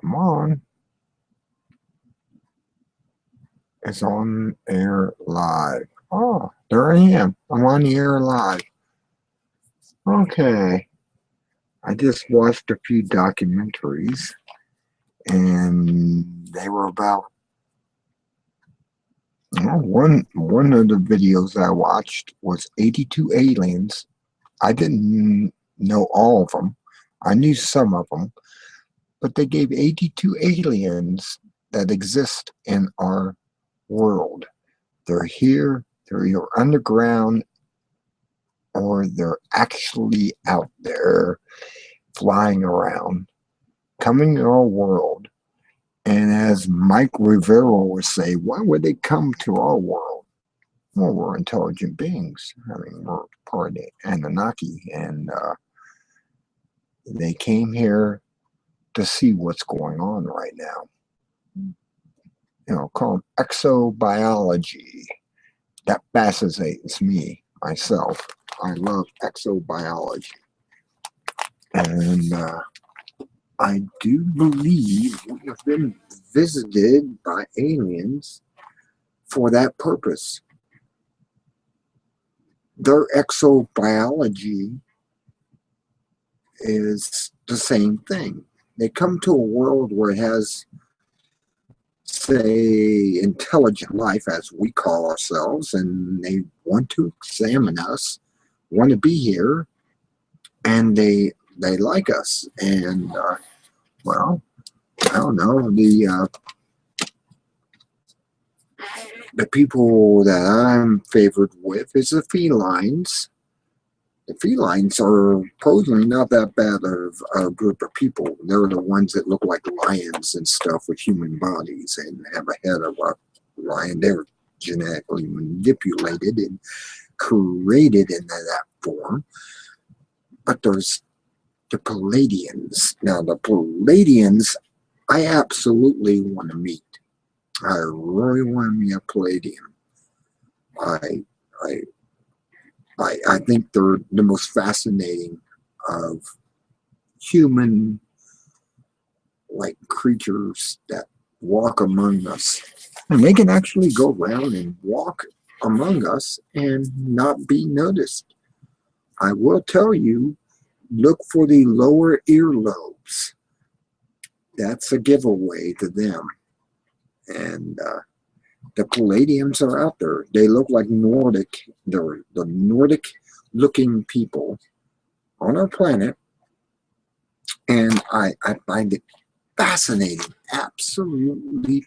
Come on. It's on air live. Oh, there I am. I'm on the air live. Okay. I just watched a few documentaries and they were about one of the videos I watched was 82 aliens. I didn't know all of them. I knew some of them, but they gave 82 aliens that exist in our world. They're here, they're either underground or they're actually out there flying around, coming to our world. And as Mike Rivera would say, why would they come to our world? Well, we're intelligent beings. I mean, we're part of the Anunnaki, and they came here to see what's going on right now. Called exobiology. That fascinates me myself. I love exobiology. And I do believe we have been visited by aliens for that purpose. Their exobiology is the same thing. They come to a world where it has, say, intelligent life, as we call ourselves, and they want to examine us, want to be here, and they like us. And well, I don't know, the people that I'm favored with is the felines. The felines are supposedly not that bad of a group of people. They're the ones that look like lions and stuff with human bodies and have a head of a lion. They're genetically manipulated and created in that form. But there's the Palladians. Now, the Palladians, I absolutely want to meet. I really want to meet a Palladian. I think they're the most fascinating of human like creatures that walk among us. And they can actually go around and walk among us and not be noticed. I will tell you, look for the lower earlobes. That's a giveaway to them. And the Palladiums are out there. They look like Nordic. They're the Nordic-looking people on our planet. And I find it fascinating, absolutely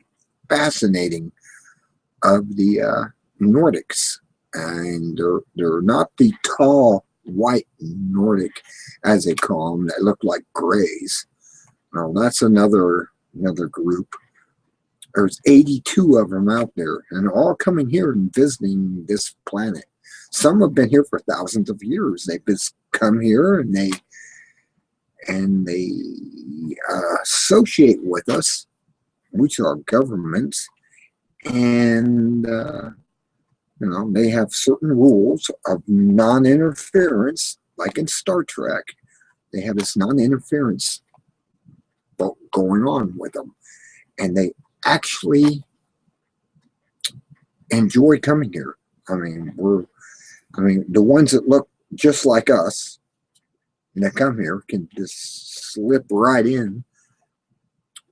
fascinating of the Nordics. And they're not the tall white Nordic, as they call them, that look like grays. Now, that's another group. There's 82 of them out there, and they're all coming here and visiting this planet. Some have been here for thousands of years. They've just come here and they associate with us, which are governments, and they have certain rules of non-interference, like in Star Trek. They have this non-interference going on with them, and they actually enjoy coming here. I mean, the ones that look just like us that come here can just slip right in.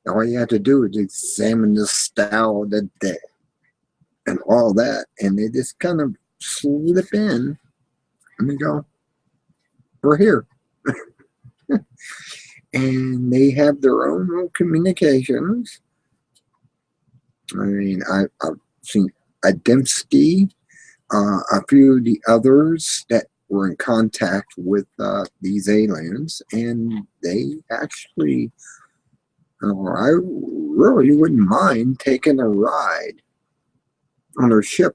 All you have to do is examine the style of the day and all that, and they just kind of slip in and they go, we're here. And they have their own little communications. I mean, I've seen Adamski, a few of the others that were in contact with these aliens, and they actually, I really wouldn't mind taking a ride on their ship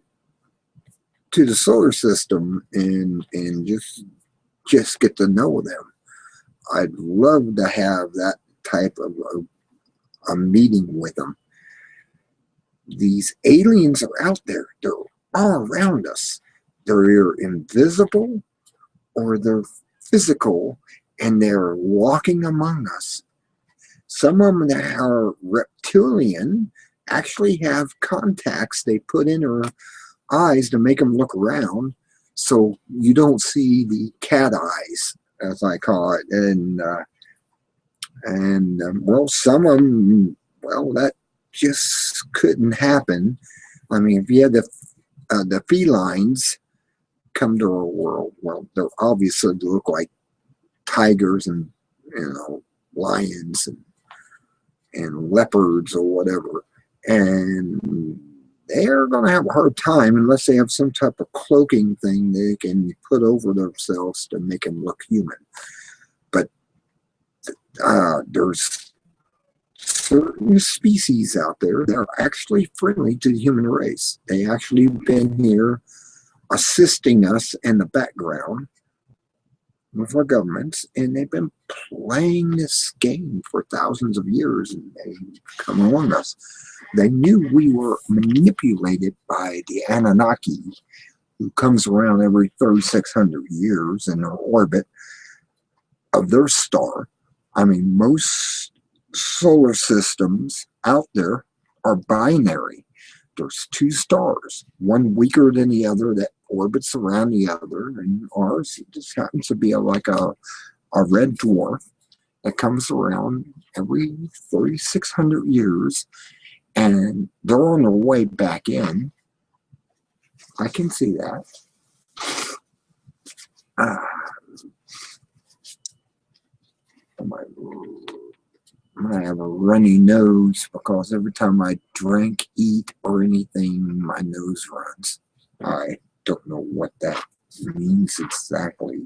to the solar system and just get to know them. I'd love to have that type of a meeting with them. These aliens are out there. They're all around us. They're either invisible or they're physical, and they're walking among us. Some of them that are reptilian actually have contacts they put in her eyes to make them look around, so you don't see the cat eyes, as I call it. And well, some of them, well, that just couldn't happen. I mean, if you had the felines come to our world, well, they're obviously look like tigers and, lions and leopards or whatever, and they're going to have a hard time unless they have some type of cloaking thing they can put over themselves to make them look human. But there's certain species out there that are actually friendly to the human race. They actually been here assisting us in the background with our governments, and they've been playing this game for thousands of years, and they come among us. They knew we were manipulated by the Anunnaki, who comes around every 3,600 years in their orbit of their star. I mean, most solar systems out there are binary. There's two stars, one weaker than the other that orbits around the other, and ours just happens to be like a red dwarf that comes around every 3,600 years, and they're on their way back in. I can see that. I have a runny nose because every time I drink, eat, or anything, my nose runs. I don't know what that means exactly.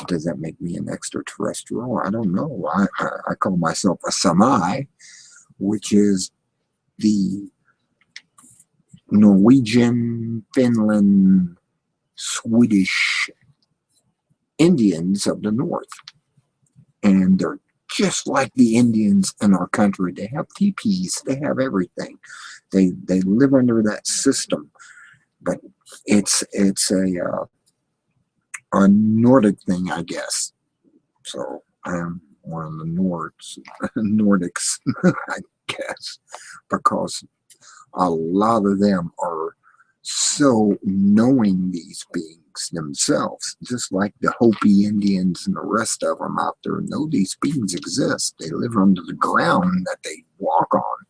Does that make me an extraterrestrial? I don't know. I call myself a Sami, which is the Norwegian, Finland, Swedish Indians of the North. And they're just like the Indians in our country. They have teepees. They have everything. They live under that system. But it's a Nordic thing, I guess. So I am one of the Nordics, I guess, because a lot of them are so knowing these beings themselves, just like the Hopi Indians and the rest of them out there know these beings exist. They live under the ground that they walk on.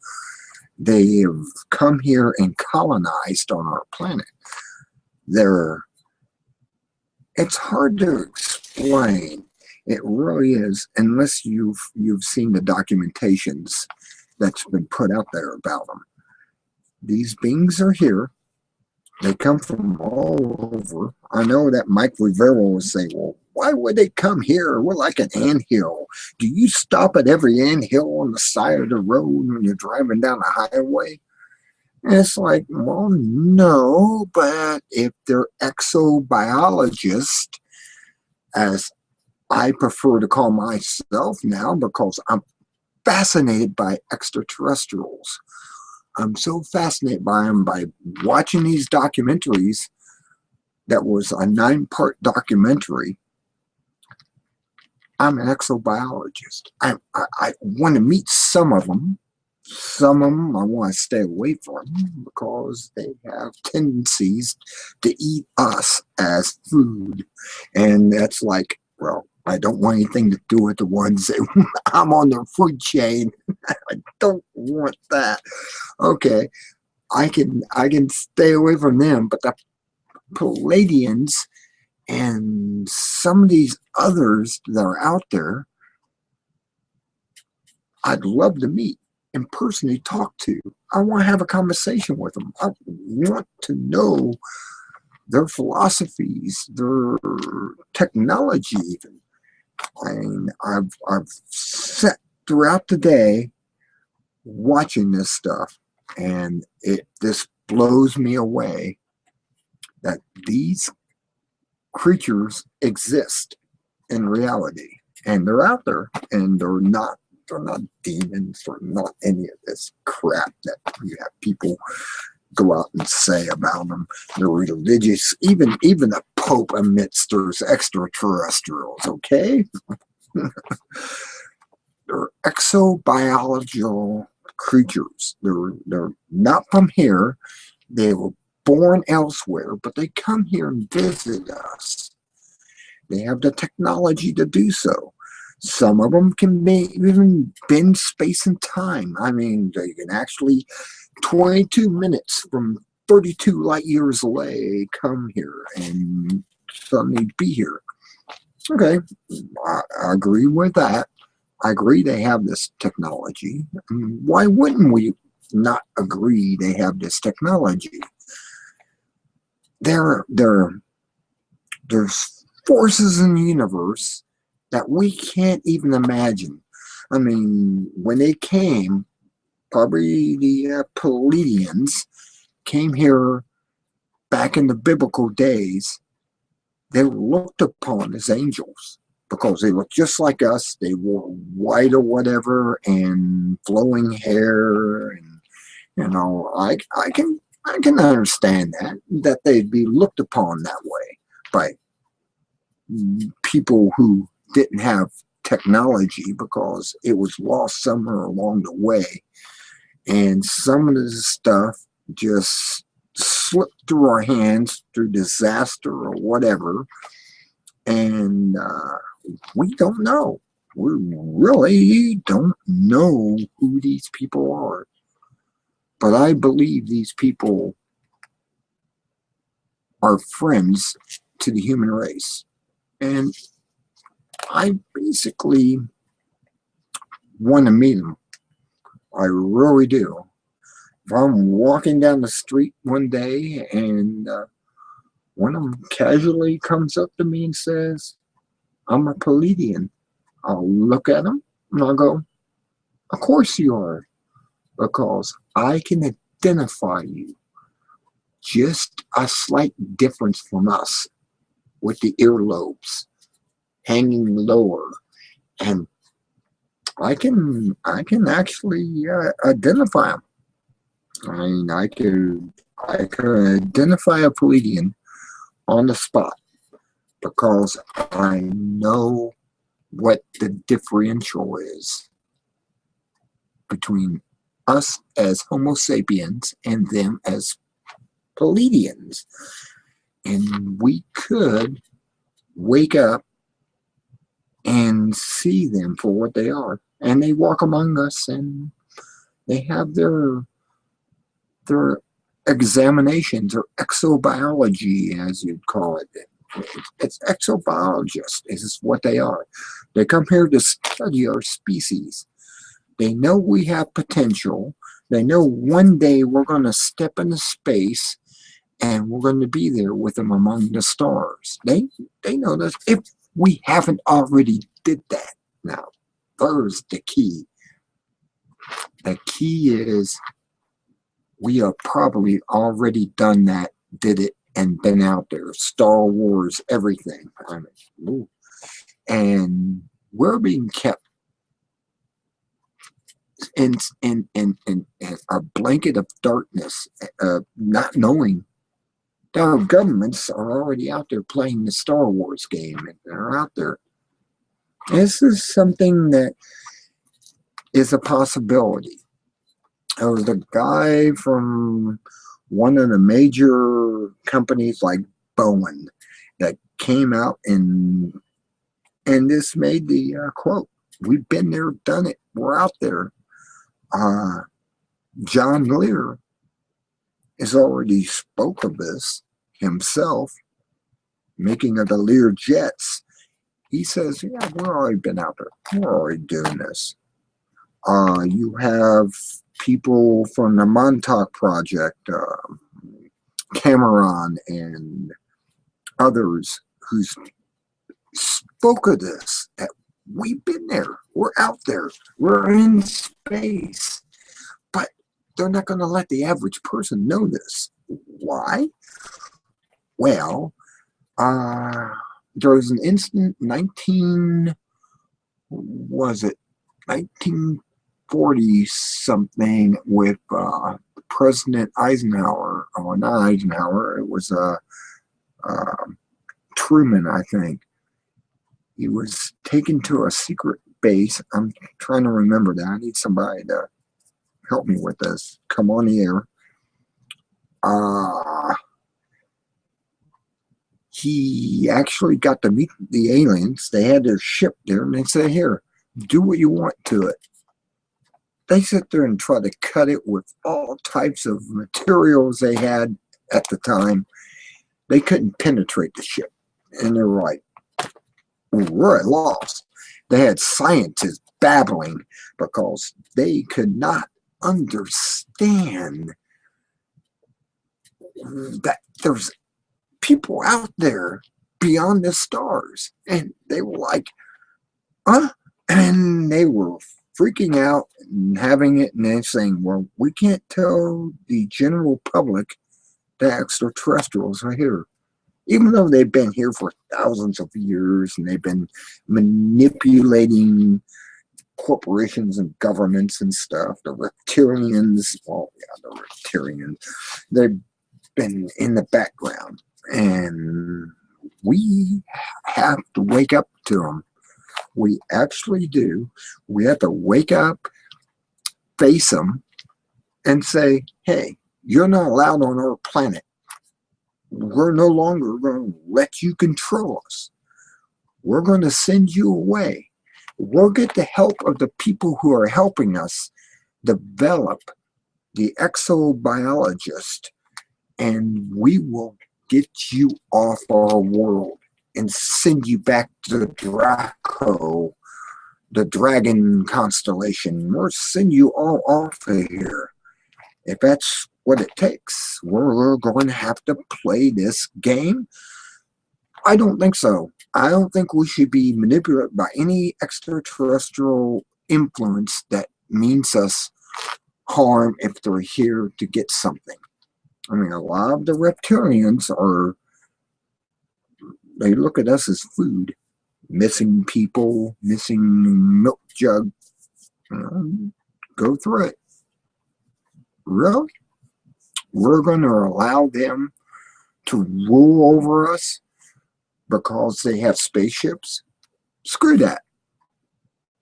They have come here and colonized on our planet. It's hard to explain. It really is, unless you've seen the documentations that's been put out there about them. These beings are here. They come from all over. I know that Mike Rivera was saying, well, why would they come here? We're like an anthill. Do you stop at every anthill on the side of the road when you're driving down the highway? And it's like, well, no, but if they're exobiologists, as I prefer to call myself now, because I'm fascinated by extraterrestrials. I'm so fascinated by them by watching these documentaries. That was a 9-part documentary. I'm an exobiologist. I want to meet some of them. Some of them I want to stay away from because they have tendencies to eat us as food. And that's like, well, I don't want anything to do with the ones that I'm on their food chain. I don't want that. Okay, I can stay away from them, but the Palladians and some of these others that are out there, I'd love to meet and personally talk to. I want to have a conversation with them. I want to know their philosophies, their technology even. I mean, I've sat throughout the day watching this stuff, and this blows me away that these creatures exist in reality, and they're out there, and they're not demons, they're not any of this crap that you have people go out and say about them. They're religious. Even the Pope admits there's extraterrestrials, okay? They're exobiological creatures. They're not from here. They were born elsewhere, but they come here and visit us. They have the technology to do so. Some of them can be, even bend space and time. I mean, they can actually 22 minutes from 32 light years away come here and suddenly be here. Okay, I agree with that. I agree they have this technology. Why wouldn't we not agree they have this technology? There's forces in the universe that we can't even imagine. I mean, when they came, probably the Pleiadians came here back in the biblical days. They were looked upon as angels because they looked just like us. They wore white or whatever and flowing hair, and I can understand that they'd be looked upon that way by people who didn't have technology because it was lost somewhere along the way, and some of this stuff just slipped through our hands through disaster or whatever, and we don't know. We really don't know who these people are. But I believe these people are friends to the human race. And I basically want to meet them. I really do. If I'm walking down the street one day and one of them casually comes up to me and says, I'm a Pleiadian, I'll look at them and I'll go, of course you are, because I can identify you. Just a slight difference from us, with the earlobes hanging lower, and I can actually identify them. I mean, I could identify a Pleiadian on the spot because I know what the differential is between us as Homo sapiens and them as Pleiadians. And we could wake up and see them for what they are. And they walk among us and they have their examinations, or exobiology, as you'd call it. It's exobiologists is what they are. They come here to study our species. They know we have potential. They know one day we're going to step into space and we're going to be there with them among the stars. They know this. If we haven't already did that. Now, there's the key. The key is we have probably already done that, did it, and been out there. Star Wars, everything. I mean, ooh. And we're being kept in a blanket of darkness, not knowing that our governments are already out there playing the Star Wars game, and they're out there. This is something that is a possibility. There was a guy from one of the major companies like Boeing that came out and this made the quote, "We've been there, done it. We're out there." John Lear has already spoke of this himself, making of the Lear jets. He says, yeah, we've already been out there. We're already doing this. You have people from the Montauk Project, Cameron and others who spoke of this, that we've been there. We're out there. We're in space. But they're not going to let the average person know this. Why? Well, there was an incident, 1940 something, with President Eisenhower, or not Eisenhower, it was Truman, I think. He was taken to a secret space. I'm trying to remember that. I need somebody to help me with this. Come on the air. He actually got to meet the aliens. They had their ship there, and they said, here, do what you want to it. They sit there and try to cut it with all types of materials they had at the time. They couldn't penetrate the ship. And they were like, we're at loss. They had scientists babbling because they could not understand that there's people out there beyond the stars. And they were like, huh? And they were freaking out and having it, and they're saying, well, we can't tell the general public the extraterrestrials are here. Even though they've been here for thousands of years and they've been manipulating corporations and governments and stuff, the reptilians, well, yeah, the reptilians, they've been in the background. And we have to wake up to them. We actually do. We have to wake up, face them, and say, hey, you're not allowed on our planet. We're no longer going to let you control us. We're going to send you away. We'll get the help of the people who are helping us develop the exobiologist, and we will get you off our world and send you back to Draco, the dragon constellation. We'll send you all off of here. If that's what it takes, we're going to have to play this game. I don't think so. I don't think we should be manipulated by any extraterrestrial influence that means us harm if they're here to get something. I mean, a lot of the reptilians are, they look at us as food. Missing people, missing milk jug. Go through it. Really? We're going to allow them to rule over us because they have spaceships? Screw that.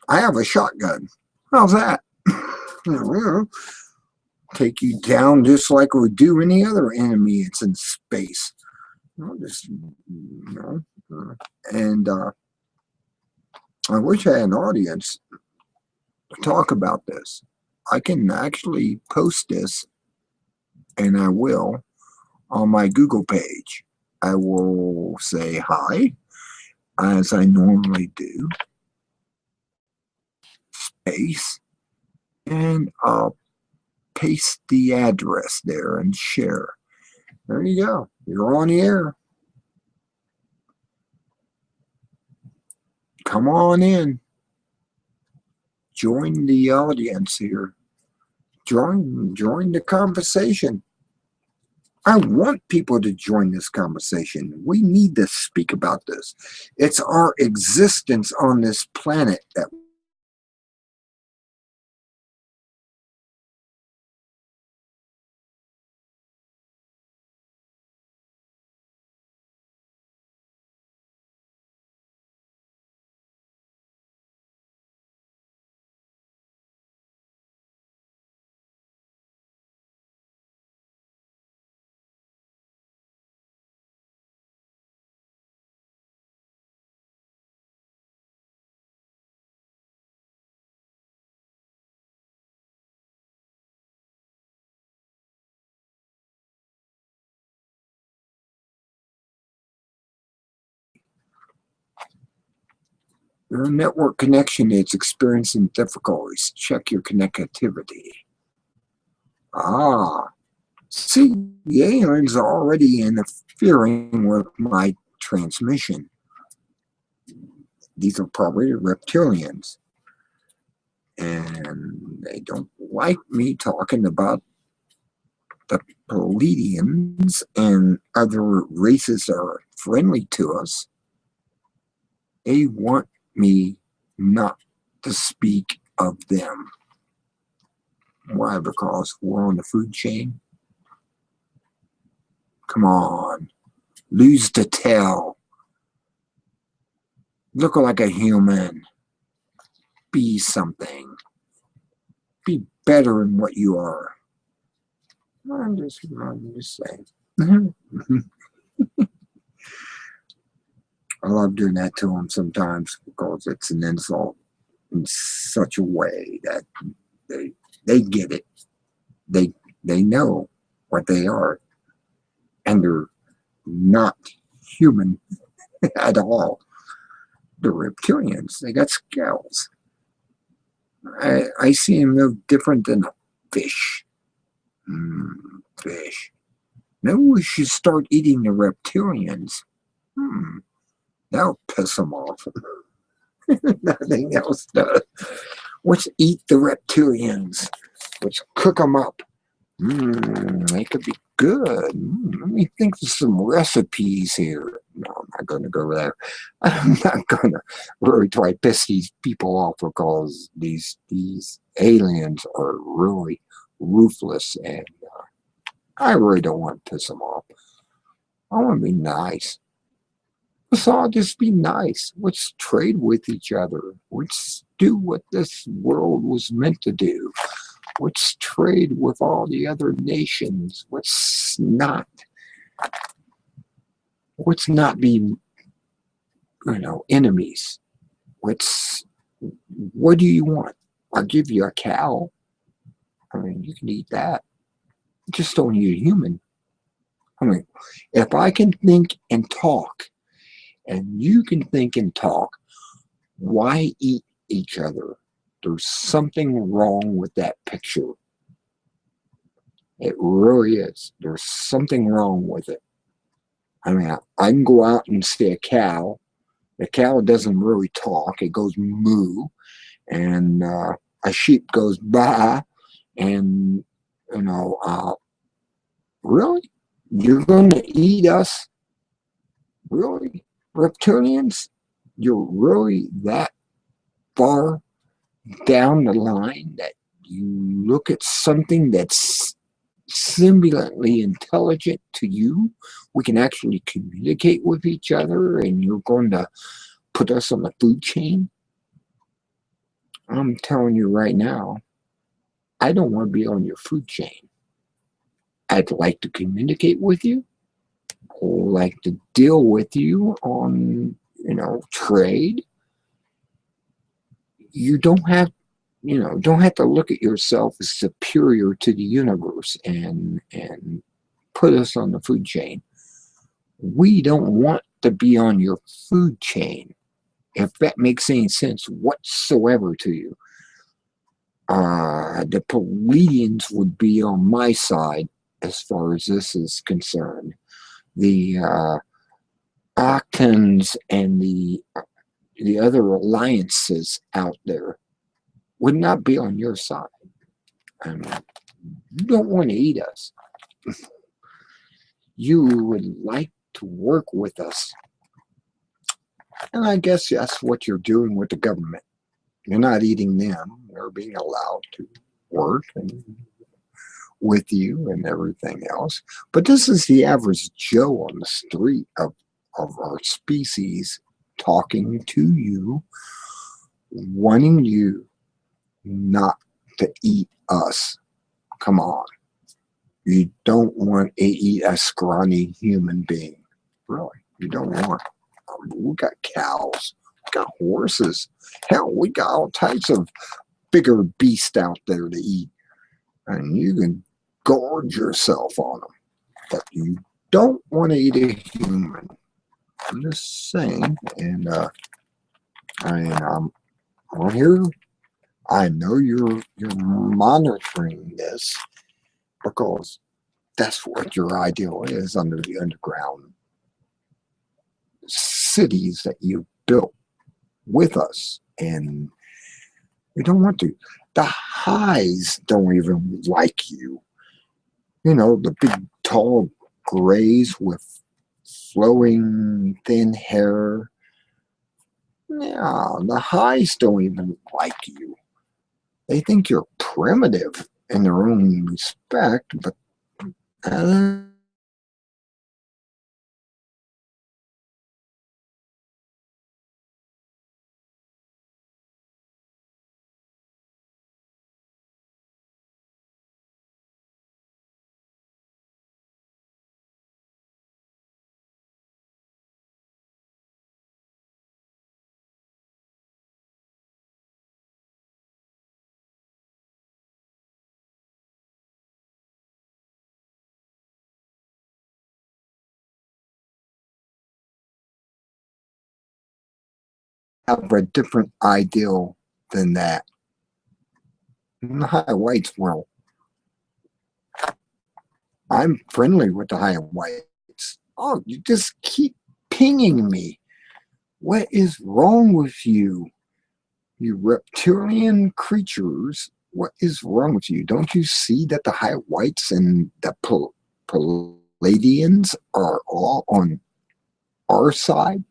I have a shotgun. How's that? Take you down just like we do any other enemy that's in space. And I wish I had an audience to talk about this. I can actually post this, and I will, on my Google page. I will say hi, as I normally do, space, and I'll paste the address there and share. There you go. You're on the air. Come on in. Join the audience here. Join the conversation. I want people to join this conversation. We need to speak about this. It's our existence on this planet that your network connection is experiencing difficulties. Check your connectivity. See, the aliens are already interfering with my transmission. These are probably reptilians. And they don't like me talking about the Pleiadians and other races that are friendly to us. They want me not to speak of them. Why? Because we're on the food chain? Come on. Lose the tail. Look like a human. be something. Be better in what you are. I'm just saying. I love doing that to them sometimes because it's an insult in such a way that they they get it. They they know what they are, and they're not human at all. They're reptilians. They got scales. I see them no different than a fish. Fish. Maybe we should start eating the reptilians. Hmm, that'll piss them off. Nothing else does. Let's eat the reptilians. Let's cook them up. They could be good. Let me think of some recipes here. No, I'm not going to go there. I'm not going to really try to piss these people off because these aliens are really ruthless, and I really don't want to piss them off. I want to be nice. Let's all just be nice. Let's trade with each other. Let's do what this world was meant to do. Let's trade with all the other nations. Let's not be, enemies. What do you want? I'll give you a cow. I mean, you can eat that. Just don't eat a human. I mean, if I can think and talk, and you can think and talk, why eat each other? There's something wrong with that picture. It really is. There's something wrong with it. I mean, I can go out and see a cow. The cow doesn't really talk. It goes moo, and a sheep goes baa, and really, you're going to eat us? Really, reptilians? You're really that far down the line that you look at something that's similarly intelligent to you? We can actually communicate with each other, and you're going to put us on the food chain? I'm telling you right now, I don't want to be on your food chain. I'd like to communicate with you, or like to deal with you on, trade. You don't have to look at yourself as superior to the universe and put us on the food chain. We don't want to be on your food chain, if that makes any sense whatsoever to you. The Pleiadians would be on my side as far as this is concerned. The Octans and the other alliances out there would not be on your side. I mean, you don't want to eat us. You would like to work with us. And I guess that's what you're doing with the government. You're not eating them. They're being allowed to work and with you and everything else. But this is the average Joe on the street of our species talking to you, wanting you not to eat us. Come on. You don't want to eat a scrawny human being. Really. You don't want. We got cows. We got horses. Hell, we got all types of bigger beasts out there to eat. And you can gorge yourself on them. But you don't want to eat a human. I'm just saying. And I'm on here. I know you're monitoring this because that's what your ideal is under the underground cities that you built with us. And we don't want to. The highs don't even like you. The big, tall grays with flowing, thin hair. Yeah, the highs don't even like you. They think you're primitive in their own respect, but have a different ideal than that. In the high whites world, I'm friendly with the high whites. Oh, you just keep pinging me. What is wrong with you? You reptilian creatures, what is wrong with you? Don't you see that the high whites and the Palladians are all on our side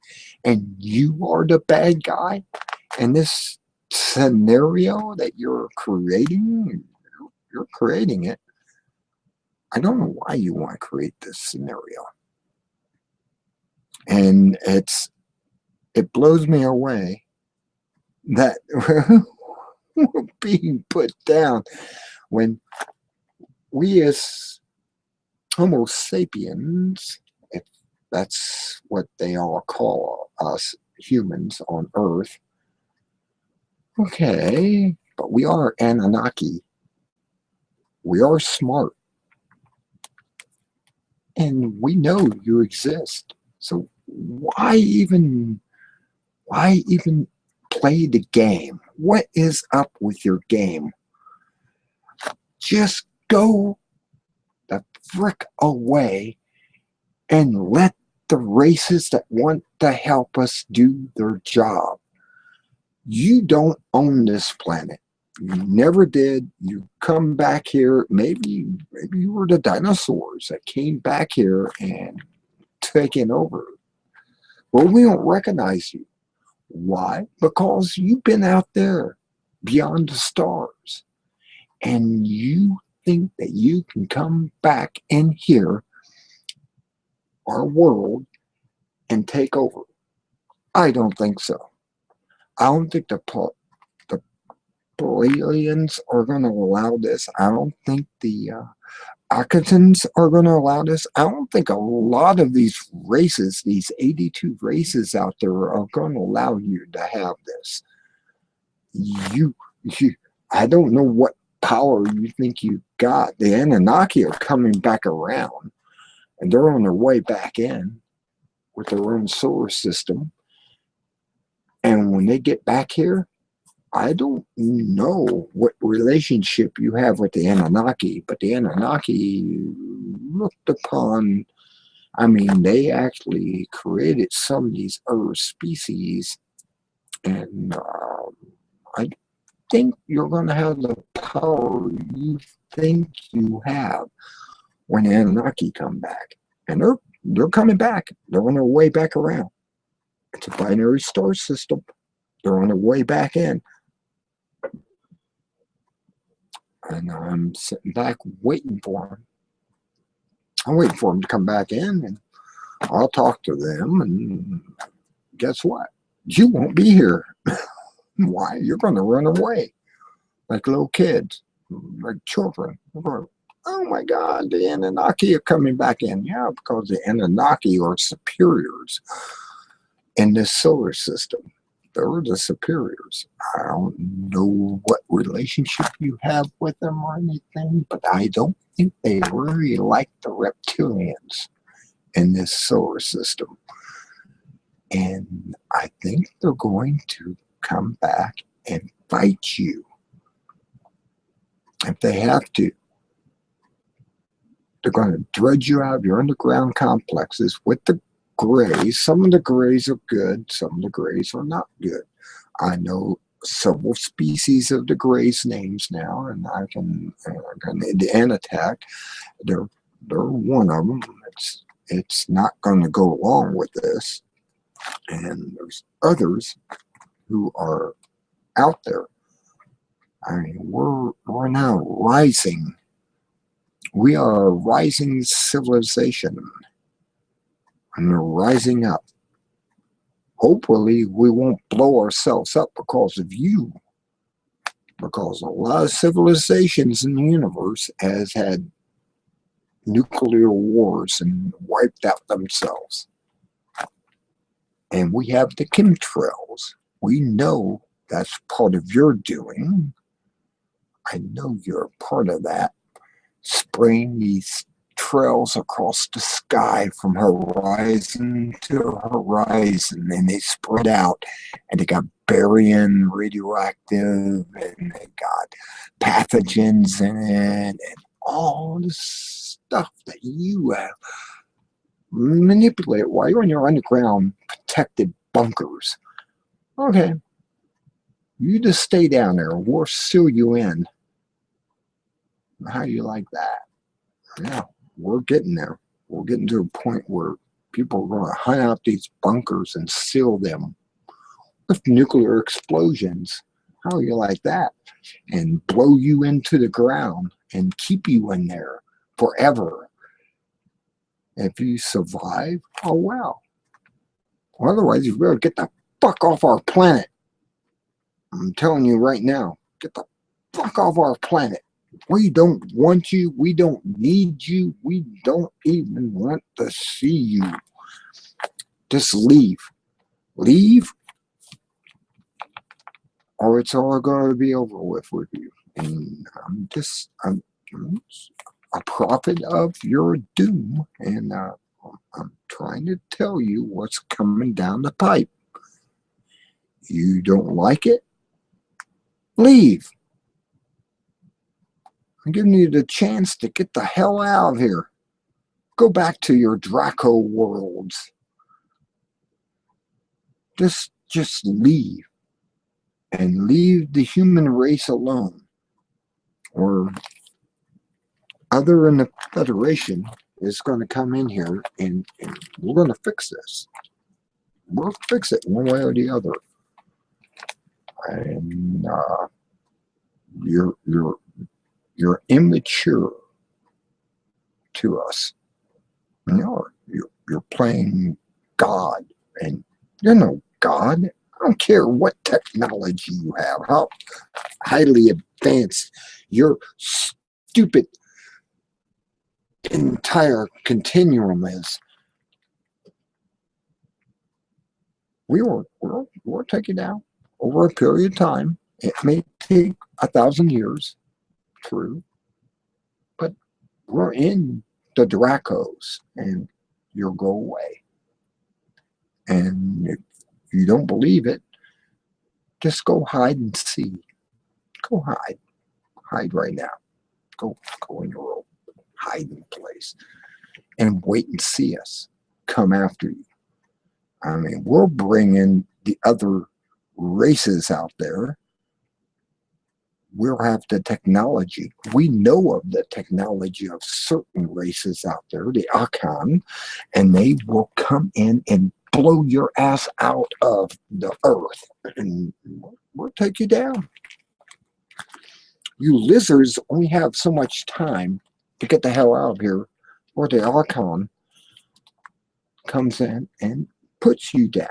and you are the bad guy? And this scenario that you're creating it. I don't know why you want to create this scenario. And it blows me away that we're being put down when we as Homo sapiens, if that's what they all call us humans on Earth, okay, but we are Anunnaki. We are smart. And we know you exist. So why even play the game? What is up with your game? Just go the frick away and let the races that want to help us do their job. You don't own this planet. You never did. You come back here. Maybe you were the dinosaurs that came back here and taken over. Well, we don't recognize you. Why? Because you've been out there beyond the stars. And you think that you can come back in here, our world, and take over. I don't think so. I don't think the Pleiadians are going to allow this. I don't think the Akatans are going to allow this. I don't think a lot of these races, these 82 races out there, are going to allow you to have this. I don't know what power you think you got. The Anunnaki are coming back around, and they're on their way back in with their own solar system. And when they get back here, I don't know what relationship you have with the Anunnaki, but the Anunnaki looked upon, they actually created some of these other species, and I think you're going to have the power you think you have when the Anunnaki come back. And they're coming back. They're on their way back around. It's a binary star system. They're on their way back in. And I'm sitting back waiting for them. I'm waiting for them to come back in, and I'll talk to them, and guess what? You won't be here. Why? You're going to run away like little kids, like children. You're going, oh my God, the Anunnaki are coming back in. Yeah, because the Anunnaki are superiors in this solar system. They're the superiors. I don't know what relationship you have with them or anything, but I don't think they really like the reptilians in this solar system. And I think they're going to come back and fight you if they have to. They're going to dredge you out of your underground complexes with the grays. Some of the grays are good, some of the grays are not good. I know several species of the grays names now, and I can the Anatak, they're one of them. It's not going to go along with this, and there's others who are out there. We're now rising. We are a rising civilization, and we're rising up. Hopefully, we won't blow ourselves up because of you, because a lot of civilizations in the universe has had nuclear wars and wiped out themselves. And we have the chemtrails. We know that's part of your doing. I know you're a part of that. Spraying these trails across the sky from horizon to horizon, and they spread out, and they got barium, radioactive, and they got pathogens in it, and all this stuff that you have manipulated while you're in your underground protected bunkers. Okay, you just stay down there. We'll seal you in. How do you like that? Yeah, we're getting there. We're getting to a point where people are going to hunt out these bunkers and seal them with nuclear explosions. How do you like that? And blow you into the ground and keep you in there forever. If you survive, oh well. Otherwise, you better get the fuck off our planet. I'm telling you right now, get the fuck off our planet. We don't want you. We don't need you. We don't even want to see you. Just leave. Leave, or it's all going to be over with you. And I'm a prophet of your doom, and I'm trying to tell you what's coming down the pipe. You don't like it? Leave. I'm giving you the chance to get the hell out of here. Go back to your Draco worlds. Just leave. And leave the human race alone. Or other than the Federation is going to come in here and we're going to fix this. We'll fix it one way or the other. And you're immature to us. You know, you're playing God, and you're no God. I don't care what technology you have, how highly advanced your stupid entire continuum is. We'll take it down over a period of time. It may take 1,000 years. True, but we're in the Dracos, and you'll go away. And if you don't believe it, just go hide and see. Go hide right now. Go in your own hiding place and wait and see us come after you. I mean, we'll bring in the other races out there. We'll have the technology. We know of the technology of certain races out there, the Akan, and they will come in and blow your ass out of the earth, and we'll take you down. You lizards only have so much time to get the hell out of here, or the Akan comes in and puts you down.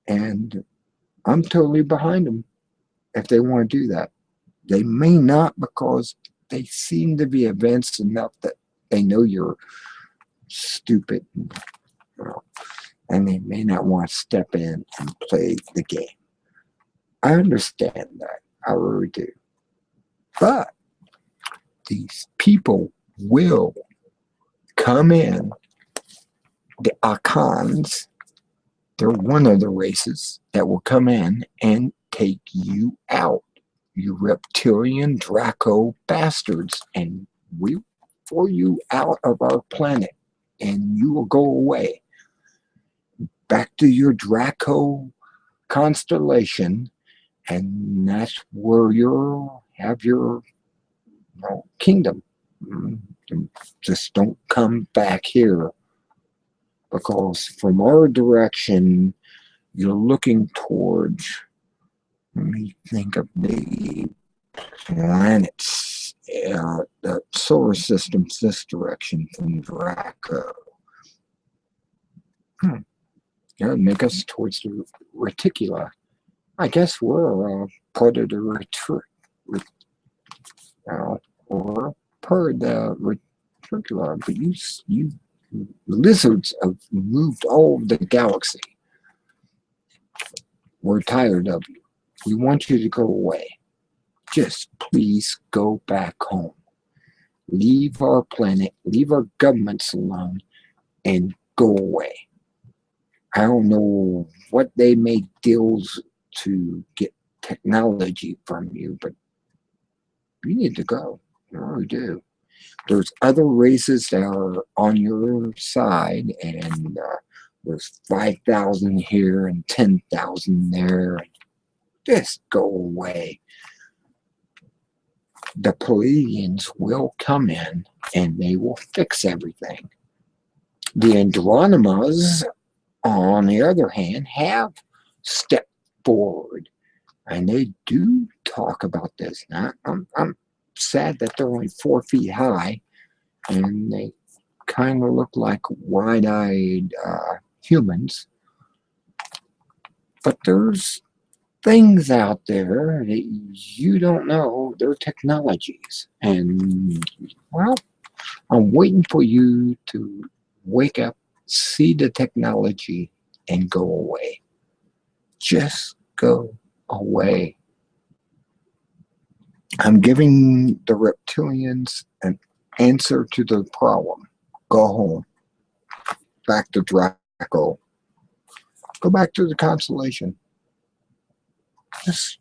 And I'm totally behind them. If they want to do that, they may not, because they seem to be advanced enough that they know you're stupid, and they may not want to step in and play the game. I understand that. I really do. But these people will come in. The Akans, they're one of the races that will come in and take you out, you reptilian Draco bastards, and we will throw you out of our planet, and you will go away back to your Draco constellation, and that's where you'll have your kingdom. Just don't come back here, because from our direction, you're looking towards, let me think of the planets, the solar system's this direction from Draco. Yeah, make us towards the reticula. I guess we're part of the or part of the reticula, but you lizards have moved all over the galaxy. We're tired of you. We want you to go away. Just please go back home. leave our planet, leave our governments alone, and go away. I don't know what they made deals to get technology from you, but you need to go. You really do. There's other races that are on your side, and there's 5,000 here and 10,000 there. Just go away. The Pleiadians will come in and they will fix everything. The Andronimas, on the other hand, have stepped forward, and they do talk about this. Now, I'm sad that they're only 4 feet high, and they kind of look like wide-eyed humans. But there's things out there that you don't know. They're technologies, and well, I'm waiting for you to wake up, see the technology, and go away. Just go away. I'm giving the reptilians an answer to the problem. Go home. Back to Draco. Go back to the constellation. Just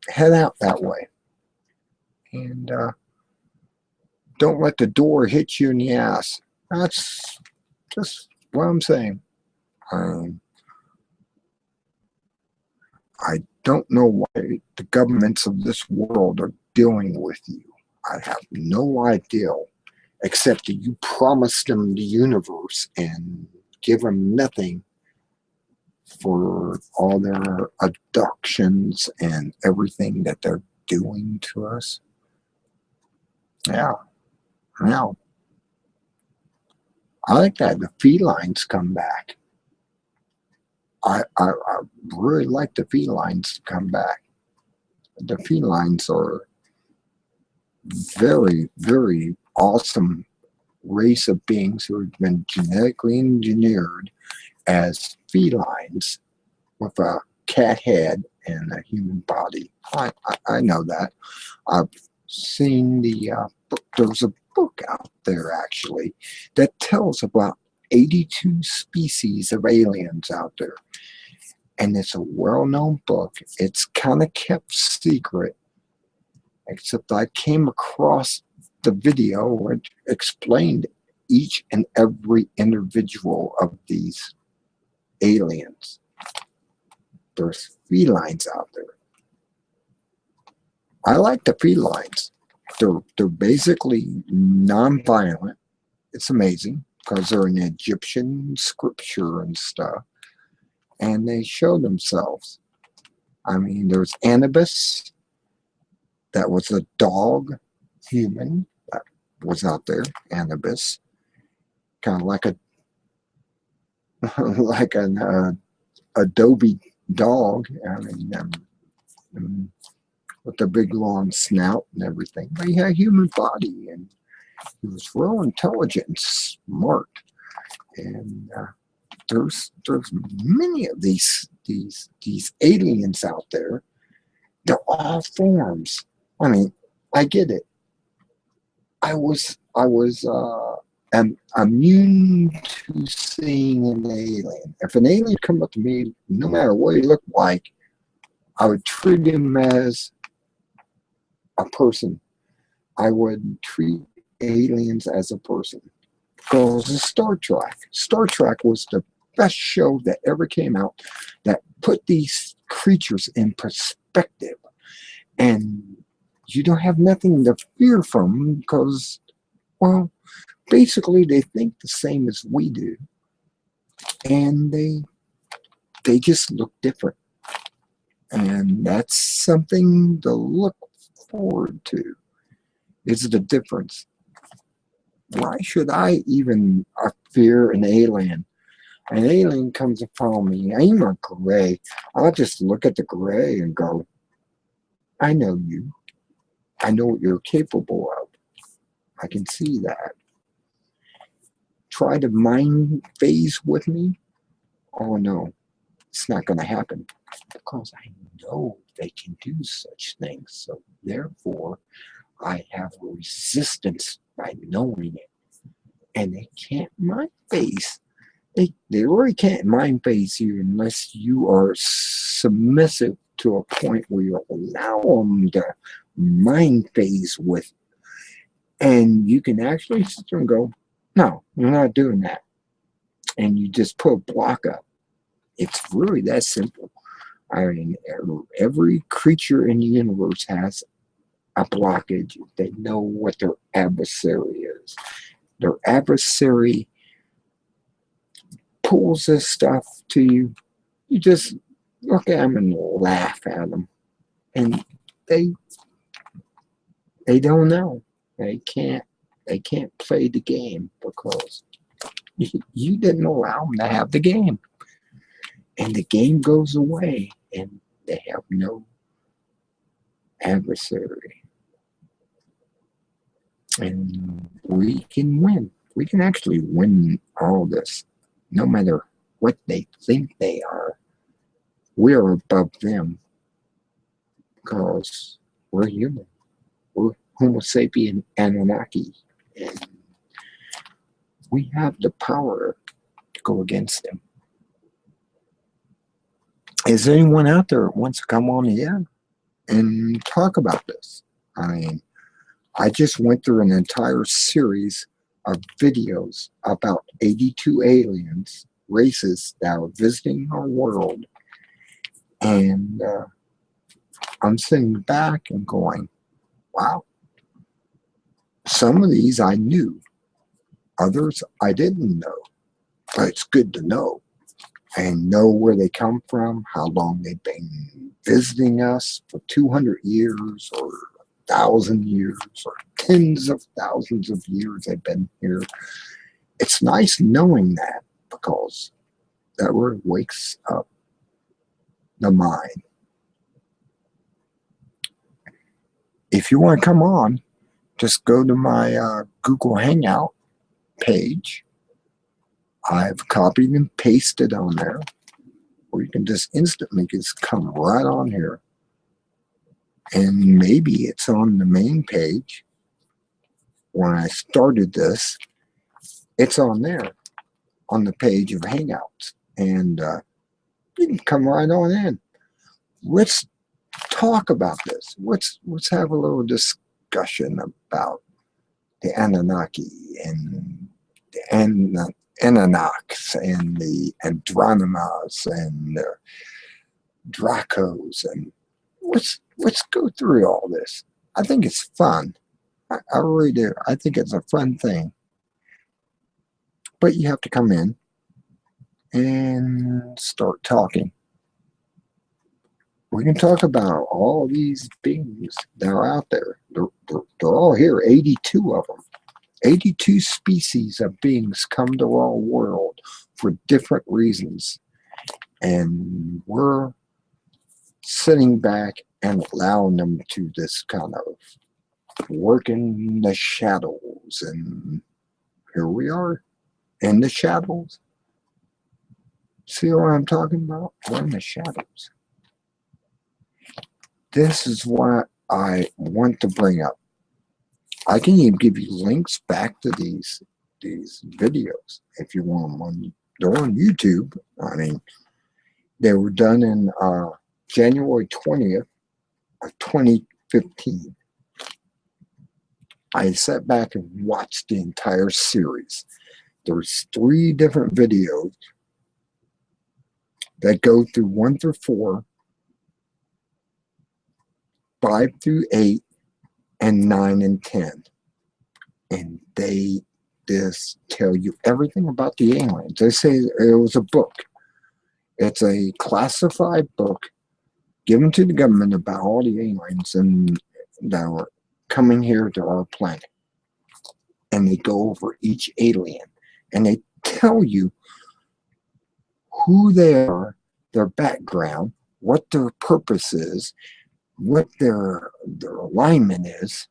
head out that way. And don't let the door hit you in the ass. That's just what I'm saying. I don't know why the governments of this world are dealing with you. I have no idea, except that you promised them the universe and give them nothing for all their abductions and everything that they're doing to us. Yeah. Now, I like that the felines come back. I really like the felines to come back. The felines are very, very awesome race of beings who have been genetically engineered as felines with a cat head and a human body. I know that. I've seen the book. There's a book out there actually that tells about 82 species of aliens out there. And it's a well-known book. It's kind of kept secret, except I came across the video which explained each and every individual of these aliens. There's felines out there. I like the felines. They're basically non-violent. It's amazing because they're in Egyptian scripture and stuff. And they show themselves. I mean, there's Anubis. That was a dog human that was out there. Anubis. Kind of like an Adobe dog. I mean, with the big long snout and everything. But he had a human body, and he was real intelligent and smart. And there's many of these aliens out there. They're all forms. I mean, I get it. I was immune to seeing an alien. If an alien come up to me, no matter what he looked like, I would treat him as a person. I would treat aliens as a person. Because of Star Trek. Star Trek was the best show that ever came out that put these creatures in perspective. And you don't have nothing to fear from them because, well, basically they think the same as we do. And they just look different. And that's something to look forward to, is the difference. Why should I even fear an alien? An alien comes and follow me. I'm a gray. I'll just look at the gray and go, I know you. I know what you're capable of. I can see that. Try to mind phase with me? Oh no, it's not going to happen. Because I know they can do such things. So therefore, I have resistance by knowing it. And they can't mind phase. They really can't mind phase you unless you are submissive to a point where you allow them to mind phase with. And you can actually sit there and go, no, you're not doing that. And you just put a block up. It's really that simple. I mean, every creature in the universe has a blockage. They know what their adversary is. Their adversary pulls this stuff to you. You just look at them and laugh at them. And they don't know. They can't play the game because you didn't allow them to have the game. And the game goes away and they have no adversary. And we can win. We can actually win all this, no matter what they think they are. We're above them because we're human. We're Homo sapien Anunnaki. And we have the power to go against them. Is there anyone out there that wants to come on the air and talk about this? I mean, I just went through an entire series of videos about 82 aliens, races that are visiting our world. And I'm sitting back and going, wow. Some of these I knew. Others I didn't know. But it's good to know. And know where they come from, how long they've been visiting us for 200 years or 1,000 years or tens of thousands of years they've been here. It's nice knowing that because that really wakes up the mind. If you want to come on, just go to my Google Hangout page. I've copied and pasted on there, or you can just instantly just come right on here. And maybe it's on the main page. When I started this, it's on there, on the page of Hangouts. And you can come right on in. Let's talk about this. Let's have a little discussion about the Anunnaki and the Anunnaks and the Andronimas and the Dracos, and let's go through all this. I think it's fun. I really do. I think it's a fun thing. But you have to come in and start talking. We can talk about all these beings that are out there. They're all here, 82 of them. 82 species of beings come to our world for different reasons. And we're sitting back and allowing them to this kind of work in the shadows. And here we are in the shadows. See what I'm talking about? We're in the shadows. This is what I want to bring up. I can even give you links back to these videos if you want them. They're on YouTube. I mean, they were done in January 20th of 2015. I sat back and watched the entire series. There's 3 different videos that go through 1 through 4, 5 through 8, and 9 and 10. And they just tell you everything about the aliens. They say it was a book. It's a classified book given to the government about all the aliens and that were coming here to our planet. And they go over each alien. And they tell you who they are, their background, what their purpose is, what their alignment is,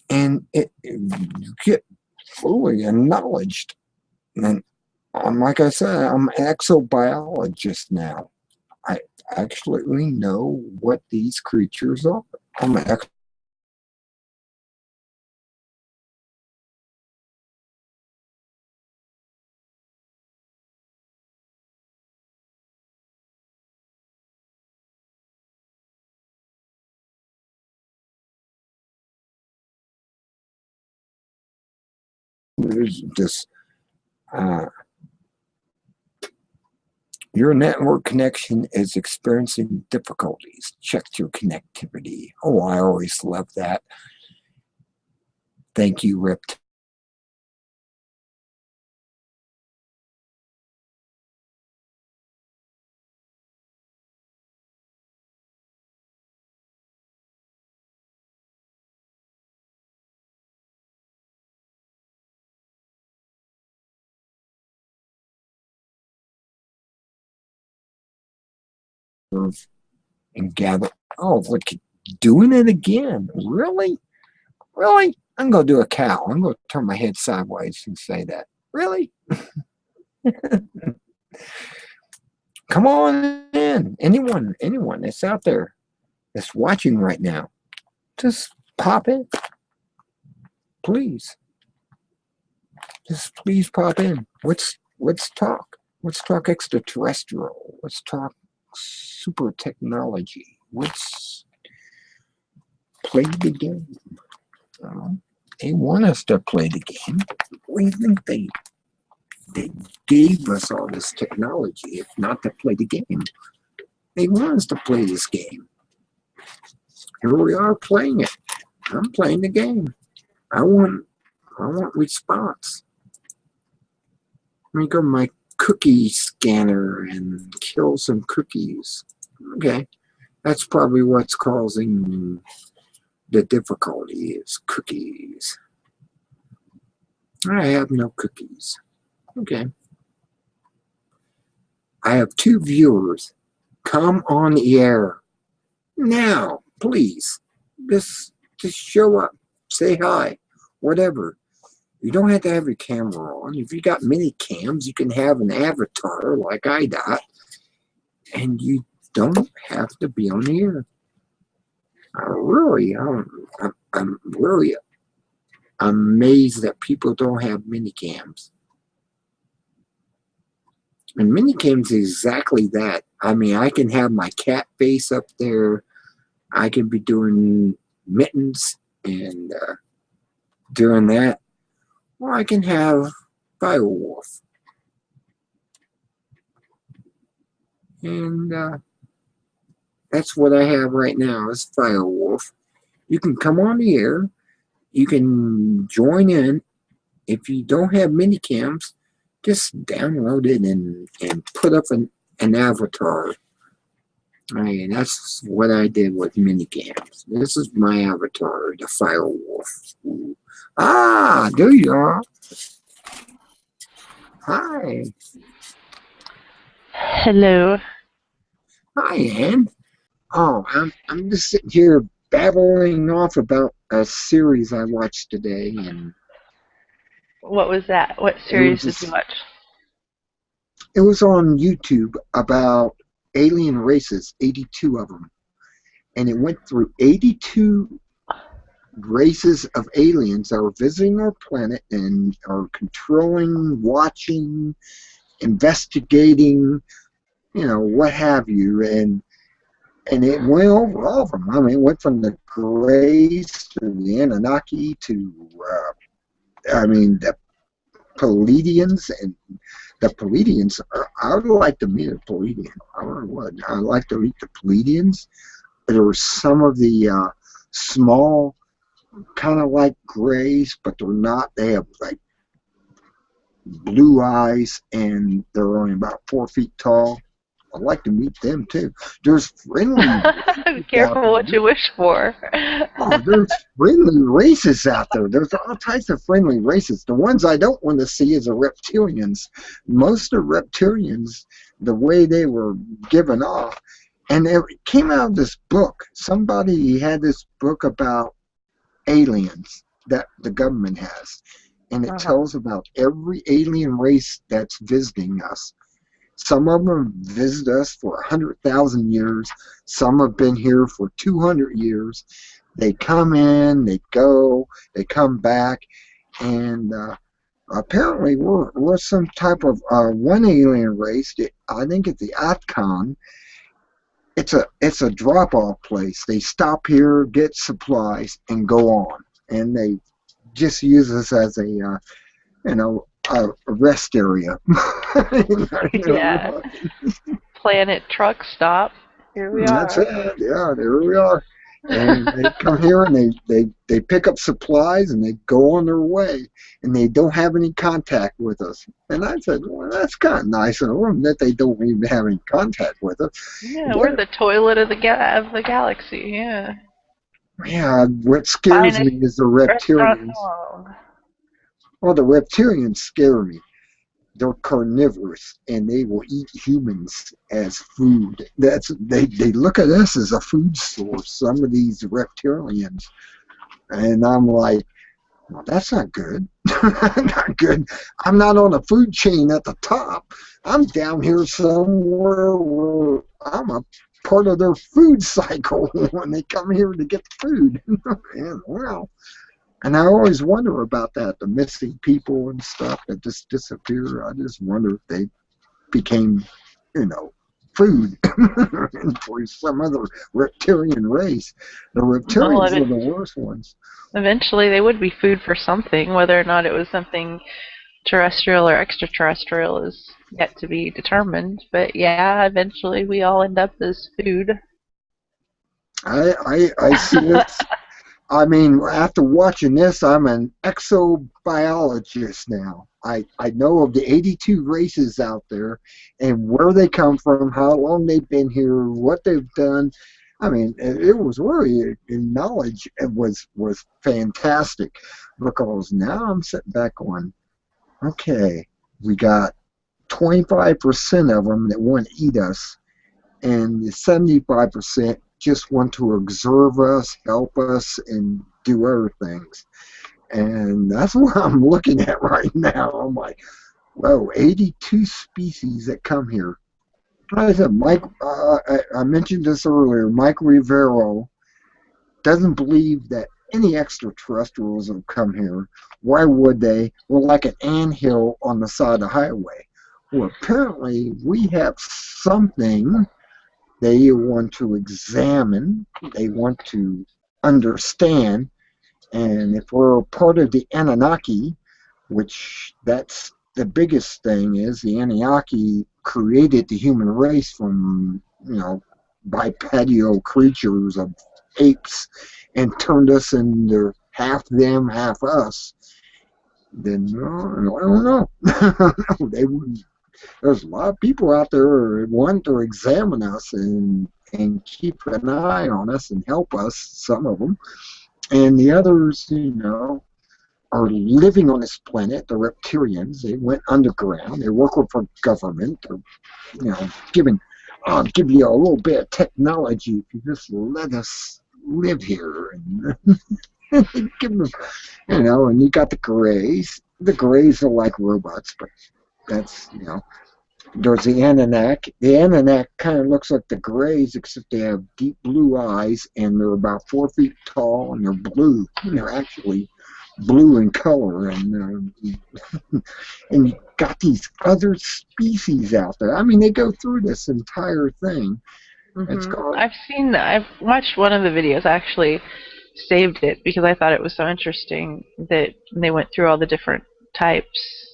and you get fully acknowledged. And like I said, I'm an exobiologist now. I actually know what these creatures are. I'm an There's just your network connection is experiencing difficulties. Check your connectivity. Oh, I always love that. Thank you, Rip. And gather. Oh, what? Doing it again? Really? Really? I'm gonna do a cow. I'm gonna turn my head sideways and say that. Really? Come on in. Anyone that's out there that's watching right now, just pop in, please. Just please pop in. Let's talk. Let's talk extraterrestrial. Let's talk super technology. Let's play the game. They want us to play the game. What do you think they gave us all this technology if not to play the game? They want us to play this game. Here we are playing it. I'm playing the game. I want response. Let me go to my cookie scanner and kill some cookies. Okay. That's probably what's causing the difficulty is cookies. I have no cookies. Okay. I have 2 viewers. Come on the air. Now, please. Just show up. Say hi. Whatever. You don't have to have your camera on. If you got many cams, you can have an avatar like I got. And you don't have to be on the air. I'm really amazed that people don't have mini cams. And mini cams is exactly that. I mean, I can have my cat face up there. I can be doing mittens and doing that. Or I can have Firewolf. And that's what I have right now is Firewolf. You can come on the air. You can join in. If you don't have mini cams, just download it and put up an avatar. I mean, that's what I did with mini cams. This is my avatar, the Firewolf. Ooh. Ah, there you are. Hi. Hello. Hi, Ann. Oh, I'm just sitting here babbling off about a series I watched today, and What was that? What series did you watch? It was on YouTube about alien races, 82 of them, and it went through 82 races of aliens that are visiting our planet and are controlling, watching, investigating, what have you, and it went over all of them. I mean, it went from the Greys to the Anunnaki to, the Pleiadians, and the Pleiadians, I would like to meet a Pleiadian. I don't know what. I'd like to meet the Pleiadians. There were some of the small, kind of like Greys, but they're not. They have like blue eyes, and they're only about 4 feet tall. I'd like to meet them too. There's friendly. Be careful what you wish for. There's friendly races out there. There's all types of friendly races. The ones I don't want to see is the reptilians. Most of the reptilians, the way they were given off, and it came out of this book. Somebody had this book about aliens that the government has, and it tells about every alien race that's visiting us. Some of them visit us for 100,000 years. Some have been here for 200 years. They come in, they go, they come back, and apparently we're some type of one alien race. I think it's the Atkon. It's a drop-off place. They stop here, get supplies, and go on. And they just use us as a a rest area. Yeah. Planet truck stop. Here we That's are. it. Yeah, there we are. And they come here and they pick up supplies and they go on their way and they don't have any contact with us. And I said, well, that's kind of nice of them that they don't even have any contact with us. Yeah, we're the toilet of the galaxy. Yeah. Yeah, what scares Finest me is the restaurant in the reptilians. world. Well, the reptilians scare me. They're carnivorous and they will eat humans as food. They look at us as a food source, some of these reptilians. And I'm like, well, that's not good. Not good. I'm not on a food chain at the top. I'm down here somewhere where I'm a part of their food cycle when they come here to get food. And, well, and I always wonder about that, the missing people and stuff that just disappear. I just wonder if they became, food for some other reptilian race. The Well, reptilians are the worst ones. eventually they would be food for something, whether or not it was something terrestrial or extraterrestrial is yet to be determined. But yeah, eventually we all end up as food. I see this. I mean, after watching this, I'm an exobiologist now. I know of the 82 races out there and where they come from, how long they've been here, what they've done. I mean, it was really, in knowledge, it was fantastic because now I'm sitting back going, okay, we got 25% of them that want to eat us, and the 75% just want to observe us, help us, and do other things. And that's what I'm looking at right now. I'm like, whoa, 82 species that come here. Like I said, Mike, I mentioned this earlier, Mike Rivero doesn't believe that any extraterrestrials have come here. Why would they? We're like an anthill on the side of the highway. Well, apparently we have something they want to examine, they want to understand, and if we're part of the Anunnaki, which that's the biggest thing is the Anunnaki created the human race from, bipedal creatures of apes and turned us into half them, half us, then I don't know. They wouldn't. There's a lot of people out there who want to examine us and keep an eye on us and help us, some of them. And the others, are living on this planet, the reptilians. They went underground. They're working for government. They're, I'll give you a little bit of technology if you just let us live here. And give them, and you got the Greys. The Greys are like robots, but that's, there's the Anunnaki. The Anunnaki kind of looks like the Greys, except they have deep blue eyes, and they're about 4 feet tall, and they're blue. And they're actually blue in color, and and you got these other species out there. I mean, they go through this entire thing. It's called. I've watched one of the videos. I actually saved it because I thought it was so interesting that they went through all the different types.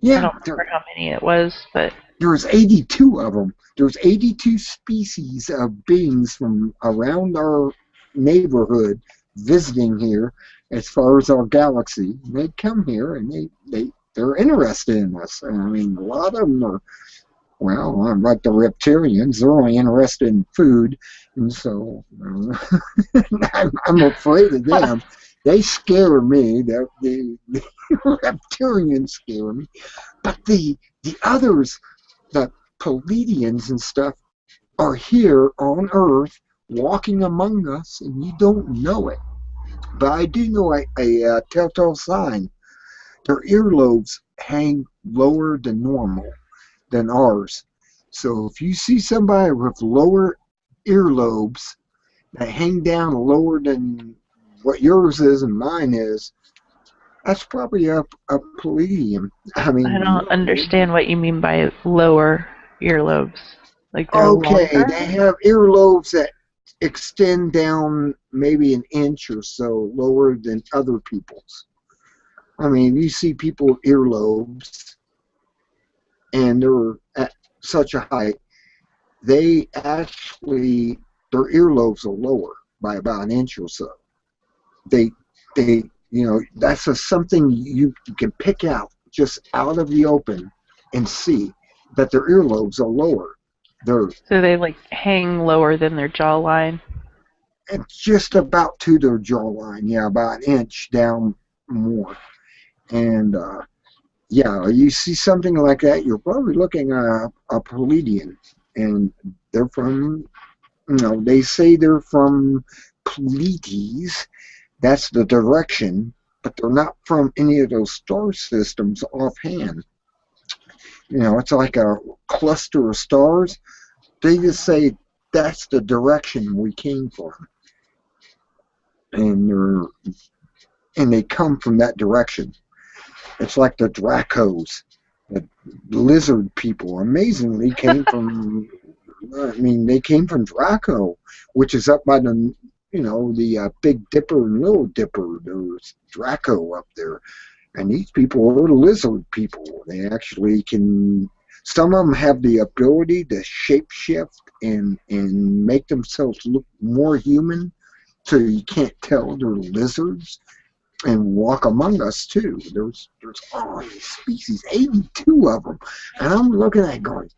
Yeah, I don't remember how many it was, but there's 82 of them. There's 82 species of beings from around our neighborhood visiting here as far as our galaxy. They come here and they're interested in us. I mean, a lot of them are, well, like the reptilians, they're only interested in food, and so I'm afraid of them. They scare me. The reptilians scare me. But the others, the Pleiadians and stuff, are here on Earth, walking among us, and you don't know it. But I do know a telltale sign. Their earlobes hang lower than normal, than ours. So if you see somebody with lower earlobes that hang down lower than what yours is and mine is, that's probably a Pleiadian. I mean, I don't understand what you mean by lower earlobes. Like they're okay, longer? they have earlobes that extend down maybe an inch or so lower than other people's. I mean, you see people with earlobes, and they're at such a height, they actually, their earlobes are lower by about an inch or so. They, they, that's something you can pick out just out of the open and see that their earlobes are lower. They're So they like hang lower than their jawline. just about to their jawline, yeah, about an inch down more. And yeah, you see something like that, you're probably looking at a Pleiadian, and they're from, they say they're from Pleiades. That's the direction, but they're not from any of those star systems offhand. It's like a cluster of stars. They just say that's the direction we came from, and they come from that direction. It's like the Dracos, the lizard people. Amazingly, came from. I mean, they came from Draco, which is up by the the Big Dipper and Little Dipper. There's Draco up there, and these people are lizard people. They actually can. Some of them have the ability to shapeshift and make themselves look more human, so you can't tell they're lizards, and walk among us too. There's all these species, 82 of them, and I'm looking at it going,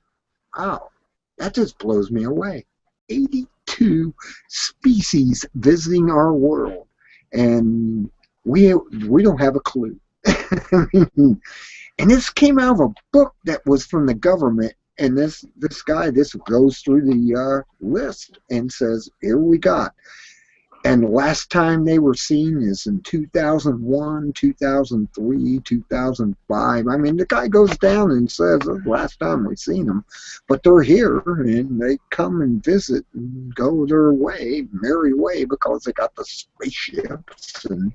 wow, that just blows me away. 82 species visiting our world, and we don't have a clue. And this came out of a book that was from the government, and this guy goes through the list and says, here we got. And the last time they were seen is in 2001, 2003, 2005. I mean, the guy goes down and says, the last time we seen them. But they're here, and they come and visit and go their way, merry way, because they got the spaceships, and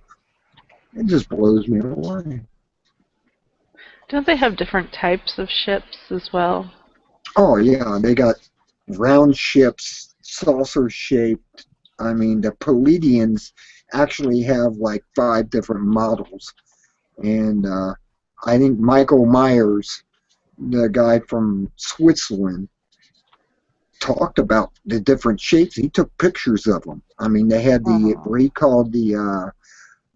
it just blows me away. Don't they have different types of ships as well? Oh, yeah, they got round ships, saucer-shaped. I mean, the Pleiadians actually have like 5 different models. And I think Michael Myers, the guy from Switzerland, talked about the different shapes. He took pictures of them. I mean, they had what he called the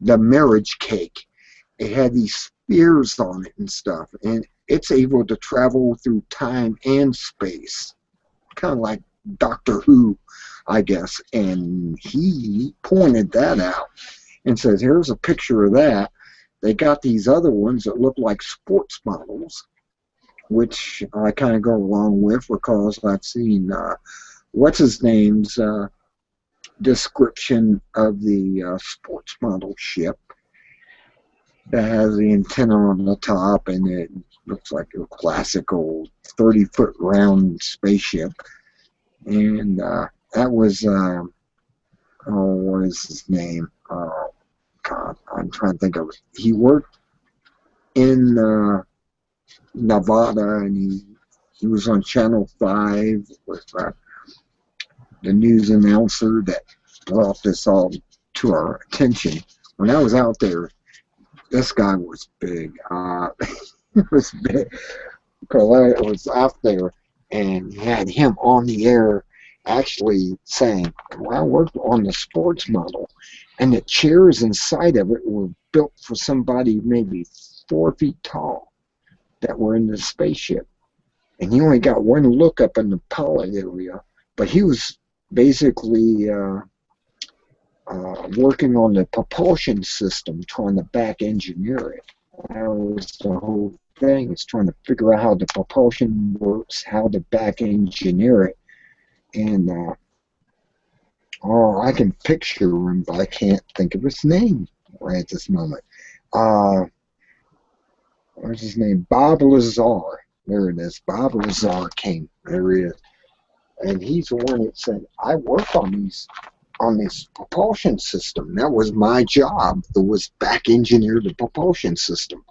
marriage cake. It had these spears on it and stuff. And it's able to travel through time and space. Kind of like Doctor Who, I guess. And he pointed that out and says, here's a picture of that. They got these other ones that look like sports models, which I kind of go along with because I've seen what's his name's description of the sports model ship that has the antenna on the top, and it looks like a classical 30-foot round spaceship. And that was, what is his name? Oh, God, I'm trying to think of it. He worked in Nevada, and he was on Channel 5 with the news announcer that brought this all to our attention. When I was out there, this guy was big. He was big because I was out there and had him on the air actually saying, well, I worked on the sports model, and the chairs inside of it were built for somebody maybe 4 feet tall that were in the spaceship. And he only got one look up in the pilot area, but he was basically working on the propulsion system, trying to back engineer it. That was the whole thing, is trying to figure out how the propulsion works, how to back engineer it. And I can picture him, but I can't think of his name right at this moment. What's his name? Bob Lazar. There it is. Bob Lazar came. There he is. And he's the one that said, I worked on this propulsion system. That was my job. It was back engineer the propulsion system.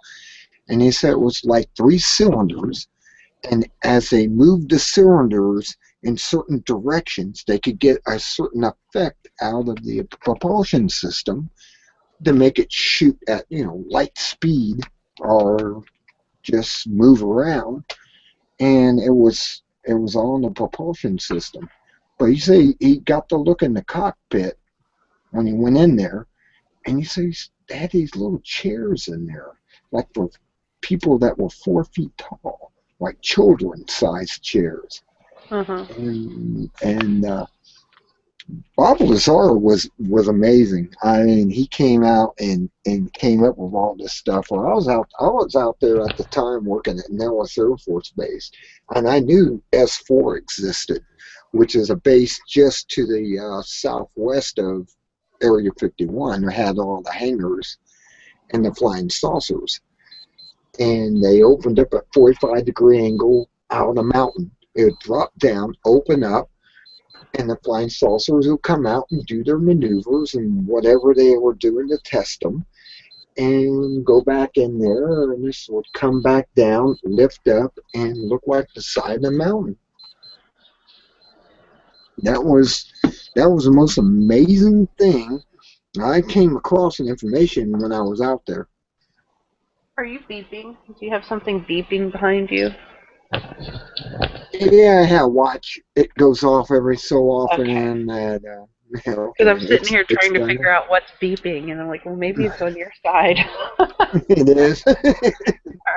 And he said it was like 3 cylinders, and as they moved the cylinders in certain directions, they could get a certain effect out of the propulsion system to make it shoot at, light speed or just move around. And it was all in the propulsion system. But you see, he got to look in the cockpit when he went in there, and you see they had these little chairs in there, like for people that were 4 feet tall, like children-sized chairs. And Bob Lazar was amazing. I mean, he came out and came up with all this stuff. Well, I was out there at the time working at Nellis Air Force Base, and I knew S4 existed, which is a base just to the southwest of Area 51. It had all the hangars and the flying saucers, and they opened up at 45-degree angle out of the mountain. It would drop down, open up, and the flying saucers would come out and do their maneuvers and whatever they were doing to test them, and go back in there, and this would come back down, lift up, and look like the side of the mountain. That was the most amazing thing. I came across an information when I was out there. Are you beeping? Do you have something beeping behind you? Yeah, I have a watch. It goes off every so often, Okay. and that. Because I'm sitting here trying to figure out what's beeping, and I'm like, well, maybe it's on your side. It is. All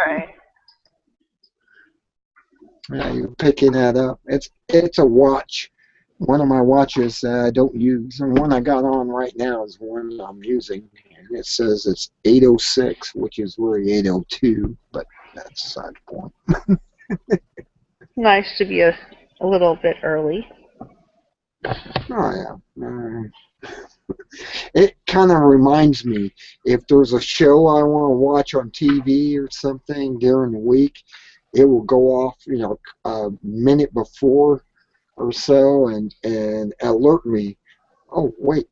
right. Yeah, you're picking that up. It's a watch. One of my watches I don't use, and one I got on right now is one I'm using. And it says it's 8:06, which is really 8:02, but that's aside the point. Nice to be a little bit early. Oh yeah. It kind of reminds me, if there's a show I want to watch on TV or something during the week, it will go off, a minute before or so, and alert me. Oh wait,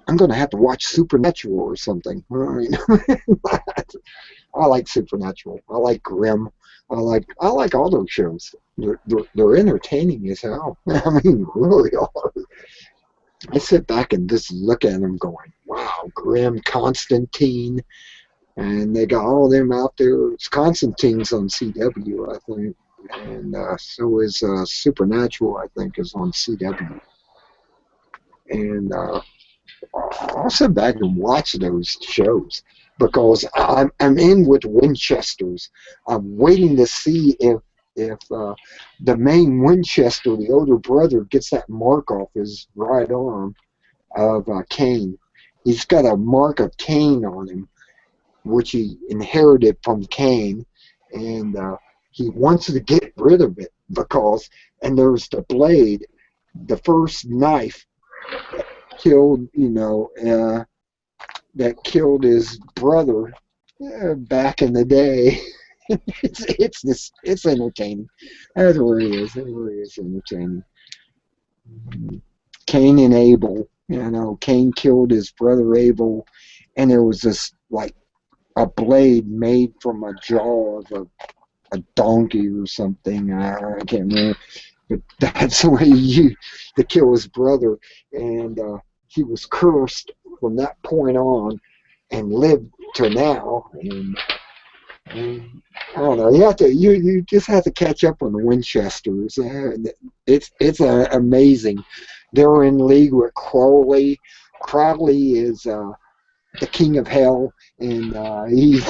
I'm going to have to watch Supernatural or something. I like Supernatural. I like Grimm. I like all those shows. They're entertaining as hell. I mean, really are. I sit back and just look at them going, wow, Grimm, Constantine, and they got all of them out there. It's Constantine's on CW, I think, and so is Supernatural, I think, is on CW. And I'll sit back and watch those shows because I'm in with Winchesters. I'm waiting to see if the main Winchester, the older brother, gets that mark off his right arm of Cain. He's got a mark of Cain on him, which he inherited from Cain, and he wants to get rid of it because, and there's the blade, the first knife that killed, that killed his brother back in the day. It's entertaining. That's what it is. It really is entertaining. Cain and Abel. Cain killed his brother Abel, and there was this like a blade made from a jaw of a donkey or something. I can't remember, but that's the way he used to kill his brother, and he was cursed from that point on, and lived to now. And I don't know. You just have to catch up on the Winchesters. It's amazing. They're in league with Crowley. Crowley is the king of hell, and he's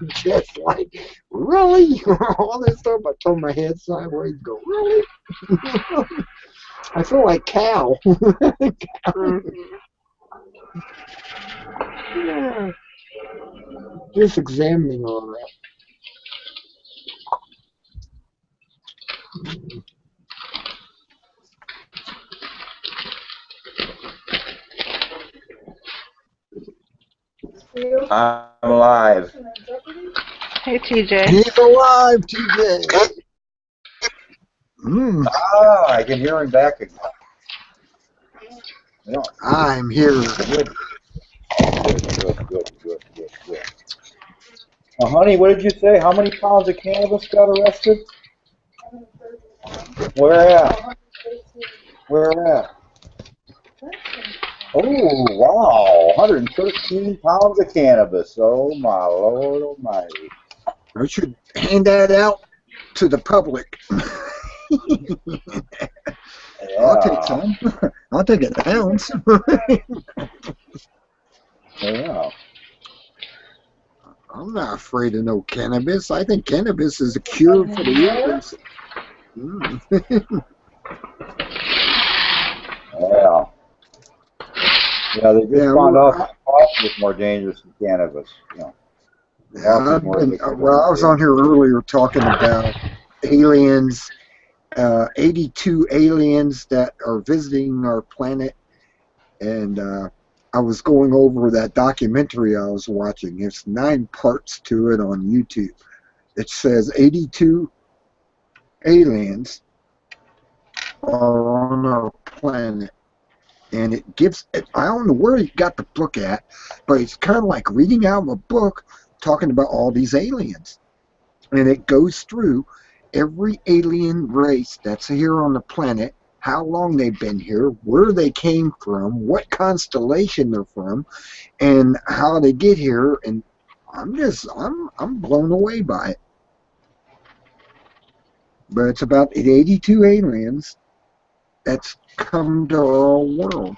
just like, really? All this stuff. I turn my head sideways and go, really? I feel like Cal. Yeah. Just examining all that. I'm alive. Hey, TJ. He's alive, TJ. I can hear him back again. Yeah. I'm here. Good. Honey, what did you say? How many pounds of cannabis got arrested? Where at? Where at? Oh, wow. 113 pounds of cannabis. Oh, my Lord almighty. I should hand that out to the public. I'll take Yeah. some. I'll take an ounce. Yeah. I'm not afraid of no cannabis. I think cannabis is a cure for the ills. Yeah. Yeah, they just Yeah, found out well, that coffee is more dangerous than cannabis. You know, coffee is more addictive. well, I was on here earlier talking about aliens, 82 aliens that are visiting our planet, and I was going over that documentary I was watching. There's 9 parts to it on YouTube. It says 82 aliens are on our planet. And it gives, I don't know where he got the book at, but it's kind of like reading out of a book talking about all these aliens. And it goes through every alien race that's here on the planet, how long they've been here, where they came from, what constellation they're from, and how they get here. And I'm blown away by it. But it's about 82 aliens that's come to our world.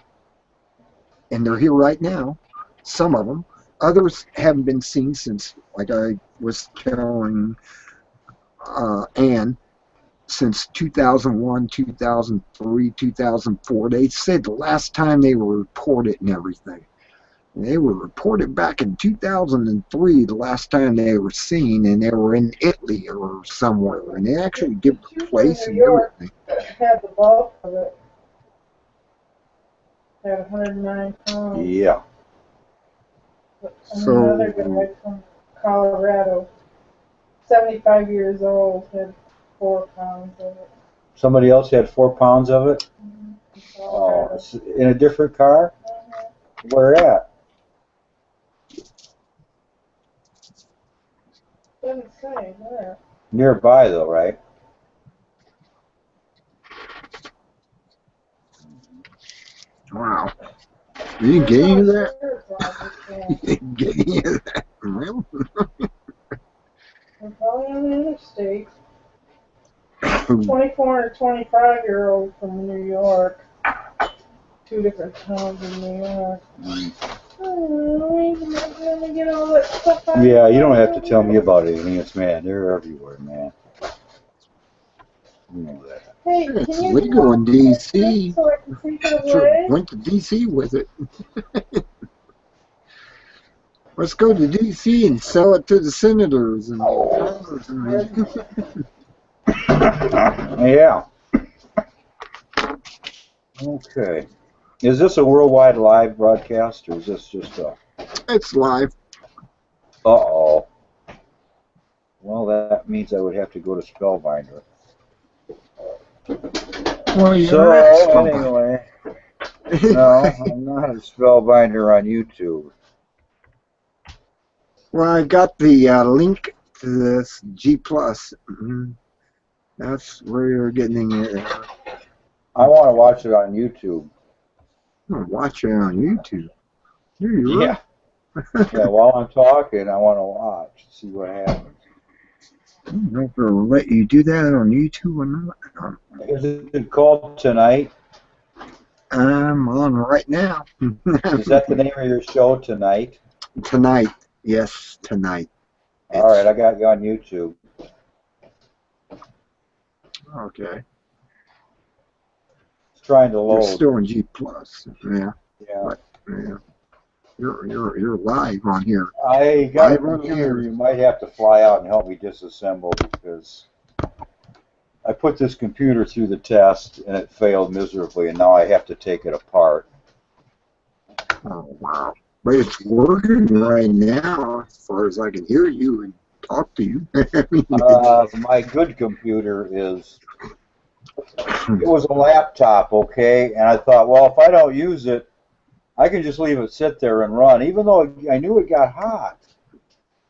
And they're here right now, some of them. Others haven't been seen since, like I was telling Ann, since 2001, 2003, 2004. They said the last time they were reported and everything. They were reported back in 2003, the last time they were seen, and they were in Italy or somewhere. And they actually give the place and everything. Had the bulk of it. Had 109 pounds. Yeah. And So- another guy from Colorado, 75 years old, had 4 pounds of it. Somebody else had 4 pounds of it? Oh, it's in a different car? Where at? Doesn't say where. Nearby, though, right? Wow. You didn't get any of that? Sure it's on this You didn't get any of that? Really? They're probably on the interstate. 24 and a 25-year-old from New York. 2 different towns in New York. Oh, let me get all that stuff out. Yeah, you don't have to tell me about aliens, man. They're everywhere, man. You know that. Hey, It's can you legal in DC. so I can take it Sure, away? went to DC with it. Let's go to DC and sell it to the senators and congressmen. Yeah. Okay. Is this a worldwide live broadcast, or is this just a... It's live. Uh-oh. Well, that means I would have to go to Spellbinder. Well, you're So, not Spellbinder. anyway. No, I'm not a Spellbinder on YouTube. Well, I got the link to this G+. That's where you're getting it. I want to watch it on YouTube. I'm watching it on YouTube. Here you Yeah. Yeah, while I'm talking, I want to watch, see what happens. I don't know if they'll let you do that on YouTube or not. Is it called Tonight? I'm on right now. Is that the name of your show, Tonight? Tonight. Yes, tonight. All right, I got you on YouTube. Okay. It's trying to You're load. still in G+. Yeah. Yeah. Yeah. You're live on here. I got a Live on computer. air. You might have to fly out and help me disassemble because I put this computer through the test and it failed miserably, and now I have to take it apart. Oh wow. But it's working right now as far as I can hear you and talk to you. My good computer is, it was a laptop, okay, and I thought, well, if I don't use it, I can just leave it sit there and run, even though I knew it got hot.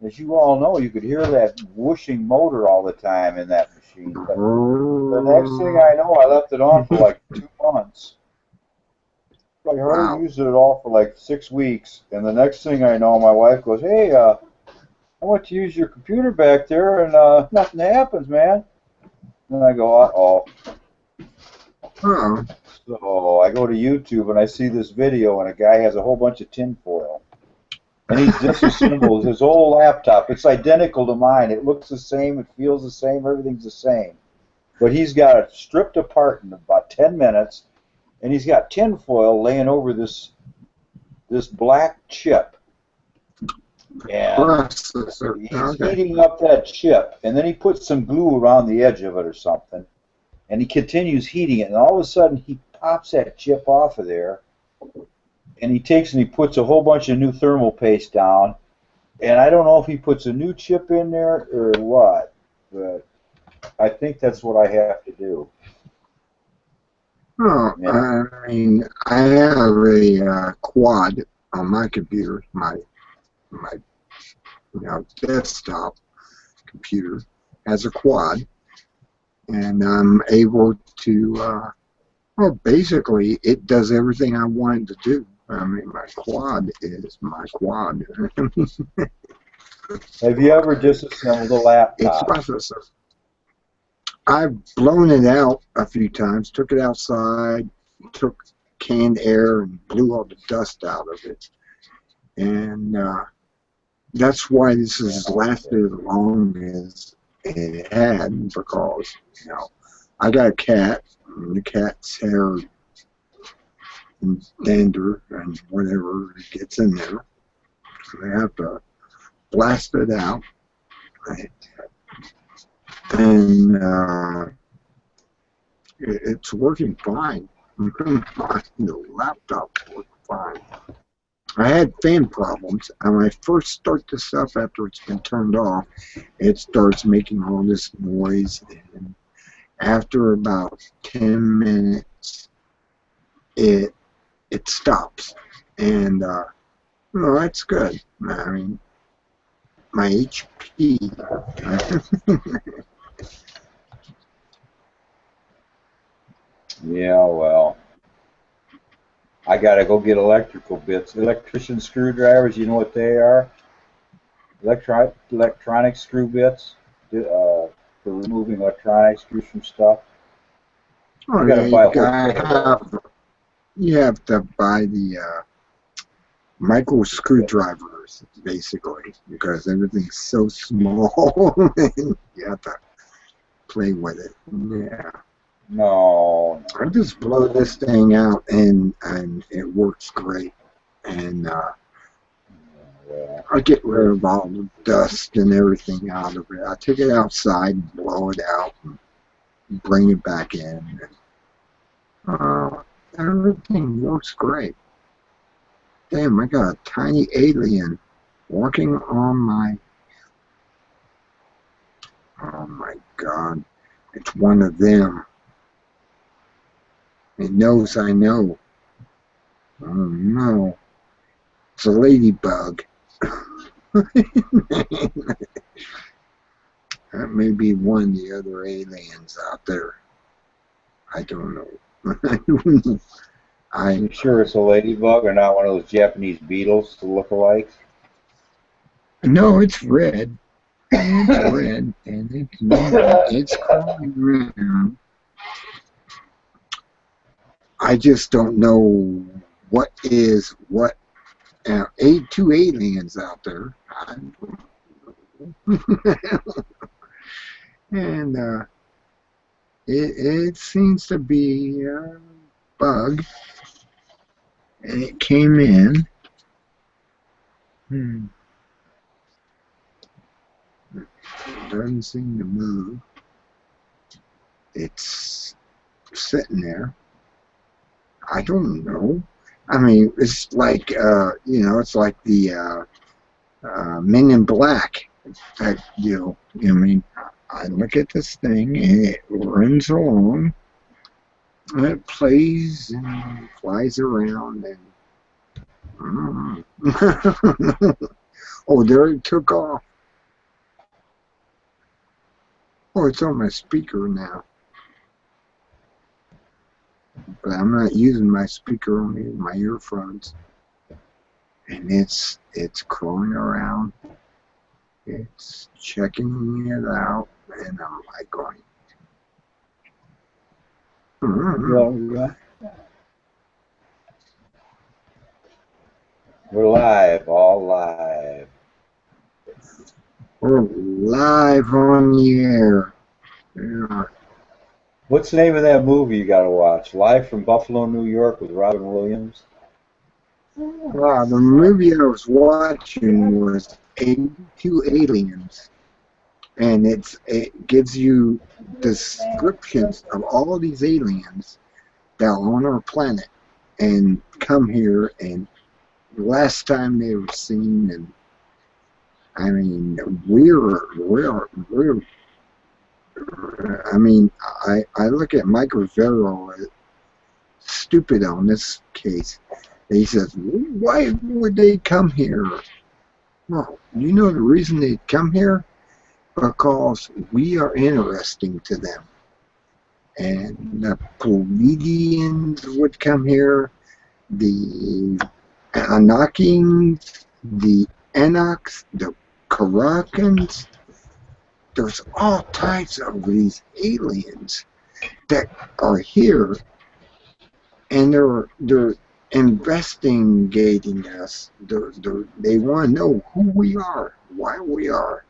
As you all know, you could hear that whooshing motor all the time in that machine. But the next thing I know, I left it on for like 2 months. I Wow. hardly used it at all for like 6 weeks, and the next thing I know, my wife goes, "Hey, I went to use your computer back there, and nothing happens, man." And I go, "Uh-oh." Oh, So I go to YouTube and I see this video, and a guy has a whole bunch of tinfoil, and he's disassembled his whole laptop. It's identical to mine. It looks the same. It feels the same. Everything's the same. But he's got it stripped apart in about 10 minutes, and he's got tinfoil laying over this black chip. And processor. he's Okay. heating up that chip, and then he puts some glue around the edge of it or something, and he continues heating it, and all of a sudden he pops that chip off of there, and he takes and he puts a whole bunch of new thermal paste down, and I don't know if he puts a new chip in there or what, but I think that's what I have to do. Oh, Yeah. I mean, I have a quad on my computer, my desktop computer has a quad, and I'm able to. Well, basically, it does everything I want it to do. I mean, my quad is my quad. Have you ever disassembled a It's laptop? processor. I've blown it out a few times, took it outside, took canned air and blew all the dust out of it. And that's why this has lasted as long as it had, because, I got a cat, and the cat's hair and dander and whatever gets in there. So they have to blast it out. Right? And it's working fine. The laptop's working fine. I had fan problems, and when I first start this up after it's been turned off, it starts making all this noise, and after about 10 minutes, it stops, and that's good. I mean, my HP. Yeah, well, I gotta go get electrical bits. Electrician screwdrivers, you know what they are? Electronic screw bits for removing electronic screws from stuff. Oh, I yeah, gotta buy a whole kit of those. you have to buy the micro screwdrivers, basically, because everything's so small. You have to play with it. Yeah. No, I just blow this thing out, and it works great. And well, I get rid of all the dust and everything out of it. I take it outside and blow it out and bring it back in. And, everything works great. Damn, I got a tiny alien walking on my... Oh my God. It's one of them. It knows I know. Oh no. It's a ladybug. That may be one of the other aliens out there. I don't know. you sure it's a ladybug or not one of those Japanese beetles to look alike? No, it's red. It's red, and it's crawling around. I just don't know what is what. Two aliens out there. I don't know. And it seems to be a bug, and it came in. It doesn't seem to move. It's sitting there. I don't know. I mean, it's like it's like the Men in Black type deal. I mean, I look at this thing and it runs along, and it plays and flies around, and oh, there it took off. Oh, it's on my speaker now. but I'm not using my speaker, I'm using my earphones. And it's crawling around. It's checking it out, and I'm like going, Yeah. We're live, all live. we're live on the air. Yeah. What's the name of that movie you gotta watch? Live from Buffalo, New York with Robin Williams? Wow, the movie I was watching was 82 Aliens, and it gives you descriptions of all these aliens that are on our planet and come here, and the last time they were seen, and I mean I mean I look at Mike Rivero as stupid on this case. He says, why would they come here? Well, you know the reason they come here? Because we are interesting to them. And the Pleiadians would come here, the Anakians, the Enochs, the Karakans. There's all types of these aliens that are here, and they're investigating us. They want to know who we are, why we are.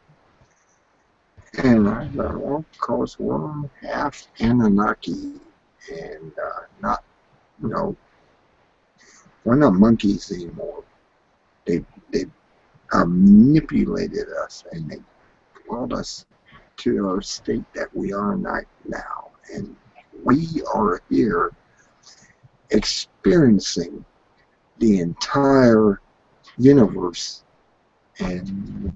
And I thought, well, of course, we're half Anunnaki, and not, you know, we're not monkeys anymore. They manipulated us, and they brought us to our state that we are right now. And we are here experiencing the entire universe, and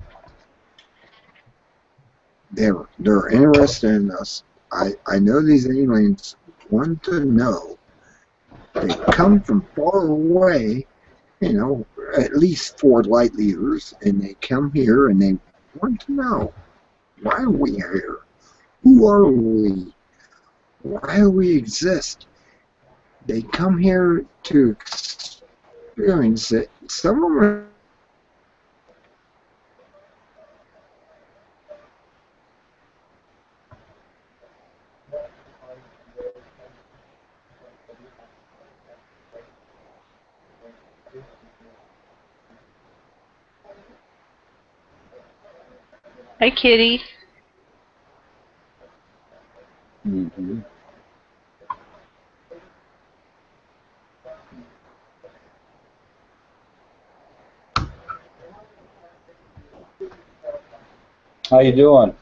they're interested in us. I know these aliens want to know. They come from far away, you know, at least 4 light years, and they come here and they want to know, why are we here? Who are we? Why do we exist? They come here to experience it. Some of them Hi, Kitty. Mm-hmm. How you doing?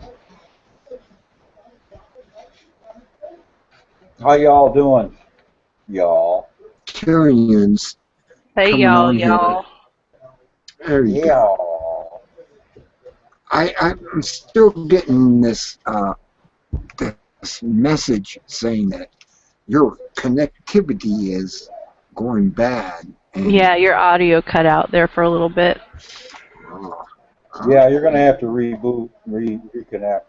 How y'all doing? Y'all. Tyrians Hey, coming y'all, on here. y'all. There you go. Y'all. I'm still getting this message saying that your connectivity is going bad. And, Yeah, your audio cut out there for a little bit. Yeah, you're gonna have to reboot, reconnect.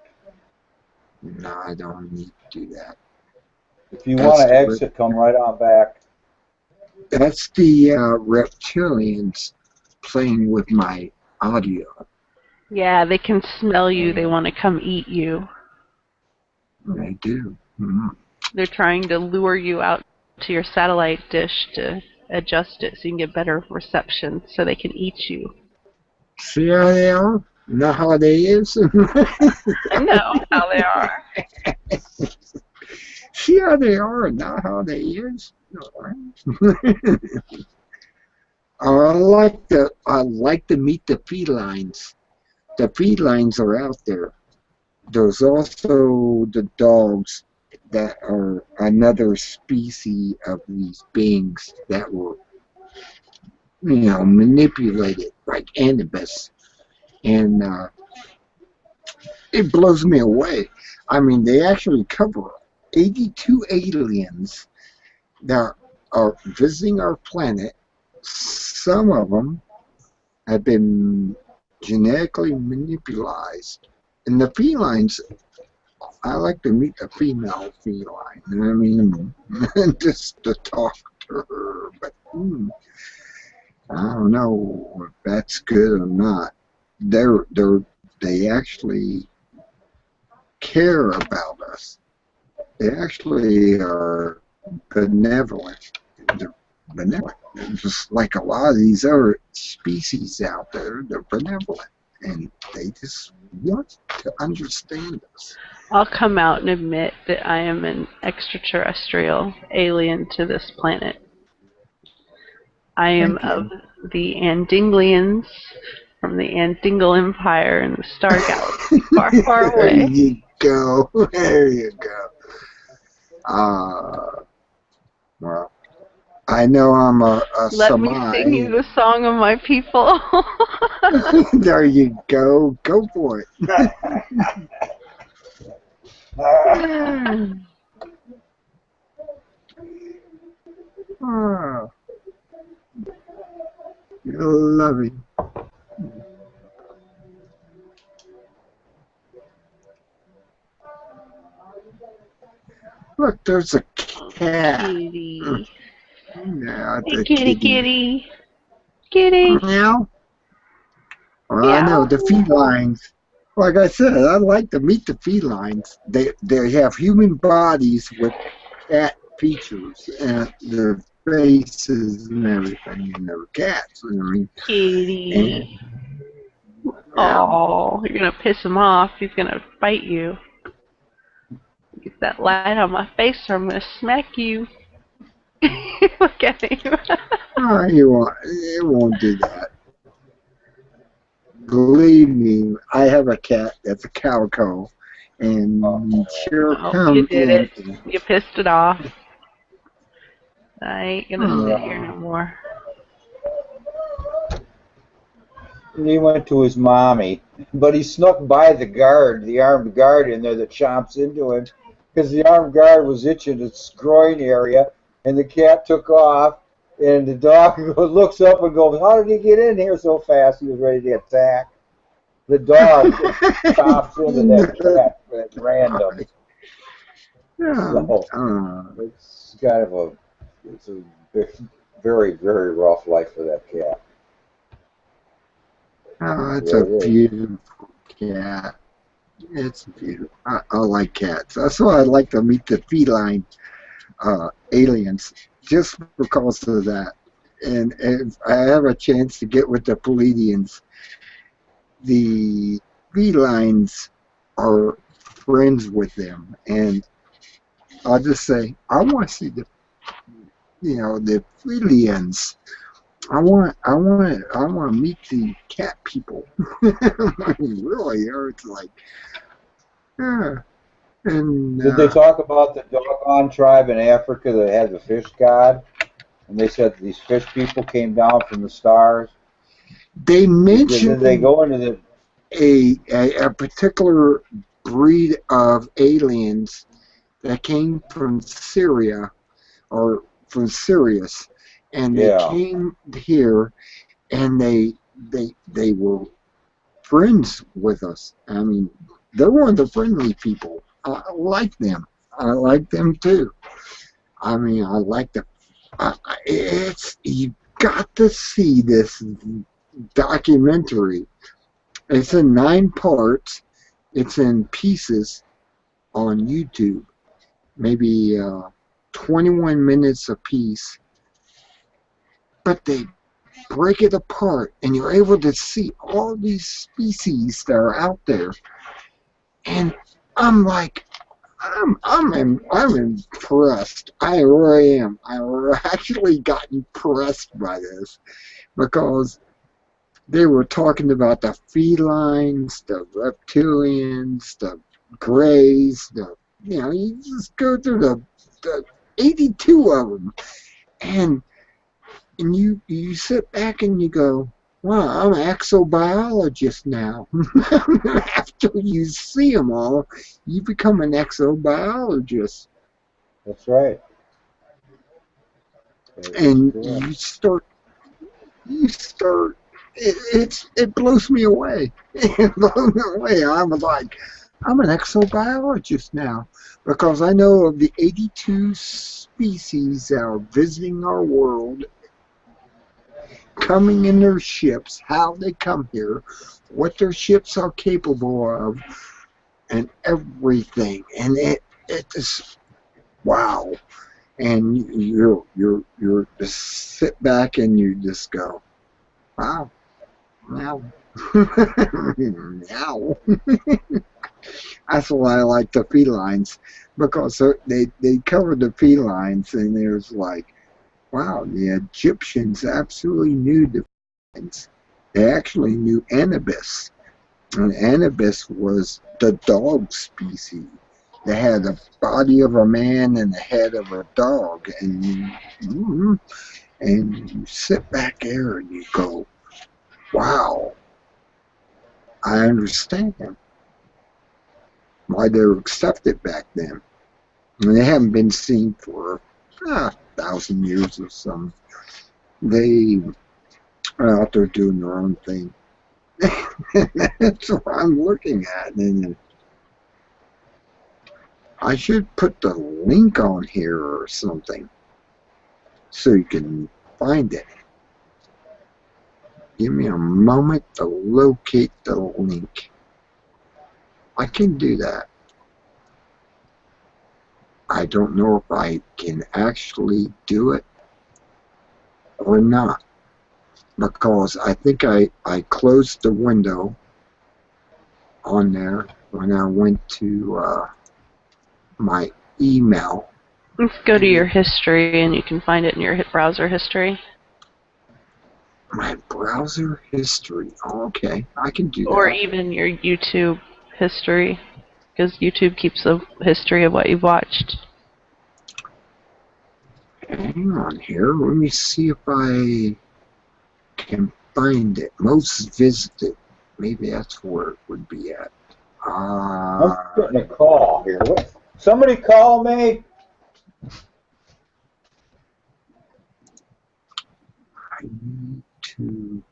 No, I don't need to do that. If you want to exit, come right on back. That's the reptilians playing with my audio. Yeah, they can smell you. They want to come eat you. They do. Mm. They're trying to lure you out to your satellite dish to adjust it so you can get better reception so they can eat you. See how they are? Know how they is? I know how they are. See how they are and not how they is? I like to meet the felines. The felines are out there. There's also the dogs that are another species of these beings that were, you know, manipulated like Anubis. And it blows me away. I mean, they actually cover 82 aliens that are visiting our planet. Some of them have been genetically manipulated. And the felines I like to meet the female feline. I mean, just to talk to her. But I don't know if that's good or not. They actually care about us. They actually are benevolent. They're benevolent. Just like a lot of these other species out there, they're benevolent. And they just want to understand us. I'll come out and admit that I am an extraterrestrial alien to this planet. I am Thank you. of the Andinglians from the Andingle Empire in the Star Galaxy, far, far There away. you go. There you go. Well, I know I'm a Let me sing you the song of my people. There you go. Go for it. Oh, you're loving. Look, there's a cat. Kitty. Yeah, Hey, the kitty, kitty. Kitty. Meow. Well, I Meow. know the felines. Like I said, I like to meet the felines. They have human bodies with cat features and their faces and everything, and they're cats. I mean, Kitty. yeah. Oh, you're gonna piss him off. He's gonna bite you. Get that light on my face or I'm gonna smack you. Look at him. Oh, it won't do that. Believe me, I have a cat that's a calico, and she'll Oh, come you did it. in. You pissed it off. I ain't gonna Oh. sit here no more. He went to his mommy, but he snuck by the armed guard in there that chomps into him, because the armed guard was itching its groin area, and the cat took off, and the dog looks up and goes, "How did he get in here so fast?" He was ready to attack. The dog chomps into that cat at random. So, it's kind of it's a very, very rough life for that cat. Oh, it's a beautiful cat. It's beautiful. I like cats. That's why I like to meet the feline aliens, just because of that. And if I have a chance to get with the Pleiadians, the felines are friends with them. And I'll just say, I want to see the Pleiadians. I want to meet the cat people. I mean, really, it's like, yeah. And Did they talk about the Dogon tribe in Africa that had the fish god? And they said these fish people came down from the stars. They mentioned Did they go into the a particular breed of aliens that came from Syria or from Sirius, and they came here, and they were friends with us. I mean, they're one of the friendly people. I like them. I like them too. I mean, I like the. You got to see this documentary. It's in 9 parts. It's in pieces on YouTube. Maybe 21 minutes a piece. But they break it apart, and you're able to see all these species that are out there. And I'm like, I'm impressed. I really am. I actually got impressed by this, because they were talking about the felines, the reptilians, the greys, you just go through the 82 of them, and you sit back and you go, wow, I'm an exobiologist now. After you see them all, you become an exobiologist. That's right. And you start, it blows me away. It blows me away. I was like, I'm an exobiologist now because I know of the 82 species that are visiting our world, coming in their ships, how they come here, what their ships are capable of, and everything. And it is wow. And you're just sit back and you just go, wow, wow, meow. That's why I like the felines, because they cover the felines, and there's like, wow, the Egyptians absolutely knew the felines. They actually knew Anubis, and Anubis was the dog species. They had the body of a man and the head of a dog, and you sit back there and you go, wow, I understand why they were accepted back then. And they haven't been seen for 1,000 years or something. They are out there doing their own thing. That's what I'm looking at. And I should put the link on here or something so you can find it. Give me a moment to locate the link. I can do that. I don't know if I can actually do it or not, because I think I closed the window on there when I went to my email. Let's go to your history, and you can find it in your browser history. My browser history. Oh, okay, I can do that. Or even your YouTube history, because YouTube keeps a history of what you've watched. Hang on here. Let me see if I can find it. Most visited. Maybe that's where it would be at. I'm getting a call here. What? Somebody call me? I need to.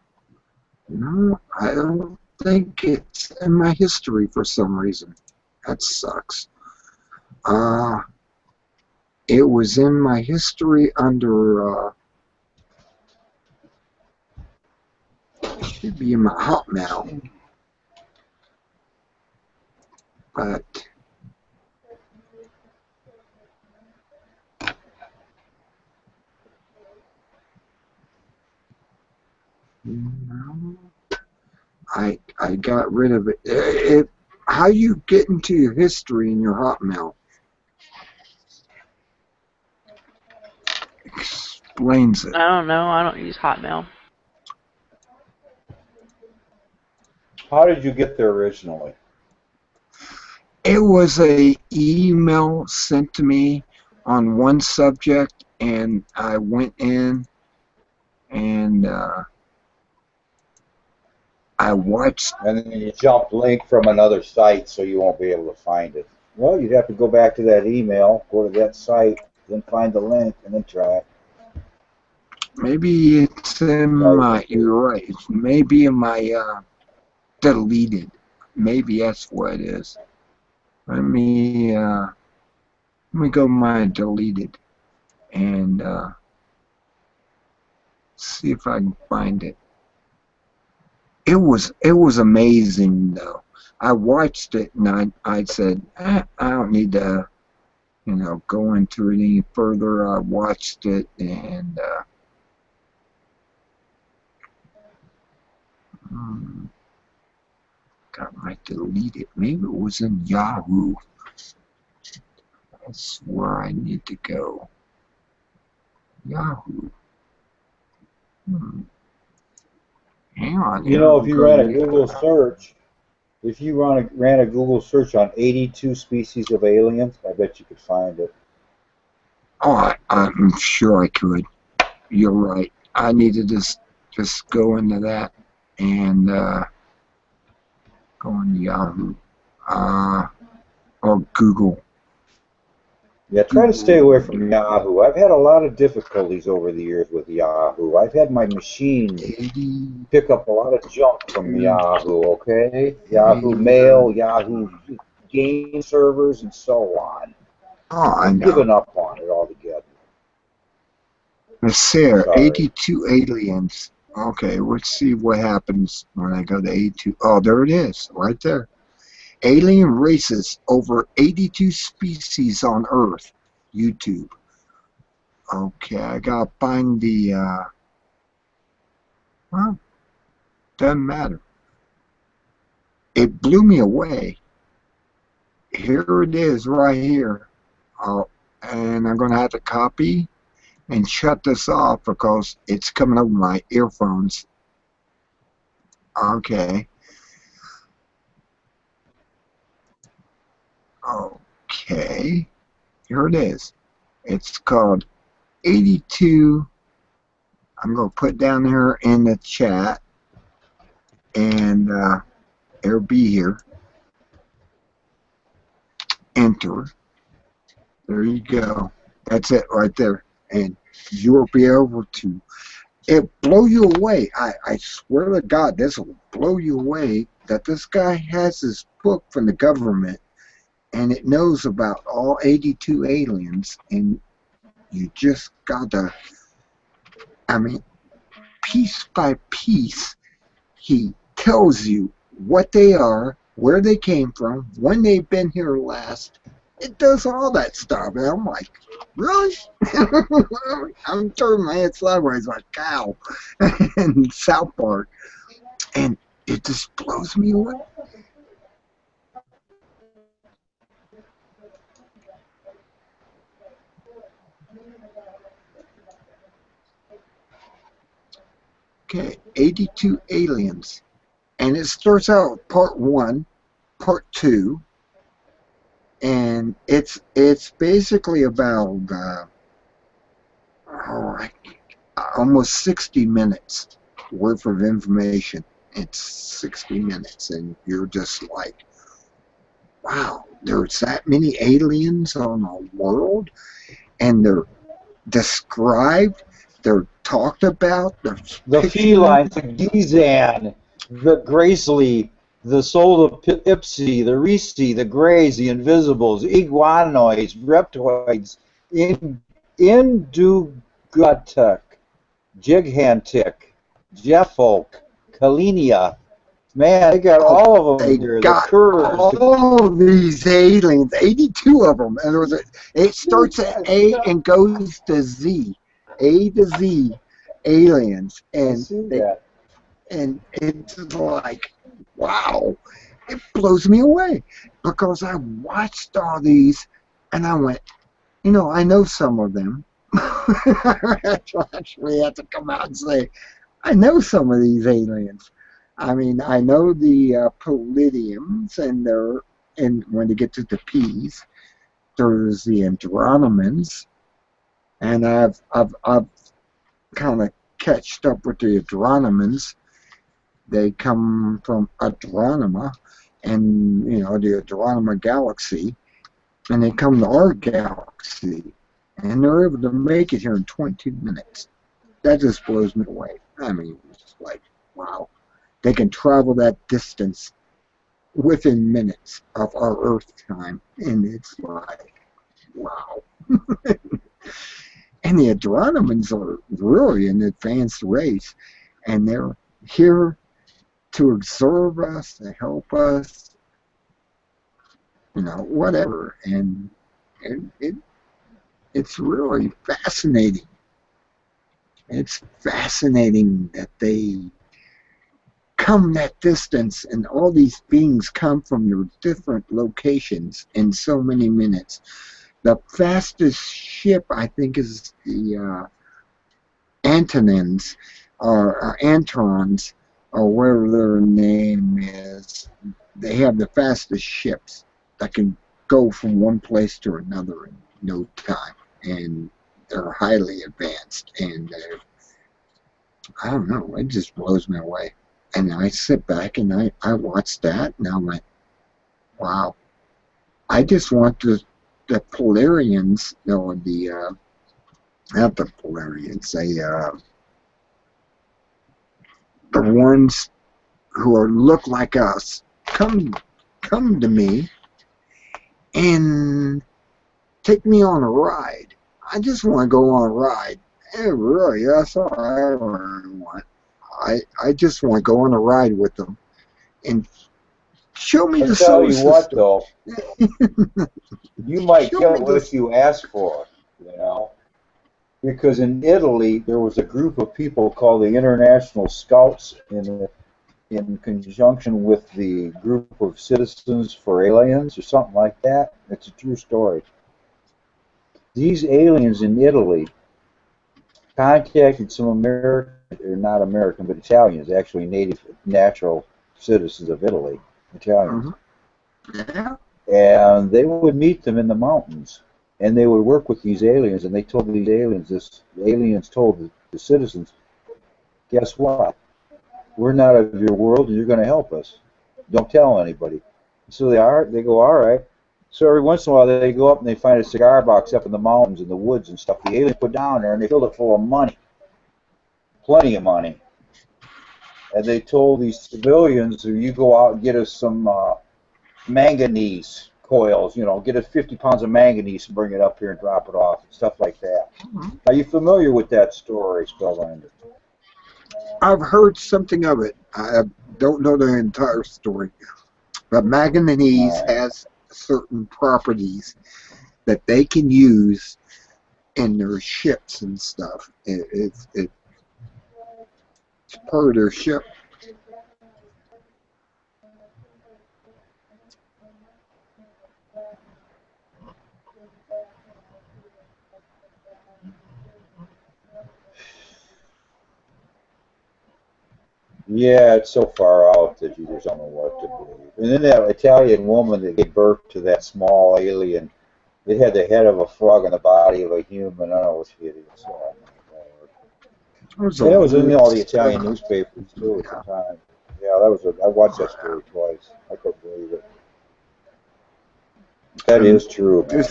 No, I don't think it's in my history for some reason. That sucks. It was in my history under. It should be in my Hotmail. But no, I got rid of it. How you get into your history in your Hotmail? Explains it. I don't know. I don't use Hotmail. How did you get there originally? It was a email sent to me on one subject, and I went in and I watched. And then you jump link from another site, so you won't be able to find it. Well, you'd have to go back to that email, go to that site, then find the link, and then try it. Maybe it's in my. You're right. It's maybe in my deleted. Maybe that's what it is. Let me go to my deleted and see if I can find it. It was amazing though. I watched it and I said, I don't need to, go into it any further. I watched it and got my deleted. Maybe it was in Yahoo. That's where I need to go. Yahoo. Hang on. You know, if you ran a Google search, ran a Google search on 82 species of aliens, I bet you could find it. Oh, I'm sure I could. You're right. I need to just go into that and go on Yahoo or Google. Yeah, try to stay away from Yahoo. I've had a lot of difficulties over the years with Yahoo. I've had my machine pick up a lot of junk from Yahoo, okay? Yahoo Mail, Yahoo game servers and so on. Oh, I I've know. given up on it altogether. Let's see here, Sorry. 82 aliens. Okay, let's see what happens when I go to 82. Oh, there it is, right there. Alien races over 82 species on Earth. YouTube. Okay, I gotta find the, well, doesn't matter. It blew me away. Here it is, right here. Oh, and I'm gonna have to copy and shut this off because it's coming over my earphones. Okay. Okay. Here it is. It's called 82. I'm going to put down here in the chat. And it'll be here. Enter. There you go. That's it right there. And you'll be able to, it'll blow you away. I swear to God, this will blow you away that this guy has this book from the government and it knows about all 82 aliens, and you just gotta, I mean, piece by piece, he tells you what they are, where they came from, when they've been here last. It does all that stuff, and I'm like, really? I'm turning my head sideways like cow in South Park, and it just blows me away. Okay, 82 aliens. And it starts out with part 1, part 2, and it's basically about almost 60 minutes worth of information. It's 60 minutes, and you're just like, wow, there's that many aliens on the world, and they're described, they're talked about, they're The pictured. felines, the Gizan, the Gracely, the Solipipsi, the Risi, the Greys, the Invisibles, Iguanoids, Reptoids, Indugatuk, Gighantic, Jeffolk, Kalinia. Man, they got all of them They here. got The Kurds. all these aliens, 82 of them. And it starts at A and goes to Z. A to Z aliens. I see that. And it's like, wow, it blows me away. Because I watched all these and I went, you know, I know some of them. I actually have to come out and say, I know some of these aliens. I mean, I know the Palladiums, and when they get to the P's, there's the Andromedans, and I've kind of catched up with the Andromedans. They come from Andromeda, and you know the Andromeda galaxy, and they come to our galaxy, and they're able to make it here in 22 minutes. That just blows me away. I mean, it's like, wow. They can travel that distance within minutes of our Earth time, and it's like, wow. And the Andromedans are really an advanced race, and they're here to observe us, to help us, you know, whatever. And it's really fascinating. It's fascinating that they come that distance, and all these beings come from their different locations in so many minutes. The fastest ship, I think, is the Antonins, or Antrons, or whatever their name is. They have the fastest ships that can go from one place to another in no time, and they're highly advanced, and I don't know, it just blows me away. And I sit back and I watch that, and I went, wow. I just want the Polarians, no, not the Polarians, the ones who look like us, come to me and take me on a ride. I just want to go on a ride. Really, that's all I really want. I just want to go on a ride with them and show me I the tell solar you what, system. though, you might Show get me what you ask for, you know. Because in Italy, there was a group of people called the International Scouts in conjunction with the group of Citizens for Aliens or something like that. It's a true story. These aliens in Italy contacted some American, or not American, but Italians, actually native, natural citizens of Italy, Italians. Yeah. And they would meet them in the mountains, and they would work with these aliens, and they told these aliens, the aliens told the citizens, guess what? We're not of your world, and you're going to help us. Don't tell anybody. So they go, all right. So every once in a while, they go up and they find a cigar box up in the mountains and the woods and stuff. The aliens put down there, and they filled it full of money, plenty of money. And they told these civilians, you go out and get us some manganese coils, you know, get us 50 pounds of manganese and bring it up here and drop it off and stuff like that. Are you familiar with that story, Spellbinder? I've heard something of it. I don't know the entire story. But manganese has certain properties that they can use in their ships and stuff. It's part of their ship. Yeah, it's so far out that you just don't know what to believe. And then that Italian woman that gave birth to that small alien, it had the head of a frog and the body of a human. I don't know, it was hideous. Oh, my God. And it was in all the Italian newspapers, too, at the time. Yeah, I watched that story twice. I couldn't believe it. That is true, man.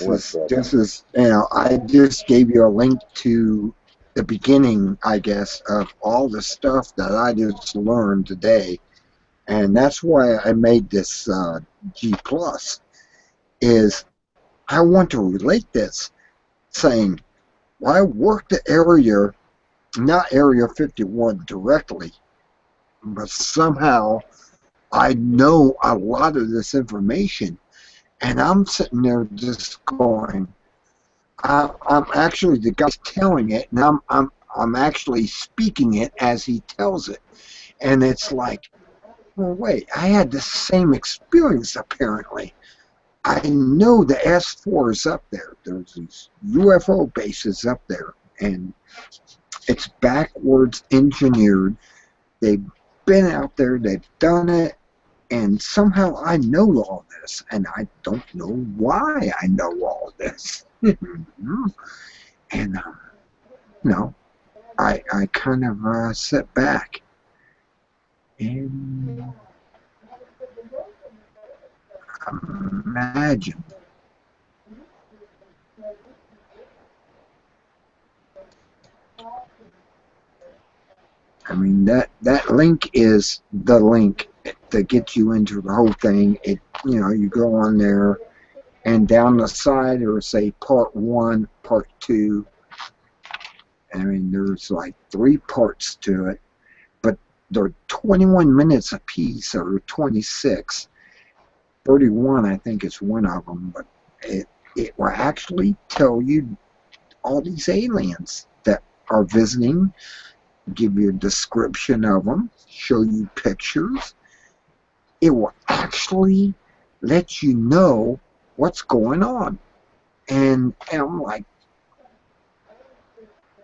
This is, you know, I just gave you a link to the beginning, I guess, of all the stuff that I just learned today, and that's why I made this G+, is I want to relate this, saying, well, I worked the area, not Area 51 directly, but somehow I know a lot of this information, and I'm sitting there just going, I'm actually the guy telling it, and I'm actually speaking it as he tells it, and it's like, well, wait, I had the same experience apparently. I know the S4 is up there. There's these UFO bases up there, and it's backwards engineered. They've been out there, they've done it, and somehow I know all this, and I don't know why I know all this. And, you know, I kind of sit back and imagine. I mean, that link is the link that gets you into the whole thing. It, you know, you go on there, and down the side it'll say part 1, part 2. I mean, there's like 3 parts to it, but they're 21 minutes a piece, or 26. 31, I think, is one of them, but it will actually tell you all these aliens that are visiting, give you a description of them, show you pictures. It will actually let you know what's going on. And I'm like,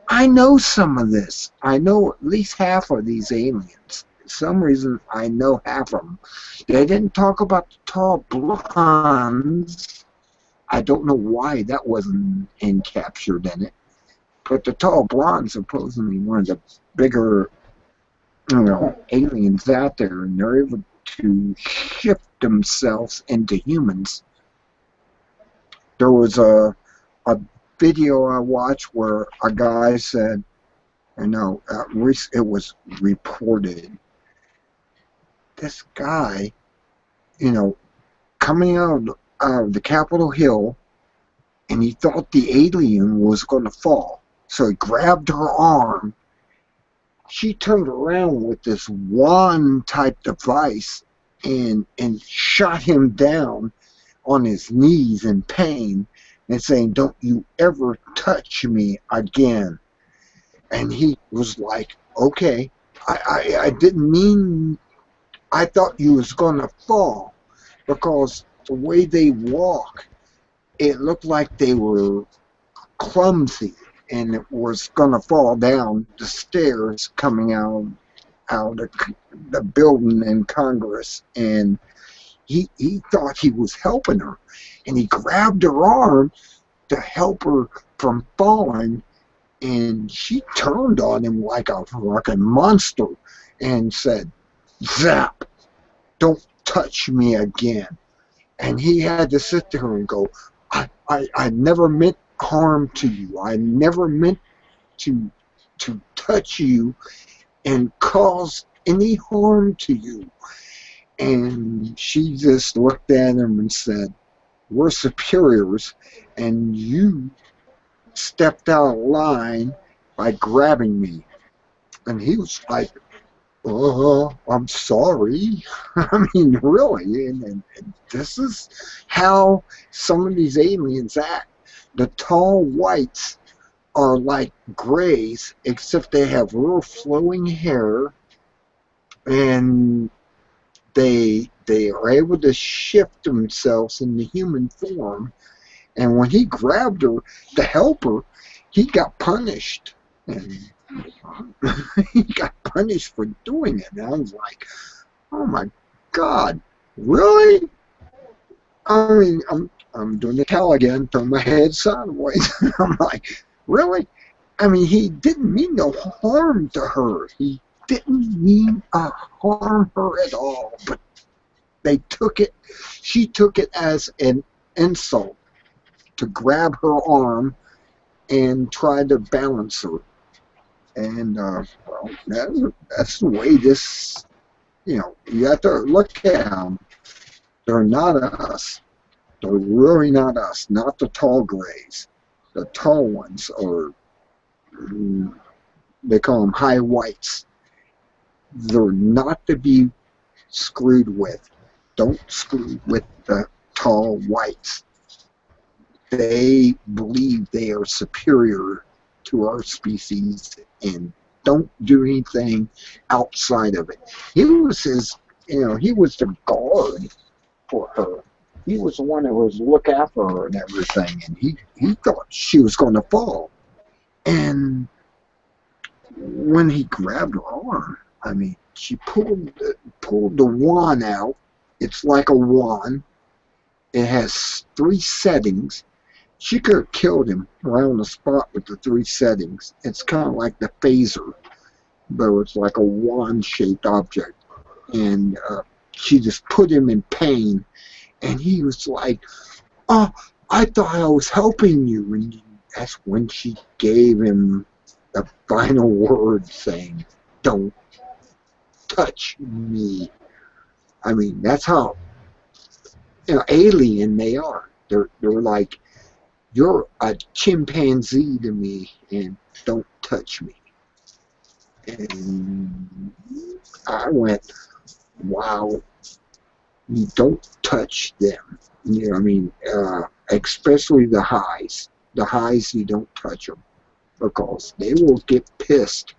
I know some of this. I know at least half of these aliens. For some reason, I know half of them. They didn't talk about the tall blondes. I don't know why that wasn't captured in it. But the tall blondes supposedly one of the bigger, you know, aliens out there, and they're able to shift themselves into humans. There was a video I watched where a guy said, you know, it was reported, this guy, you know, coming out the Capitol Hill, and he thought the alien was going to fall. So he grabbed her arm. She turned around with this wand-type device and shot him down on his knees in pain and saying, "Don't you ever touch me again." And he was like, "Okay, I didn't mean, I thought you was going to fall," because the way they walk, it looked like they were clumsy and it was going to fall down the stairs coming out of the building in Congress. And he thought he was helping her, and he grabbed her arm to help her from falling, and she turned on him like a fucking monster and said, "Zap, don't touch me again." And he had to sit there and go, I never meant harm to you. I never meant to touch you and cause any harm to you. And she just looked at him and said, "We're superiors, and you stepped out of line by grabbing me." And he was like, "I'm sorry." I mean, really. And this is how some of these aliens act. The tall whites are like grays, except they have real flowing hair, and they are able to shift themselves into human form. And when he grabbed her to help her, he got punished. And he got punished for doing it. And I was like, "Oh my God, really?" I mean, I'm doing the cow again, turn my head sideways. I'm like, really? I mean, he didn't mean no harm to her. He didn't mean to harm her at all. But she took it as an insult to grab her arm and try to balance her. And, well, that's the way this, you have to look at them. They're not us. They're really not us, not the tall grays. The tall ones are, they call them high whites. They're not to be screwed with. Don't screw with the tall whites. They believe they are superior to our species and don't do anything outside of it. He was he was the guard for her. He was the one that was look after her and everything, and he thought she was going to fall. And when he grabbed her arm, I mean, she pulled the wand out. It's like a wand. It has 3 settings. She could have killed him right on the spot with the 3 settings. It's kind of like the phaser, but it's like a wand-shaped object. And she just put him in pain. And he was like, "Oh, I thought I was helping you." And that's when she gave him the final word saying, "Don't touch me." I mean, that's how alien they are. They're like, "You're a chimpanzee to me, and don't touch me." And I went, wow, you don't touch them. I mean, especially the highs. The highs, you don't touch them because they will get pissed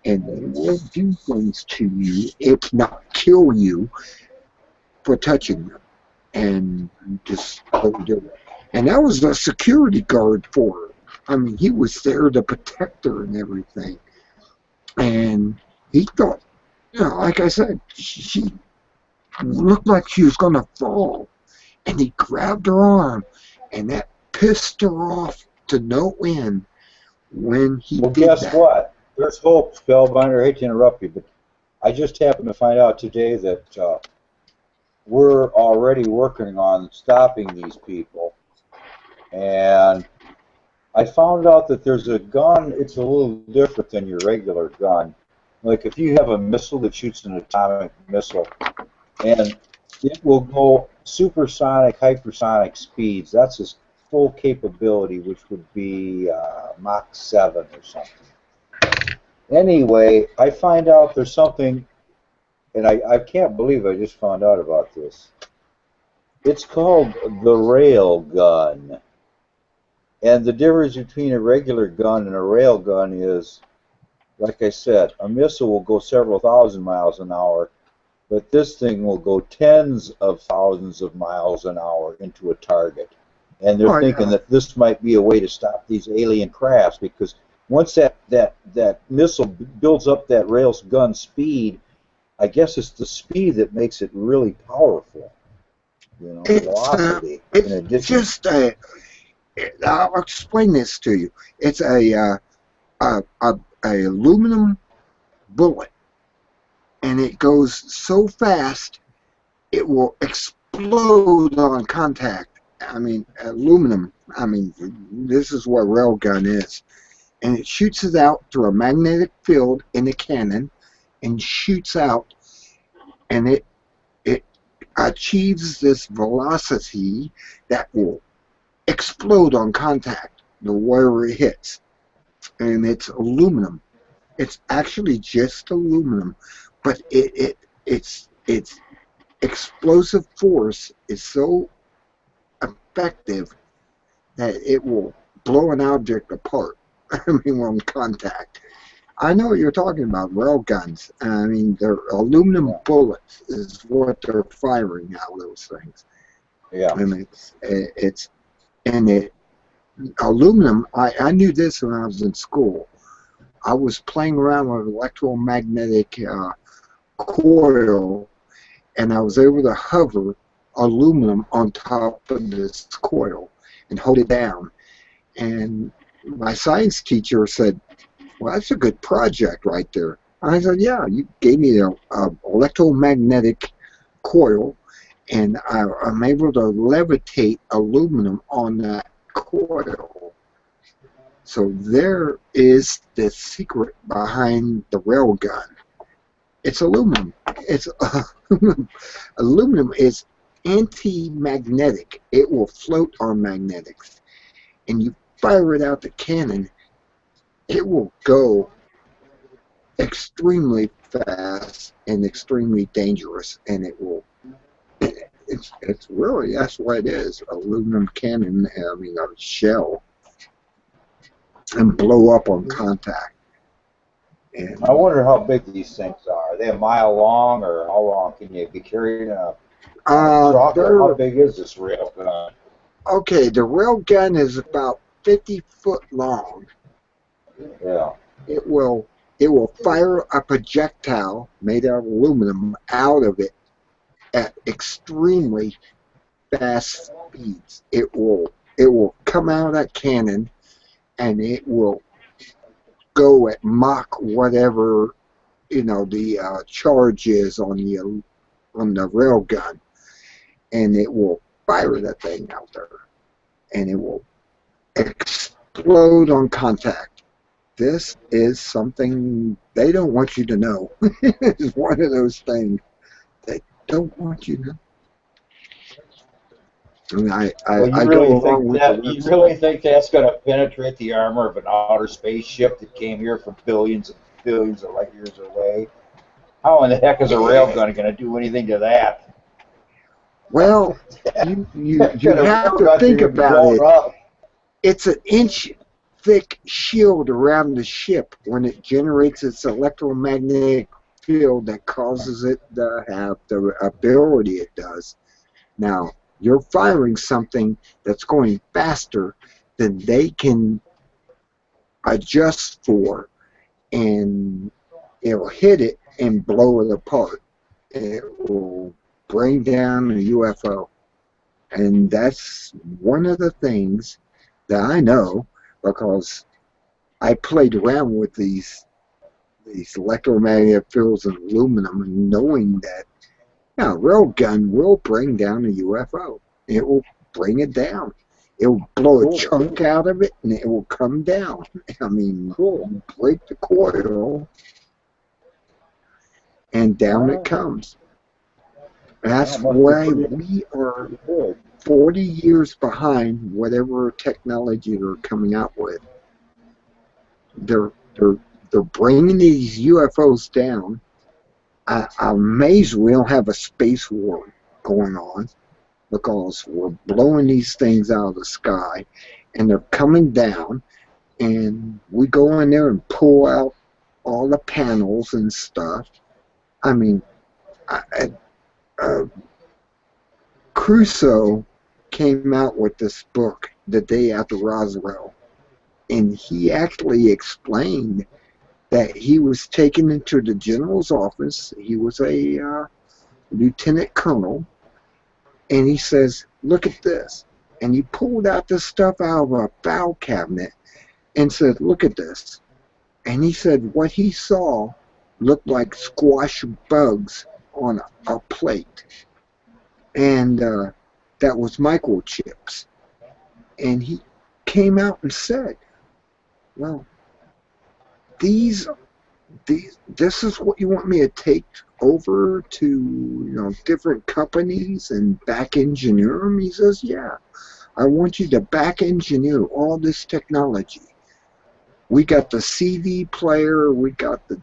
and they will do things to you, if not kill you, for touching them. And just don't do it. And that was the security guard for her. I mean, he was there to protect her and everything. And he thought, like I said, she looked like she was going to fall. And he grabbed her arm, and that pissed her off to no end when he Well, did guess that. what? There's hope, Spellbinder. I hate to interrupt you, but I just happened to find out today that we're already working on stopping these people. And I found out that there's a gun, it's a little different than your regular gun. Like if you have a missile that shoots an atomic missile, and it will go supersonic, hypersonic speeds. That's its full capability, which would be Mach 7 or something. Anyway, I find out there's something, and I can't believe I just found out about this. It's called the rail gun. And the difference between a regular gun and a rail gun is, like I said, a missile will go several thousand miles an hour, but this thing will go tens of thousands of miles an hour into a target. And they're thinking that this might be a way to stop these alien crafts, because once that missile builds up that rail gun speed, I guess it's the speed that makes it really powerful. You know, velocity. It's just a. I'll explain this to you. It's a aluminum bullet, and it goes so fast it will explode on contact. I mean, aluminum. I mean, this is what railgun is, and it shoots it out through a magnetic field in the cannon, and shoots out, and it achieves this velocity that will explode on contact, wherever it hits. And it's aluminum. It's actually just aluminum, but its explosive force is so effective that it will blow an object apart. I mean, on contact. I know what you're talking about, rail guns. I mean, they're aluminum bullets is what they're firing out of those things. Yeah. And aluminum, I knew this when I was in school. I was playing around with electromagnetic coil, and I was able to hover aluminum on top of this coil and hold it down. And my science teacher said, well, that's a good project right there. I said, yeah, you gave me an electromagnetic coil, and I'm able to levitate aluminum on that coil. So there is the secret behind the rail gun. It's aluminum. It's aluminum is anti-magnetic. It will float on magnetics. And you fire it out the cannon, it will go extremely fast and extremely dangerous, and it will. It's really, that's what it is. Aluminum cannon. I mean, a shell, and blow up on contact. And I wonder how big these things are. Are they a mile long, or how long can you be carrying a truck? How big is this rail gun? Okay, the rail gun is about 50 foot long. Yeah. It will fire a projectile made out of aluminum out of it at extremely fast speeds. It will come out of that cannon, and it will go at Mach whatever, you know, the charge is on the rail gun, and it will fire that thing out there, and it will explode on contact. This is something they don't want you to know. It's one of those things they don't want you to know. I mean, you really think that's going to penetrate the armor of an outer spaceship that came here from billions and billions of light years away? How in the heck is a railgun going to do anything to that? Well, you have to think about it. It's an inch thick shield around the ship when it generates its electromagnetic field that causes it to have the ability it does. Now, you're firing something that's going faster than they can adjust for, and it'll hit it and blow it apart. It will bring down a UFO. And that's one of the things that I know, because I played around with these electromagnetic fields and aluminum, and knowing that railgun will bring down a UFO. It will bring it down. It will blow a chunk out of it, and it will come down. I mean, break the coil, and down it comes. That's That must be why pretty we are good. 40 years behind whatever technology they're coming out with. They're they're they're bringing these UFOs down. I'm amazed we don't have a space war going on because we're blowing these things out of the sky, and they're coming down, and we go in there and pull out all the panels and stuff. I mean, Crusoe came out with this book the day after Roswell, and he actually explained that he was taken into the general's office. He was a lieutenant colonel, and he says, "Look at this." And he pulled out this stuff out of a file cabinet and said, "Look at this." And he said what he saw looked like squash bugs on a plate. And that was microchips. And he came out and said, well, this is what you want me to take over to different companies and back engineer them? He says, yeah, I want you to back engineer all this technology. We got the CD player, we got the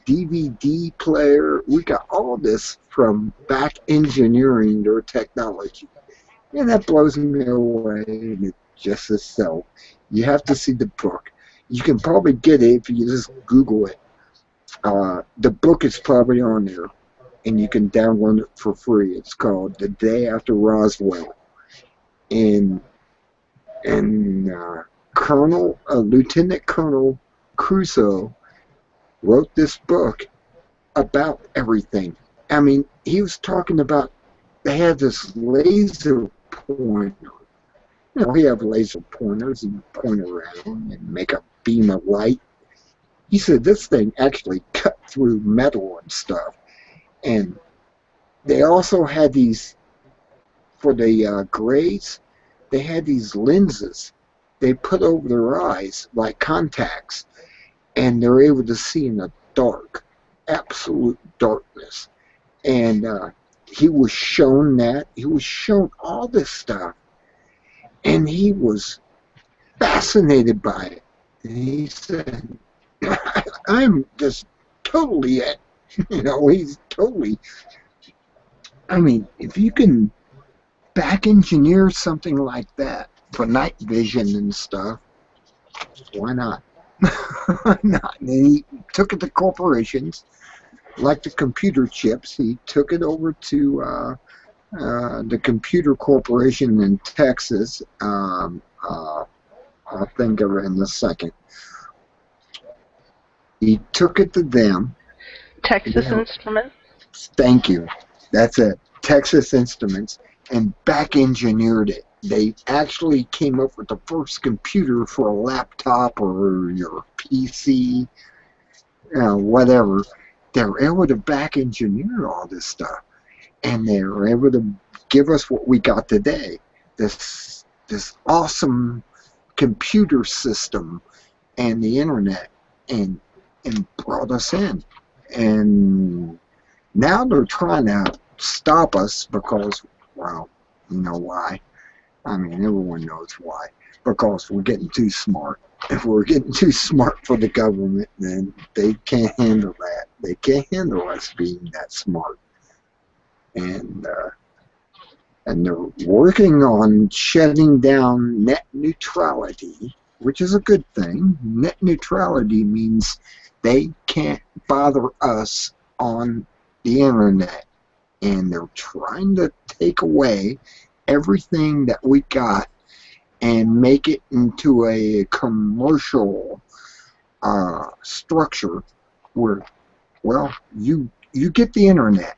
DVD player, we got all this from back engineering their technology. And that blows me away just as so. You have to see the book. You can probably get it if you just Google it. The book is probably on there, and you can download it for free. It's called The Day After Roswell. And Lieutenant Colonel Crusoe wrote this book about everything. I mean, he was talking about they had this laser pointer. We have laser pointers, and you point around and make a beam of light. He said this thing actually cut through metal and stuff. And they also had these, for the grays, they had these lenses they put over their eyes like contacts, and they're able to see in the dark, absolute darkness. And he was shown that. He was shown all this stuff, and he was fascinated by it. And he said, I'm just totally he's totally, I mean, if you can back engineer something like that for night vision and stuff, why not? Why not? And he took it to corporations, like the computer chips. He took it over to the computer corporation in Texas. I'll think of it in a second. He took it to them. Texas Instruments. Thank you. That's it. Texas Instruments, and back engineered it. They actually came up with the first computer for a laptop or your PC, whatever. They were able to back engineer all this stuff, and they were able to give us what we got today. This awesome computer system and the internet, and brought us in. And now they're trying to stop us because, well, you know why. I mean, everyone knows why. Because we're getting too smart. If we're getting too smart for the government, then they can't handle that. They can't handle us being that smart. And they're working on shutting down net neutrality, which is a good thing. Net neutrality means they can't bother us on the internet. And they're trying to take away everything that we got and make it into a commercial structure where, well, you get the internet.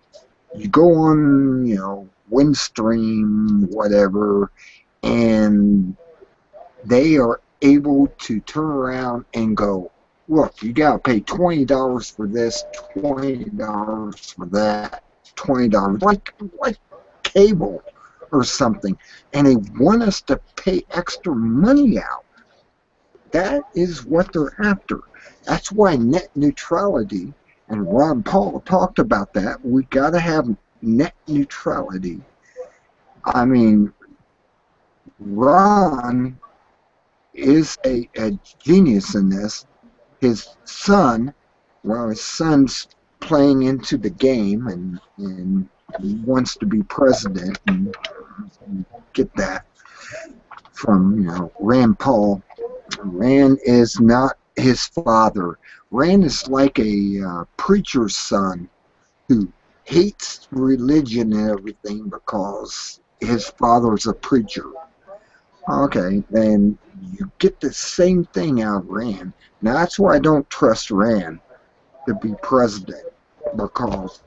You go on, Windstream, whatever, and they are able to turn around and go, look, you got to pay $20 for this, $20 for that, $20, like cable or something, and they want us to pay extra money out. That is what they're after. That's why net neutrality, and Ron Paul talked about that. We got to have net neutrality. I mean, Ron is a genius in this. His son's playing into the game, and he wants to be president and get that from, Rand Paul. Rand is not his father. Rand is like a preacher's son who hates religion and everything because his father's a preacher. Okay, then you get the same thing out of Rand. Now, that's why I don't trust Rand to be president, because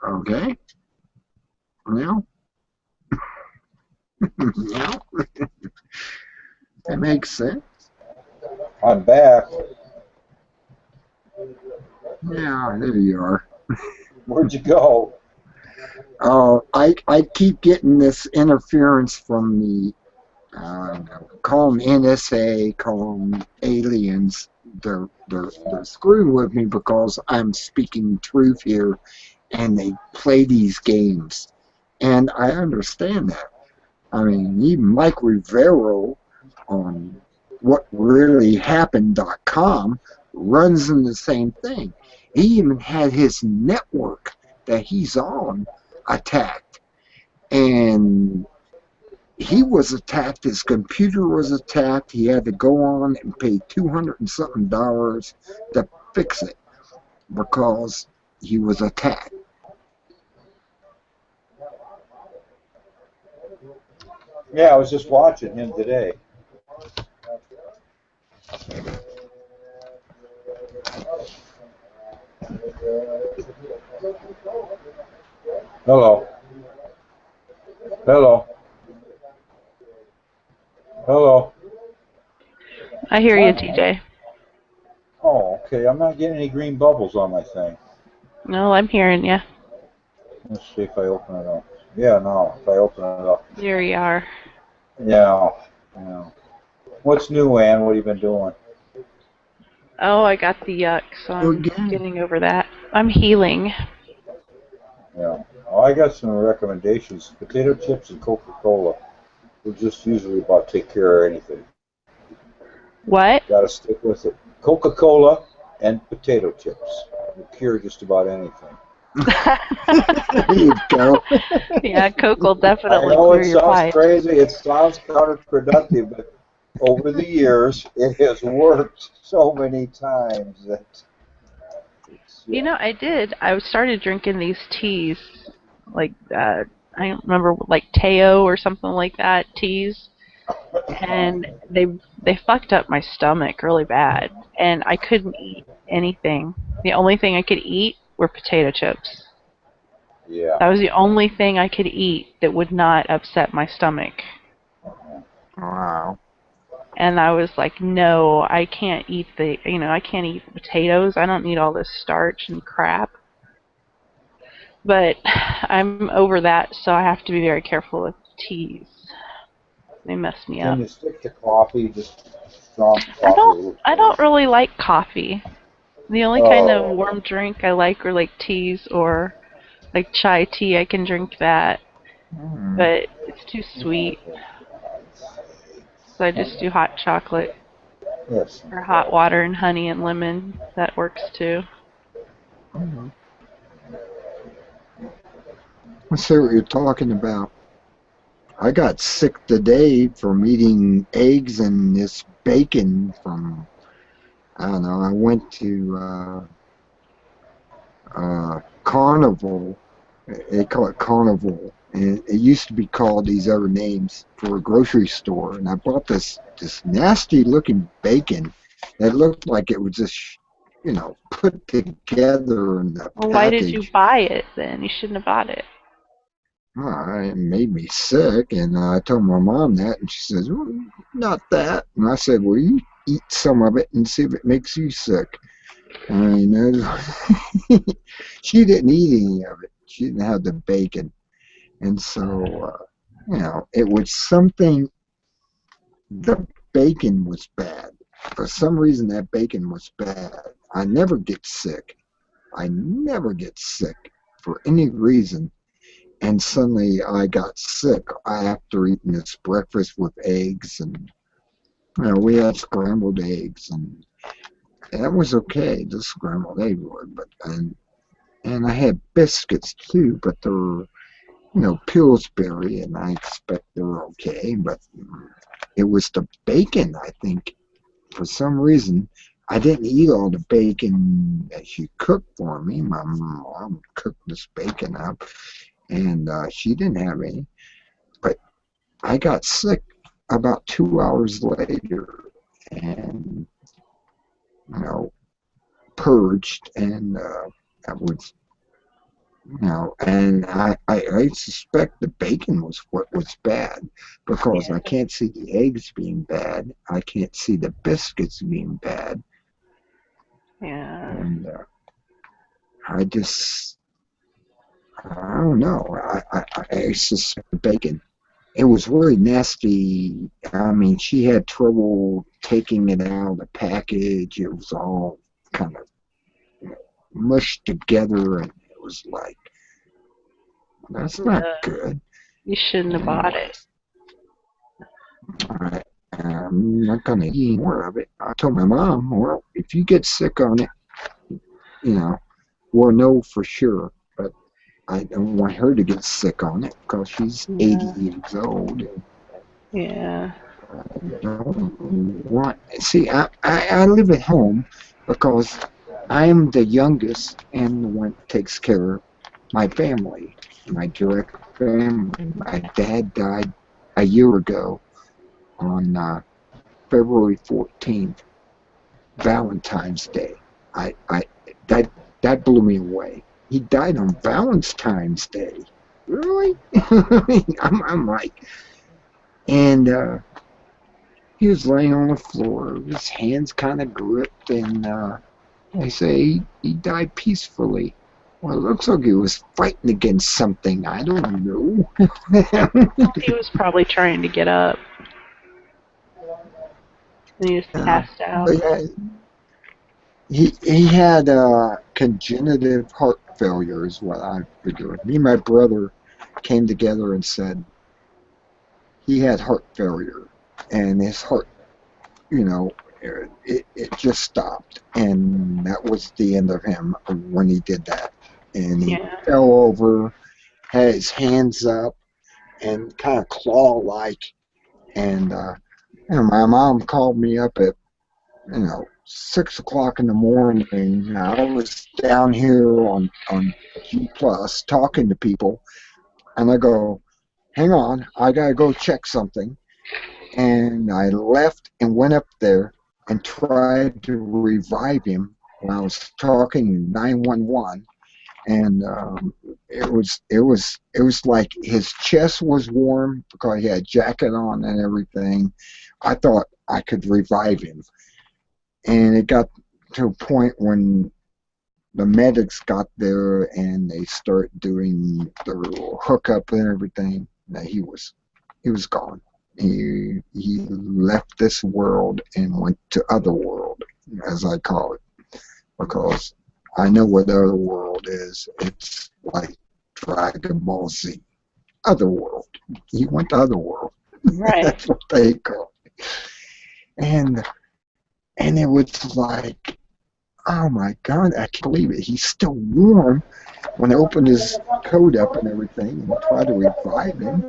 okay, well, yeah, that makes sense. I'm back. Yeah, there you are. Where'd you go? I keep getting this interference from the call them NSA, call them aliens. They're screwing with me because I'm speaking truth here, and they play these games, and I understand that. I mean, even Mike Rivero on whatreallyhappened.com runs in the same thing. He even had his network that he's on attacked, and he was attacked. His computer was attacked. He had to go on and pay $200 and something to fix it because he was attacked. Yeah, I was just watching him today. Hello. Hello. Hello. I hear you, TJ. Oh, okay. I'm not getting any green bubbles on my thing. No, I'm hearing you. Let's see if I open it up. Yeah, no. If I open it up. There you are. Yeah. Yeah. What's new, Ann? What have you been doing? Oh, I got the yuck, so I'm getting over that. I'm healing. Yeah. Oh, I got some recommendations. Potato chips and Coca-Cola will just usually about take care of anything. What? Gotta stick with it. Coca-Cola and potato chips will cure just about anything. There you go. Yeah, Coke will I definitely know clear it your sounds pipes. crazy, it sounds counterproductive, but over the years, it has worked so many times that it's, You know, I started drinking these teas, like, I don't remember, like Teo or something like that, teas, and they fucked up my stomach really bad, and I couldn't eat anything. The only thing I could eat were potato chips. yeah. That was the only thing I could eat that would not upset my stomach. Wow. And I was like, no, I can't eat I can't eat potatoes. I don't need all this starch and crap. But I'm over that, so I have to be very careful with teas. They mess me Can up. you stick to coffee, just strong coffee? I don't really like coffee. The only kind of warm drink I like are like teas or like chai tea. I can drink that, but it's too sweet. So I just do hot chocolate Yes. or hot water and honey and lemon. That works too. Let's see what you're talking about. I got sick today from eating eggs and this bacon from, I don't know, I went to Carnival. They call it Carnival. And it used to be called these other names for a grocery store. And I bought this nasty looking bacon that looked like it was just, put together in the Well, why did package. you buy it then? You shouldn't have bought it. It made me sick, and I told my mom that, and she says, well, not that. And I said, well, you eat some of it and see if it makes you sick. And she didn't eat any of it. She didn't have the bacon. And so, it was something, the bacon was bad. For some reason, that bacon was bad. I never get sick. I never get sick for any reason. And suddenly I got sick after eating this breakfast with eggs. And we had scrambled eggs. And that was okay, the scrambled egg would. And I had biscuits too, but they were, Pillsbury, and I expect they're okay. But it was the bacon, I think. For some reason, I didn't eat all the bacon that she cooked for me. My mom cooked this bacon up, and she didn't have any. But I got sick about 2 hours later, and purged, and that was, and I suspect the bacon was what was bad, because I can't see the eggs being bad. I can't see the biscuits being bad. Yeah. And I don't know. I suspect the bacon. It was really nasty. I mean, she had trouble taking it out of the package. It was all kind of mushed together, and it was like, that's not good. You shouldn't have bought it. I'm not going to eat more of it. I told my mom, well, if you get sick on it, we'll know for sure. But I don't want her to get sick on it, because she's 80 years old. And Yeah. I don't want. See, I live at home because I am the youngest and the one that takes care of my family, my direct family. My dad died a year ago on February 14th, Valentine's Day. That blew me away. He died on Valentine's Day. Really? I'm like, and he was laying on the floor, his hands kind of gripped, and they say he died peacefully. Well, it looks like he was fighting against something. I don't know. He was probably trying to get up. And he just passed out. He had congenitive heart failure, is what I figured. Me and my brother came together and said he had heart failure, and his heart, it just stopped, and that was the end of him when he did that. And he fell over, had his hands up, and kind of claw-like. And my mom called me up at 6 o'clock in the morning. I was down here on G Plus talking to people, and I go, hang on, I gotta go check something. And I left and went up there and tried to revive him when I was talking 911. And it was like his chest was warm because he had a jacket on and everything. I thought I could revive him. And it got to a point when the medics got there and they start doing the little hookup and everything. That he was gone. He left this world and went to other world, as I call it, because I know what the other world is. It's like Dragon Ball Z. Other world. He went to other world. Right. That's what they call it. And it was like, oh my God, I can't believe it. He's still warm. When I opened his coat up and everything and tried to revive him.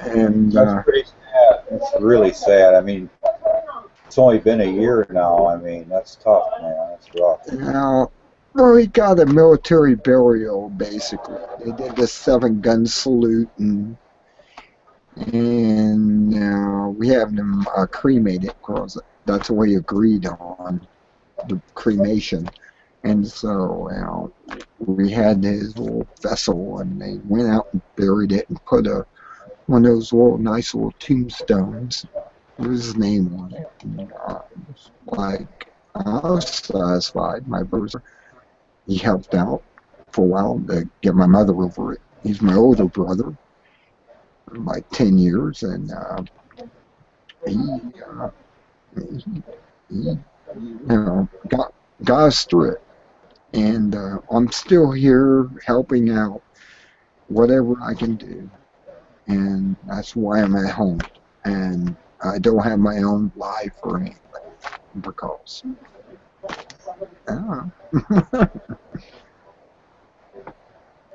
And that's pretty sad. That's really sad. I mean, it's only been a year now. I mean, that's tough, man. That's rough. Well, he got a military burial, basically. They did the 7-gun salute, and we have them cremated, because that's what we agreed on, the cremation. And so, we had his little vessel, and they went out and buried it and put one of those little nice little tombstones with his name on it. And, I was satisfied. My brother, he helped out for a while to get my mother over it. He's my older brother by 10 years, and he got us through it. And I'm still here helping out whatever I can do. And that's why I'm at home. And I don't have my own life or anything because you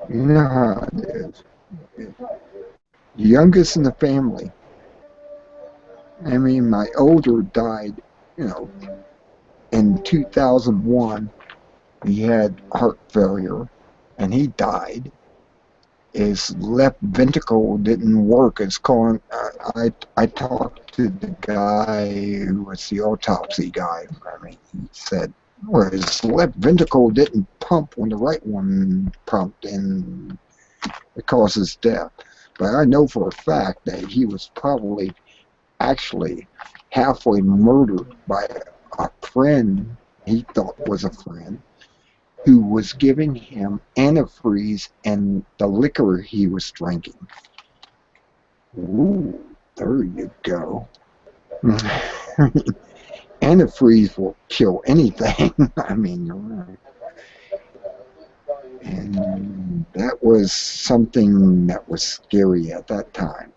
know how it is. Youngest in the family. I mean, my older died, in 2001. He had heart failure, and he died. His left ventricle didn't work. It's called. I talked to the guy who was the autopsy guy. I mean, he said, well, his left ventricle didn't pump when the right one pumped, and it causes death. But I know for a fact that he was probably actually halfway murdered by a friend he thought was a friend, who was giving him antifreeze and the liquor he was drinking. Ooh, there you go. Antifreeze will kill anything. I mean, you're right. And that was something that was scary at that time.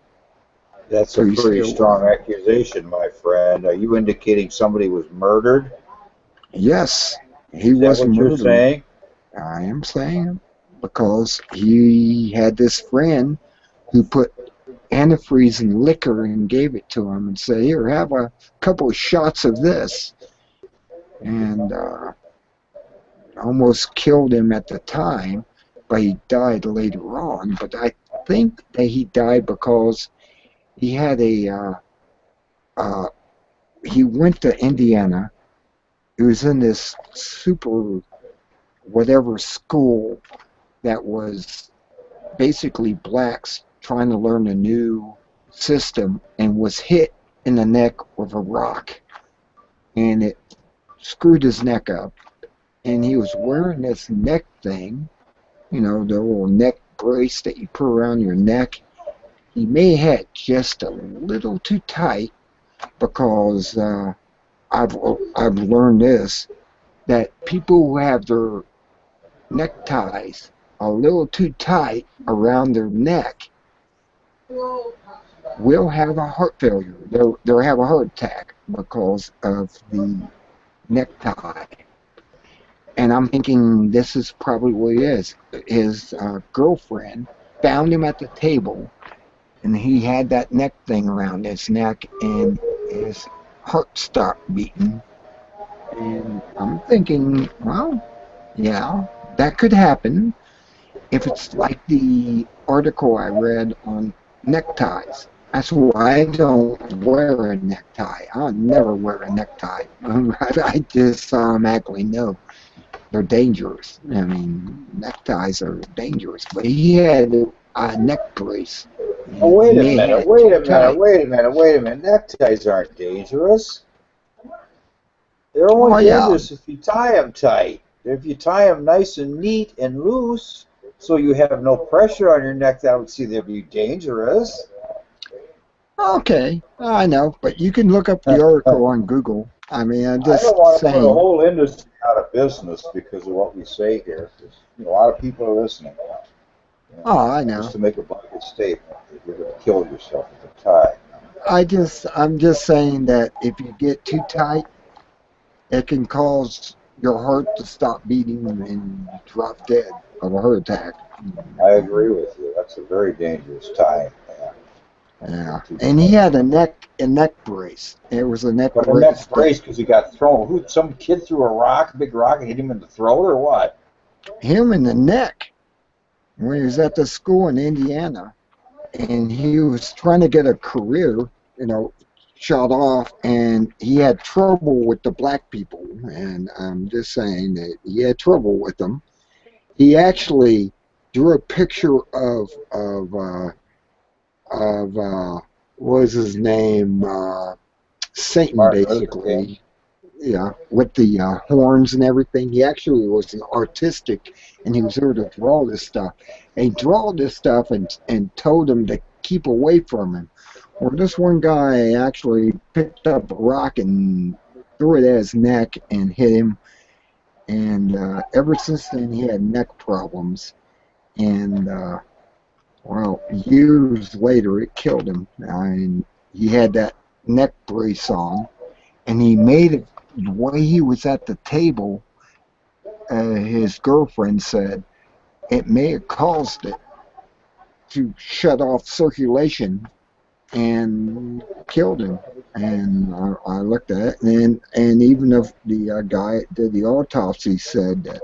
That's a pretty strong accusation, my friend. Are you indicating somebody was murdered? Yes. He was murdered. Is that what you're saying? I am saying, because he had this friend who put antifreeze and liquor and gave it to him and said, here, have a couple of shots of this. And almost killed him at the time, but he died later on. But I think that he died because he had he went to Indiana. He was in this super whatever school that was basically blacks trying to learn a new system, and was hit in the neck with a rock, and it screwed his neck up. And he was wearing this neck thing, the little neck brace that you put around your neck. He may have had just a little too tight, because I've learned this, that people who have their neckties a little too tight around their neck will have a heart failure. They'll have a heart attack because of the necktie. And I'm thinking this is probably what it is. His girlfriend found him at the table, and he had that neck thing around his neck, and his heart stopped beating. And I'm thinking, well, yeah, that could happen if it's like the article I read on neckties. That's why I don't wear a necktie. I'll never wear a necktie. I just automatically know they're dangerous. I mean, neckties are dangerous. But he had a neck brace. Oh, wait a minute. Neckties aren't dangerous. They're only dangerous if you tie them tight. If you tie them nice and neat and loose, so you have no pressure on your neck, that would see they'd be dangerous. Okay, I know, but you can look up the article on Google. I mean, I'm just saying. I don't want to put the whole industry out of business because of what we say here. A lot of people are listening. Oh, I know. Just to make a blanket statement, you're going to kill yourself with a tie. I'm just saying that if you get too tight, it can cause your heart to stop beating and drop dead of a heart attack. I agree with you. That's a very dangerous tie. Yeah, and he had a neck brace. It was a neck brace. A neck brace because he got thrown. Some kid threw a big rock, and hit him in the throat, or what? Him in the neck. When he was at the school in Indiana, and he was trying to get a career, shot off, and he had trouble with the black people. And I'm just saying that he had trouble with them. he actually drew a picture of what was his name? Satan, Martin Luther basically. King. Yeah, with the horns and everything. He actually was an artistic, and he was there to draw this stuff. And he drew this stuff and told him to keep away from him. Well, this one guy actually picked up a rock and threw it at his neck and hit him. And ever since then, he had neck problems. And, well, years later, it killed him. I mean, he had that neck brace on, and he made it the way he was at the table. His girlfriend said it may have caused it to shut off circulation and killed him. And I looked at it, and even if the guy that did the autopsy said that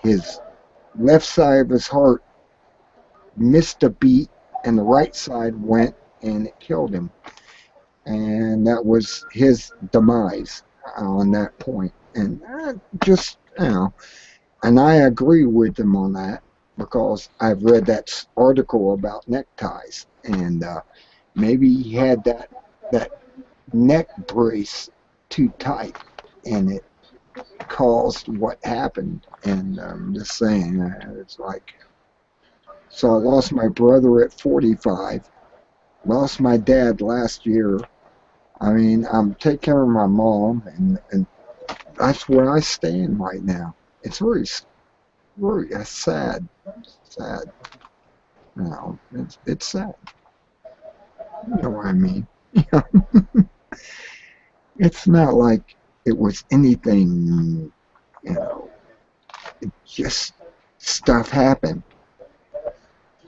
his left side of his heart missed a beat and the right side went and it killed him. And that was his demise on that point. And just, and I agree with him on that because I've read that article about neckties, and maybe he had that neck brace too tight, and it caused what happened. And I'm just saying, it's like, so I lost my brother at 45, lost my dad last year. I mean, I'm taking care of my mom, and that's where I stand right now. It's very sad. Sad. It's sad. You know what I mean? It's not like it was anything, it just stuff happened.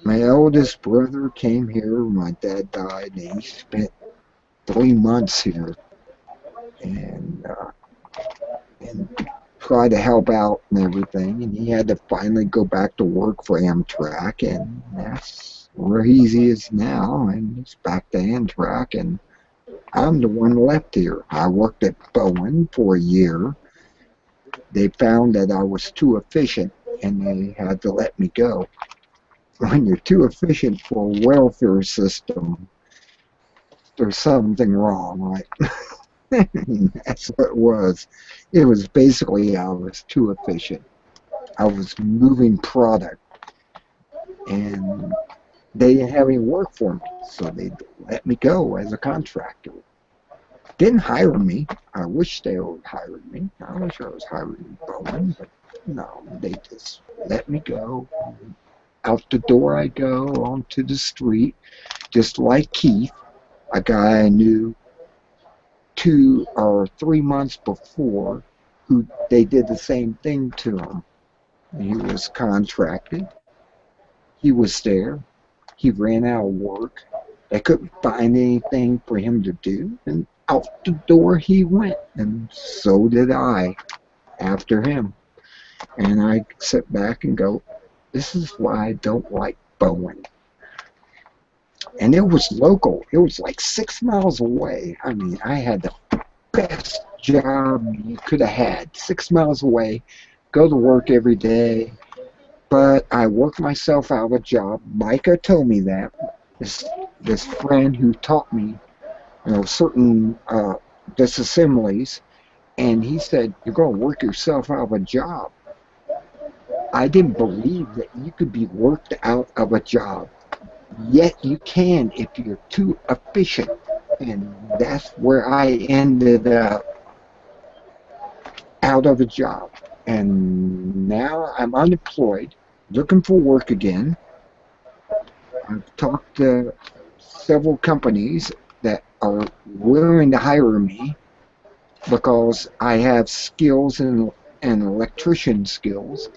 My oldest brother came here, my dad died, and he spent 3 months here and try to help out and everything, and he had to finally go back to work for Amtrak, and that's where he is now, and he's back to Amtrak, and I'm the one left here. I worked at Bowen for a year. They found that I was too efficient, and they had to let me go. When you're too efficient for a welfare system, there's something wrong, right? That's what it was. It was basically I was too efficient. I was moving product, and they didn't have any work for me, so they let me go as a contractor. Didn't hire me. I wish they would have hired me. I wish I was hired in Bowen, but no, they just let me go. Out the door I go, onto the street, just like Keith, a guy I knew 2 or 3 months before, who they did the same thing to him. He was contracted. He was there. He ran out of work. They couldn't find anything for him to do, and out the door he went, and so did I after him. And I sit back and go, this is why I don't like Bowen. And it was local. It was like 6 miles away. I mean, I had the best job you could have had. 6 miles away, go to work every day. But I worked myself out of a job. Micah told me that. This friend who taught me, certain disassemblies, and he said, you're going to work yourself out of a job. I didn't believe that you could be worked out of a job. Yet you can if you're too efficient. And that's where I ended up, out of a job. And now I'm unemployed, looking for work again. I've talked to several companies that are willing to hire me because I have skills and electrician skills,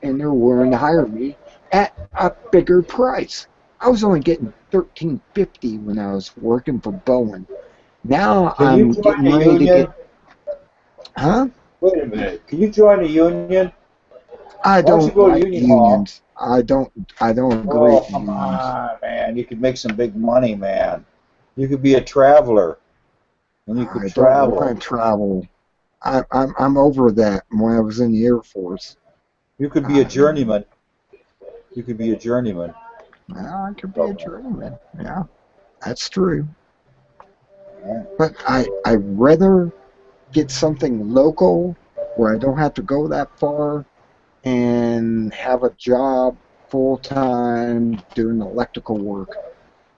and they're willing to hire me at a bigger price. I was only getting $13.50 when I was working for Bowen. Now I'm getting ready to get. Huh? Wait a minute. Can you join a union? I Why don't you don't go to like Union Hall? unions. I don't agree Oh, with come unions. on, man. You could make some big money, man. You could be a traveler. And you I could don't travel. want to travel. I'm over that when I was in the Air Force. You could be a journeyman. You could be a journeyman. Well, I could be a journeyman. Yeah, that's true. Yeah. But I'd rather get something local where I don't have to go that far and have a job full time doing electrical work.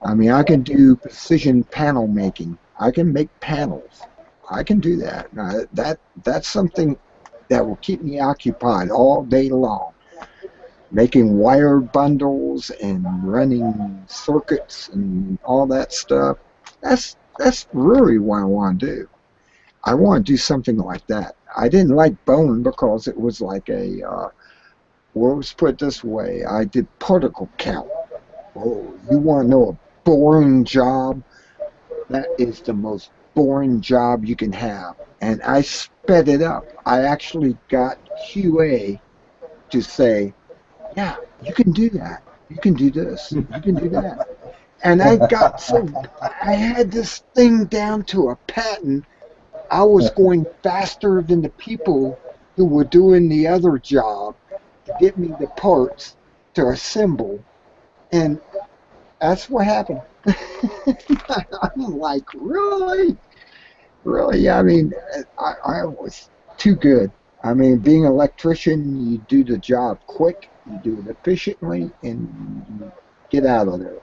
I mean, I can do precision panel making. I can make panels. I can do that. That's something that will keep me occupied all day long. Making wire bundles and running circuits and all that stuff. That's really what I want to do. I want to do something like that. I didn't like bone because it was like a, well, let's put it this way. I did particle count. Oh, you want to know a boring job? That is the most boring job you can have. And I sped it up. I actually got QA to say, yeah, you can do that. You can do this. You can do that. And I had this thing down to a patent. I was going faster than the people who were doing the other job to get me the parts to assemble. And that's what happened. I'm like, really? Really? I mean, I was too good. I mean, being an electrician, you do the job quick, you do it efficiently, and you get out of there.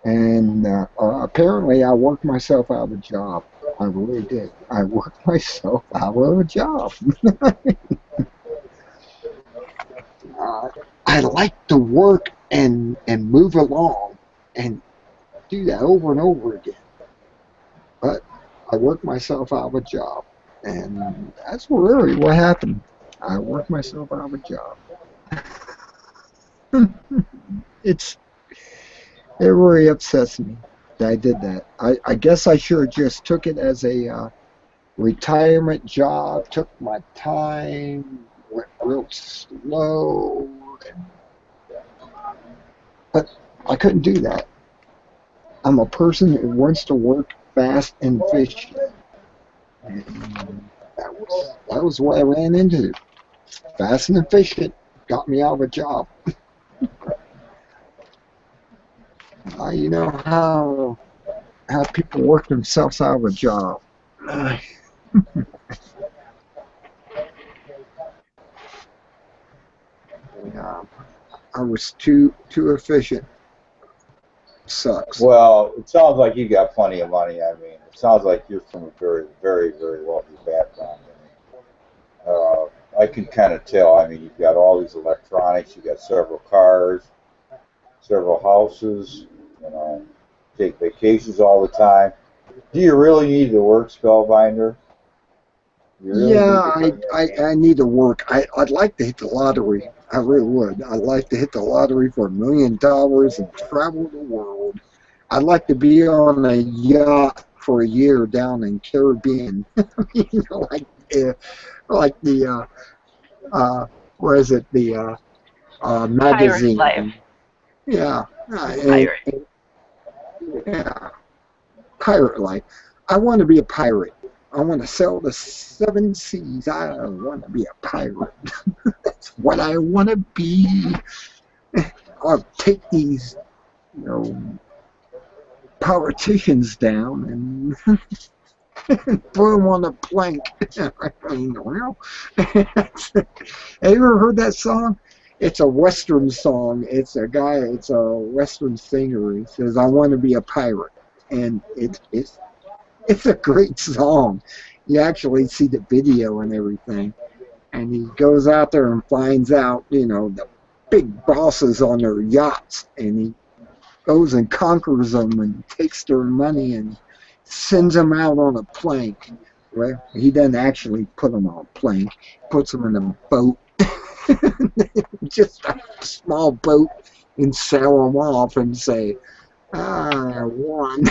And apparently I worked myself out of a job. I really did. I worked myself out of a job. I like to work and move along and do that over and over again. But I worked myself out of a job. And that's really what happened. I worked myself out of a job. It really upsets me that I did that. I guess I should have just took it as a retirement job, took my time, went real slow, but I couldn't do that. I'm a person who wants to work fast and efficient. And that was what I ran into. Fast and efficient got me out of a job. You know how people work themselves out of a job. Yeah, I was too efficient. Sucks. Well, it sounds like you got plenty of money. I mean, it sounds like you're from a very, very, very wealthy background. I can kind of tell. I mean, you've got all these electronics. You got several cars, several houses. You know, take vacations all the time. Do you really need to work, Spellbinder? Yeah, I need to work. I'd like to hit the lottery. I really would. I'd like to hit the lottery for $1 million and travel the world. I'd like to be on a yacht for a year down in Caribbean. You know, like the where is it? The magazine. Pirate Life. Yeah. Pirate. Yeah. Pirate life. I want to be a pirate. I want to sail the 7 seas. I want to be a pirate. That's what I want to be. I'll take these, you know, politicians down and put them on a plank. I mean, well, have you ever heard that song? It's a Western song. It's a Western singer. He says, "I want to be a pirate," and it's a great song. You actually see the video and everything. And he goes out there and finds out, you know, the big bosses on their yachts. And he goes and conquers them and takes their money and sends them out on a plank. Well, he doesn't actually put them on a plank. He puts them in a boat. Just a small boat, and sail them off and say, I won.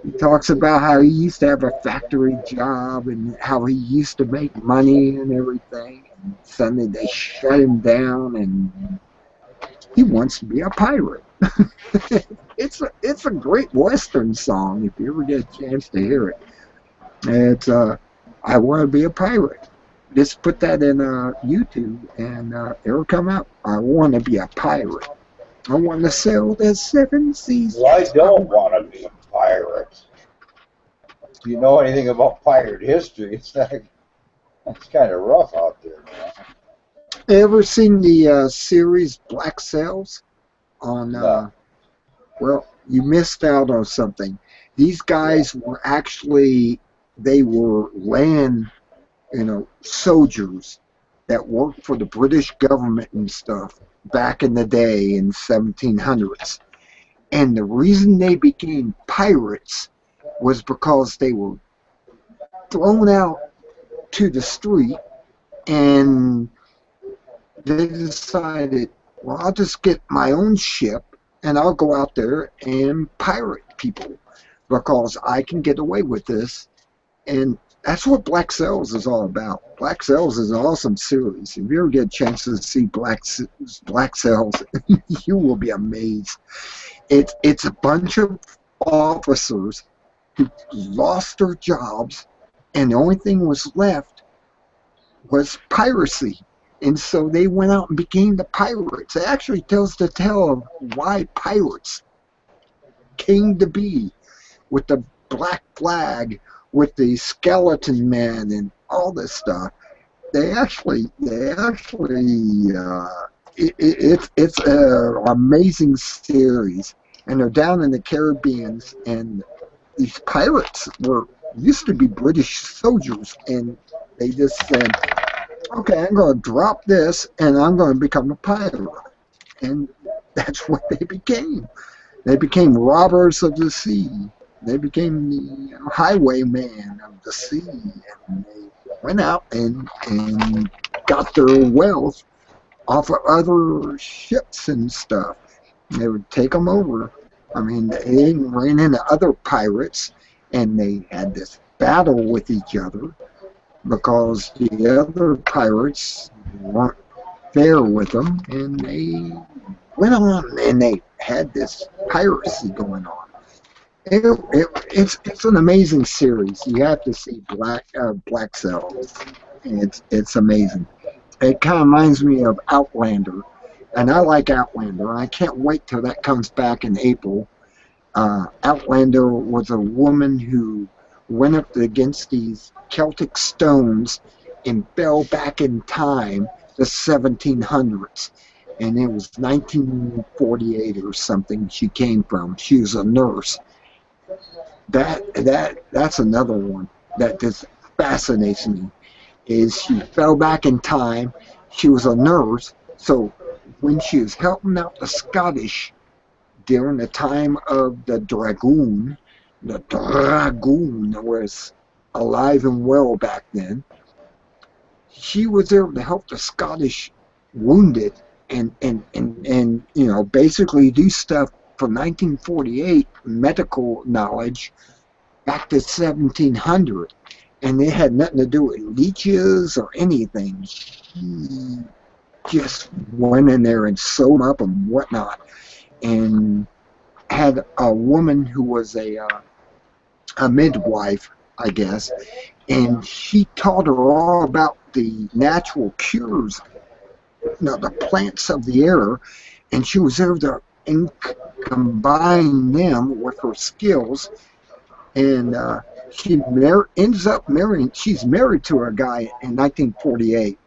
He talks about how he used to have a factory job and how he used to make money and everything. And suddenly they shut him down, and he wants to be a pirate. It's a great Western song if you ever get a chance to hear it. It's I want to be a pirate. just put that in YouTube, and it'll come up. I want to be a pirate. I want to sail the seven seas. Well, I don't want to be a pirate. If you know anything about pirate history, it's kind of rough out there, man. Ever seen the series Black Sails on? No. Well, you missed out on something. These guys were actually land, soldiers that worked for the British government and stuff back in the day in 1700s. And the reason they became pirates was because they were thrown out to the street, and they decided, well, I'll just get my own ship and I'll go out there and pirate people because I can get away with this. And that's what Black Sails is all about. Black Sails is an awesome series. If you ever get a chance to see Black Sails, you will be amazed. It's a bunch of officers who lost their jobs, and the only thing was left was piracy. And so they went out and became the pirates. It actually tells the tale of why pirates came to be, with the black flag, with the skeleton man, and all this stuff. It's an amazing series, and they're down in the Caribbean, and these pirates used to be British soldiers, and they just said, okay, I'm going to drop this, and I'm going to become a pirate. And that's what they became. They became robbers of the sea. They became the highwayman of the sea. And they went out and got their wealth off of other ships and stuff. They would take them over. I mean, they ran into other pirates, and they had this battle with each other, because the other pirates weren't fair with them, and they went on and they had this piracy going on. It's an amazing series. You have to see Black Sails. It's amazing. It kind of reminds me of Outlander, and I like Outlander. I can't wait till that comes back in April. Outlander was a woman who went up against these Celtic stones and fell back in time, the 1700s, and it was 1948 or something she came from. She was a nurse. That's another one that just fascinates me, is she fell back in time. She was a nurse, so when she was helping out the Scottish during the time of the Dragoon was alive and well back then. She was there to help the Scottish wounded and basically do stuff from 1948, medical knowledge, back to 1700. And it had nothing to do with leeches or anything. She just went in there and sewed up and whatnot, and had a woman who was a midwife, I guess, and she taught her all about the natural cures, the plants of the air, and she was there to combine them with her skills, and she ends up marrying. She's married to a guy in 1948,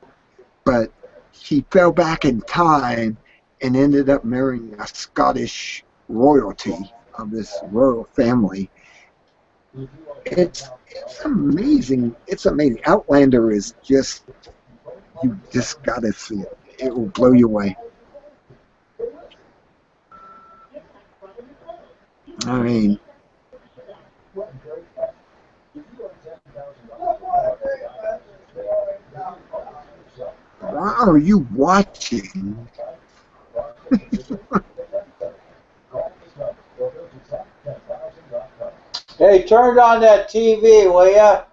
but she fell back in time and ended up marrying a Scottish royalty of this royal family. It's amazing. It's amazing. Outlander is just, you just gotta see it. It will blow you away. I mean, why are you watching? Hey, turn on that TV, will ya?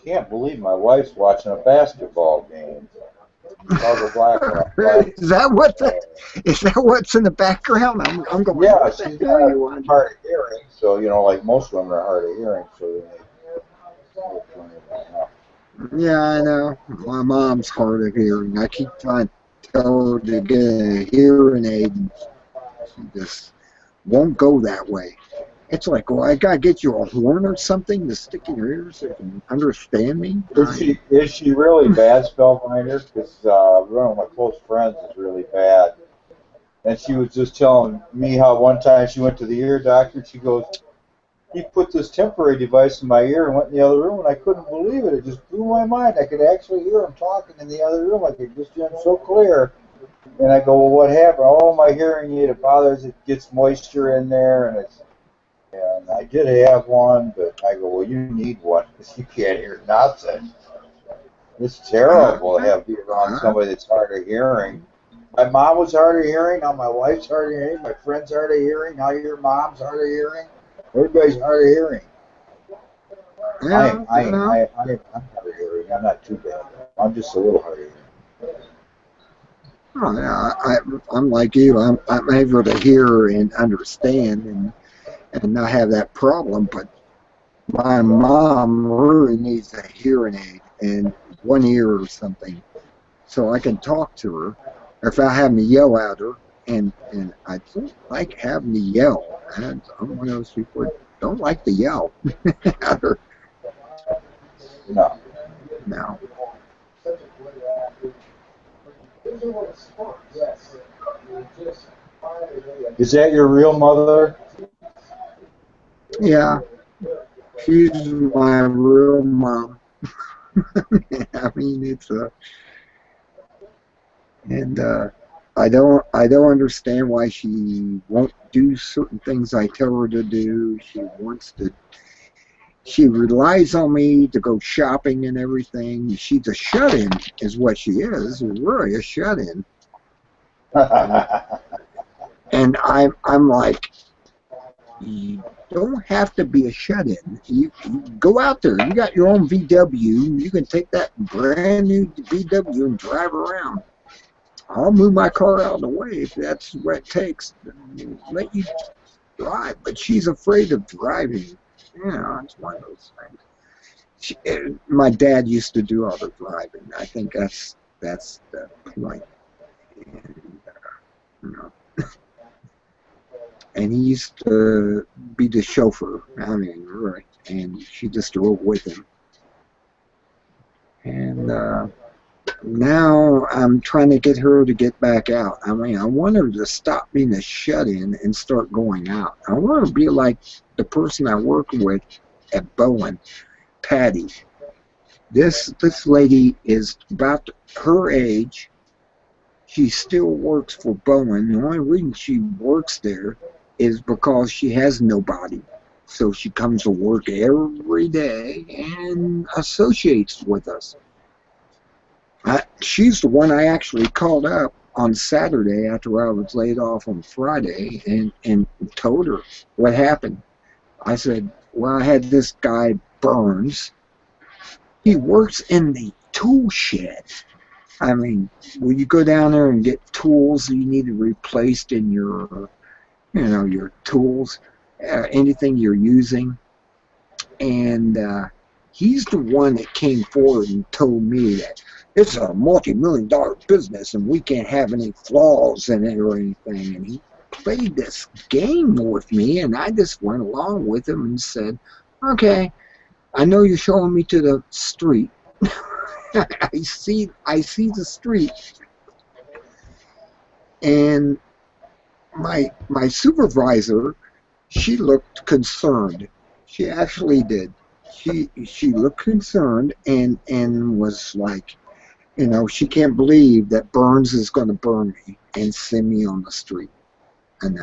Can't believe my wife's watching a basketball game. Chicago Blackhawks. Is that what's in the background? I'm going. Yeah, what the she's hell got you want? hard of hearing, so like most women are hard of hearing, so Yeah, I know. My mom's hard of hearing. I keep trying to tell her to get a hearing aid, and she just won't go that way. It's like, well, I gotta get you a horn or something to stick in your ears so you can understand me. Is she really bad, Spellbinder? Because one of my close friends is really bad, and she was just telling me how one time she went to the ear doctor, and she goes, he put this temporary device in my ear and went in the other room, and I couldn't believe it. It just blew my mind. I could actually hear him talking in the other room. I could just hear him so clear. And I go, well, what happened? Oh, my hearing aid, it bothers, it gets moisture in there, and I did have one, but I go, well, you need one because you can't hear nothing. It's terrible to have to be around somebody that's hard of hearing. My mom was hard of hearing. Now my wife's hard of hearing. My friend's hard of hearing. Now your mom's hard of hearing. Everybody's hard of hearing. Yeah, I'm hard of hearing. I'm not too bad. I'm just a little hard of hearing. Oh, yeah, I'm like you. I'm able to hear and understand and not have that problem. But my mom really needs a hearing aid in one ear or something, so I can talk to her. If I have to yell at her, and I don't like having to yell. I'm one of those people that don't like to yell at her. No. Is that your real mother? Yeah, she's my real mom. I mean, it's and I don't understand why she won't do certain things I tell her to do. She relies on me to go shopping and everything. She's a shut-in, is what she is. Really a shut-in. And I'm like, you don't have to be a shut-in. You go out there. You got your own VW. You can take that brand new VW and drive around. I'll move my car out of the way if that's what it takes. Let you drive. But she's afraid of driving. You know, it's one of those things. My dad used to do all the driving. I think that's the point. And, you know. And he used to be the chauffeur. I mean, right. And she just drove with him. And now I'm trying to get her to get back out. I mean, I want her to stop being a shut-in and start going out. I want her to be like the person I work with at Bowen, Patty. This lady is about her age. She still works for Bowen. The only reason she works there is because she has nobody. So she comes to work every day and associates with us. She's the one I actually called up on Saturday after I was laid off on Friday and told her what happened. I said, well, I had this guy, Burns. He works in the tool shed. I mean, when you go down there and get tools you need replaced in your, your tools, anything you're using. And he's the one that came forward and told me that it's a multi-million-dollar business and we can't have any flaws in it or anything. And he played this game with me, and I just went along with him and said, okay, I know you're showing me to the street. I see the street. And my supervisor, she looked concerned. She actually did. She looked concerned and was like, she can't believe that Burns is going to burn me and send me on the street. And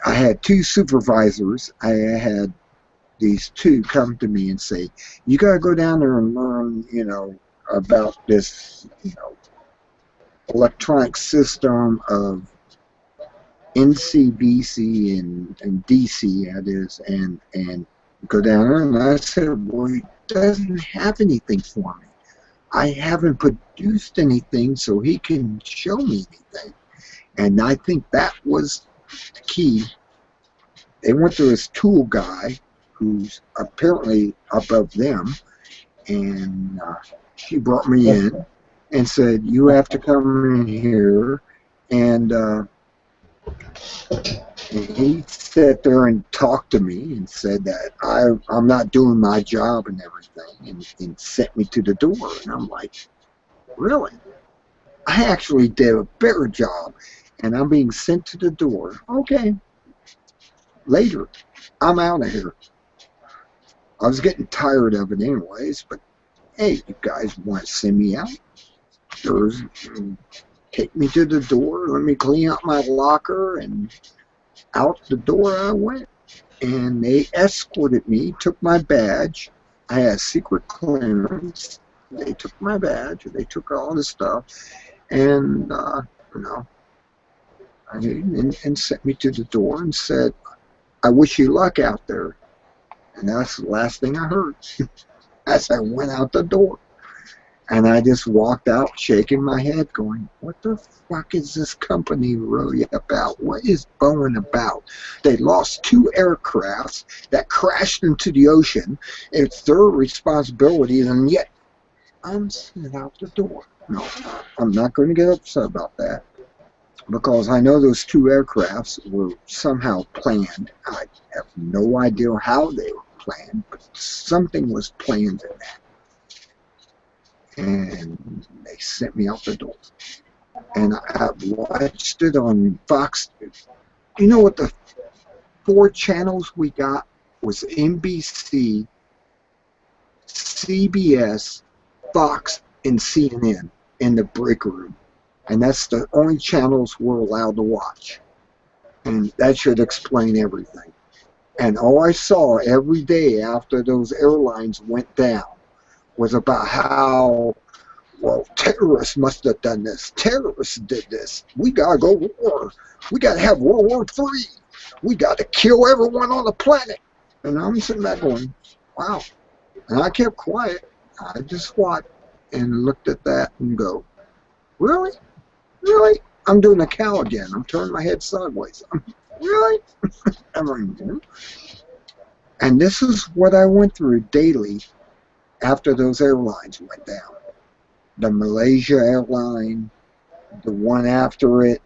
I had two supervisors. I had these two come to me and say, you got to go down there and learn, about this, electronic system of NCBC and DC, that is, and go down there. And I said, well, he doesn't have anything for me. I haven't produced anything so he can show me anything. And I think that was the key. They went to this tool guy who's apparently above them, and she brought me in and said, you have to come in here. And he sat there and talked to me and said that I'm not doing my job and everything, and sent me to the door. And I'm like, really? I actually did a better job, and I'm being sent to the door. Okay. Later, I'm out of here. I was getting tired of it anyways, but hey, you guys want to send me out? Take me to the door, let me clean out my locker, and out the door I went. And they escorted me, took my badge. I had secret clearance. They took my badge, they took all the stuff, and and sent me to the door and said, I wish you luck out there. And that's the last thing I heard as I went out the door. And I just walked out shaking my head going, what the fuck is this company really about? What is Boeing about? They lost 2 aircrafts that crashed into the ocean. It's their responsibility, and yet I'm sent out the door. No, I'm not going to get upset about that, because I know those 2 aircrafts were somehow planned. I have no idea how they were planned, but something was planned in that. And they sent me out the door. And I watched it on Fox. You know what the 4 channels we got was NBC, CBS, Fox, and CNN in the break room. And that's the only channels we're allowed to watch. And that should explain everything. And all I saw every day after those airlines went down was about how, well, terrorists must have done this. Terrorists did this. We got to go to war. We got to have World War III. We got to kill everyone on the planet. And I'm sitting back going, wow. And I kept quiet. I just watched and looked at that and go, really? Really? I'm doing a cow again. I'm turning my head sideways. Really? And this is what I went through daily after those airlines went down. The Malaysia airline, the one after it.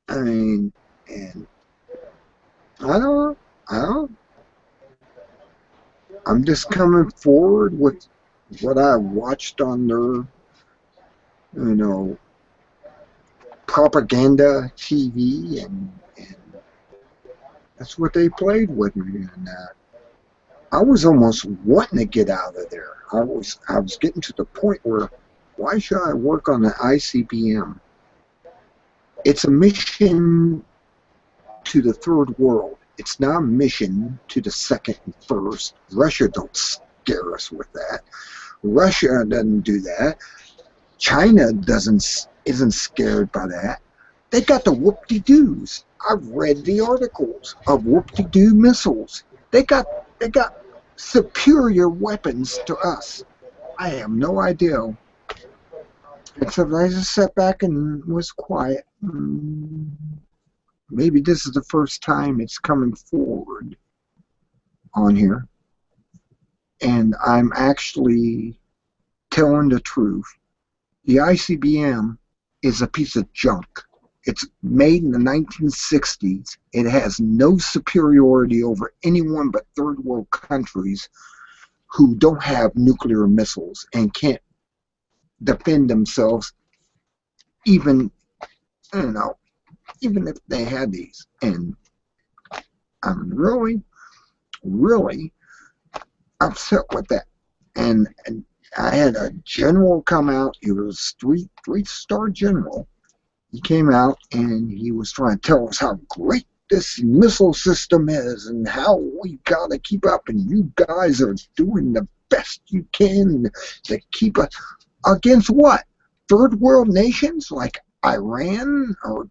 I mean, and I don't know. I'm just coming forward with what I watched on their, propaganda TV, and that's what they played with me. And I was almost wanting to get out of there. I was getting to the point where, why should I work on the ICBM? It's a mission to the third world. It's not a mission to the second and first. Russia don't scare us with that. Russia doesn't do that. China isn't scared by that. They got the whoop-de-doos. I've read the articles of whoop-de-doo missiles. They got superior weapons to us. I have no idea. Except I just sat back and was quiet. Maybe this is the first time it's coming forward on here. And I'm actually telling the truth. The ICBM is a piece of junk. It's made in the 1960s. It has no superiority over anyone but third world countries who don't have nuclear missiles and can't defend themselves, even if they had these. And I'm really, really upset with that. And I had a general come out. He was three-star general. He came out and he was trying to tell us how great this missile system is and how we got to keep up, and you guys are doing the best you can to keep us against what? Third world nations like Iran or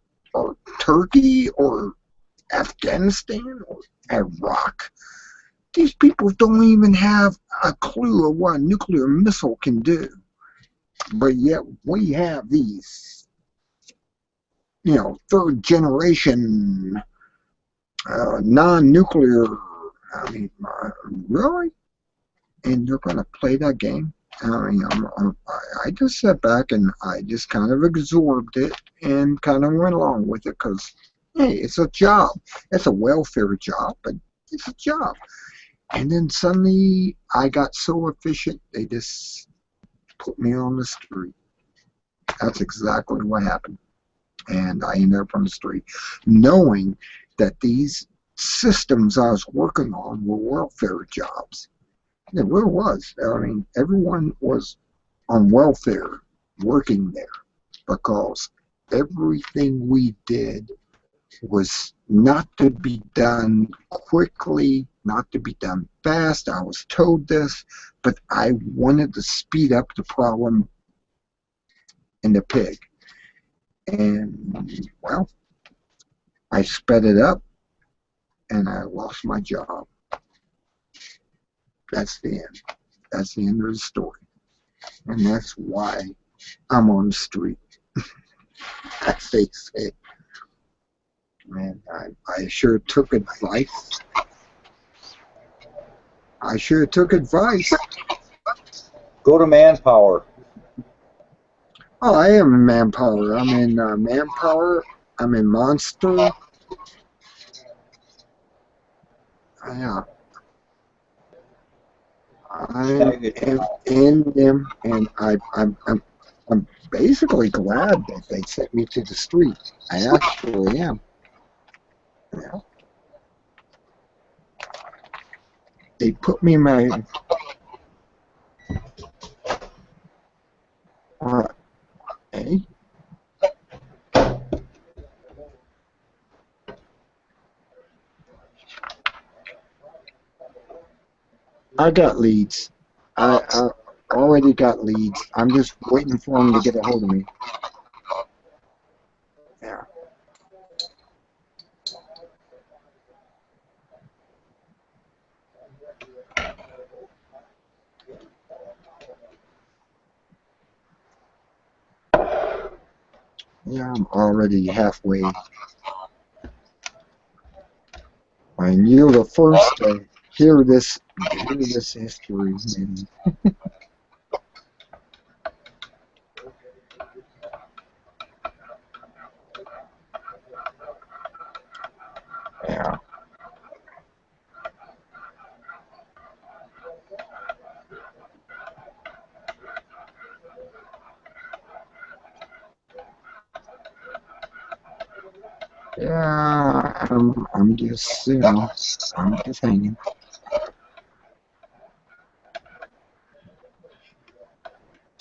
Turkey or Afghanistan or Iraq. These people don't even have a clue of what a nuclear missile can do. but yet we have these, third generation non-nuclear. I mean, really? And they're going to play that game? I mean, I just sat back and I just kind of absorbed it and kind of went along with it because, hey, it's a job. It's a welfare job, but it's a job. And then suddenly I got so efficient, they just put me on the street. That's exactly what happened. And I ended up on the street, knowing that these systems I was working on were welfare jobs. It really was. I mean, everyone was on welfare working there because everything we did was not to be done quickly, not to be done fast. I was told this, but I wanted to speed up the problem in the pig. And, well, I sped it up and I lost my job. That's the end. That's the end of the story. And that's why I'm on the street. As they say. Man, I sure took advice. I sure took advice. Go to Manpower. Oh, I am in Manpower. I'm in Manpower. I'm in Monster. Yeah. I'm in them, and I'm basically glad that they sent me to the street. I actually am. Yeah. They put me in my hey. I got leads. I already got leads. I'm just waiting for them to get a hold of me. Yeah. Yeah, I'm already halfway. And you're the first to hear this history. And yeah. Yeah, I'm just, I'm just hanging.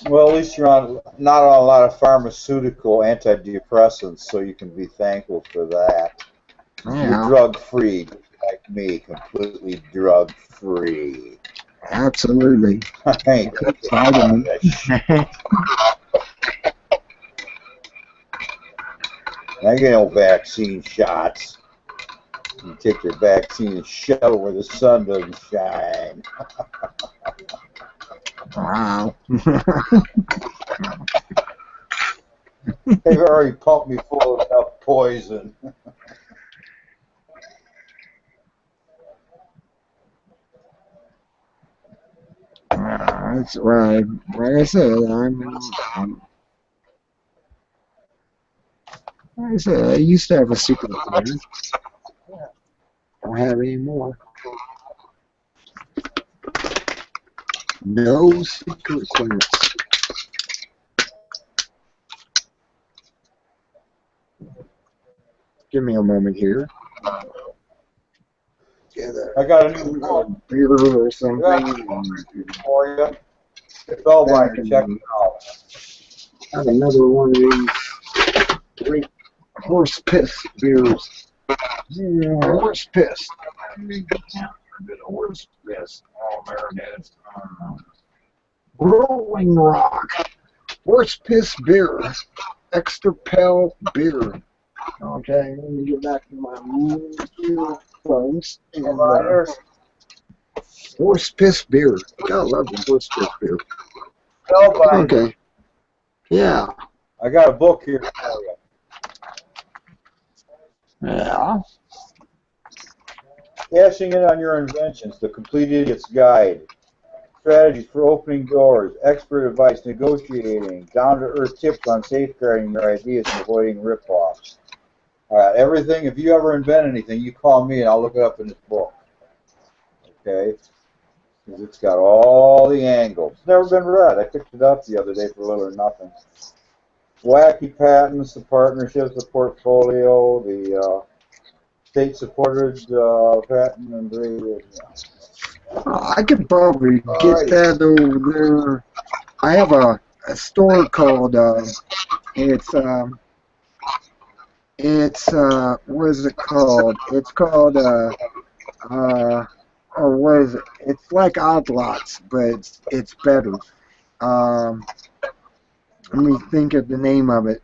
Well, at least you're not on a lot of pharmaceutical antidepressants, so you can be thankful for that. Yeah. You're drug-free, like me, completely drug-free. Absolutely. I ain't Vitamin. that shit. I get no vaccine shots. You take your vaccine and shove it where the sun doesn't shine. Wow. They've already pumped me full of enough poison. That's right. Like I said, like I said, I used to have a secret clearance. Don't have any more. No secret clearance. Give me a moment here. I got a new one Beer or something. for you. Spellbinder, check it out. I have another one of these great horse piss beers. Yeah, horse piss. A bit of horse piss. Oh, there it is. Rolling Rock. Horse piss beer. Extra pale beer. Okay, let me get back to my phones. And horse piss beer. Gotta love the horse piss beer. Spellbinder. Okay. Yeah. I got a book here for you. Yeah. Cashing in on your inventions, the Complete Idiot's Guide. Strategies for opening doors, expert advice, negotiating, down-to-earth tips on safeguarding your ideas and avoiding rip-offs. All right, everything, if you ever invent anything, you call me and I'll look it up in this book. Okay? Because it's got all the angles. It's never been read. I picked it up the other day for little or nothing. Wacky patents, the partnerships, the portfolio, the state-supported patent and I could probably get that over there. I have a store called what is it called? It's called or what is it? It's like Odd Lots, but it's better. Let me think of the name of it.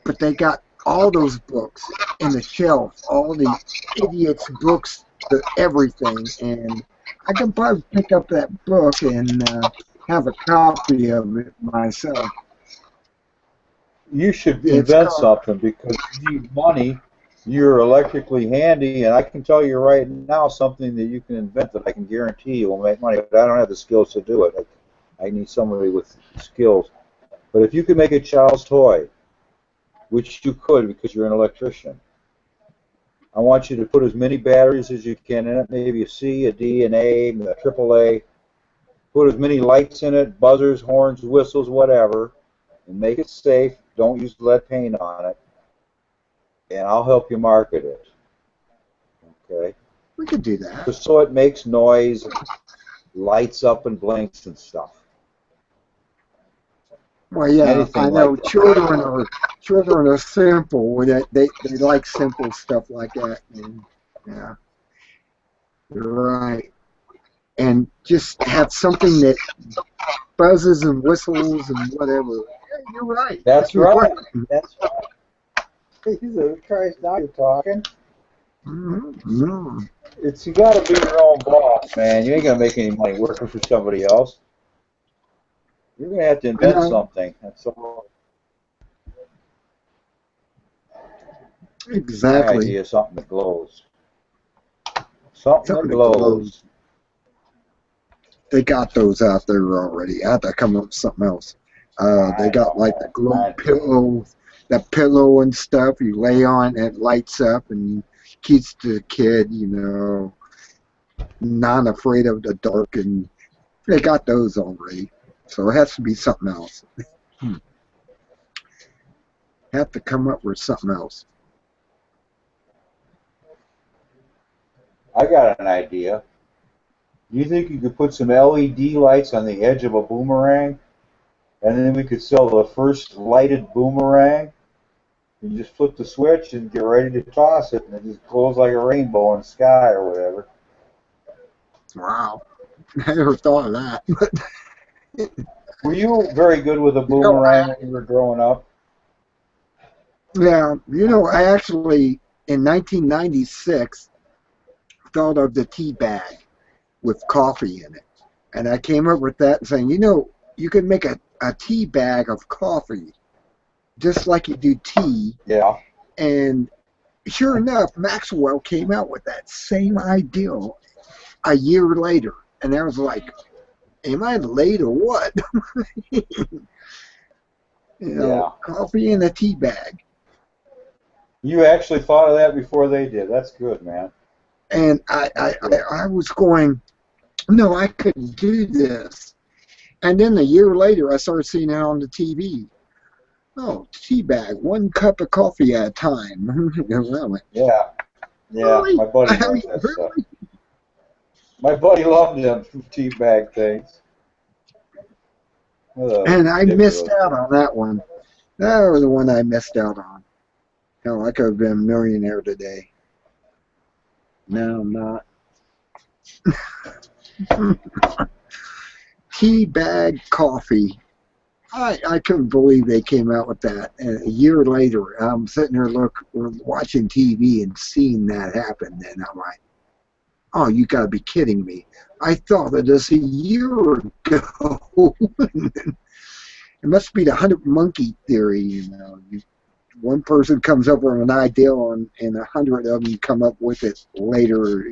But they got all those books in the shelf, all the idiots' books, everything, and I can probably pick up that book and have a copy of it myself. You should It's invent called, something because you need money. You're electrically handy, and I can tell you right now something that you can invent that I can guarantee you will make money, but I don't have the skills to do it. I need somebody with skills. But if you could make a child's toy, which you could because you're an electrician, I want you to put as many batteries as you can in it, maybe a C, a D, an A, a triple A. Put as many lights in it, buzzers, horns, whistles, whatever, and make it safe. Don't use lead paint on it, and I'll help you market it. Okay? we could do that. Just so it makes noise, lights up and blinks and stuff. Well, yeah, Anything I know like that. children are simple. They like simple stuff like that. And, yeah, you're right. And just have something that buzzes and whistles and whatever. Yeah, you're right. That's You're right. That's right. Jesus Christ, now you're talking. Mm-hmm. You got to be your own boss, man. You ain't gonna make any money working for somebody else. You're gonna have to invent something. That's all. My Exactly. idea is something that glows. Something that glows. They got those out there already. I have to come up with something else. They got like the glow pillow, that pillow and stuff you lay on and it lights up and keeps the kid, not afraid of the dark, and they got those already. So it has to be something else. Have to come up with something else. I got an idea. You think you could put some LED lights on the edge of a boomerang, and then we could sell the first lighted boomerang? You just flip the switch and get ready to toss it, and it just glows like a rainbow in the sky or whatever. Wow. I never thought of that. Were you very good with a boomerang when you were growing up? Yeah, I actually, in 1996, thought of the tea bag with coffee in it. And I came up with that saying, you could make a tea bag of coffee just like you do tea. Yeah. And sure enough, Maxwell came out with that same idea a year later. And I was like, am I late or what? Coffee in a tea bag. You actually thought of that before they did. That's good, man. And I was going, no, I couldn't do this. And then a year later, I started seeing it on the TV. Oh, tea bag, 1 cup of coffee at a time. Yeah. Really? My buddy loved that stuff. My buddy loved them tea bag things. And I missed out on that one. That was the one I missed out on. Hell, I could have been a millionaire today. No, I'm not. Tea bag coffee. I couldn't believe they came out with that. And a year later, I'm sitting there watching TV and seeing that happen. And I'm like, oh, you got to be kidding me. I thought of this a year ago. It must be the 100 monkey theory, one person comes up with an idea and 100 of them come up with it later,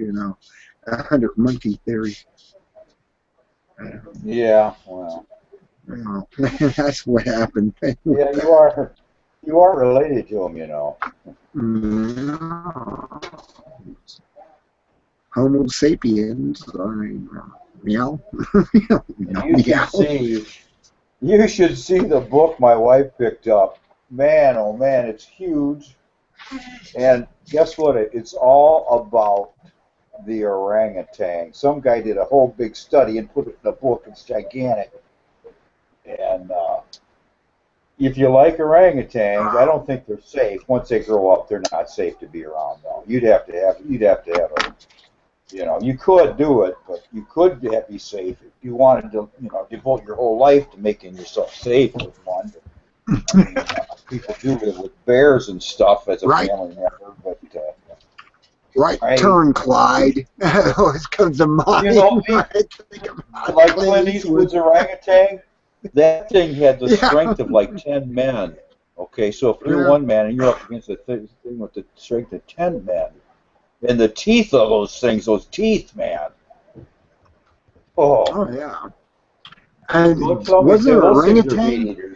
100 monkey theory. Yeah, well. That's what happened. Yeah, you are related to them, Homo sapiens. Meow. You should see the book my wife picked up. Man, oh man, it's huge. And guess what? It's all about the orangutan. Some guy did a whole big study and put it in a book. It's gigantic. And if you like orangutans, I don't think they're safe. Once they grow up, they're not safe to be around, though. You'd have to have a, you could do it, but you could be safe if you wanted to, devote your whole life to making yourself safe with one. I mean, people do it with bears and stuff as a family member, but turn Clyde. Always comes to mind. Like Clint Eastwood's orangutan, that thing had the strength of like 10 men. Okay, so if you're one man and you're up against the thing with the strength of 10 men, and the teeth of those things, those teeth, man. Oh yeah. And was there an orangutan?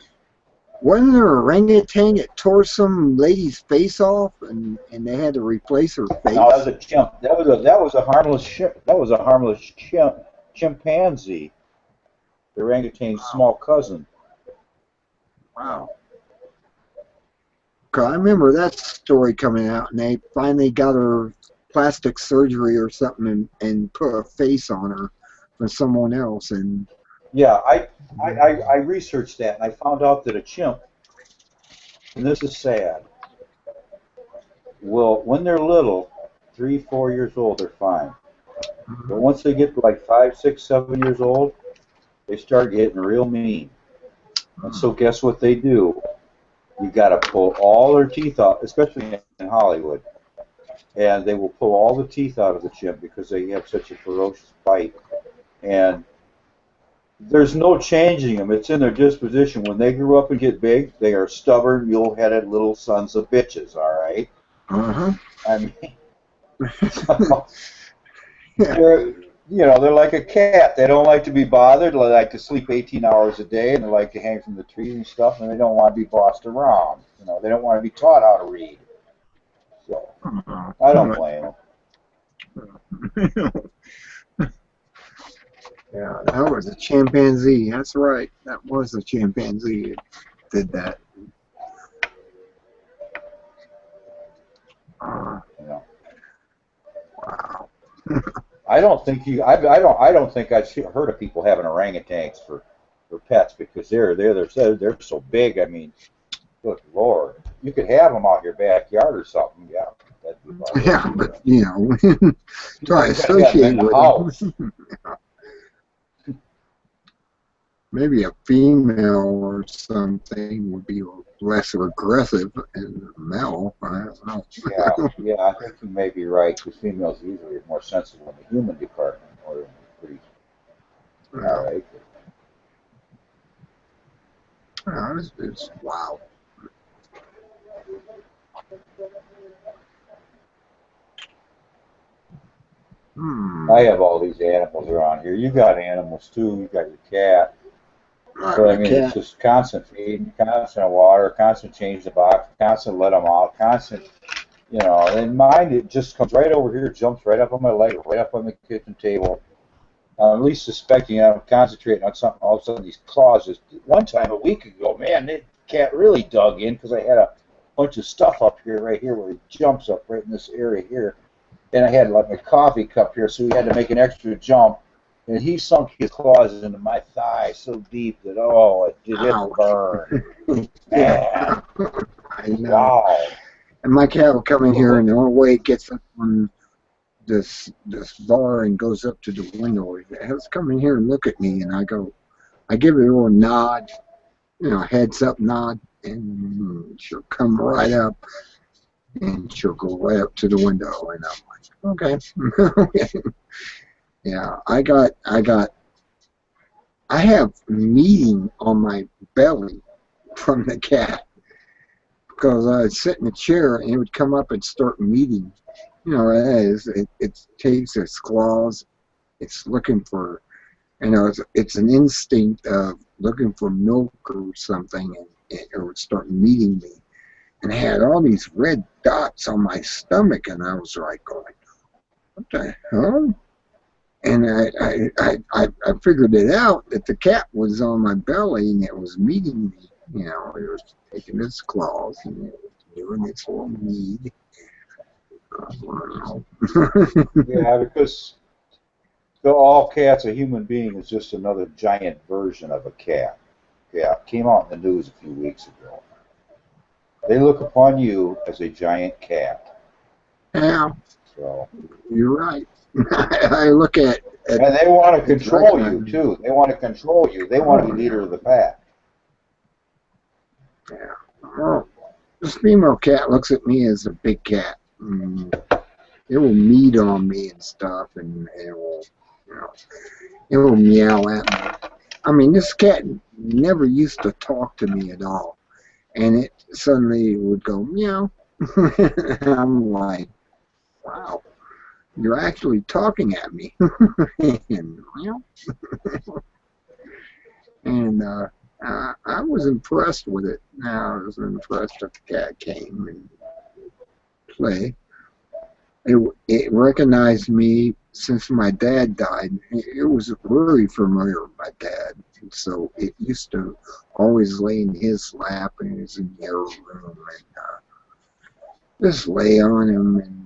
Wasn't there an orangutan that tore some lady's face off, and they had to replace her face? No, that was a chimp. That was a harmless chimpanzee. The orangutan's small cousin. Wow. I remember that story coming out, and they finally got her plastic surgery or something and put a face on her for someone else. And yeah, I researched that, and I found out that a chimp, and this is sad, will, when they're little, 3, 4 years old, they're fine. But once they get to like 5, 6, 7 years old, they start getting real mean. And so guess what they do? You got to pull all their teeth out, especially in Hollywood. And they will pull all the teeth out of the chimp because they have such a ferocious bite. And there's no changing them. It's in their disposition. When they grow up and get big, they are stubborn, mule-headed little sons of bitches, all right? I mean, they're like a cat. They don't like to be bothered. They like to sleep 18 hours a day, and they like to hang from the trees and stuff, and they don't want to be bossed around. They don't want to be taught how to read. So, I don't blame them. Yeah, that was a chimpanzee. That's right. That was a chimpanzee that did that. Wow. I don't think I've heard of people having orangutans for pets because they're so big. I mean, good Lord, you could have them out your backyard or something. Yeah, that'd be about it. Yeah, but try to associate with them. Maybe a female or something would be less aggressive than a male. I don't know. Yeah, I think you may be right. Because females usually are more sensitive in the human department, or pretty. All right. It's wow. I have all these animals around here. You got animals too. You got your cat. So I mean, it's just constant feeding, constant water, constant change the box, constant let them out, constant, and mine, it just comes right over here, jumps right up on my leg, right up on the kitchen table. I'm at least suspecting I'm concentrating on something. All of a sudden, these claws. One time a week ago, man, the cat really dug in because I had a bunch of stuff up here, right here, where he jumps up right in this area here, and I had like my coffee cup here, so we had to make an extra jump. And he sunk his claws into my thigh so deep that, it burned. Man. I know. Wow. And my cat will come in here, and the only way it gets up on this bar and goes up to the window, it has to come in here and look at me, and I give it a little nod, heads up nod, and she'll come right up, and she'll go right up to the window, and I'm like, okay. Yeah, I got I have meating on my belly from the cat because I'd sit in a chair and it would come up and start meeting. You know, it takes its claws. It's looking for, it's an instinct of looking for milk or something, and it would start meeting me. And I had all these red dots on my stomach, and I was like going, what the hell? And I figured it out that the cat was on my belly and it was meeting me. You know, it was taking its claws and it was doing its little need. Yeah, because all cats, a human being, is just another giant version of a cat. Yeah, it came out in the news a few weeks ago. They look upon you as a giant cat. Yeah, So. you're right. I look at And they want to control you, too. They want to control you. They want to be leader of the pack. Yeah. Well, this female cat looks at me as a big cat. It will meet on me and stuff, and it will, it will meow at me. I mean, this cat never used to talk to me at all, and it suddenly would go meow. I'm like, wow, you're actually talking at me. And meow. And I was impressed with it. I was impressed that the cat came and played. It recognized me since my dad died. It was very familiar with my dad. And so it used to always lay in his lap and his in the room and just lay on him and,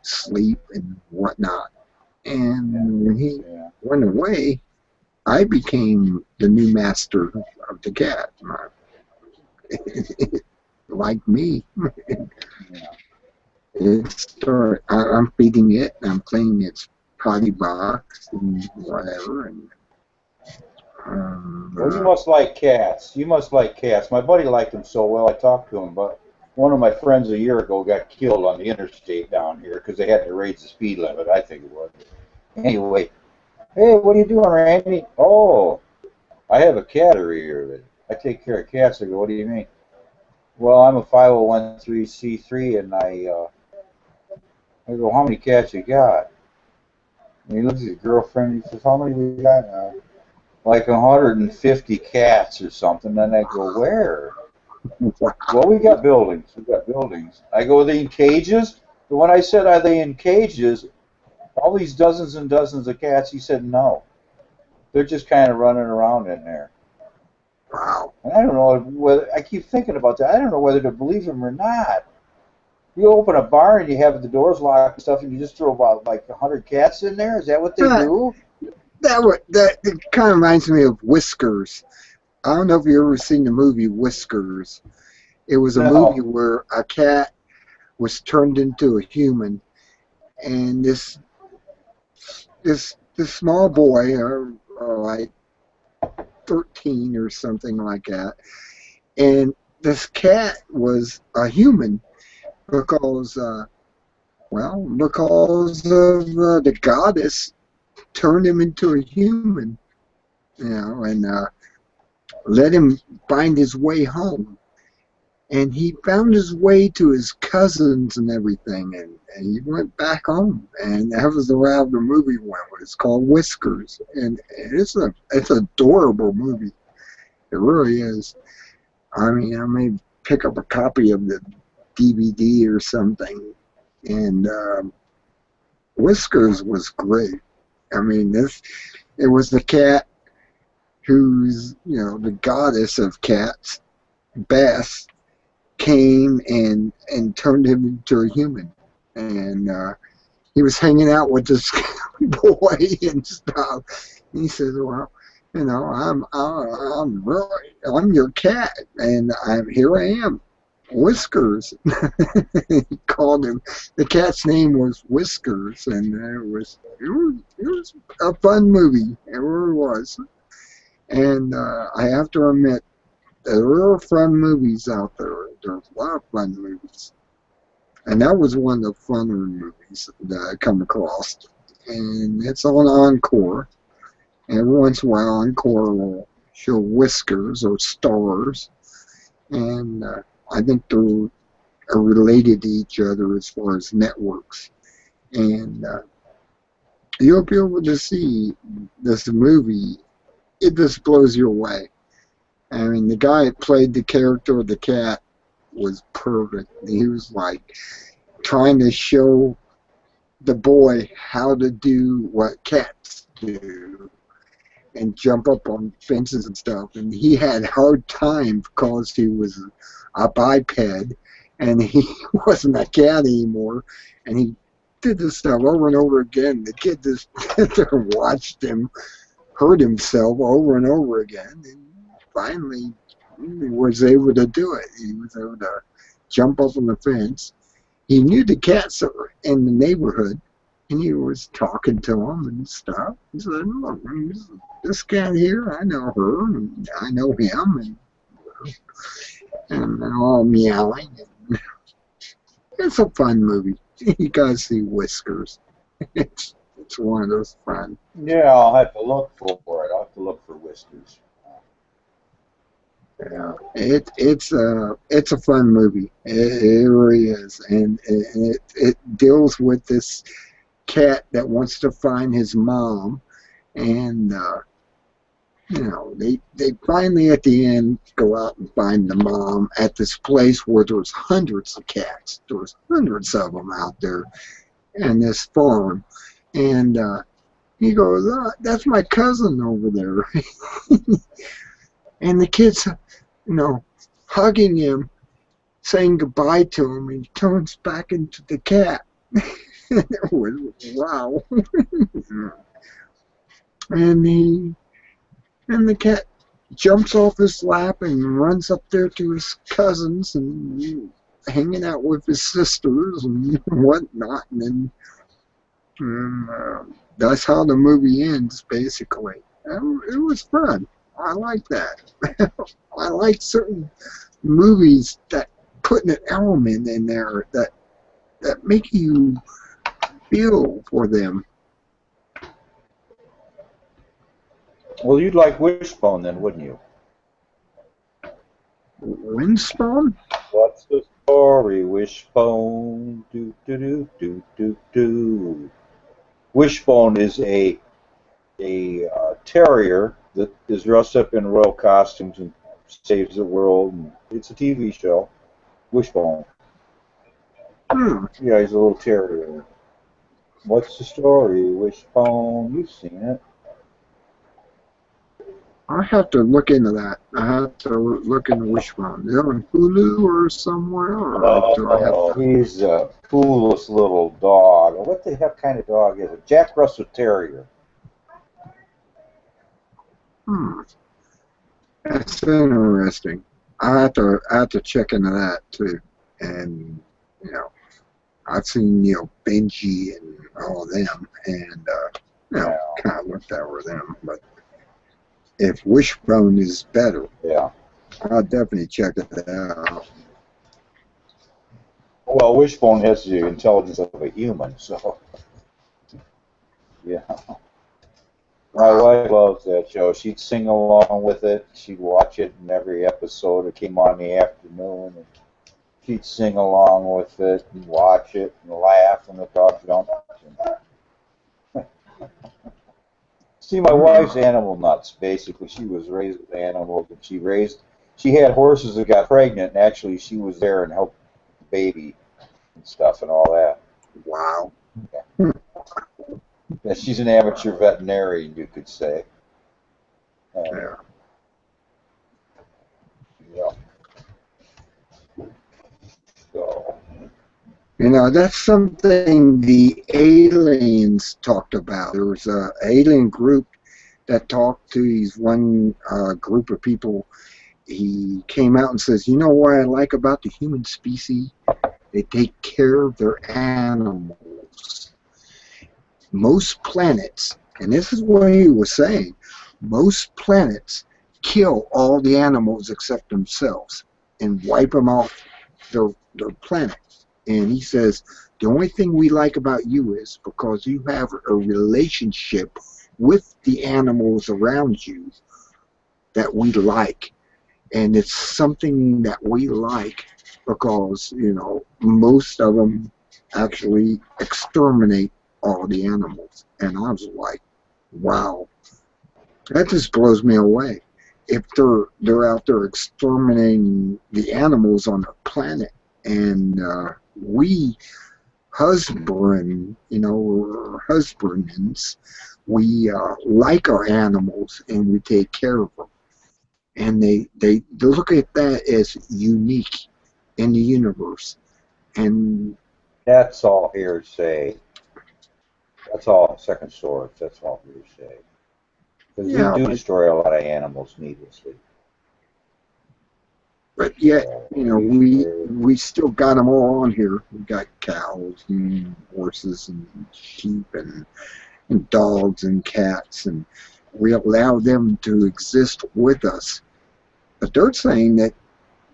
sleep and whatnot. And when he went away, I became the new master of the cat. Like me. I'm feeding it, and I'm cleaning its potty box and whatever. And well, you must like cats. You must like cats. My buddy liked them so well, I talked to him, but one of my friends a year ago got killed on the interstate down here because they had to raise the speed limit, I think it was. Anyway, hey, what are you doing, Randy? Oh, I have a cat over here that I take care of cats. I go, what do you mean? Well, I'm a 501c3, and I go, how many cats you got? And he looks at his girlfriend and he says, how many we got now? Like 150 cats or something. And I go, where? wow. Well, we got buildings. We got buildings. I go, are they in cages? But when I said, are they in cages, all these dozens and dozens of cats, he said, no. They're just kind of running around in there. Wow. And I don't know whether, I keep thinking about that. I don't know whether to believe him or not. You open a bar and you have the doors locked and stuff, and you just throw about like 100 cats in there? Is that what they do? That kind of reminds me of Whiskers. I don't know if you ever seen the movie Whiskers. It was a movie where a cat was turned into a human, and this small boy, like 13 or something like that, and this cat was a human because of the goddess turned him into a human, and let him find his way home. And he found his way to his cousins and everything, and he went back home. And that was the route the movie went. It's called Whiskers, and it's an adorable movie. It really is. I mean, I may pick up a copy of the DVD or something. And Whiskers was great. I mean, it was the cat who's, the goddess of cats, Bess, came and turned him into a human. And he was hanging out with this boy and stuff. And he says, well, I'm your cat, and here I am. Whiskers. He called him. The cat's name was Whiskers, and it was a fun movie. It really was. And I have to admit, there are fun movies out there. There's a lot of fun movies, and that was one of the funner movies that I come across. And it's on Encore, every once in a while Encore will show Whiskers or Stars, and I think they're are related to each other as far as networks. And you'll be able to see this movie. It just blows you away. I mean, the guy that played the character of the cat was perfect. He was like trying to show the boy how to do what cats do and jump up on fences and stuff. And he had a hard time because he was a biped and he wasn't a cat anymore. And he did this stuff over and over again. The kid just watched him hurt himself over and over again. And finally, he was able to do it. He was able to jump up on the fence. He knew the cats that were in the neighborhood, and he was talking to them and stuff. He said, look, this cat here, I know her, and I know him, and they're all meowing. And it's a fun movie. You gotta see Whiskers. It's one of those fun. Yeah, I'll have to look for it. I'll have to look for Whiskers. Yeah, it's a fun movie. It really is, and it deals with this cat that wants to find his mom, and you know, they finally at the end go out and find the mom at this place where there's hundreds of cats. There's hundreds of them out there in this farm, and he goes, "That's my cousin over there," and the kids, you know, hugging him, saying goodbye to him, and he turns back into the cat. It was wow. And the cat jumps off his lap and runs up there to his cousins and hanging out with his sisters and whatnot. And then that's how the movie ends, basically. It was fun. I like that. I like certain movies that put an element in there that make you feel for them. Well, you'd like Wishbone then, wouldn't you? Windstorm? What's the story, Wishbone? Do do do do do do. Wishbone is a terrier that is dressed up in royal costumes and saves the world. And it's a TV show. Wishbone. Yeah, he's a little terrier. What's the story, Wishbone? You've seen it. I have to look into that. I have to look into Wishbone. Is it on Hulu or somewhere? Or do I have to... He's a coolest little dog. What the heck kind of dog is it? Jack Russell Terrier. That's interesting. I have to check into that too. And you know, I've seen Benji and all of them, and kind of looked over them. But if Wishbone is better, I'll definitely check it out. Well, Wishbone has the intelligence of a human, so yeah. My wife loves that show. She'd sing along with it. She'd watch it in every episode. It came on in the afternoon, and she'd sing along with it and watch it and laugh when the dogs don't. See, my wife's animal nuts. Basically, she was raised with animals, and she had horses that got pregnant, and actually she was there and helped the baby and stuff and all that. Wow. Yeah. Yeah, she's an amateur veterinarian, you could say. Yeah. So. That's something the aliens talked about. There was an alien group that talked to these one group of people. He came out and says, you know what I like about the human species? They take care of their animals. Most planets, and this is what he was saying, most planets kill all the animals except themselves and wipe them off their planet. And he says, the only thing we like about you is because you have a relationship with the animals around you that we like. And it's something that we like because, you know, most of them actually exterminate all the animals. And I was like, wow, that just blows me away. If they're out there exterminating the animals on the planet, and we husband, you know, we're husbandmans, we like our animals and we take care of them. And they look at that as unique in the universe. And That's all hearsay. That's all second source. That's all hearsay. Because yeah, we do but, destroy a lot of animals needlessly. but yet, you know, we still got them all on here. We got cows and horses and sheep and dogs and cats, and we allow them to exist with us. But they're saying that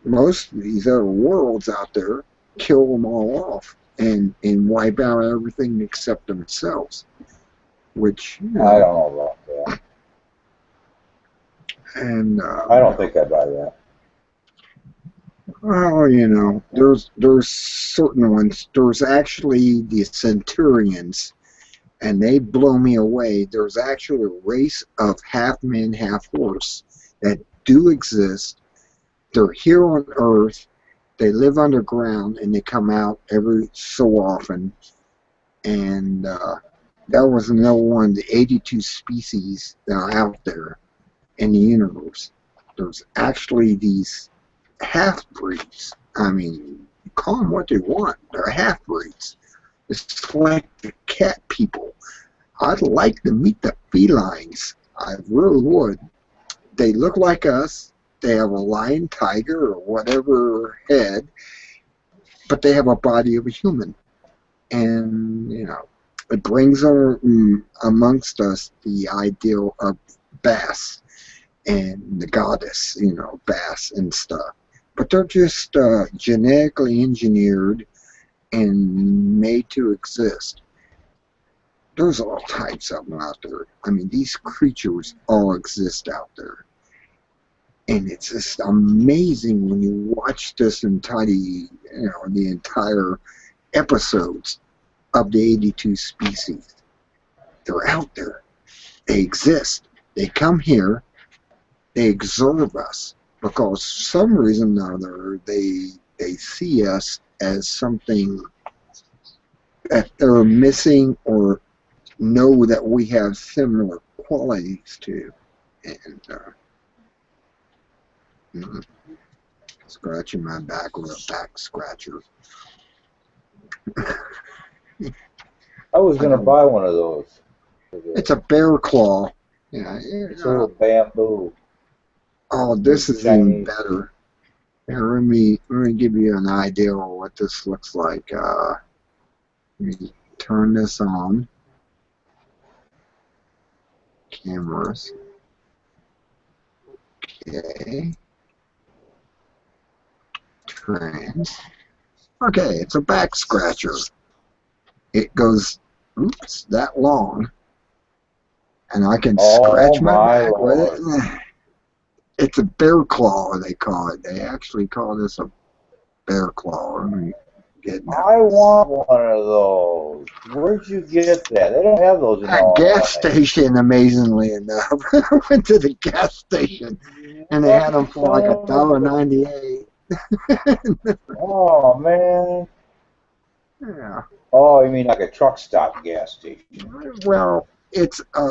most of these other worlds out there kill them all off and wipe out everything except themselves. Which, you know, I don't know about that. and I don't think I buy that. well, you know, there's certain ones. There's actually the Centurions, and they blow me away. There's actually a race of half man, half horse that do exist. They're here on Earth. They live underground, and they come out every so often. And that was another one of the 82 species that are out there in the universe. There's actually these half-breeds. I mean, call them what they want. They're half-breeds. It's like the cat people. I'd like to meet the felines. I really would. They look like us. They have a lion, tiger, or whatever head, but they have a body of a human. And, you know, it brings amongst us the ideal of Bass and the goddess, you know, Bass and stuff. But they're just genetically engineered and made to exist. There's all types of them out there. I mean, these creatures all exist out there. And it's just amazing when you watch this the entire episodes of the 82 species. They're out there. They exist. They come here. They observe us because for some reason or other they see us as something that they're missing or know that we have similar qualities to. And scratching my back with a back scratcher. I was going to buy one of those. It's a bear claw. Yeah, It's a little bamboo. oh, this is even better. Here, let me give you an idea of what this looks like. Let me turn this on. Cameras. Okay. Trans. Okay, it's a back scratcher. It goes, oops, that long. And I can scratch my back with it. It's a bear claw, they call it. They actually call this a bear claw. I want one of those. Where'd you get that? They don't have those in At a gas station, amazingly enough. I went to the gas station, and they had them for like $1.98. Oh, man. Yeah. Oh, you mean like a truck stop gas station? Well, it's a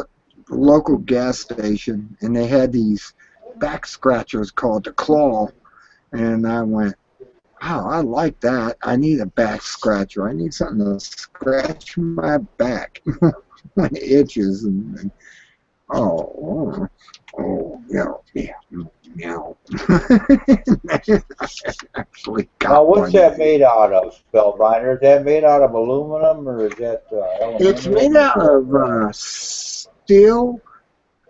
local gas station, and they had these back scratchers called the Claw, and I went, wow, I like that. I need a back scratcher. I need something to scratch my back when it itches. And meow. Actually got Now, what's one. that made out of, Spellbinder? Is that made out of aluminum, or is that aluminum? It's made out of steel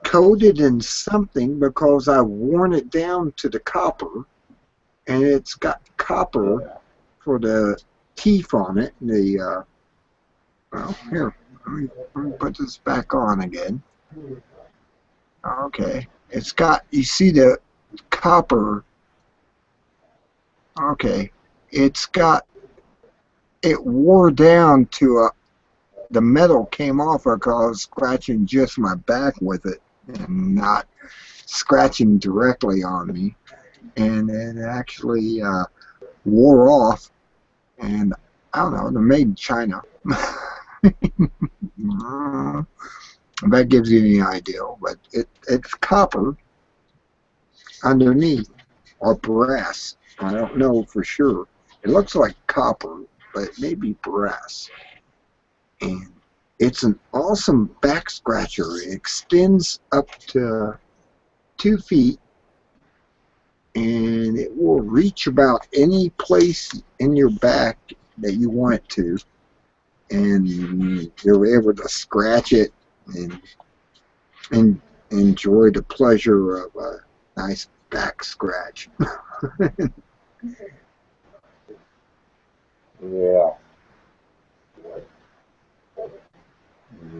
coated in something because I worn it down to the copper, and it's got copper for the teeth on it. The well, here, let me put this back on again. Okay. It's got, you see the copper. Okay. It's got, it wore down to the metal came off because I was scratching just my back with it and not scratching directly on me. And it actually wore off. And I don't know, they're made in China. If that gives you any idea, but it's copper underneath, or brass. I don't know for sure. It looks like copper, but it may be brass. And it's an awesome back scratcher. It extends up to 2 feet, and it will reach about any place in your back that you want it to. And you're able to scratch it and enjoy the pleasure of a nice back scratch. Yeah.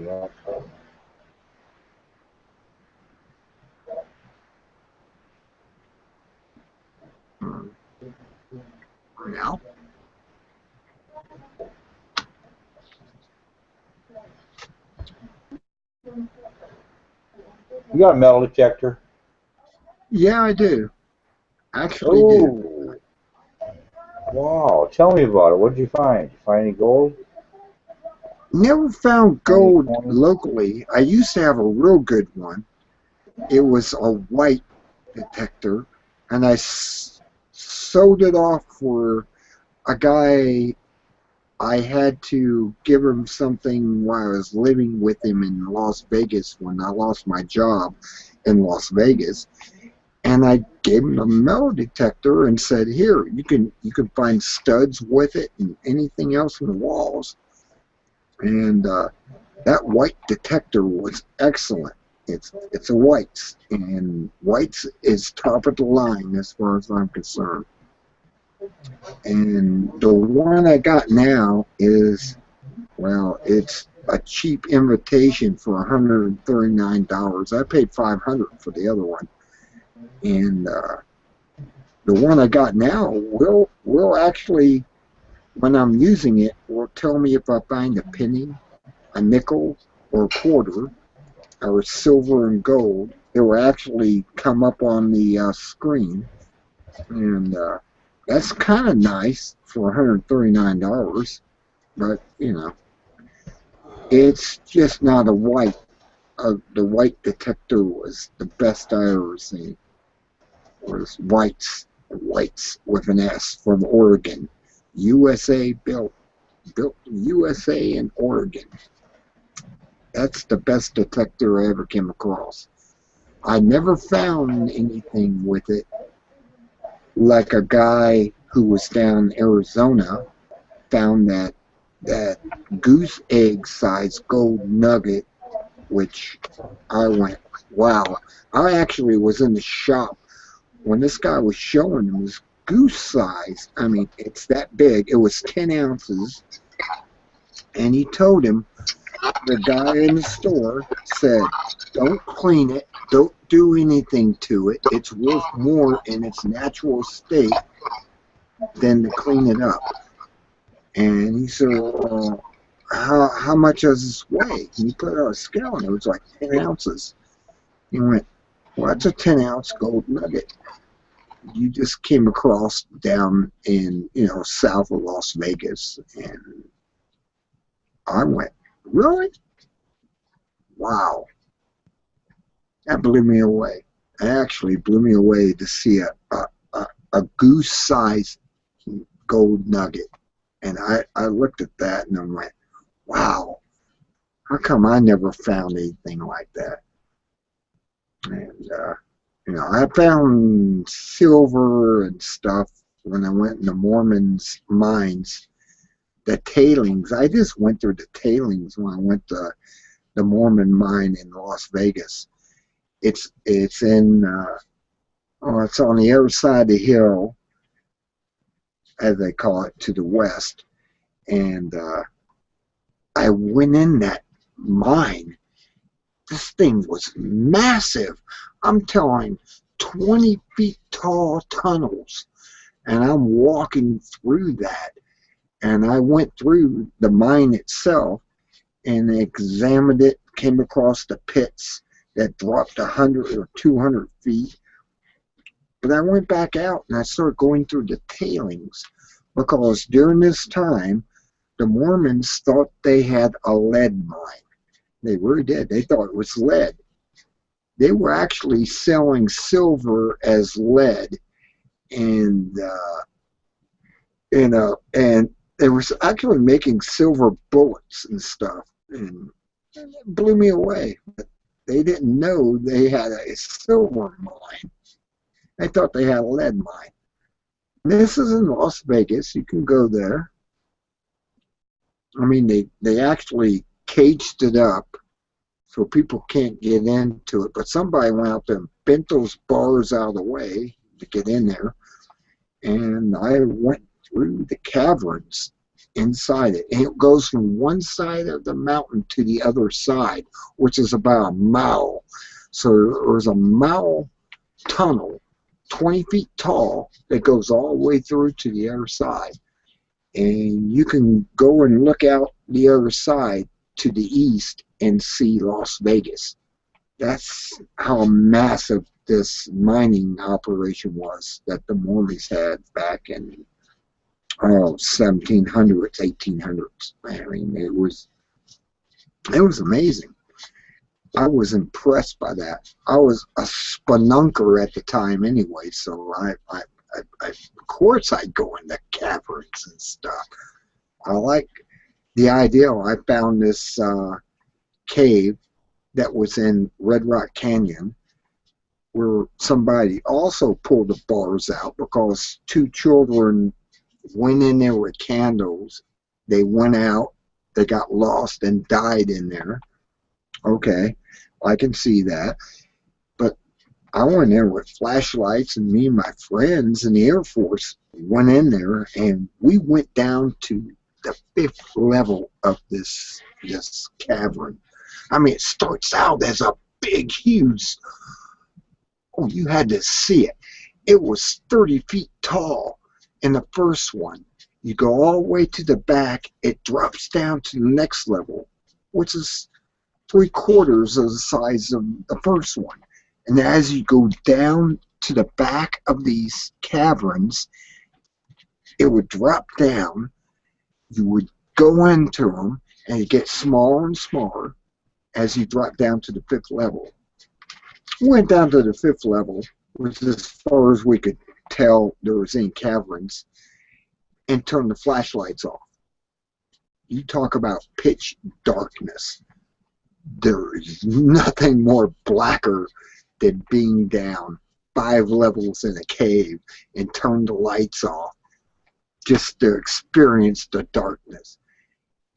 Yeah. Now, You got a metal detector? yeah, I do. Actually, do. Oh. Wow. Tell me about it. What did you find? Did you find any gold? Never found Any gold coins? locally. I used to have a real good one. It was a white detector, and I sold it off for a guy. I had to give him something while I was living with him in Las Vegas when I lost my job in Las Vegas. And I gave him a metal detector and said, "Here, you can find studs with it and anything else in the walls." And that white detector was excellent. It's a whites, and whites is top of the line as far as I'm concerned. And the one I got now is, well, it's a cheap invitation for $139. I paid $500 for the other one, and the one I got now will actually, when I'm using it, will tell me if I find a penny, a nickel, or a quarter, or silver and gold. It will actually come up on the screen, and that's kind of nice for $139. But you know, it's just not a white. The white detector was the best I ever seen. It was whites with an S from Oregon, USA built USA in Oregon. That's the best detector I ever came across. I never found anything with it like a guy who was down in Arizona found that goose egg size gold nugget, which I went, wow. I actually was in the shop when this guy was showing him this goose size. I mean, it's that big. It was 10 ounces. And he told him, the guy in the store said, "Don't clean it. Don't do anything to it. It's worth more in its natural state than to clean it up." And he said, "Well, how much does this weigh?" And he put it on a scale, and it was like 10 ounces. He went, "Well, that's a 10-ounce gold nugget you just came across down in, south of Las Vegas." And I went, "Really? Wow." That blew me away. It actually blew me away to see a goose-sized gold nugget. And I looked at that and I went, wow, how come I never found anything like that? And, I found silver and stuff when I went in the Mormons' mines. The tailings, I just went through the tailings when I went to the Mormon mine in Las Vegas. It's in, it's on the other side of the hill, as they call it, to the west. And I went in that mine, this thing was massive. I'm telling 20 feet tall tunnels. And I'm walking through that. And I went through the mine itself and examined it, came across the pits that dropped 100 or 200 feet. But I went back out and I started going through the tailings because during this time, the Mormons thought they had a lead mine. They really did. They thought it was lead. They were actually selling silver as lead, and they were actually making silver bullets and stuff, and it blew me away. But they didn't know they had a silver mine. They thought they had a lead mine. This is in Las Vegas. You can go there. I mean, they actually caged it up so people can't get into it. But somebody went out there and bent those bars out of the way to get in there. And I went through the caverns inside it. And it goes from one side of the mountain to the other side, which is about a mile. So there's a mile tunnel, 20 feet tall, that goes all the way through to the other side. And you can go and look out the other side to the east and see Las Vegas. That's how massive this mining operation was that the Mormons had back in 1700s, 1800s. I mean, it was amazing. I was impressed by that. I was a spelunker at the time anyway, so of course I'd go in the caverns and stuff. I like the idea. I found this cave that was in Red Rock Canyon where somebody also pulled the bars out because two children went in there with candles. They went out, they got lost and died in there. Okay, I can see that. But I went there with flashlights, and me and my friends in the Air Force went in there, and we went down to the 5th level of this cavern. I mean, it starts out as a big, huge, oh, you had to see it. It was 30 feet tall in the first one. You go all the way to the back, it drops down to the next level, which is 3/4 of the size of the first one. And as you go down to the back of these caverns, it would drop down. You would go into them, and it gets smaller and smaller as you drop down to the 5th level. We went down to the 5th level, which is as far as we could tell there was any caverns, and turned the flashlights off. You talk about pitch darkness. There is nothing more blacker than being down 5 levels in a cave and turn the lights off just to experience the darkness.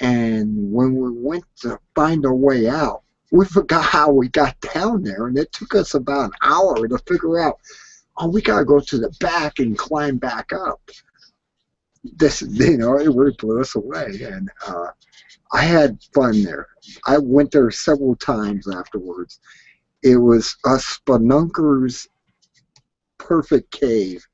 And when we went to find our way out, we forgot how we got down there, and it took us about an hour to figure out, oh, we got to go to the back and climb back up. This, it really blew us away. And I had fun there. I went there several times afterwards. It was a spelunker's perfect cave,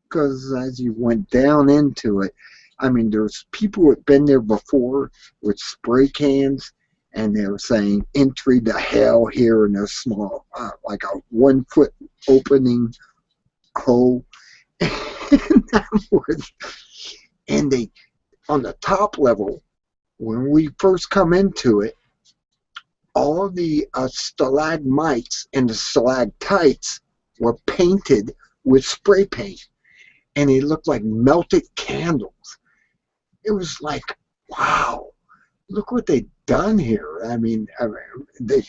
because as you went down into it, I mean, there's people who had been there before with spray cans, and they were saying, entry to hell here in a small, like a 1-foot opening hole. And they, on the top level, when we first come into it, all the stalagmites and the stalactites were painted with spray paint, and they looked like melted candles. It was like, wow, look what they've done here. I mean they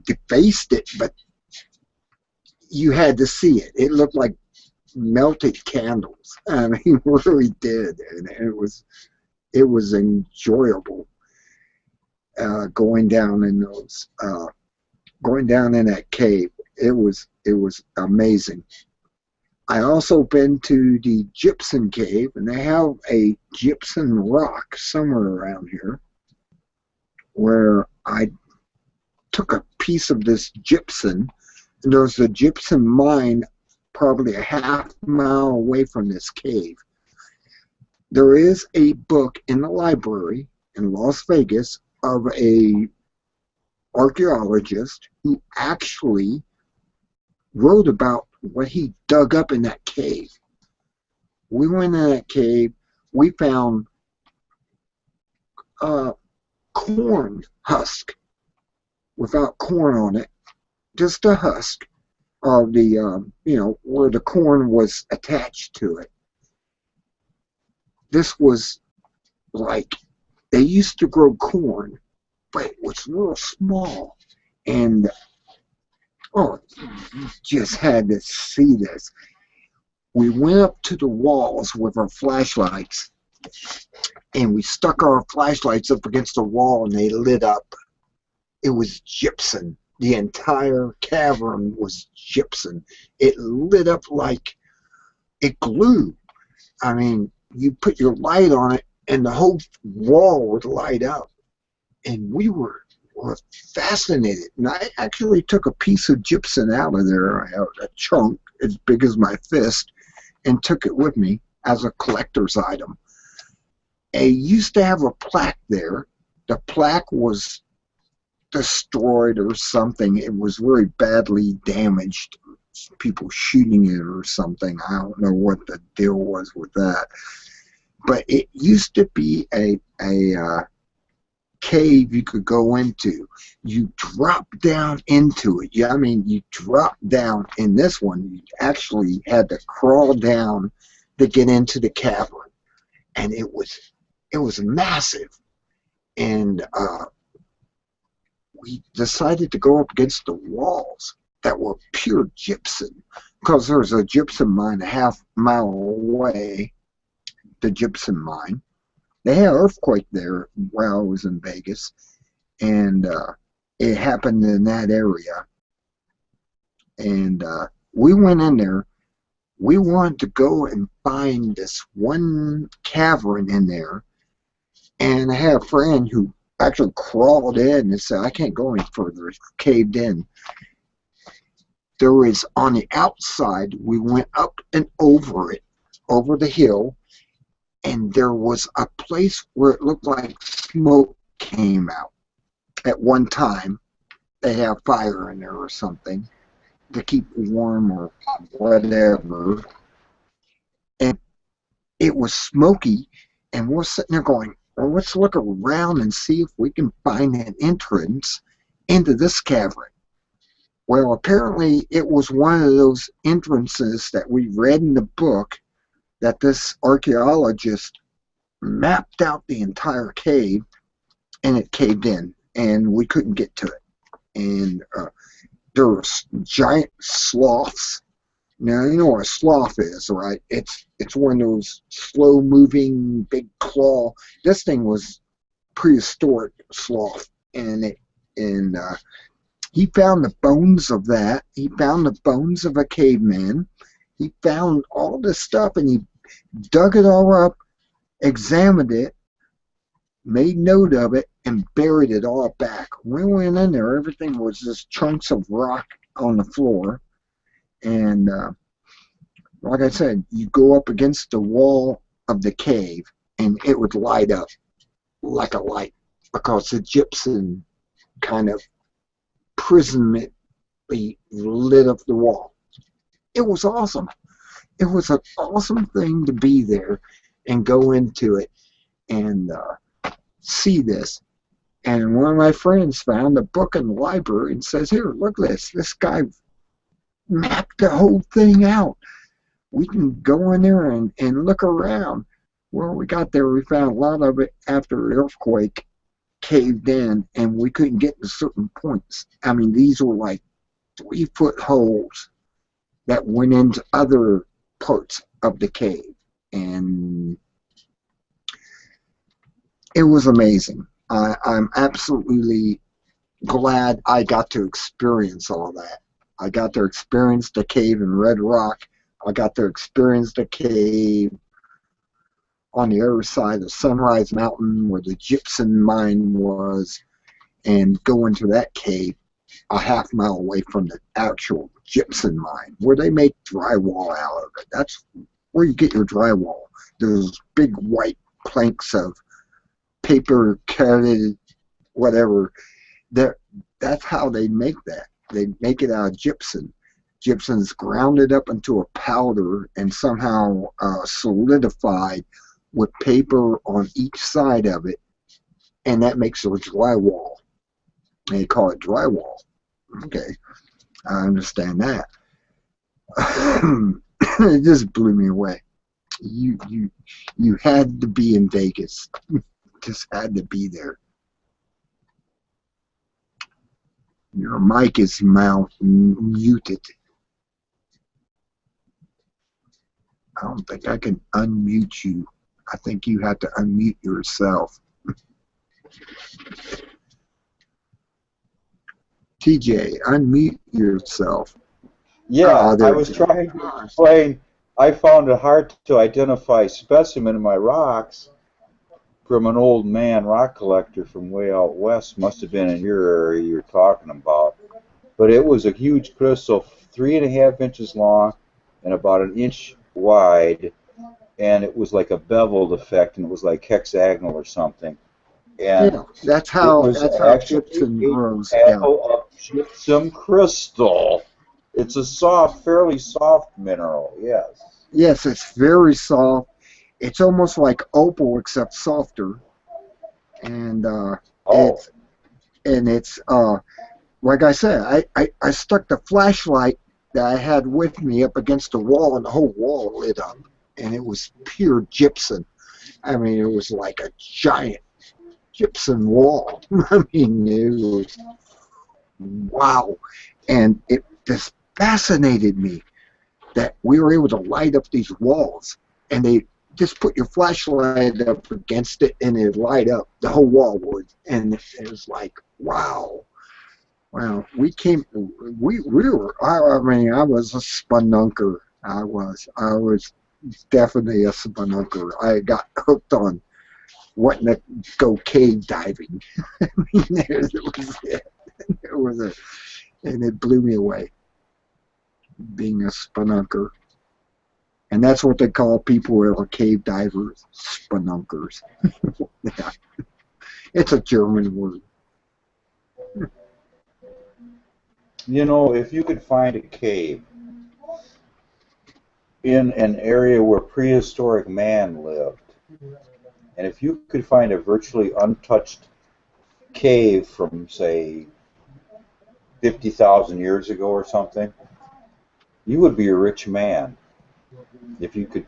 defaced it, but you had to see it. It looked like melted candles. I mean, it really did, and it was enjoyable going down in that cave. It was amazing. I also been to the Gypsum Cave, and they have a gypsum rock somewhere around here where I took a piece of this gypsum, and there was a gypsum mine probably a half-mile away from this cave. There is a book in the library in Las Vegas of a archaeologist who actually wrote about what he dug up in that cave. We went in that cave. We found corn husk without corn on it, just a husk of the, where the corn was attached to it. This was like, they used to grow corn, but it was real small. And, oh, you just had to see this. We went up to the walls with our flashlights, and we stuck our flashlights up against the wall, and they lit up. It was gypsum. The entire cavern was gypsum. It lit up like it glowed. I mean, you put your light on it, and the whole wall would light up. And we were fascinated. And I actually took a piece of gypsum out of there, a chunk as big as my fist, and took it with me as a collector's item. I used to have a plaque there. The plaque was destroyed or something. It was very badly damaged. People shooting it or something. I don't know what the deal was with that. But it used to be a cave you could go into. You drop down into it. Yeah, I mean, you drop down. In this one, you actually had to crawl down to get into the cavern. And it was massive. And we decided to go up against the walls that were pure gypsum, because there's a gypsum mine a half-mile away, the gypsum mine. They had an earthquake there while I was in Vegas, and it happened in that area. And we went in there. We wanted to go and find this one cavern in there, and I had a friend who actually crawled in and said, I can't go any further. It's caved in. There was, on the outside, we went up and over it, over the hill, and there was a place where it looked like smoke came out. At one time, they have fire in there or something to keep warm or whatever. And it was smoky, and we're sitting there going, well, let's look around and see if we can find an entrance into this cavern. Well, apparently it was one of those entrances that we read in the book that this archaeologist mapped out the entire cave, and it caved in, and we couldn't get to it. And there were giant sloths. Now, you know what a sloth is, right? It's one of those slow-moving, big claw. This thing was prehistoric sloth, and he found the bones of that. He found the bones of a caveman. He found all this stuff, and he dug it all up, examined it, made note of it, and buried it all back. When we went in there, everything was just chunks of rock on the floor. And like I said, you go up against the wall of the cave, and it would light up like a light, because the gypsum kind of prismatically lit up the wall. It was awesome. It was an awesome thing to be there and go into it and see this. And one of my friends found a book in the library and says, here, look at this. This guy mapped the whole thing out. We can go in there and look around. Well, we got there, we found a lot of it after the earthquake caved in, and we couldn't get to certain points. I mean, these were like 3-foot holes that went into other parts of the cave. And it was amazing. I'm absolutely glad I got to experience all that. I got to experience the cave in Red Rock. I got to experience the cave on the other side of Sunrise Mountain where the gypsum mine was, and go into that cave. a half mile away from the actual gypsum mine where they make drywall out of it. That's where you get your drywall. Those big white planks of paper coated whatever. That's how they make that. They make it out of gypsum. Gypsum's grounded up into a powder and somehow solidified with paper on each side of it, and that makes it a drywall. They call it drywall. Okay, I understand that. It just blew me away. You had to be in Vegas. Just had to be there. Your mic is muted. I don't think I can unmute you. I think you have to unmute yourself. TJ, unmute yourself. Yeah, there I was you go. trying to explain. I found it hard to identify specimen in my rocks from an old man rock collector from way out west. Must have been in your area you're talking about. But it was a huge crystal, 3.5 inches long and about 1 inch wide, and it was like a beveled effect, and it was like hexagonal or something. And Yeah, that's it how was gypsum actually grows a down. panel of gypsum crystal. It's a soft, fairly soft mineral, yes. Yes, it's very soft. It's almost like opal except softer. And it's like I said, I stuck the flashlight that I had with me up against the wall, and the whole wall lit up, and it was pure gypsum. I mean, it was like a giant gypsum wall. I mean, it was wow, and it just fascinated me that we were able to light up these walls, and they just put your flashlight up against it, and it'd light up the whole wall would, and it was like wow. Well, we were. I mean, I was a spelunker. I was definitely a spelunker. I got hooked on wanting to go cave diving. I mean, there was it, and it blew me away. Being a spelunker, and that's what they call people who are cave divers, spelunkers. Yeah. It's a German word. You know, if you could find a cave in an area where prehistoric man lived, and if you could find a virtually untouched cave from, say, 50,000 years ago or something, you would be a rich man. If you could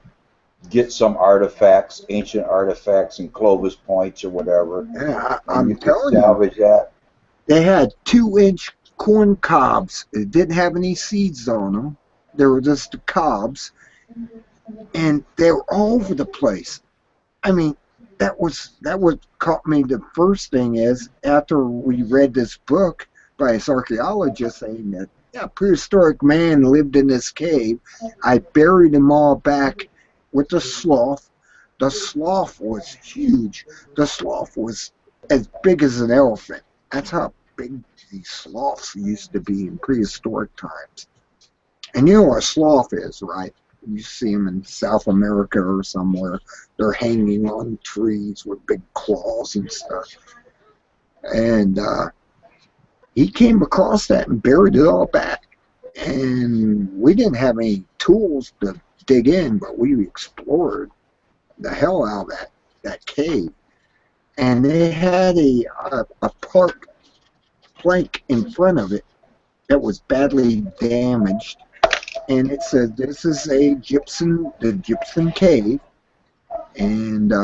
get some artifacts, ancient artifacts in Clovis Points or whatever, Yeah, and I'm you could telling you, salvage that. they had 2-inch corn cobs. It didn't have any seeds on them. They were just the cobs, and they were all over the place. I mean, that what caught me. The first thing is, after we read this book by this archaeologist saying that, yeah, prehistoric man lived in this cave, I buried them all back with the sloth. The sloth was huge. The sloth was as big as an elephant. That's how big these sloths used to be in prehistoric times. And you know what a sloth is, right? You see them in South America or somewhere. They're hanging on trees with big claws and stuff. And he came across that and buried it all back. And we didn't have any tools to dig in, but we explored the hell out of that cave. And they had a park plank in front of it that was badly damaged, and it said this is the gypsum cave, and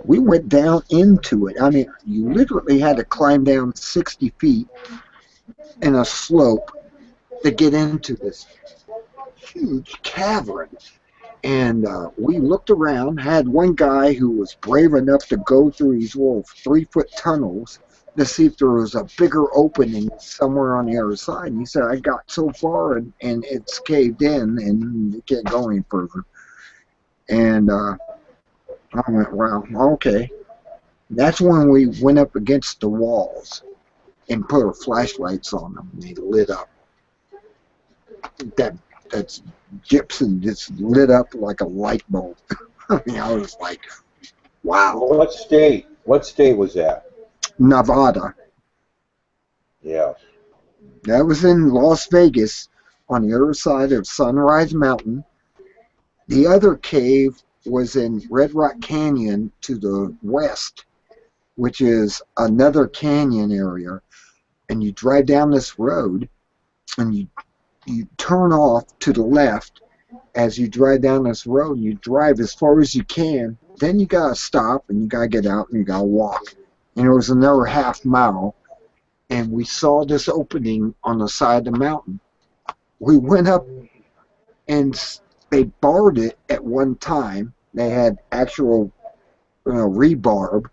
we went down into it. I mean, you literally had to climb down 60 feet in a slope to get into this huge cavern. And we looked around, had one guy who was brave enough to go through these little 3-foot tunnels to see if there was a bigger opening somewhere on the other side. And he said, I got so far and it's caved in and you can't go any further. And I went, well, okay. That's when we went up against the walls. and put our flashlights on them, and they lit up. That's gypsum just lit up like a light bulb. I mean, I was like, wow. What state? What state was that? Nevada. Yeah. That was in Las Vegas on the other side of Sunrise Mountain. The other cave was in Red Rock Canyon to the west, which is another canyon area. And you drive down this road, and you turn off to the left as you drive down this road. You drive as far as you can. Then you got to stop, and you got to get out, and you got to walk. And it was another half mile. And we saw this opening on the side of the mountain. We went up, and they barred it at one time. They had actual rebarb,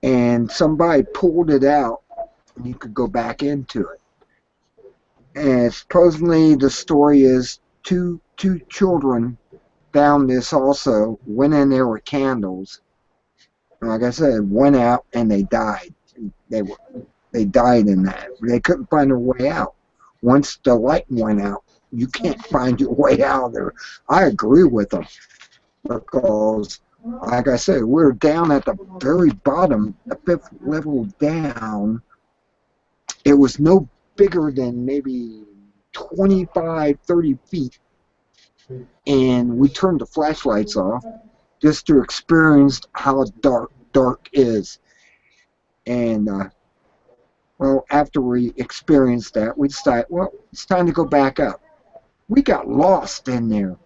and somebody pulled it out, and you could go back into it. And supposedly the story is two children found this also, went in there with candles. And like I said, went out and they died. They died in that. They couldn't find their way out. Once the light went out, you can't find your way out of there. I agree with them because, like I said, we're down at the very bottom, the 5th level down. It was no bigger than maybe 25, 30 feet. And we turned the flashlights off just to experience how dark is. And, well, after we experienced that, we decided, well, it's time to go back up. We got lost in there.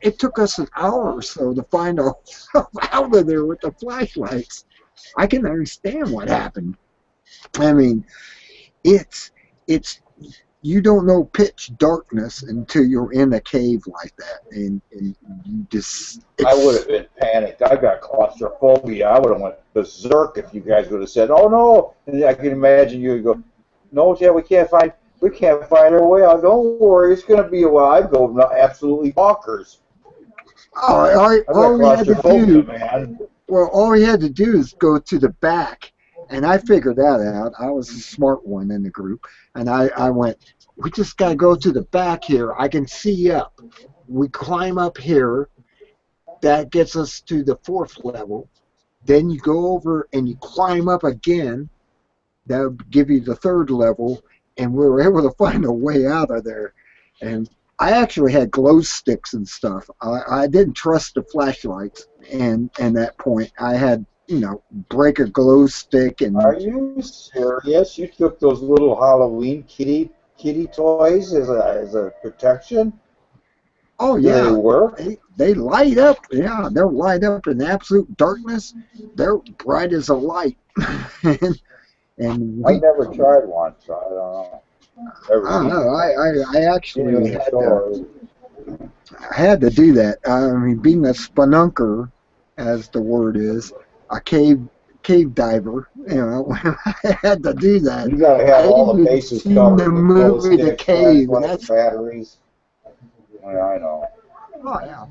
It took us an hour or so to find ourselves out of there with the flashlights. I can understand what happened. I mean, it's you don't know pitch darkness until you're in a cave like that, and you just. I would have been panicked. I got claustrophobia. I would have went berserk if you guys would have said, "Oh no!" And I can imagine you would go, "No, yeah, we can't find our way out. Don't worry, it's going to be a while." I'd go absolutely bonkers. All we had to do, man. well, all we had to do is go to the back. And I figured that out. I was the smart one in the group. And I went, we just got to go to the back here. I can see up. We climb up here. That gets us to the 4th level. Then you go over and you climb up again. That would give you the 3rd level. And we were able to find a way out of there. And I actually had glow sticks and stuff. I didn't trust the flashlights. And at that point, I had, break a glow stick and. Are you serious? You took those little Halloween kitty toys as a protection? Oh yeah, they work. They light up. Yeah, they'll light up in absolute darkness. They're bright as a light. and I never tried one, so I don't know. I actually I had to do that. I mean, being a spelunker, as the word is. A cave diver, I had to do that. You gotta have all the bases covered. The movie The Cave, and that's batteries. Yeah, I know. Oh yeah.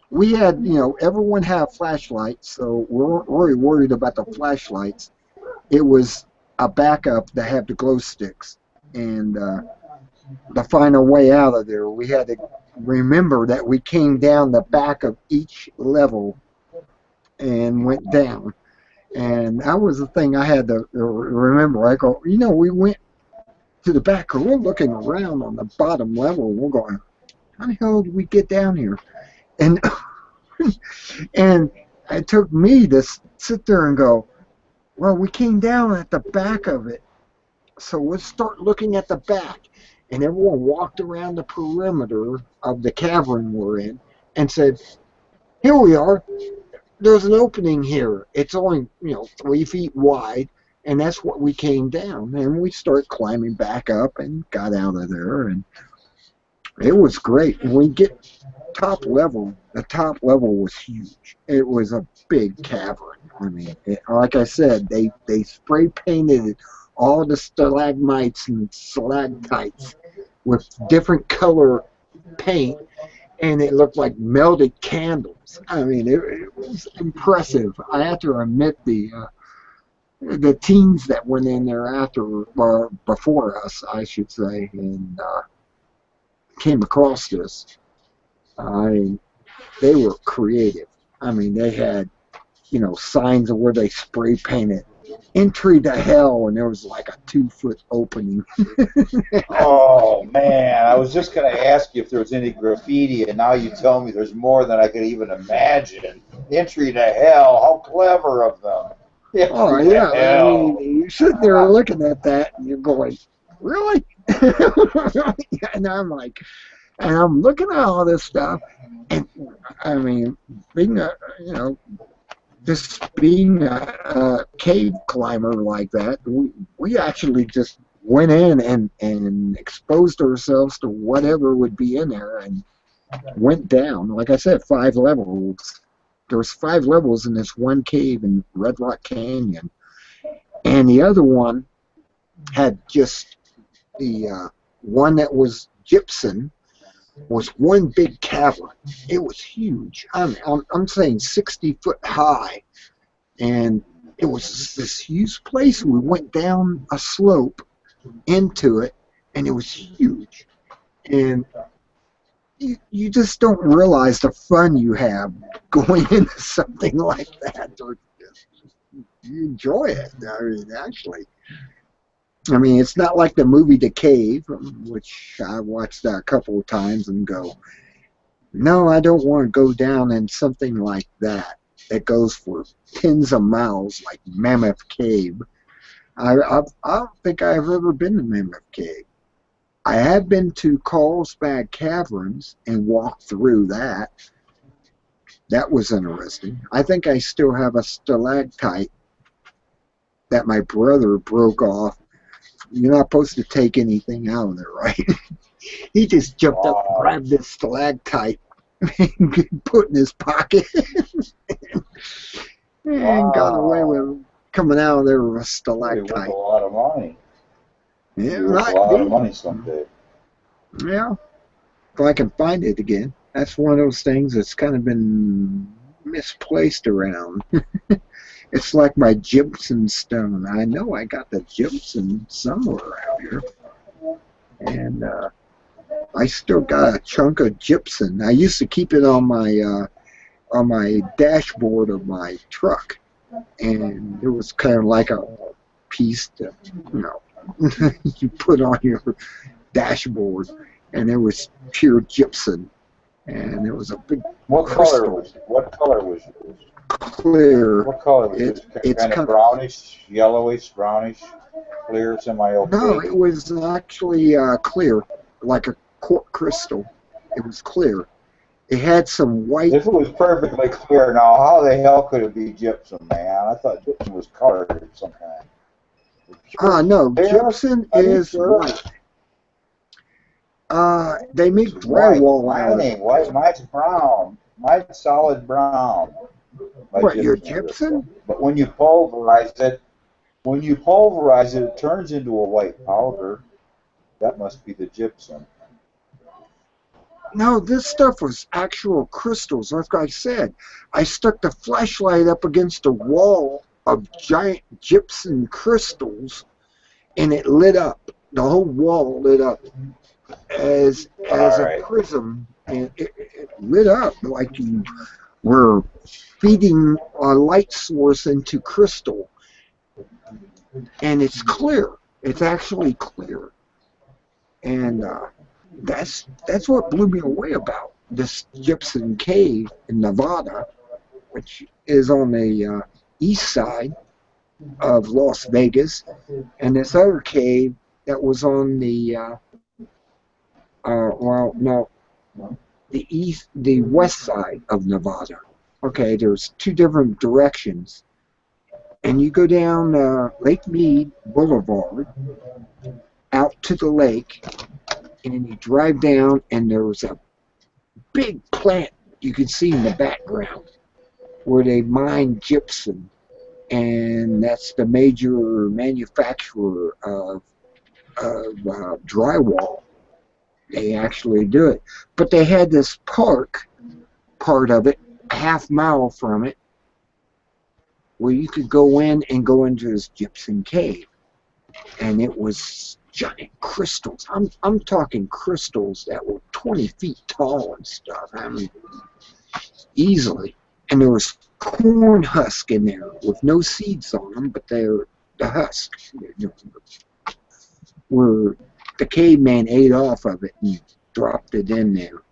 We had, everyone had flashlights, so we weren't really worried about the flashlights. It was a backup that had the glow sticks, and to find a way out of there, we had to remember that we came down the back of each level. And went down, and that was the thing I had to remember. I go, we went to the back, we're looking around on the bottom level, and we're going, how the hell did we get down here? And and it took me to sit there and go, well, we came down at the back of it, so let's start looking at the back. And everyone walked around the perimeter of the cavern we're in and said, here we are. There's an opening here. It's only 3 feet wide, and that's what we came down. And we started climbing back up and got out of there, and it was great. When we get top level, the top level was huge. It was a big cavern. I mean, like I said, they spray painted all the stalagmites and stalactites with different color paint. And it looked like melted candles. I mean, it was impressive. I have to admit, the the teens that went in there after, before us, I should say, and came across this. They were creative. I mean, they had, signs of where they spray painted "Entry to Hell," and there was like a 2-foot opening. Oh man, I was just going to ask you if there was any graffiti, and now you tell me there's more than I could even imagine. Entry to hell, how clever of them. Oh Entry to yeah, I hell. mean, you're sitting there looking at that, and you're going, "Really?" And I'm looking at all this stuff, and I mean, being just being a cave climber like that, we actually just went in and exposed ourselves to whatever would be in there and went down. Like I said, 5 levels. There was 5 levels in this one cave in Red Rock Canyon, and the other one had just the one that was gypsum was one big cavern. It was huge. I'm saying 60 foot high, and it was this huge place. We went down a slope into it, and it was huge. And you just don't realize the fun you have going into something like that. Or you enjoy it. I mean, actually. I mean, it's not like the movie The Cave, which I watched that a couple of times and go, no, I don't want to go down in something like that that goes for tens of miles, like Mammoth Cave. I don't think I've ever been to Mammoth Cave. I have been to Carlsbad Caverns and walked through that. That was interesting. I think I still have a stalactite that my brother broke off. You're not supposed to take anything out of there, right? He just jumped up and grabbed this stalactite and put in his pocket and got away with coming out of there with a It stalactite. was a lot of money. Yeah, It was right. a lot of money someday. Yeah, if I can find it again. That's one of those things that's kind of been misplaced around. It's like my gypsum stone. I know I got the gypsum somewhere around here. And I still got a chunk of gypsum. I used to keep it on my dashboard of my truck. And it was kind of like a piece to, you put on your dashboard. And it was pure gypsum. And it was a big What color was it? What color was it? clear. What color was it? It's Kind of brownish, yellowish, brownish, clear, semi-opaque? No, it was actually clear, like a quartz crystal. It was clear. It had some white. If it was perfectly clear, now how the hell could it be gypsum, man? I thought gypsum was colored of some kind. No, Clear? gypsum Are you is sure? white. They make White. drywall out of Mine it. ain't white. Mine's brown. Mine's solid brown. My What, your gypsum is. gypsum? But when you pulverize it, it turns into a white powder. That must be the gypsum. No, this stuff was actual crystals. Like I said, I stuck the flashlight up against a wall of giant gypsum crystals, and it lit up. The whole wall lit up as Alright. a prism, and it lit up like you were feeding a light source into crystal. And it's clear. It's actually clear. And that's what blew me away about this gypsum cave in Nevada, which is on the east side of Las Vegas, and this other cave that was on the the west side of Nevada. Okay, there's 2 different directions, and you go down Lake Mead Boulevard out to the lake, and you drive down, and there's a big plant you can see in the background where they mine gypsum, and that's the major manufacturer of drywall. They actually do it. But they had this park, part of it, a half mile from it, where you could go in and go into this gypsum cave, and it was giant crystals. I'm talking crystals that were 20 feet tall and stuff. I mean, easily. And there was corn husk in there with no seeds on them, but they're the husk. Where the caveman ate off of it and dropped it in there.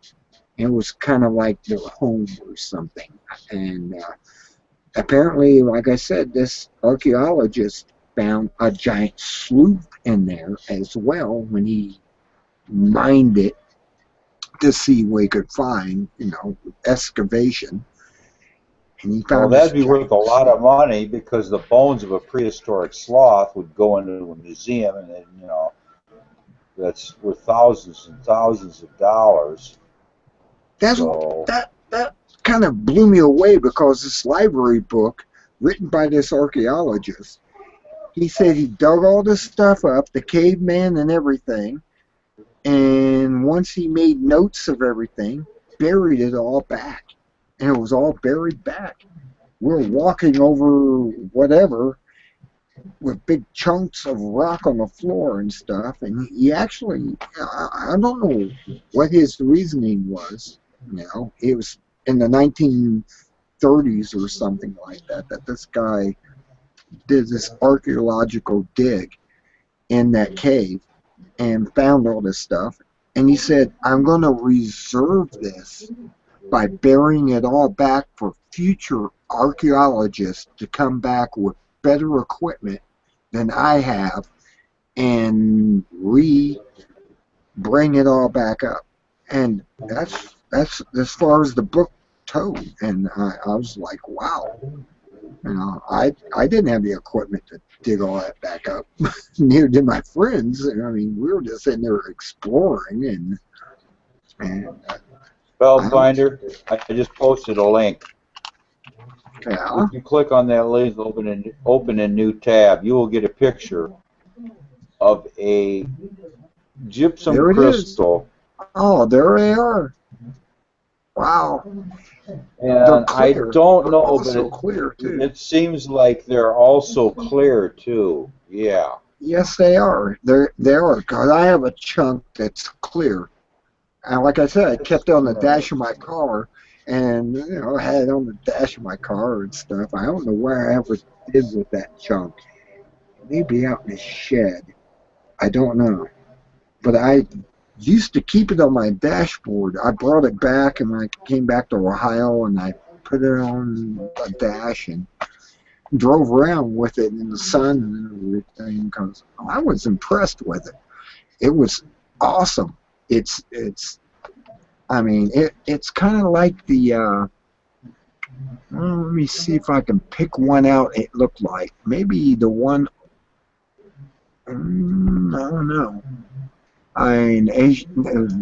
It was kind of like their home or something. And apparently, like I said, this archaeologist found a giant slough in there as well when he mined it to see what he could find, excavation. And he found that'd be worth a lot of money because the bones of a prehistoric sloth would go into a museum, and then, that's worth thousands and thousands of dollars. That kind of blew me away, because this library book written by this archaeologist, he said he dug all this stuff up, the caveman and everything, and once he made notes of everything, buried it all back. And it was all buried back. We're walking over whatever with big chunks of rock on the floor and stuff, and he actually, I don't know what his reasoning was. It was in the 1930s or something like that this guy did this archaeological dig in that cave and found all this stuff. And he said, I'm going to reserve this by burying it all back for future archaeologists to come back with better equipment than I have and bring it all back up. And that's as far as the book told. And I was like, wow. I didn't have the equipment to dig all that back up. Neither did my friends. I mean, we were just in there exploring and Spellfinder, I just posted a link. yeah. If you click on that link, open a new tab, you will get a picture of a gypsum There it crystal. Oh, there they are. Wow. And I don't know, but Also clear too. it seems like they're also clear too. Yeah. Yes, they are. They are, because I have a chunk that's clear. And like I said, I kept it on the dash of my car, and I had it on the dash of my car and stuff. I don't know where I ever did with that chunk. Maybe out in the shed. I don't know. But I used to keep it on my dashboard. I brought it back, and I came back to Ohio, and I put it on a dash and drove around with it in the sun and everything, because I was impressed with it. It was awesome. It's kind of like the let me see if I can pick one out. It looked like maybe the one, I don't know.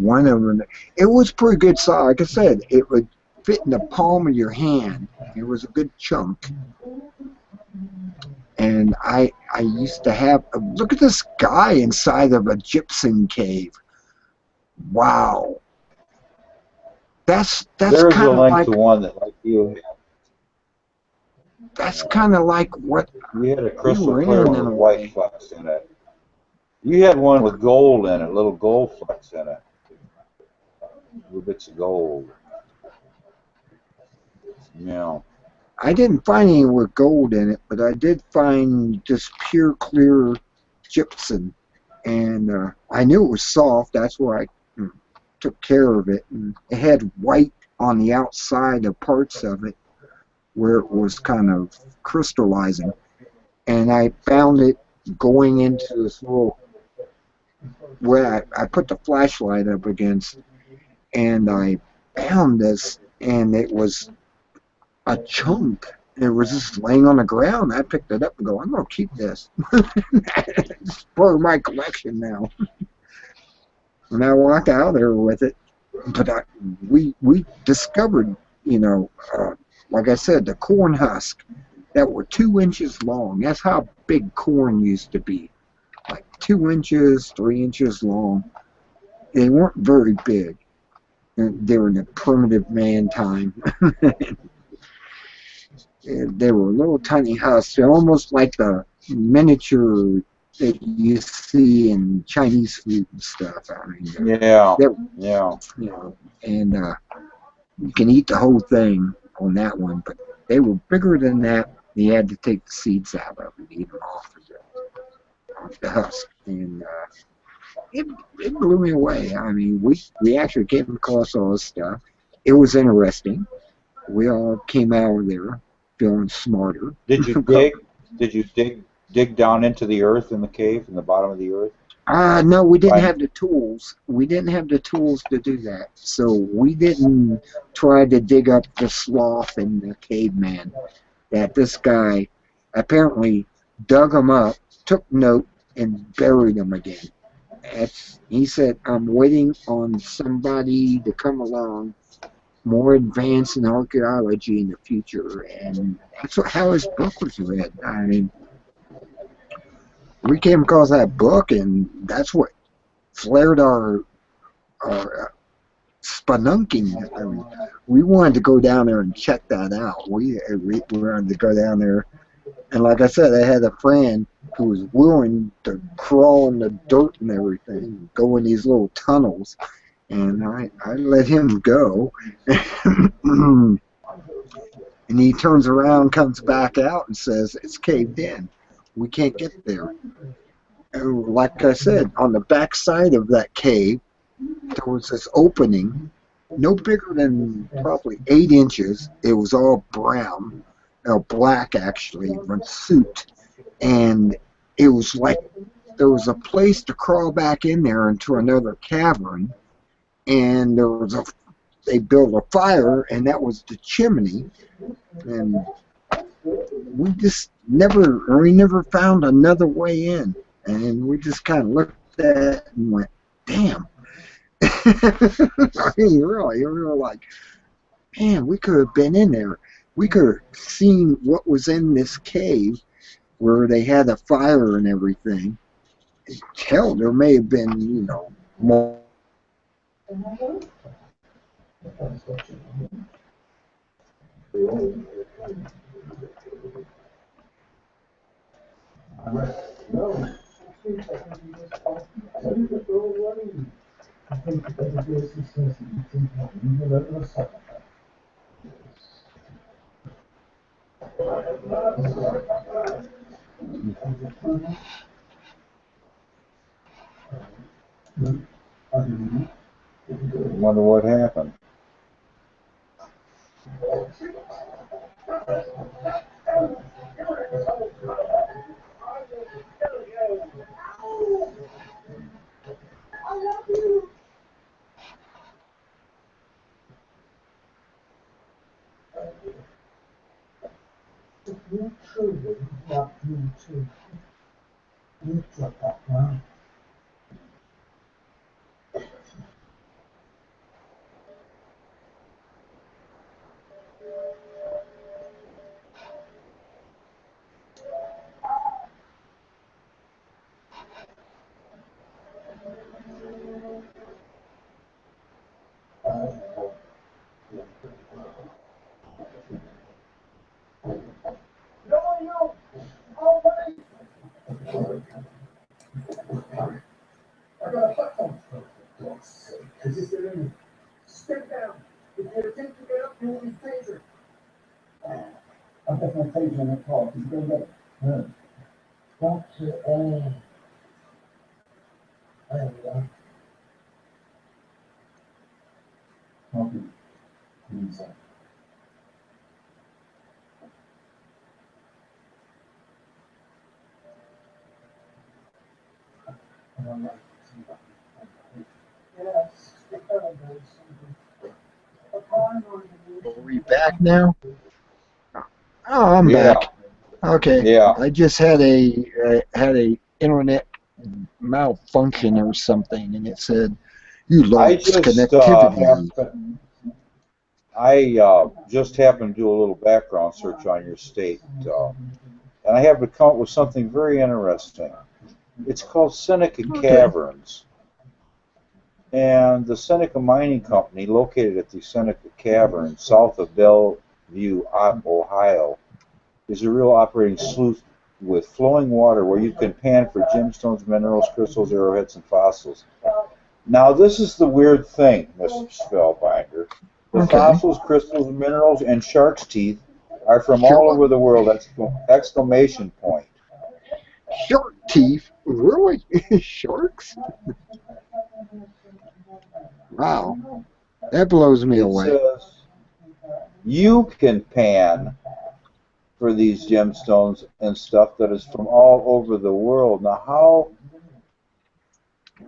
One of them, it was pretty good size. Like I said, it would fit in the palm of your hand. It was a good chunk. And I used to have, look at this guy inside of a gypsum cave. Wow. That's There's a kind of link like, to one that like you had. that's kind of like what You had a we crystal were clear in one a with way. white flecks in it. You had one with gold in it, little gold flecks in it. Little bits of gold. Yeah. I didn't find any with gold in it, but I did find just pure clear gypsum, and I knew it was soft. That's why I took care of it. And it had white on the outside of parts of it where it was kind of crystallizing, and I found it going into this little where I put the flashlight up against, and I found this, and it was a chunk. It was just laying on the ground. I picked it up and go, I'm going to keep this. It's part of my collection now. And I walked out there with it. But we discovered, like I said, the corn husk that were 2 inches long. That's how big corn used to be. Like 2 inches, 3 inches long. They weren't very big. They were in the primitive man time. They were little tiny husks. They're almost like the miniature that you see in Chinese food and stuff. I mean, Yeah. they're, Yeah. you know, and you can eat the whole thing on that one, but they were bigger than that. You had to take the seeds out of it, eat them off the husk, and it blew me away. I mean, we actually came across all this stuff. It was interesting. We all came out of there feeling smarter. Did you dig? Did you dig down into the earth in the cave, in the bottom of the earth? No, we didn't Right. have the tools. We didn't have the tools to do that. So we didn't try to dig up the sloth and the caveman. That this guy apparently dug them up, took note, and buried them again. He said, I'm waiting on somebody to come along more advanced in archaeology in the future. And that's how his book was read. I mean, we came across that book, and that's what flared our spelunking. I mean, we wanted to go down there and check that out. We wanted to go down there, and like I said, I had a friend who was willing to crawl in the dirt and everything, go in these little tunnels, and I let him go. And he turns around, comes back out, and says it's caved in. We can't get there. And like I said, on the back side of that cave, there was this opening, no bigger than probably 8 inches. It was all brown, black actually, but soot. And it was like there was a place to crawl back in there into another cavern. And they built a fire, and that was the chimney. And we never found another way in. And we just kind of looked at it and went, damn. I mean, really, we were like, man, we could have been in there. We could have seen what was in this cave where they had a fire and everything. Hell, there may have been, more. Wonder what happened. You truly love me too. You drop that now. I got a hot dog for God's sake. Is this there any? Step down. If you attempt to get up, you will be tasered. I've got my taser in the car. Can you go get it? No. Dr. A. There we are. Copy. Inside. Yes, Are we back now? Oh, I'm Yeah. back. Okay. Yeah. I just had a internet malfunction or something, and it said you I lost just connectivity. just happened to do a little background search on your state, and I have to come up with something very interesting. It's called Seneca Caverns, and the Seneca Mining Company, located at the Seneca Caverns, south of Bellevue, Ohio, is a real operating sleuth with flowing water where you can pan for gemstones, minerals, crystals, arrowheads, and fossils. Now, this is the weird thing, Mr. Spellbinder. The Okay. fossils, crystals, minerals, and shark's teeth are from Sure. all over the world! Exclamation point. Shark teeth? Really? Sharks? Wow. That blows me It away. says you can pan for these gemstones and stuff that is from all over the world. Now,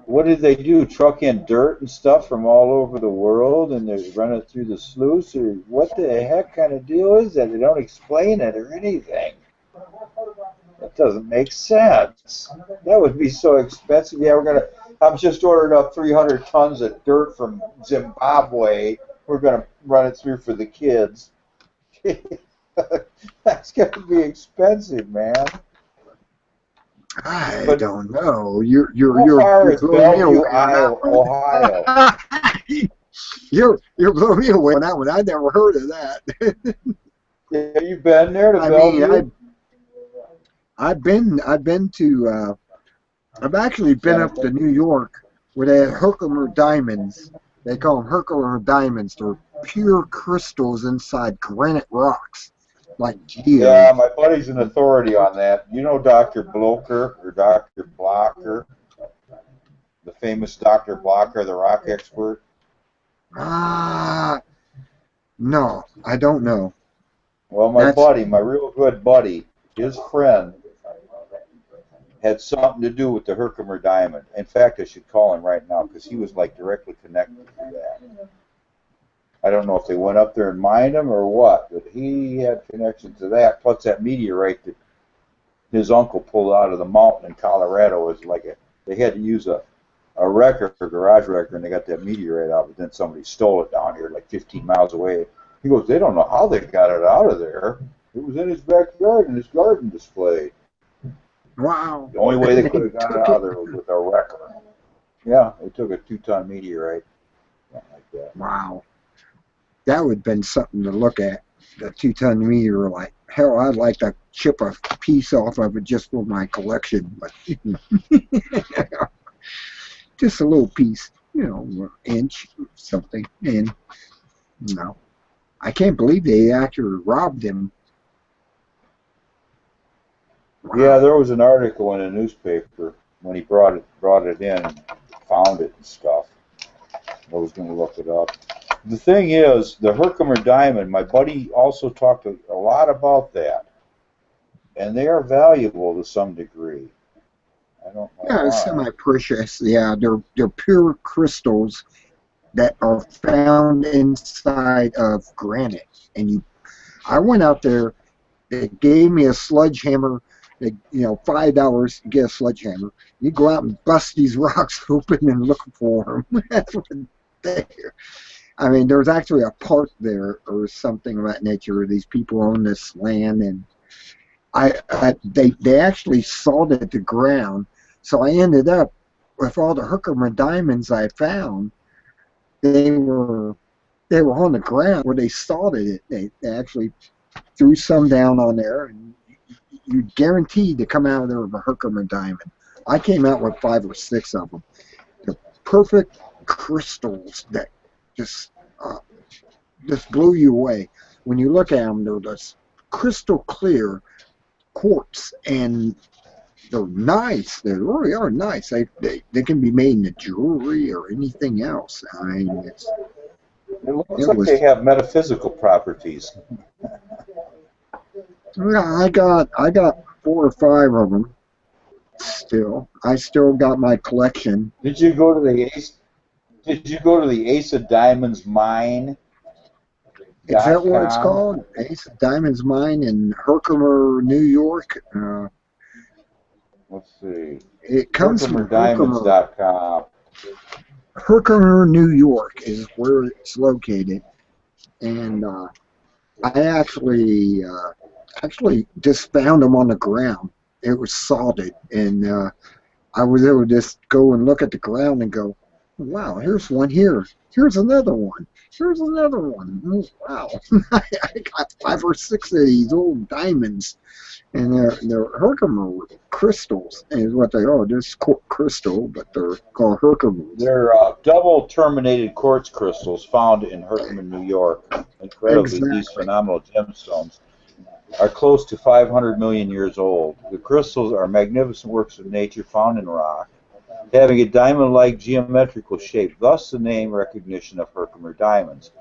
what did they do? Truck in dirt and stuff from all over the world and they run it through the sluice? Or what the heck kind of deal is that? They don't explain it or anything. That doesn't make sense. That would be so expensive. Yeah, I'm just ordering up 300 tons of dirt from Zimbabwe. We're gonna run it through for the kids. That's gonna be expensive, man. I But don't know. You're how far is blowing me Bellevue, away on that one. Ohio? You're blowing me away on that one. I never heard of that. Have you been there to I Bellevue? mean, I've been to I've actually been up to New York where they had Herkimer diamonds. They call them Herkimer diamonds. They're pure crystals inside granite rocks, like geodes. Yeah, my buddy's an authority on that. You know Dr. Blocher or Dr. Blocker? The famous Dr. Blocker, the rock expert? No, I don't know. Well, my buddy, my real good buddy, his friend, had something to do with the Herkimer diamond. In fact, I should call him right now because he was like directly connected to that. I don't know if they went up there and mined them or what, but he had connection to that. Plus that meteorite that his uncle pulled out of the mountain in Colorado was they had to use a wrecker, a garage wrecker, and they got that meteorite out, but then somebody stole it down here like 15 miles away. He goes, they don't know how they got it out of there. It was in his backyard in his garden display. Wow. The only way they could have got it out of there was with a wrecker. Yeah, they took a 2-ton meteorite. Something like that. Wow. That would have been something to look at, the 2-ton meteorite. Hell, I'd like to chip a piece off of it just for my collection, but just a little piece, an inch, something. And, I can't believe they actually robbed him. Wow. Yeah, there was an article in a newspaper when he brought it in and found it and stuff. I was going to look it up. The thing is, the Herkimer diamond, my buddy also talked a lot about that. And they are valuable to some degree. I don't know Yeah, why. semi-precious. Yeah, they're pure crystals that are found inside of granite. And I went out there. They gave me a sledgehammer. $5 to get a sledgehammer. You go out and bust these rocks open and look for them. That's what I mean, there's actually a park there or something of that nature where these people own this land, and they actually sawed at the ground. So I ended up with all the Herkimer diamonds I found. They were on the ground where they sawed it. They actually threw some down on there, and you're guaranteed to come out of there with a Herkimer diamond. I came out with 5 or 6 of them. They're perfect crystals that just blew you away. When you look at them, they're just crystal clear quartz, and they're nice. They really are nice. They can be made into jewelry or anything else. I mean, It looks like they have metaphysical properties. Yeah, I got 4 or 5 of them. I still got my collection. Did you go to the Ace of Diamonds mine? Is that what it's called? Ace of Diamonds Mine in Herkimer, New York. Let's see. It comes from Herkimer. HerkimerDiamonds.com. Herkimer, New York is where it's located, and I actually just found them on the ground. It was salted, and I was able to just go and look at the ground and go, Wow, here's one here. Here's another one. Here's another one. Oh, wow. I got 5 or 6 of these old diamonds. And they're Herkimer crystals is what they are. They're crystal, but they're called Herkimer. They're double terminated quartz crystals found in Herkimer, New York. Incredibly, these phenomenal gemstones are close to 500 million years old. The crystals are magnificent works of nature found in rock, having a diamond-like geometrical shape, thus the name recognition of Herkimer diamonds.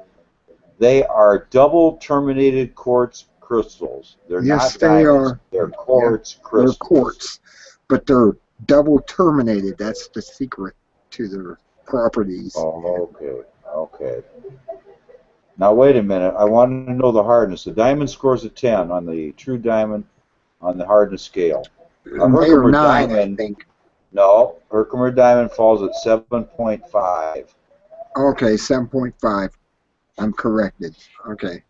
They are double terminated quartz crystals. They're Yes, not they diamonds. are. They're quartz crystals. They're quartz, but they're double terminated. That's the secret to their properties. Oh, okay. Okay. Now, wait a minute. I want to know the hardness. The diamond scores a 10 on the true diamond on the hardness scale. A They are Herkimer 9, diamond, I think. no, Herkimer diamond falls at 7.5. Okay, 7.5. I'm corrected. Okay.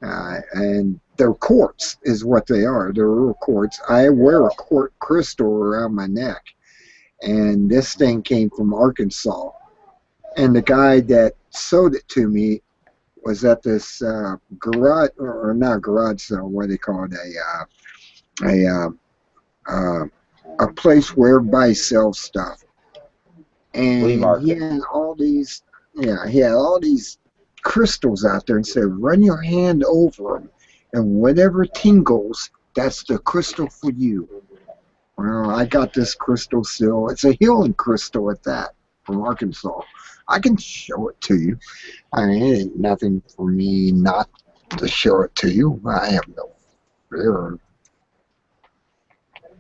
And they're quartz is what they are. They're real quartz. I wear a quartz crystal around my neck. And this thing came from Arkansas. And the guy that sold it to me was at this garage, or not garage sale, what do they call it? A place where everybody sells stuff. And Flea market. he had all these, he had all these crystals out there and said, run your hand over them, and whatever tingles, that's the crystal for you. Well, I got this crystal still. It's a healing crystal at that, from Arkansas. I can show it to you. I mean, it ain't nothing for me not to show it to you. I have no fear.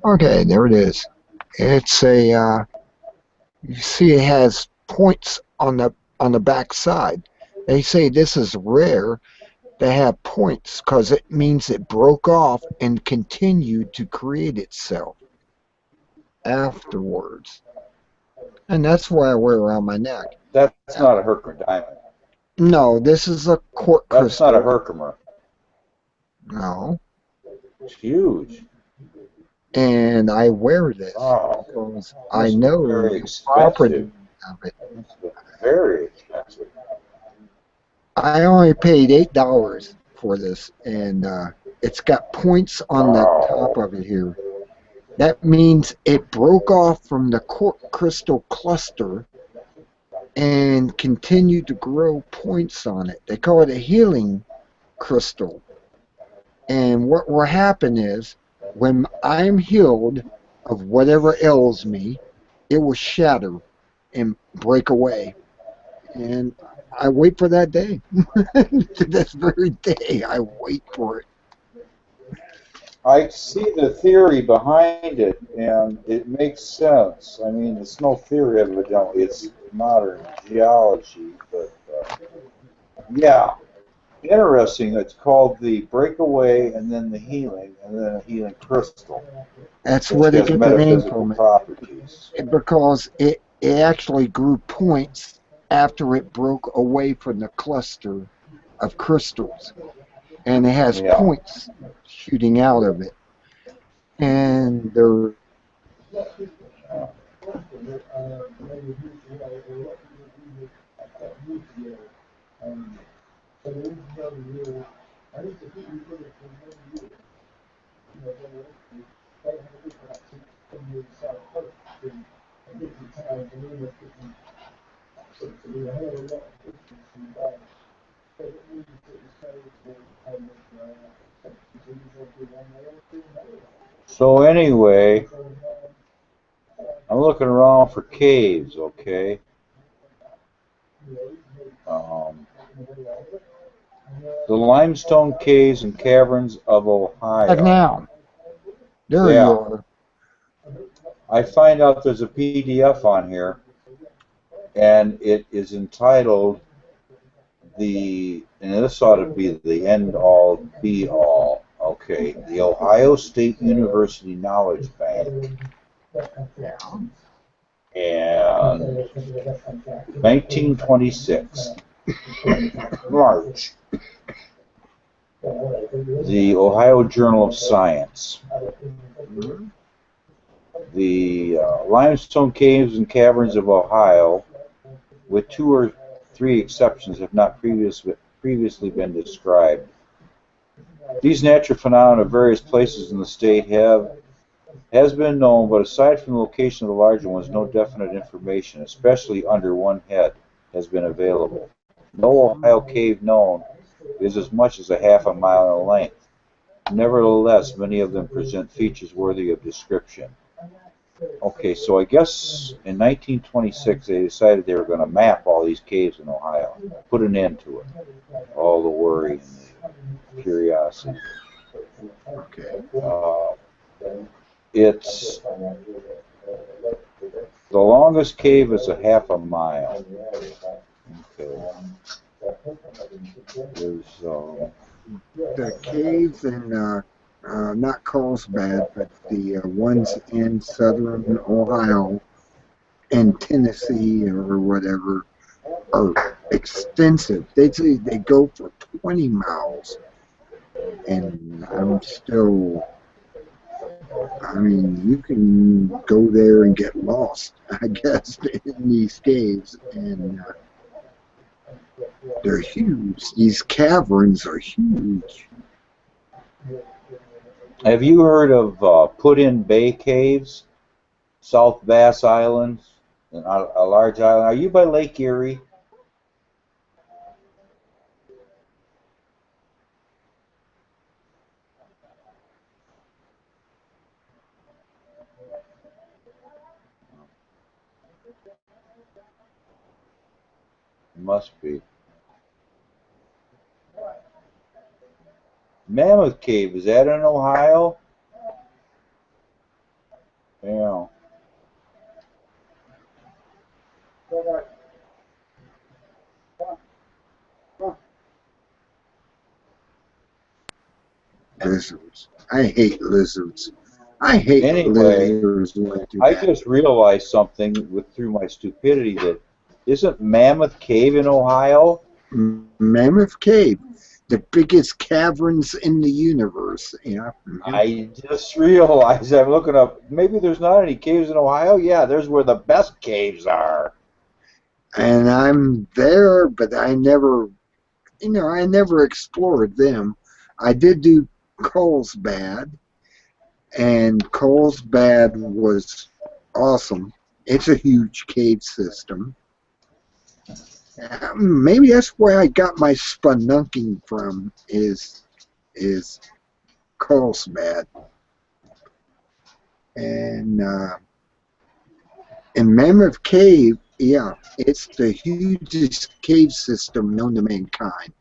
Okay, there it is. It's a, you see it has points on the back side. They say this is rare to have points because it means it broke off and continued to create itself afterwards. And that's why I wear it around my neck. That's not a Herkimer diamond. No, this is a quartz crystal. That's not a Herkimer. No. It's huge. And I wear this Oh, because I know very the property expensive. of it. It's very expensive. I only paid $8 for this, and it's got points on the top of it here. That means it broke off from the quartz crystal cluster and continued to grow points on it. They call it a healing crystal. And what will happen is, when I'm healed of whatever ails me, it will shatter and break away. And I wait for that day. That very day, I wait for it. I see the theory behind it, and it makes sense. I mean, it's no theory, evidently. It's modern geology, but yeah, interesting. It's called the breakaway, and then the healing, and then a healing crystal. That's where they get the name metaphysical from it. Properties. Because it actually grew points after it broke away from the cluster of crystals. And it has points shooting out of it. And they're So anyway, I'm looking around for caves, okay? The limestone caves and caverns of Ohio. like now. There you are. I find out there's a PDF on here, and it is entitled and this ought to be the end-all, be-all, okay, the Ohio State University Knowledge Bank. And 1926, March, the Ohio Journal of Science. The limestone caves and caverns of Ohio with 2 or 3 exceptions have not previously been described. These natural phenomena of various places in the state has been known, but aside from the location of the larger ones, no definite information, especially under one head, has been available. No Ohio cave known is as much as a half a mile in length. Nevertheless, many of them present features worthy of description. Okay, so I guess in 1926 they decided they were going to map all these caves in Ohio, put an end to it, all the worry and the curiosity. Okay. It's the longest cave is a half a mile. Okay. There's The caves in not Carlsbad, but the ones in southern Ohio and Tennessee or whatever are extensive. They say they go for 20 miles, and I'm still. I mean, you can go there and get lost, I guess, in these caves, and they're huge. These caverns are huge. have you heard of Put-in Bay Caves, South Bass Island, and a large island? Are you by Lake Erie? Must be. Mammoth Cave, is that in Ohio? Yeah. Lizards. I hate lizards. I hate Anyway, lizards like I that. just realized something through my stupidity that isn't Mammoth Cave in Ohio? Mammoth Cave, the biggest caverns in the universe. Yeah. I just realized I'm looking up. Maybe there's not any caves in Ohio. Yeah, there's where the best caves are. And I'm there, but I never, I never explored them. I did do Carlsbad, and Carlsbad was awesome. It's a huge cave system. Maybe that's where I got my spelunking from. Is Carlsbad, and in Mammoth Cave, yeah, it's the hugest cave system known to mankind.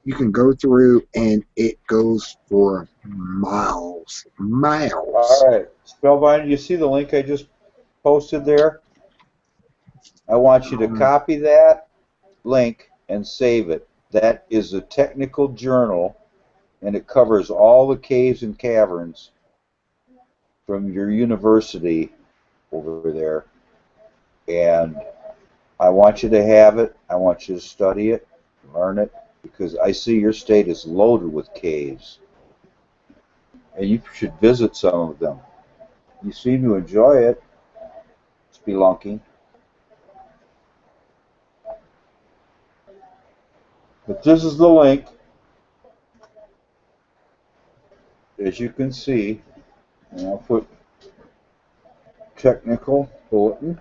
You can go through, and it goes for miles, miles. All right, Spellbinder, you see the link I just posted there? I want you to copy that link and save it. That is a technical journal, and it covers all the caves and caverns from your university over there. And I want you to have it. I want you to study it, learn it, because I see your state is loaded with caves. And you should visit some of them. You seem to enjoy it, spelunking. But this is the link. As you can see, and I'll put technical bulletin.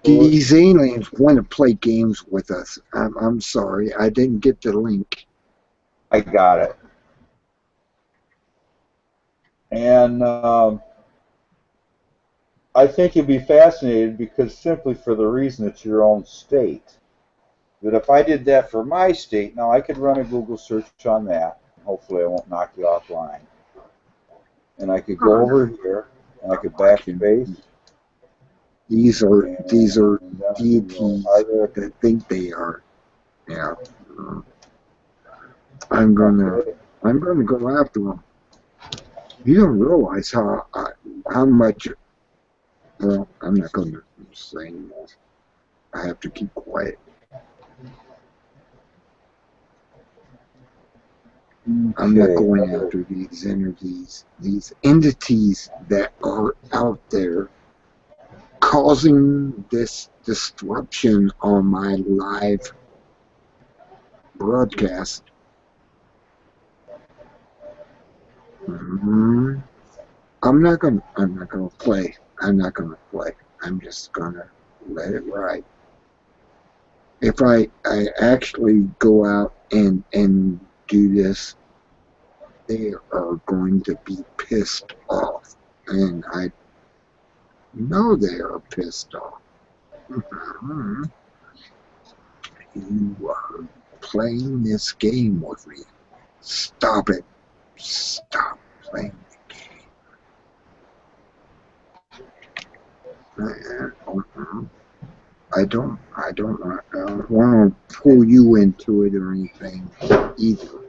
These aliens want to play games with us. I'm sorry, I didn't get the link. I got it. And I think you'd be fascinated because simply for the reason it's your own state. But if I did that for my state, now I could run a Google search on that. Hopefully I won't knock you offline. And I could go over here and I could backspace. These are deities that think they are. Yeah. I'm gonna go after them. You don't realize how much. Well, I'm not going to say anymore. I have to keep quiet. I'm not Okay. going after these entities that are out there causing this disruption on my live broadcast. Mhm. I'm not gonna play. I'm not gonna play. I'm just gonna let it ride. If I actually go out and do this, they are going to be pissed off, and I know they are pissed off. Mhm. You are playing this game with me. Stop it. Stop playing the game. I don't want to pull you into it or anything either.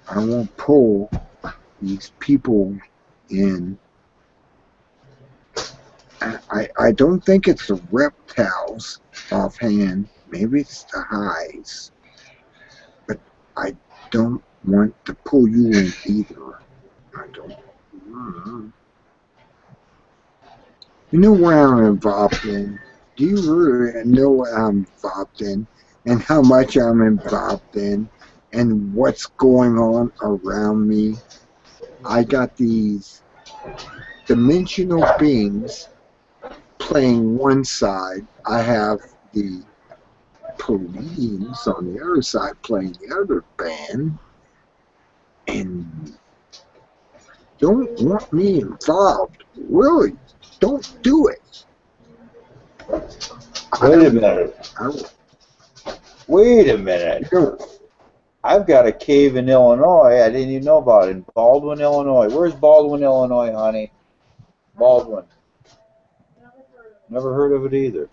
I won't pull these people in. I don't think it's the reptiles offhand. Maybe it's the highs. But I don't want to pull you in either. I don't. You know what I'm involved in? Do you really know what I'm involved in? And how much I'm involved in? And what's going on around me? I got these dimensional beings playing one side. I have the police on the other side playing the other band. And don't want me involved. Really, don't do it. Wait a minute. Wait a minute. I've got a cave in Illinois I didn't even know about in Baldwin, Illinois. Where's Baldwin, Illinois, honey? Baldwin. Never heard of it either.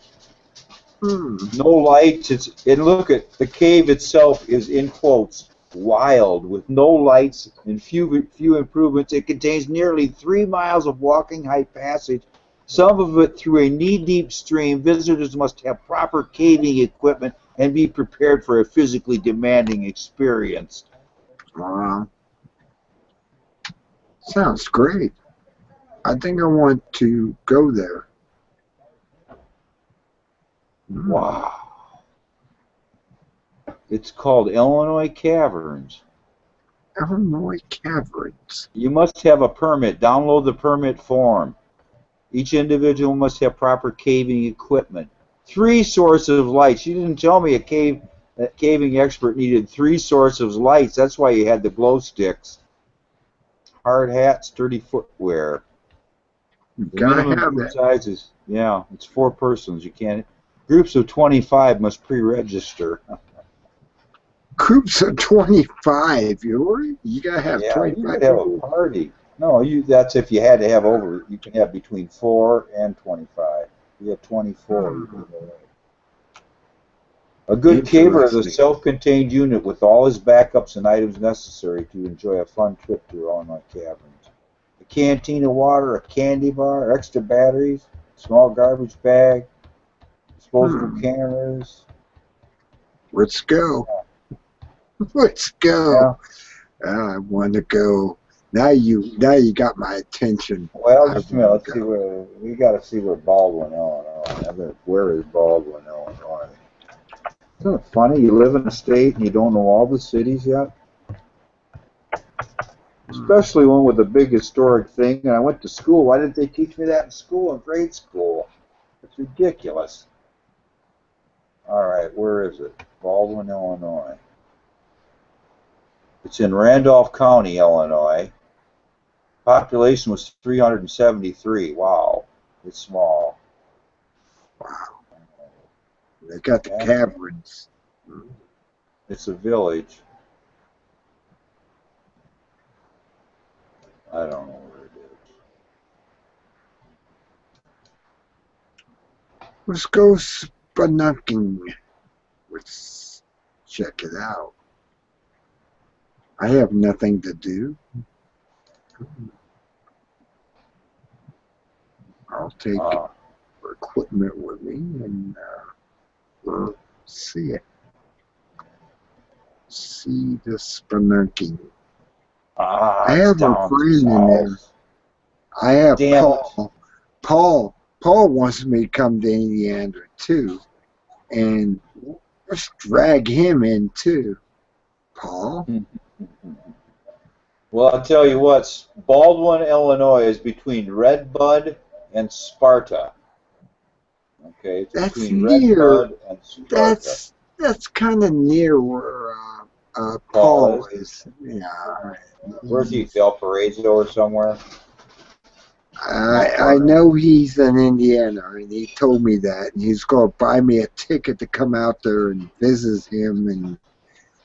No lights. And look at the cave itself is in quotes wild with no lights and few improvements. It contains nearly 3 miles of walking height passage, some of it through a knee-deep stream. Visitors must have proper caving equipment and be prepared for a physically demanding experience. Sounds great. I think I want to go there. Wow. It's called Illinois Caverns. Illinois Caverns. You must have a permit. Download the permit form. Each individual must have proper caving equipment. 3 sources of light. She didn't tell me a caving expert needed 3 sources of lights. That's why you had the glow sticks. Hard hat, sturdy footwear. The Gotta minimum have group that. size is, yeah, it's 4 persons. You can't. Groups of 25 must pre-register. Groups of 25. You gotta have Yeah, 25 you could have a people. party. No, that's if you had to have over. You can have between 4 and 25. You have 24. You can go there. A good caver is a Interesting. self-contained unit with all his backups and items necessary to enjoy a fun trip through Illinois Caverns. A canteen of water, a candy bar, extra batteries, small garbage bag, disposable cameras. Let's go. Let's go. Yeah. I want to go. Now you got my attention. Well, just a minute. Let's see where we got to see where Baldwin, Illinois. Where is Baldwin, Illinois? Isn't it funny? You live in a state and you don't know all the cities yet? Especially one with a big historic thing. And I went to school. Why didn't they teach me that in school, in grade school? It's ridiculous. All right, where is it? Baldwin, Illinois. It's in Randolph County, Illinois. Population was 373. Wow, it's small. Wow. They got the caverns. It's a village. I don't know where it is. Let's go spelunking. Let's check it out. I have nothing to do. I'll take equipment with me and we'll see it. see the spelunking. Ah, I it's have a down friend in there. south. I have Damn it. Paul wants me to come to Indiana too, and let's drag him in too. Paul, Well, I'll tell you what, Baldwin, Illinois is between Red Bud and Sparta. Okay, it's that's between Red near. Bud and Sparta. That's kind of near where Paul Paul is. Yeah. Where's he, Valparaiso or somewhere? I know he's in Indiana, and he told me that. And he's going to buy me a ticket to come out there and visit him and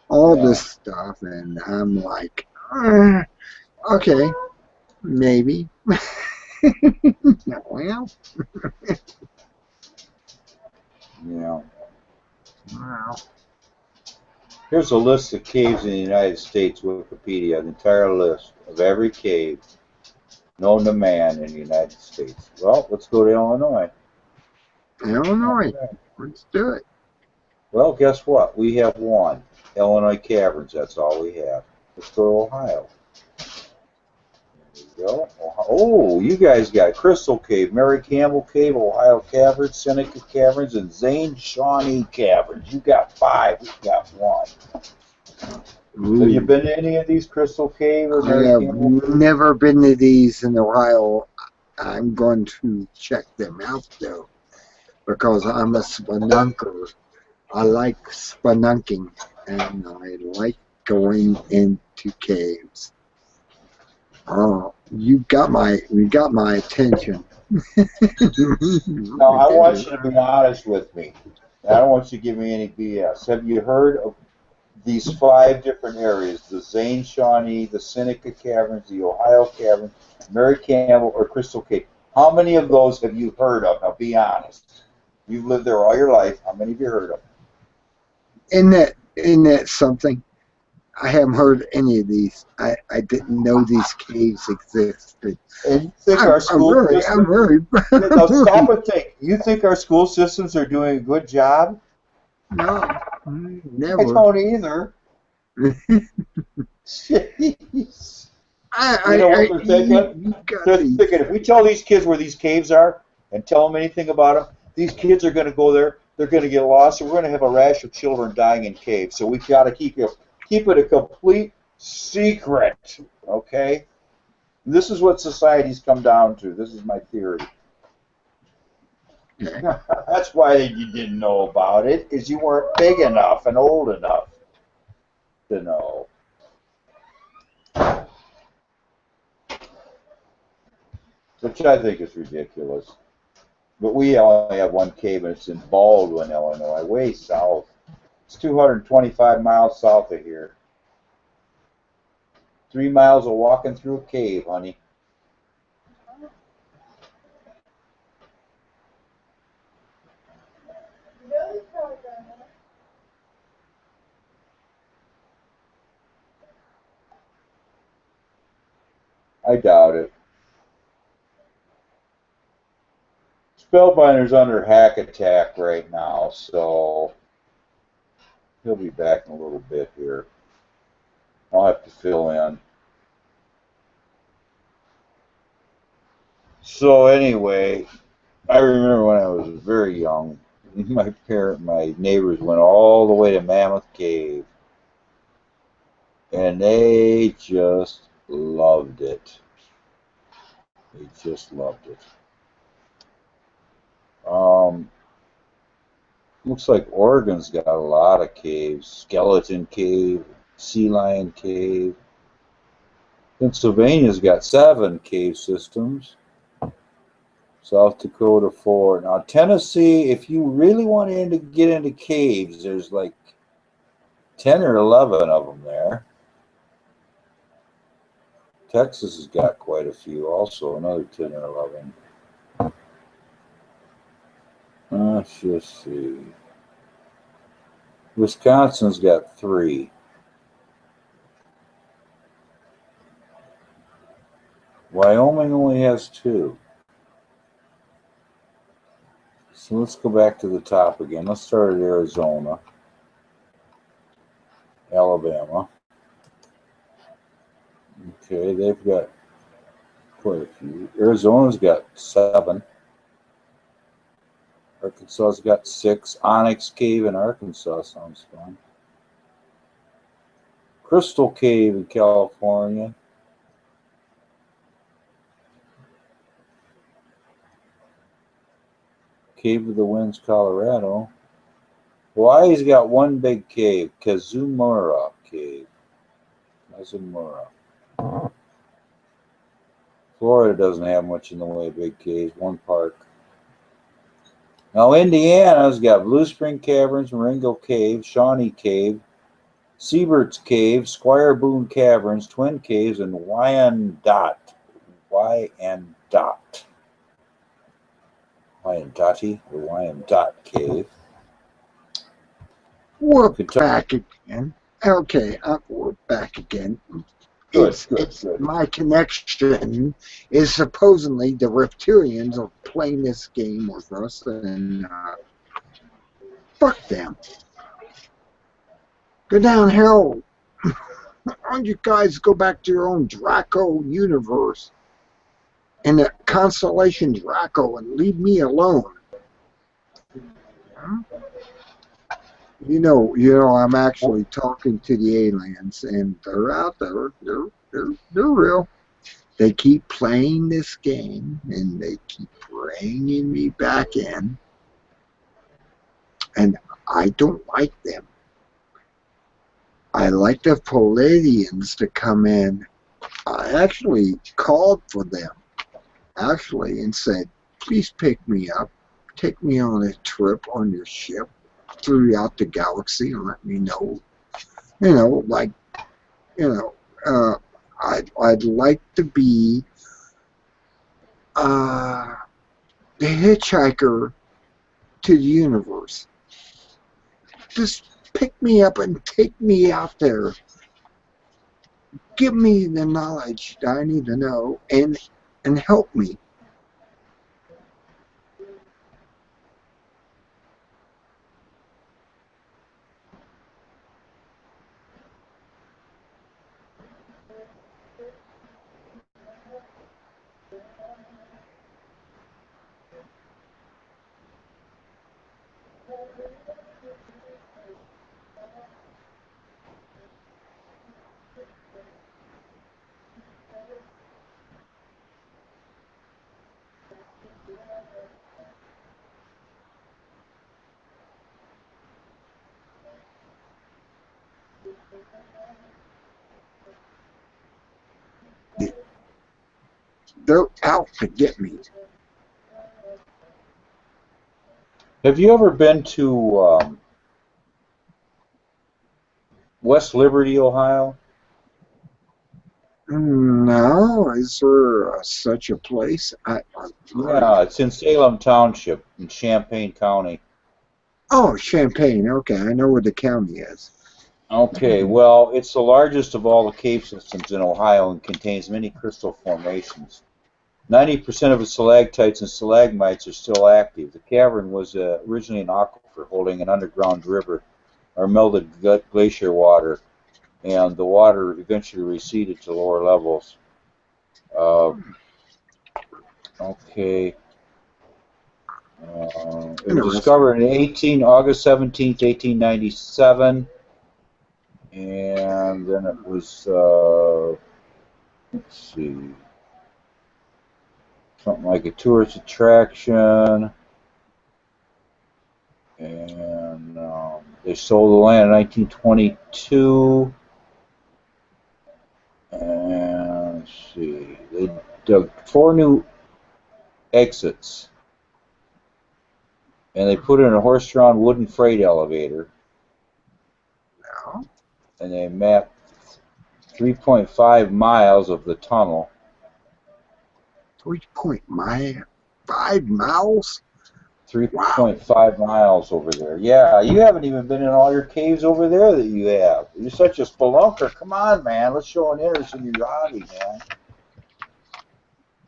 all this stuff. And I'm like, okay, maybe. Well, Yeah. wow. Here's a list of caves in the United States, Wikipedia, the entire list of every cave known to man in the United States. Well, let's go to Illinois. Illinois, let's do it. Well, guess what? We have one. Illinois Caverns, that's all we have. Let's go to Ohio. There we go. Oh, you guys got Crystal Cave, Mary Campbell Cave, Ohio Caverns, Seneca Caverns, and Zane Shawnee Caverns. You got 5, we got 1. Have you been to any of these Crystal Cave or I Mary have Campbell? never been to these in Ohio. I'm going to check them out though, because I'm a spelunker. I like spelunking, and I like going into caves. Oh, you got my attention. Now, I want you to be honest with me. I don't want you to give me any BS. Have you heard of these 5 different areas, the Zane Shawnee, the Seneca Caverns, the Ohio Caverns, Mary Campbell, or Crystal Cave? How many of those have you heard of? Now, be honest. You've lived there all your life. How many have you heard of? Isn't that something? I haven't heard any of these. I didn't know these caves existed. And you think our school I'm system... very Now, stop and think. You think our school systems are doing a good job? No, I never. don't either. Jeez. You know what they're thinking? You got They're these. thinking, if we tell these kids where these caves are and tell them anything about them, these kids are going to go there, they're going to get lost, and we're going to have a rash of children dying in caves. So we've got to keep it a complete secret, okay? This is what society's come down to. This is my theory. Okay. That's why you didn't know about it, because you weren't big enough and old enough to know. Which I think is ridiculous. But we only have one cave, and it's in Baldwin, Illinois, way south. It's 225 miles south of here. 3 miles of walking through a cave, honey. I doubt it. Spellbinder's under hack attack right now, so he'll be back in a little bit here. I'll have to fill in. So anyway, I remember when I was very young, my neighbors went all the way to Mammoth Cave, and they just loved it. They just loved it. Looks like Oregon's got a lot of caves. Skeleton Cave, Sea Lion Cave. Pennsylvania's got 7 cave systems. South Dakota 4. Now Tennessee, if you really want to get into caves, there's like 10 or 11 of them there. Texas has got quite a few also, another 10 or 11. Let's just see. Wisconsin's got 3. Wyoming only has 2. So let's go back to the top again. Let's start at Arizona. Alabama. Okay, they've got quite a few. Arizona's got 7. Arkansas's got 6. Onyx Cave in Arkansas sounds fun. Crystal Cave in California. Cave of the Winds, Colorado. Hawaii's got 1 big cave, Kazumura Cave. Kazumura. Florida doesn't have much in the way of big caves, 1 park. Now Indiana's got Blue Spring Caverns, Marengo Cave, Shawnee Cave, Siebert's Cave, Squire Boone Caverns, Twin Caves, and Wyandotte. Wyandotte or Wyandotte Cave. We're Kentucky. back again. Okay, we're back again. Good. My connection is supposedly the reptilians are playing this game with us, and fuck them. Go down hell. Why don't you guys go back to your own Draco universe and the constellation Draco and leave me alone? Huh? You know, I'm actually talking to the aliens, and they're out there. They're real. They keep playing this game, and they keep bringing me back in, and I don't like them. I like the Palladians to come in. I actually called for them, and said, please pick me up, take me on a trip on your ship throughout the galaxy and let me know, I'd like to be the hitchhiker to the universe. Just pick me up and take me out there. Give me the knowledge that I need to know and help me. They're out to get me. Have you ever been to West Liberty, Ohio? No, is there such a place? Yeah, it's in Salem Township in Champaign County. Oh, Champaign. Okay, I know where the county is. Okay, well, it's the largest of all the cave systems in Ohio and contains many crystal formations. 90% of its stalactites and stalagmites are still active. The cavern was originally an aquifer holding an underground river or melted glacier water, and the water eventually receded to lower levels. Okay. It was discovered in August 17th, 1897, and then it was, let's see, something like a tourist attraction, and they sold the land in 1922, and let's see, they dug 4 new exits, and they put in a horse-drawn wooden freight elevator, and they mapped 3.5 miles of the tunnel. 3.5 miles? 3.5 miles over there. Yeah, you haven't even been in all your caves over there that you have. You're such a spelunker. Come on, man. Let's show an interest in your hobby, man.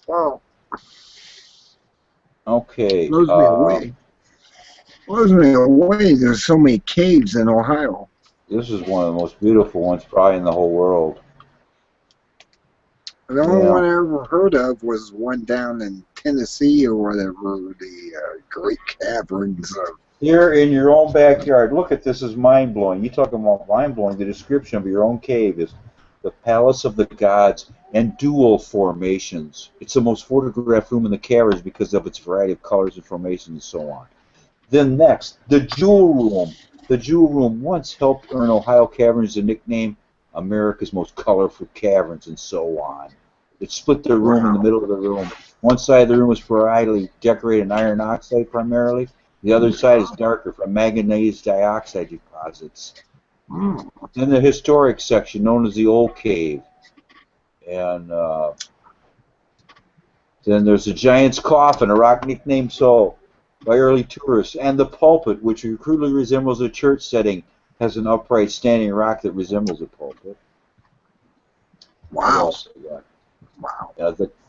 Wow. Okay. Blows me away. There's so many caves in Ohio. This is one of the most beautiful ones probably in the whole world. The only Yeah. one I ever heard of was one down in Tennessee or whatever, the Great Caverns of. Here in your own backyard, look at this, is mind-blowing. You talk about mind-blowing, the description of your own cave is the Palace of the Gods and dual formations. It's the most photographed room in the caverns because of its variety of colors and formations and so on. Then next, the Jewel Room. The Jewel Room once helped earn Ohio Caverns the nickname America's most colorful caverns and so on. It split the room in the middle of the room. One side of the room was brightly decorated in iron oxide primarily. The other side is darker from manganese dioxide deposits. Mm. Then the historic section, known as the Old Cave. And then there's the Giant's Coffin, a rock nicknamed so by early tourists. And the pulpit, which crudely resembles a church setting, has an upright standing rock that resembles a pulpit. What Wow. else we got? Wow.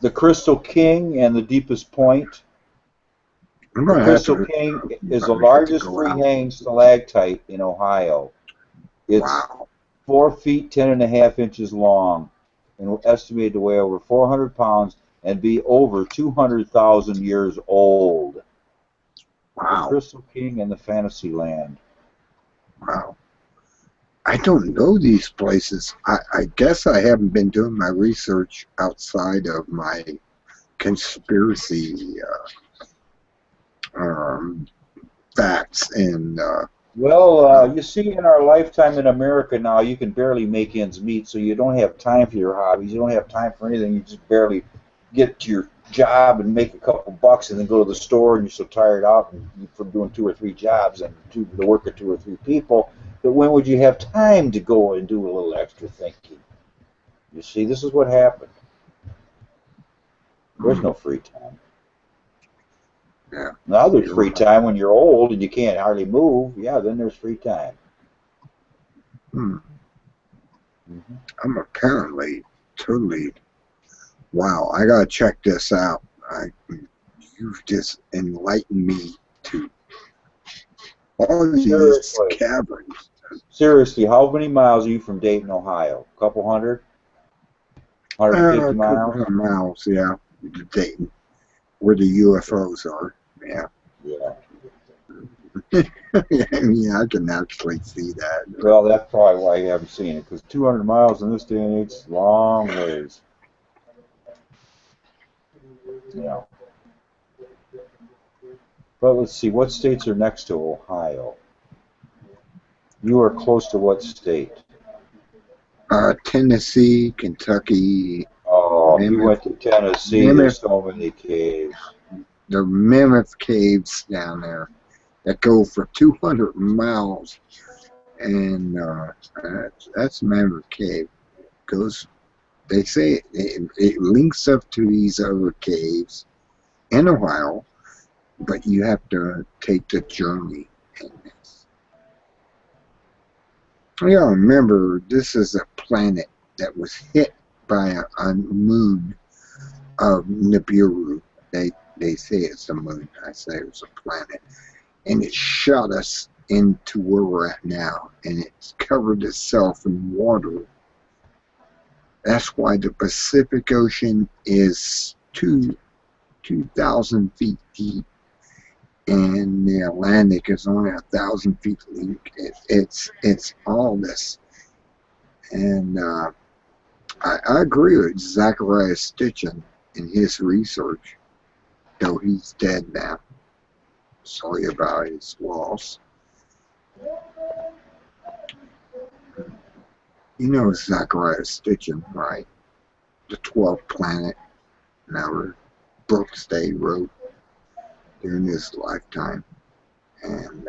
The Crystal King and the Deepest Point. I'm The gonna have Crystal to. King is the I'm gonna have to largest go free out. hanging stalactite in Ohio. It's Wow. 4 feet 10.5 inches long and estimated to weigh over 400 pounds and be over 200,000 years old. The Wow. Crystal King and the Fantasyland. Wow. I don't know these places. I guess I haven't been doing my research outside of my conspiracy facts and Well, you see, in our lifetime in America now, you can barely make ends meet, so you don't have time for your hobbies. You don't have time for anything. You just barely get to your job and make a couple bucks and then go to the store, and you're so tired out from doing 2 or 3 jobs and the work of 2 or 3 people that when would you have time to go and do a little extra thinking? You see, this is what happened. There's no free time. yeah. Now there's free time when you're old and you can't hardly move. Yeah, then there's free time. Hmm. Mm-hmm. I'm apparently totally. Wow. I gotta check this out. You've just enlightened me to all these Seriously. caverns. Seriously, how many miles are you from Dayton, Ohio? A couple hundred? 150 A miles? couple of miles, yeah. Dayton, where the UFOs are. Yeah. Yeah. I mean, I can actually see that. Well, that's probably why you haven't seen it, because 200 miles in this day and age is a long ways. Yeah. But let's see, what states are next to Ohio? You are close to what state? Tennessee, Kentucky, Oh, you Mammoth. went to Tennessee. Mammoth. There's so many caves. the Mammoth Caves down there that go for 200 miles. And that's Mammoth Cave. Goes, they say it links up to these other caves in Ohio, but you have to take the journey in this. Yeah, remember, this is a planet that was hit by a moon of Nibiru. They say it's a moon. I say it was a planet. And it shot us into where we're at now. And it's covered itself in water. That's why the Pacific Ocean is 2,000 feet deep. And the Atlantic is only 1,000 feet deep. It's all this. And I agree with Zachariah Stitchin in his research, though he's dead now. Sorry about his loss. You know Zachariah Stitchin, right? The 12th Planet, now books they wrote during his lifetime. And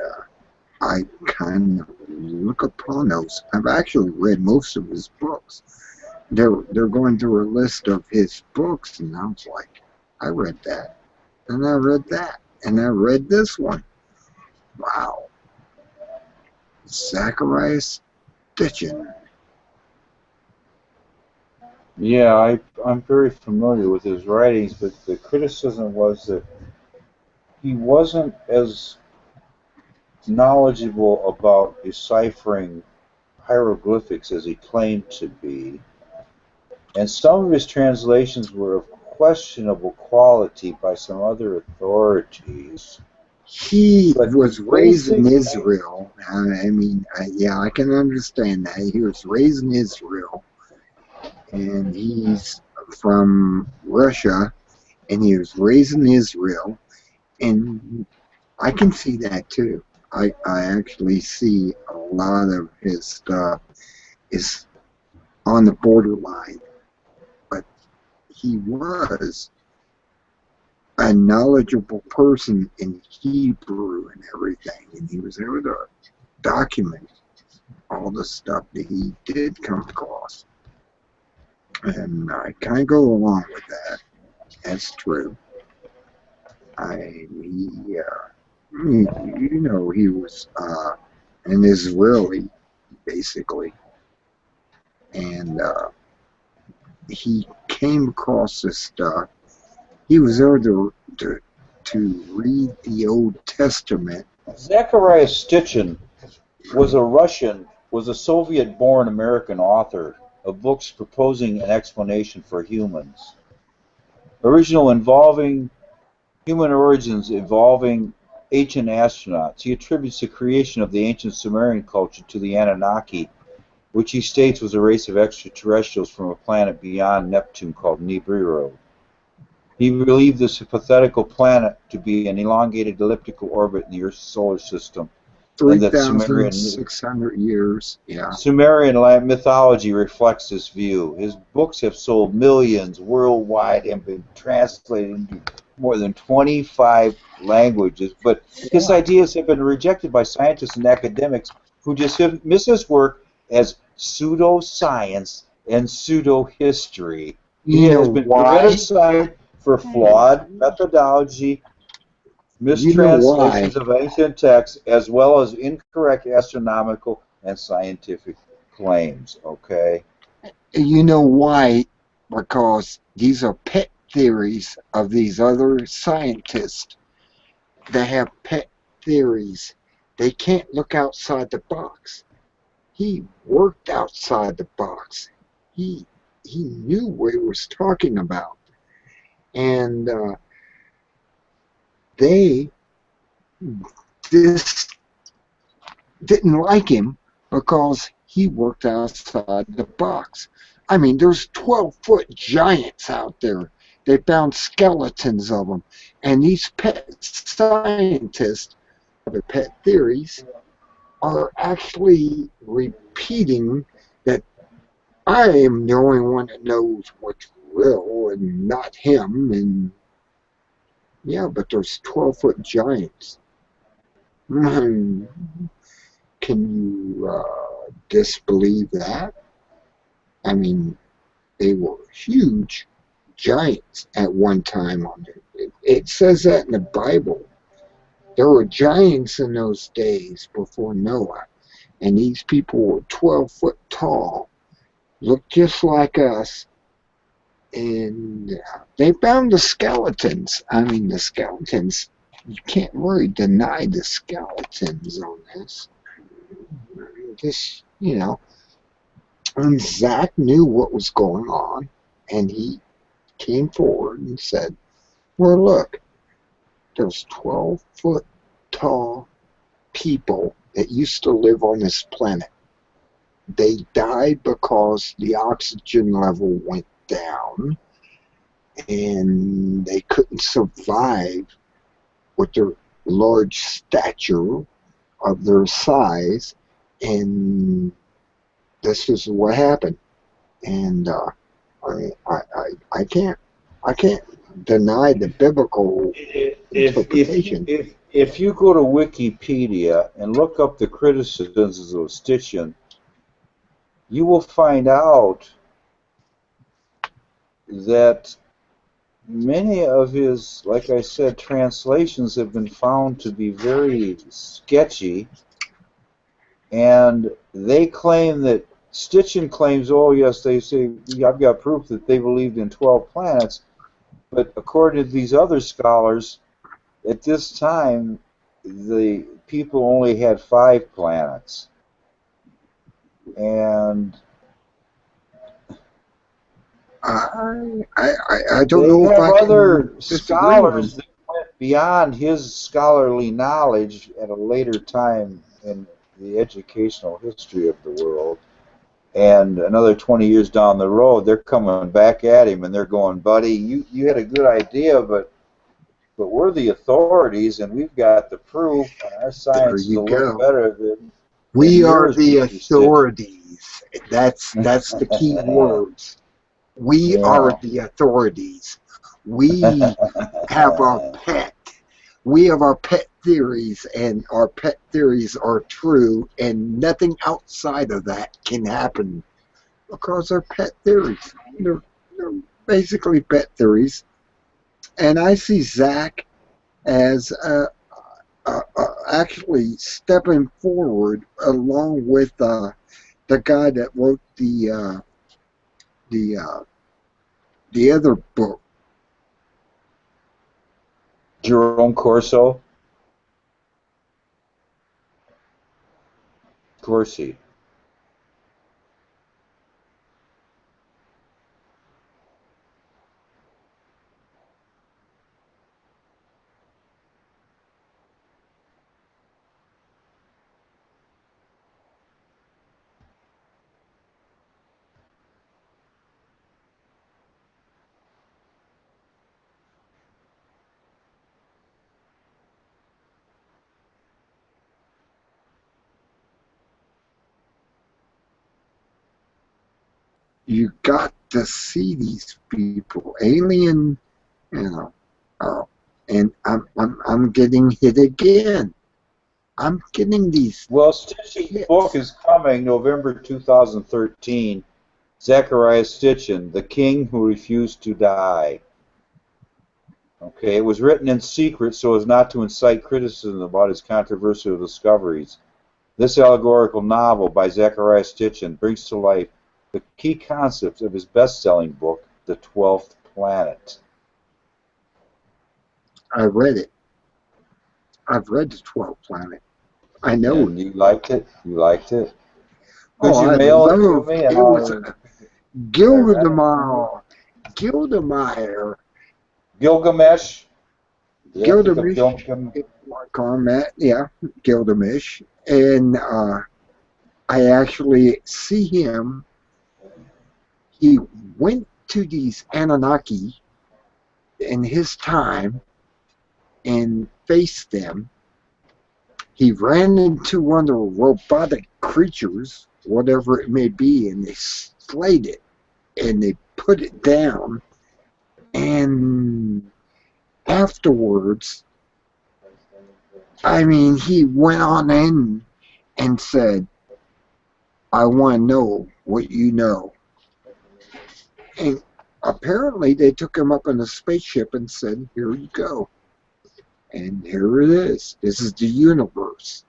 I kind of look upon those. I've actually read most of his books. They're going through a list of his books, and I was like, I read that, and I read that, and I read this one. Wow. Zachariah Stitchin. Yeah, I'm very familiar with his writings, but the criticism was that he wasn't as knowledgeable about deciphering hieroglyphics as he claimed to be, and some of his translations were of questionable quality by some other authorities. He But was raised in basically, Israel. Yeah, I can understand that. He was raised in Israel, and he's from Russia, and he was raised in Israel, and I can see that too. I actually see a lot of his stuff is on the borderline, but he was a knowledgeable person in Hebrew and everything, and he was able to document all the stuff that he did come across. And I kind of go along with that. That's true. He was an Israeli, basically, and he came across this stuff. He was able to read the Old Testament. Zechariah Sitchin was a Soviet-born American author of books proposing an explanation for humans. Original involving human origins involving ancient astronauts. He attributes the creation of the ancient Sumerian culture to the Anunnaki, which he states was a race of extraterrestrials from a planet beyond Neptune called Nibiru. He believed this hypothetical planet to be an elongated elliptical orbit in the Earth's solar system. 3,600 years, yeah. Sumerian mythology reflects this view. His books have sold millions worldwide and been translated into more than 25 languages, but his ideas have been rejected by scientists and academics who dismiss his work as pseudoscience and pseudo-history. He has been criticized for flawed methodology, mistranslations of ancient texts, as well as incorrect astronomical and scientific claims. Okay? You know why? Because these are pet theories of these other scientists that have pet theories. They can't look outside the box. He worked outside the box. He knew what he was talking about. And they just didn't like him because he worked outside the box. I mean, there's 12-foot giants out there. They found skeletons of them. And these pet scientists, the pet theories, are actually repeating that I am the only one that knows what's real and not him. And yeah, but there's 12-foot giants. Can you disbelieve that? I mean, they were huge giants at one time. It says that in the Bible. There were giants in those days before Noah, and these people were 12 foot tall, looked just like us, and they found the skeletons. I mean, the skeletons, you can't really deny the skeletons on this. Just, and Zach knew what was going on, and he came forward and said, well, look, there's 12-foot tall people that used to live on this planet. They died because the oxygen level went down, and they couldn't survive with their large stature of their size, and this is what happened. And I can't deny the biblical interpretation. If you go to Wikipedia and look up the criticisms of Sitchin, you will find out that many of his, like I said, translations have been found to be very sketchy, and they claim that Sitchin claims, oh yes, they say, I've got proof that they believed in 12 planets, but according to these other scholars, at this time, the people only had 5 planets. and I don't they know if have I can other disagree with scholars him. that went beyond his scholarly knowledge at a later time in the educational history of the world. And another 20 years down the road, they're coming back at him and they're going, buddy, you had a good idea, but we're the authorities and we've got the proof, and our There science is you a little go. better than We are yours, the Mr. Stitch. authorities. That's the key words. We are Yeah. the authorities. We have our pet. We have our pet theories, and our pet theories are true, and nothing outside of that can happen because they're pet theories. They're basically pet theories. And I see Zach as actually stepping forward along with the guy that wrote the other book. Jerome Corso. Corsi. You got to see these people, alien, you know. And I'm getting hit again. I'm getting these Well, Stitch's hits. book is coming November 2013. Zechariah Stitchin, The King Who Refused to Die. Okay, it was written in secret so as not to incite criticism about his controversial discoveries. This allegorical novel by Zechariah Stitchin brings to life the key concepts of his best-selling book, The 12th Planet. I read it. I've read the 12th Planet. I know And it. you liked it? You liked it? Could Oh, you I mail it to love me? it. And Was I'll, Gildemeyer. Gildemeyer. Gilgamesh? The Epic of Gilgamesh. Gilgamesh? Karmat. Yeah, Gilgamesh. And I actually see him. He went to these Anunnaki in his time and faced them. He ran into one of the robotic creatures, whatever it may be, and they slayed it and they put it down. And afterwards, I mean, he went on in and said, I want to know what you know. And apparently they took him up in a spaceship and said, here you go. And here it is. This is the universe.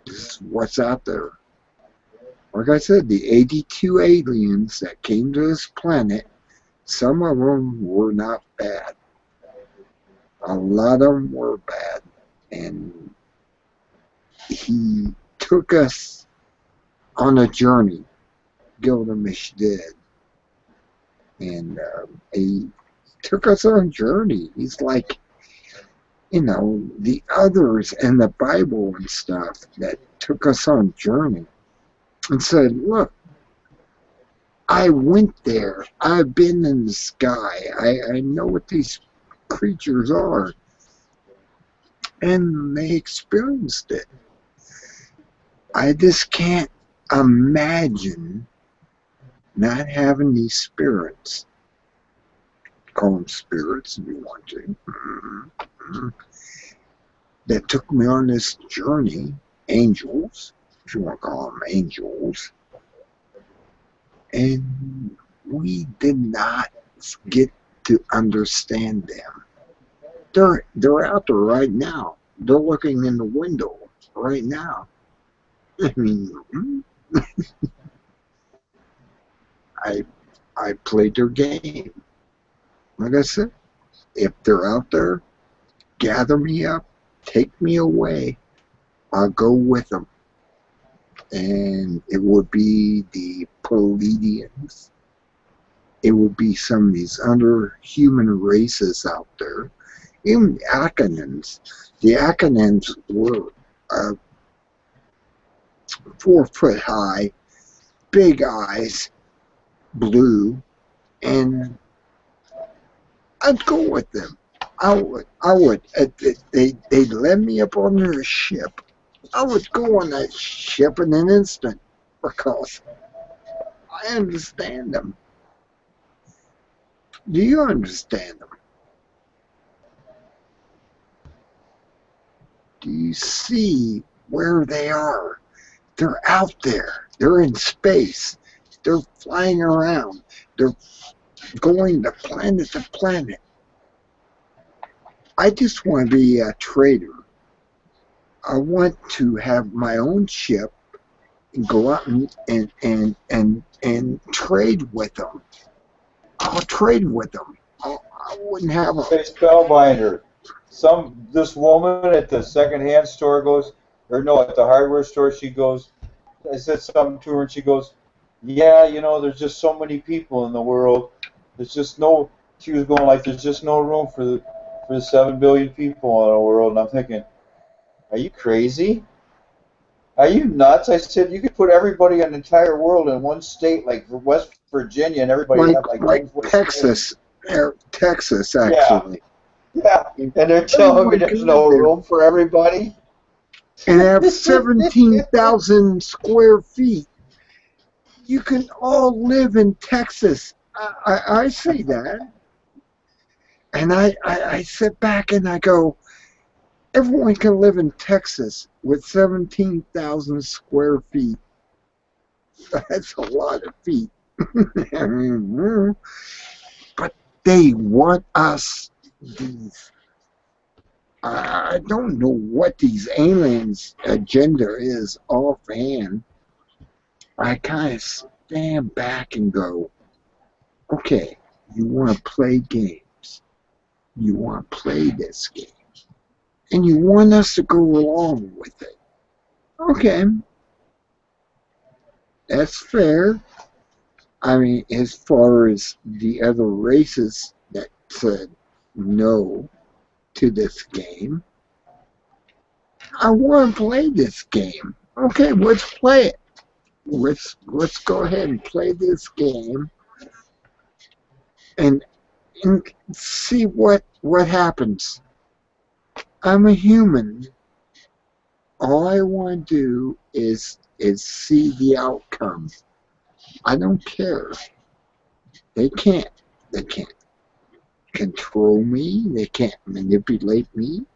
This is what's out there. Like I said, the 82 aliens that came to this planet, some of them were not bad. A lot of them were bad. And he took us on a journey. Gilgamesh did. And he took us on a journey. He's like, you know, the others in the Bible and stuff that took us on a journey and said, look, I went there. I've been in the sky. I know what these creatures are. And they experienced it. I just can't imagine not having these spirits. Call them spirits if you want to. That took me on this journey. Angels, if you want to call them angels. And we did not get to understand them. They're out there right now. They're looking in the window right now. I mean, I played their game. Like I said, if they're out there, gather me up, take me away. I'll go with them. and it would be the Pleiadians. It would be some of these other human races out there. Even the Achaemenids. The Achaemenids were 4 foot high, big eyes, blue, and I'd go with them. I would. They'd let me up on their ship. I would go on that ship in an instant because I understand them. Do you understand them? Do you see where they are? They're out there. They're in space. They're flying around. They're going to planet. I just want to be a trader. I want to have my own ship and go out and trade with them. I'll trade with them. I wouldn't have a... Hey, Spellbinder. This woman at the secondhand store goes, or no, at the hardware store, she goes, I said something to her and she goes, yeah, you know, there's just so many people in the world. There's just no, she was going like, there's just no room for the 7 billion people in the world. And I'm thinking, are you crazy? Are you nuts? I said, you could put everybody in the entire world in one state, like West Virginia, and everybody have like Texas. Texas, actually. Yeah, and they're telling me there's no room for everybody. And have 17,000 square feet. You can all live in Texas. I see that. And I sit back and I go, everyone can live in Texas with 17,000 square feet. That's a lot of feet. But they want us, these, I don't know what these aliens' agenda is offhand. I kind of stand back and go, okay, you want to play games. You want to play this game. And you want us to go along with it. Okay. That's fair. I mean, as far as the other races that said no to this game, I want to play this game. Okay, let's play it. Let's go ahead and play this game and see what happens. I'm a human. All I want to do is see the outcome. I don't care. They can't control me. They can't manipulate me.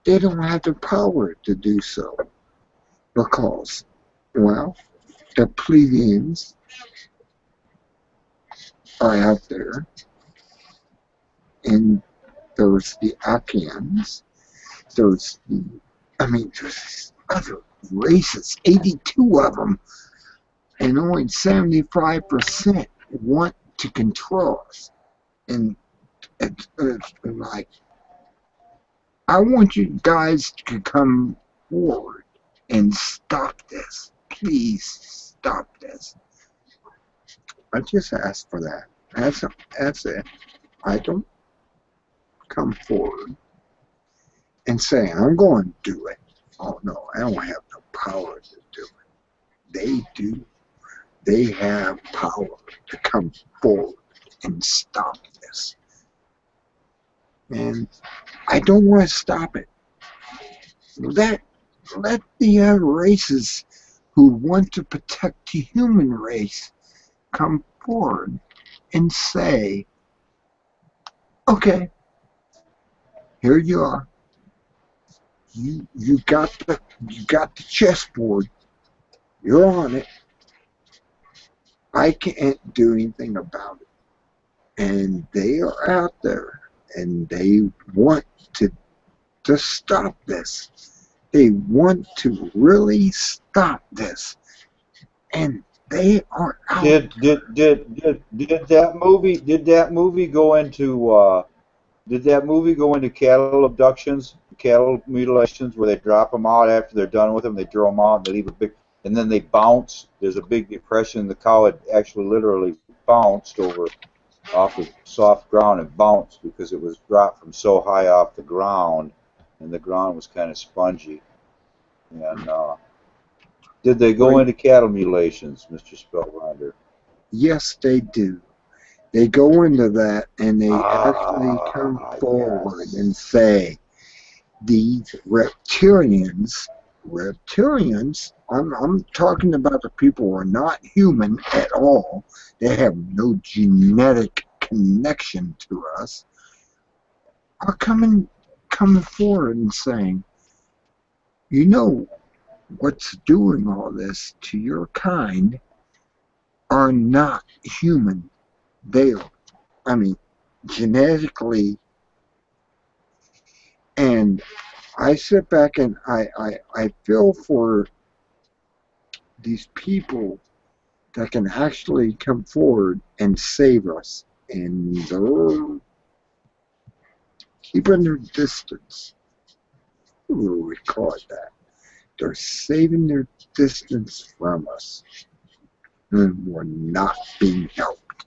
They don't have the power to do so because, well, the Pleiadians are out there, and there's the Achaeans, there's other races, 82 of them, and only 75% want to control us. And it's like, I want you guys to come forward and stop this. Please stop this. I just asked for that. That's it. I don't come forward and say, I'm going to do it. Oh, no, I don't have the power to do it. They do. They have power to come forward and stop this. And I don't want to stop it. Let the other races who want to protect the human race come forward and say, okay, here you are. You got the chessboard. You're on it. I can't do anything about it. And they are out there, and they want to stop this. They want to really stop this, and they are out. Did that movie go into cattle abductions, cattle mutilations, where they drop them out after they're done with them, they throw them out, and they leave a big and then they bounce. There's a big depression. The cow had actually literally bounced over off the soft ground and bounced because it was dropped from so high off the ground, and the ground was kind of spongy. And did they go into cattle mutilations, Mr. Spellbinder? Yes, they do. They go into that and they actually come forward and say, these reptilians, I'm talking about the people who are not human at all. They have no genetic connection to us, are coming forward and saying, you know what's doing all this to your kind are not human. They are, I mean, genetically. And I sit back and I feel for these people that can actually come forward and save us. And they're keeping their distance. What do we call it that? They're saving their distance from us. And we're not being helped.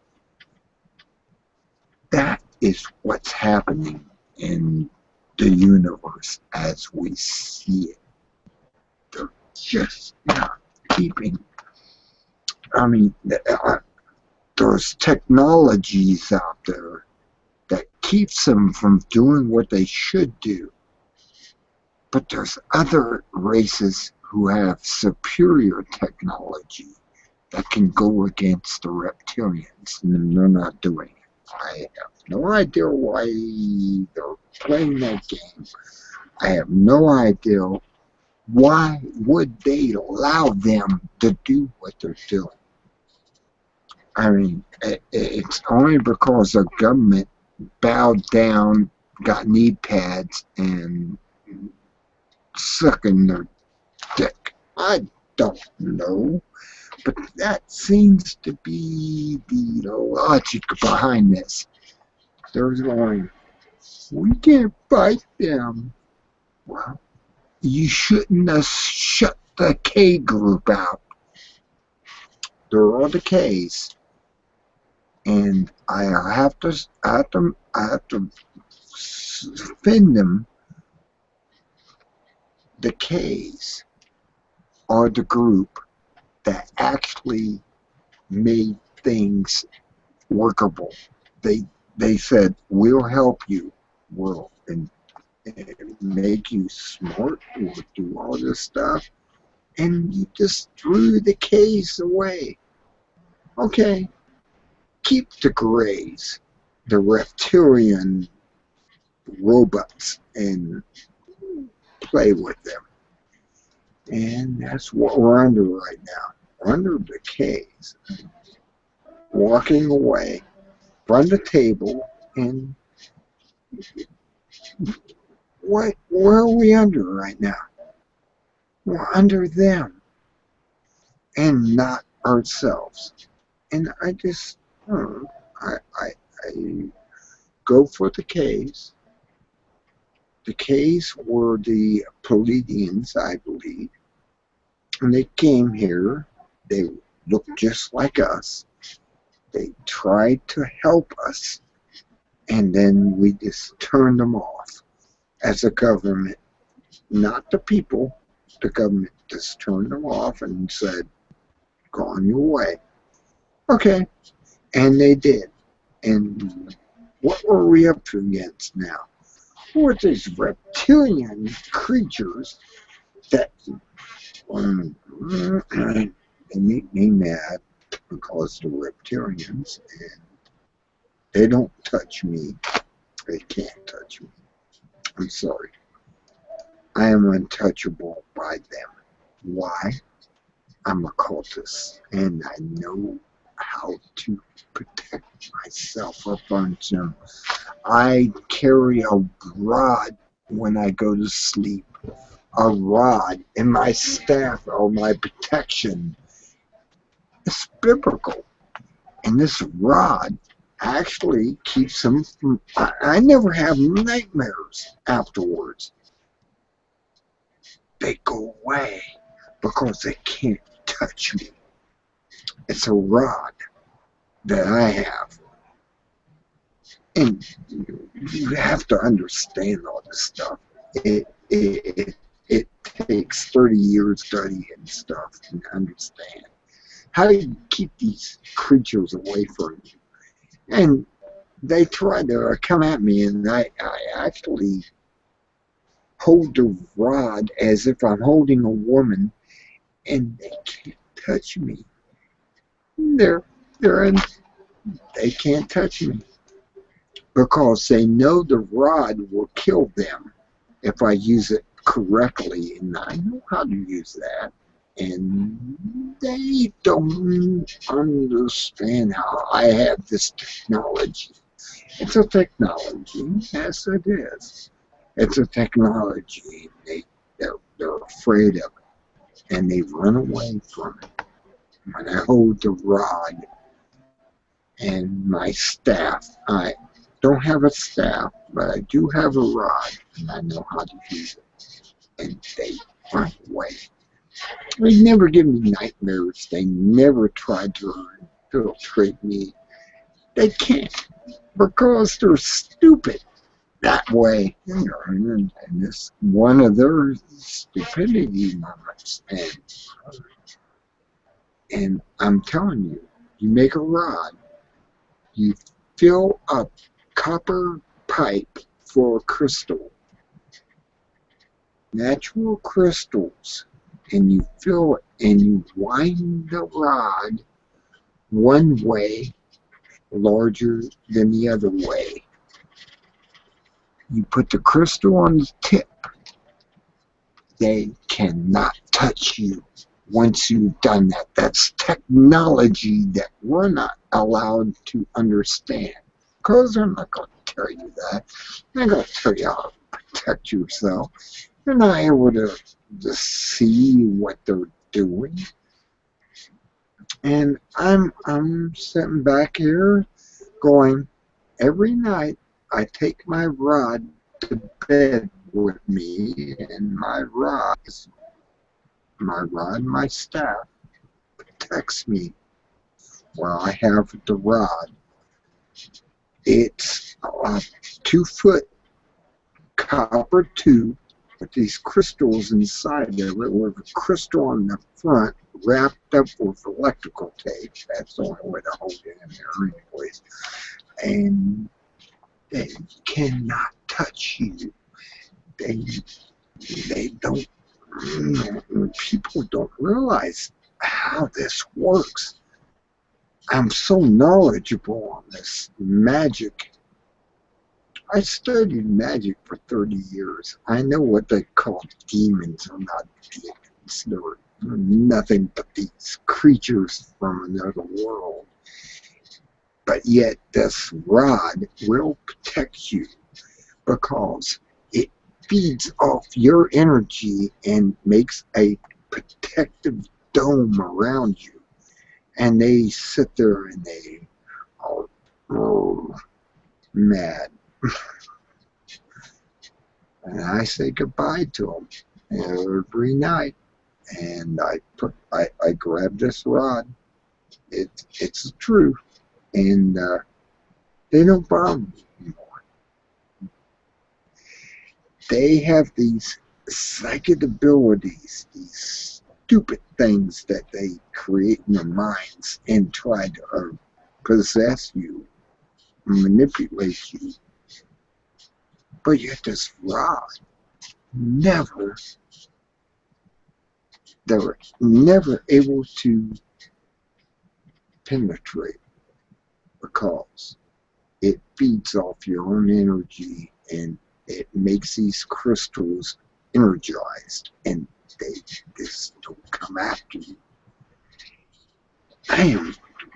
That is what's happening in the universe as we see it. They're just not keeping. I mean, there's technologies out there that keeps them from doing what they should do. But there's other races who have superior technology that can go against the reptilians, and they're not doing it. I have no idea why they're playing that game. I have no idea why would they allow them to do what they're doing. I mean, it's only because the government bowed down, got knee pads, and sucking their dick. I don't know. But that seems to be the logic behind this. They're going, we can't fight them. Well, you shouldn't have shut the K group out. There are the Ks. And I have to defend them. The Ks are the group that actually made things workable. They said, we'll help you. We'll make you smart. We'll do all this stuff. And you just threw the Ks away. Okay. Keep the Greys, the reptilian robots, and play with them. And that's what we're under right now. We're under the Ks. Walking away from the table, and where are we under right now? We're under them and not ourselves. And I just, I go for the Ks. The Ks were the Pleiadians, I believe. And they came here. They looked just like us. They tried to help us. And then we just turned them off as a government. Not the people. The government just turned them off and said, go on your way. Okay. And they did. And what were we up against now? Who are these reptilian creatures that they make me mad because the reptilians, and they don't touch me. They can't touch me. I'm sorry. I am untouchable by them. Why? I'm a cultist, and I know how to protect myself up on them. I carry a rod when I go to sleep. A rod in my staff or my protection. It's biblical. And this rod actually keeps them from... I never have nightmares afterwards. They go away. because they can't touch me. It's a rod that I have. And you have to understand all this stuff. It takes 30 years studying stuff to understand. How do you keep these creatures away from you? And they try to come at me, and I actually hold the rod as if I'm holding a woman, and they can't touch me. They can't touch me because they know the rod will kill them if I use it correctly, and I know how to use that. And they don't understand how I have this technology. It's a technology, yes it is. It's a technology. They're afraid of it, and they run away from it. When I hold the rod and my staff, I don't have a staff, but I do have a rod, and I know how to use it. And they run away. They never give me nightmares. They never tried to infiltrate me. They can't, because they're stupid that way. And it's one of their stupidity moments. And I'm telling you, you make a rod, you fill up copper pipe for crystal, natural crystals, and you fill it, and you wind the rod one way larger than the other way. You put the crystal on the tip. They cannot touch you once you've done that. That's technology that we're not allowed to understand, because they're not going to tell you that. They're going to tell you how to protect yourself. You're not able to see what they're doing. And I'm sitting back here going, every night I take my rod to bed with me, and my my staff protects me while I have the rod. It's a 2-foot copper tube with these crystals inside of it, with a crystal on the front wrapped up with electrical tape. That's the only way to hold it in there anyways. And they cannot touch you. They don't, people don't realize how this works. I'm so knowledgeable on this magic. I studied magic for 30 years. I know what they call demons are not demons. They're nothing but these creatures from another world. But yet this rod will protect you because it feeds off your energy and makes a protective dome around you. And they sit there and they are mad. And I say goodbye to them every night. And I grab this rod. It's the truth. And they don't bother me anymore. They have these psychic abilities, these stupid things that they create in their minds and try to possess you, manipulate you. But yet this rod they were never able to penetrate, because it feeds off your own energy and it makes these crystals energized, and they just don't come after you. I am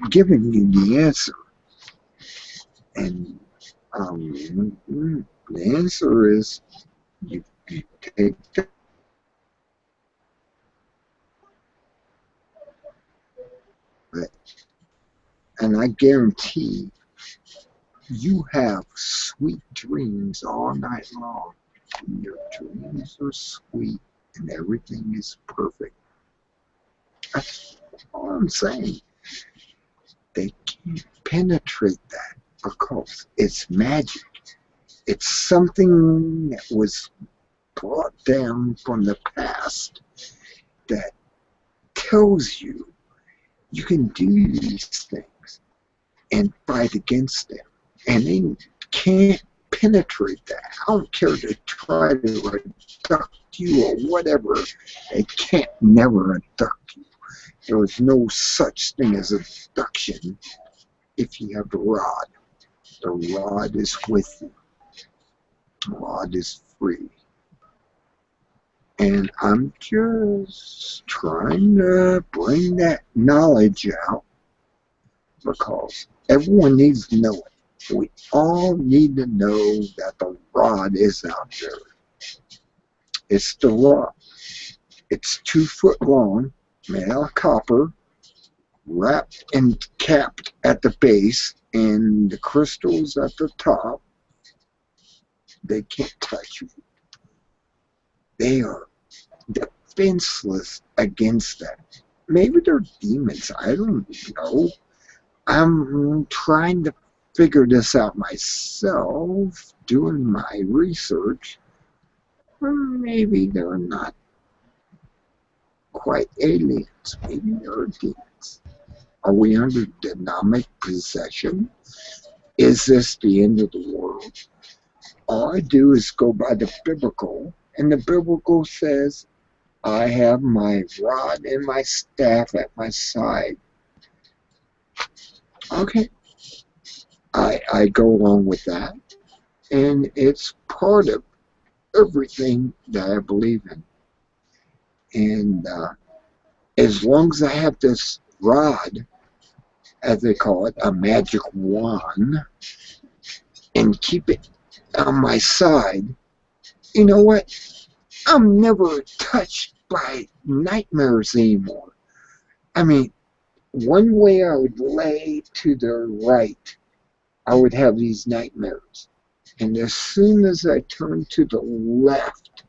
giving you the answer. And the answer is you take the and I guarantee you have sweet dreams all night long. Your dreams are sweet and everything is perfect. That's all I'm saying. They can't penetrate that because it's magic. It's something that was brought down from the past that tells you you can do these things and fight against them. And they can't penetrate that. I don't care to try to abduct you or whatever. They can't never abduct you. There is no such thing as abduction if you have the rod. The rod is with you. The rod is free. And I'm just trying to bring that knowledge out because everyone needs to know it. We all need to know that the rod is out there. It's the rod. It's 2 foot long, made out of copper, wrapped and capped at the base, and the crystals at the top. They can't touch you. They are defenseless against that. Maybe they're demons. I don't know. I'm trying to figure this out myself, doing my research. Or maybe they're not quite aliens. Maybe they're demons. Are we under demonic possession? Is this the end of the world? All I do is go by the biblical, and the biblical says, I have my rod and my staff at my side. Okay. I go along with that, and it's part of everything that I believe in. And as long as I have this rod, as they call it, a magic wand, and keep it on my side, you know what? I'm never touched by nightmares anymore. I mean, one way I would lay to the right, I would have these nightmares. And as soon as I turned to the left,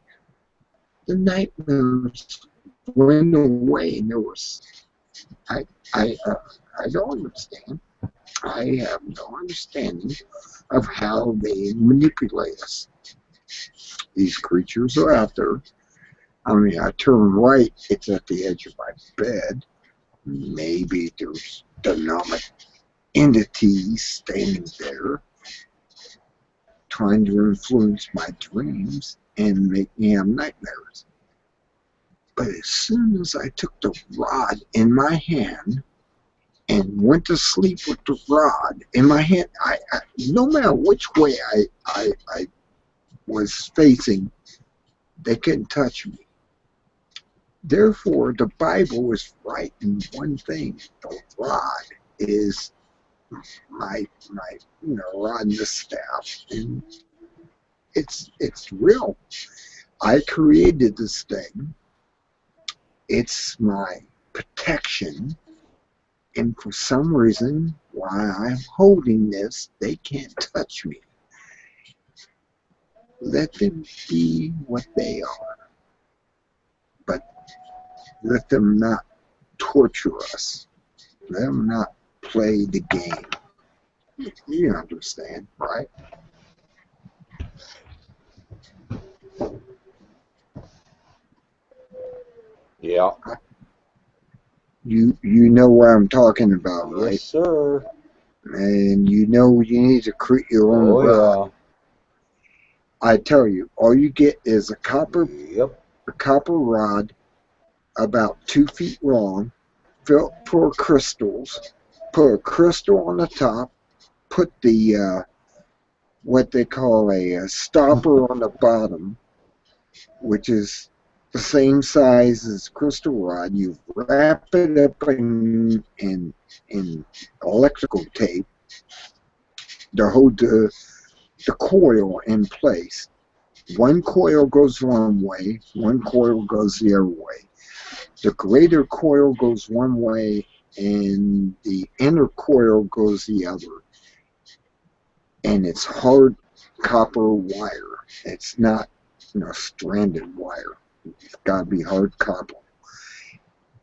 the nightmares went away. And there was, I don't understand. I have no understanding of how they manipulate us. These creatures are out there. I mean, I turn right, it's at the edge of my bed. Maybe there's demonic entities standing there trying to influence my dreams and make me have nightmares. But as soon as I took the rod in my hand and went to sleep with the rod in my hand, I no matter which way I was facing, they couldn't touch me. Therefore, the Bible is right in one thing. The rod is my rod and the staff, and it's real. I created this thing. It's my protection, and for some reason, while I'm holding this, they can't touch me. Let them be what they are, but let them not torture us. Let them not play the game. You understand, right? Yeah. You know what I'm talking about, right? Yes, sir. And you know you need to create your own rod. Oh, I tell you, all you get is a copper yeah. Yep. rod about 2 feet long, filled full of crystals. Put a crystal on the top, put the what they call a stopper on the bottom, which is the same size as crystal rod. You wrap it up in electrical tape to hold the coil in place. One coil goes one way, one coil goes the other way. The greater coil goes one way, and the inner coil goes the other. And it's hard copper wire. It's not, stranded wire. It's got to be hard copper.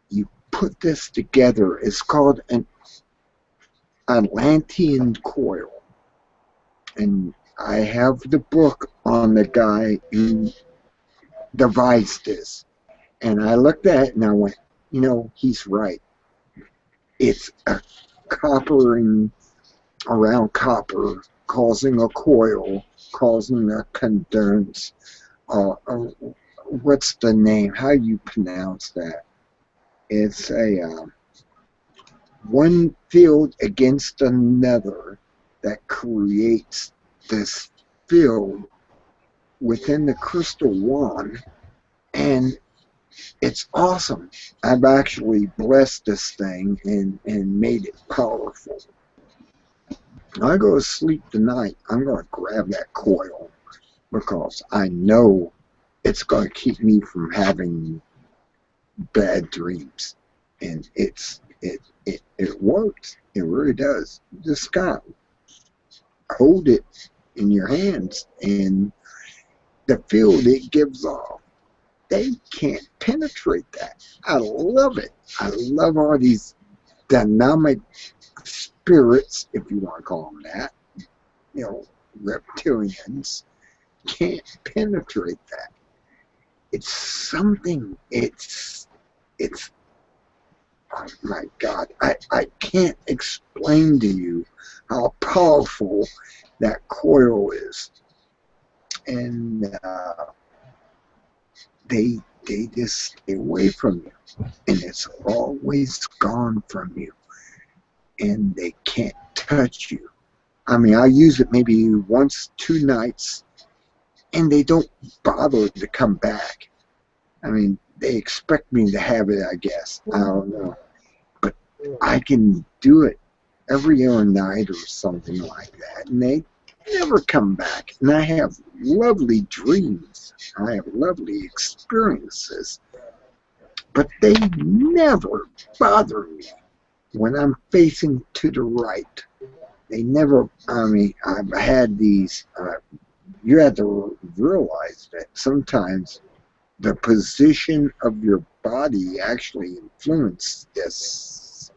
You put this together. It's called an Atlantean coil. And I have the book on the guy who devised this. And I looked at it and I went, you know, he's right. It's a coppering around copper, causing a coil, causing a condense. What's the name? How you pronounce that? It's a one field against another that creates this field within the crystal wand, and it's awesome. I've actually blessed this thing and made it powerful. When I go to sleep tonight, I'm going to grab that coil because I know it's going to keep me from having bad dreams. And it works. It really does. Just got hold it in your hands, and the field it gives off, they can't penetrate that. I love it. I love all these dynamic spirits, if you want to call them that. You know, reptilians can't penetrate that. It's something. It's. Oh my God, I can't explain to you how powerful that coil is. And they just stay away from you. And it's always gone from you. And they can't touch you. I mean, I use it maybe once, 2 nights, and they don't bother to come back. I mean, they expect me to have it, I guess. I don't know. But I can do it every other night or something like that. And they never come back. And I have lovely dreams. I have lovely experiences. But they never bother me when I'm facing to the right. They never, I mean, I've had these, you have to realize that sometimes the position of your body actually influences this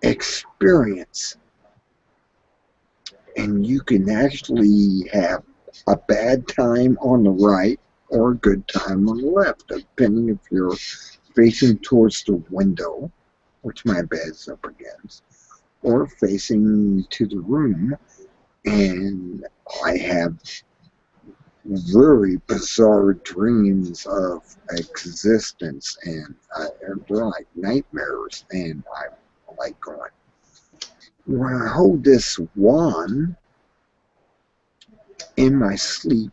experience. And you can actually have a bad time on the right or a good time on the left, depending if you're facing towards the window, which my bed's up against, or facing to the room. And I have very bizarre dreams of existence, and they're like nightmares, and I'm like going, when I hold this wand in my sleep,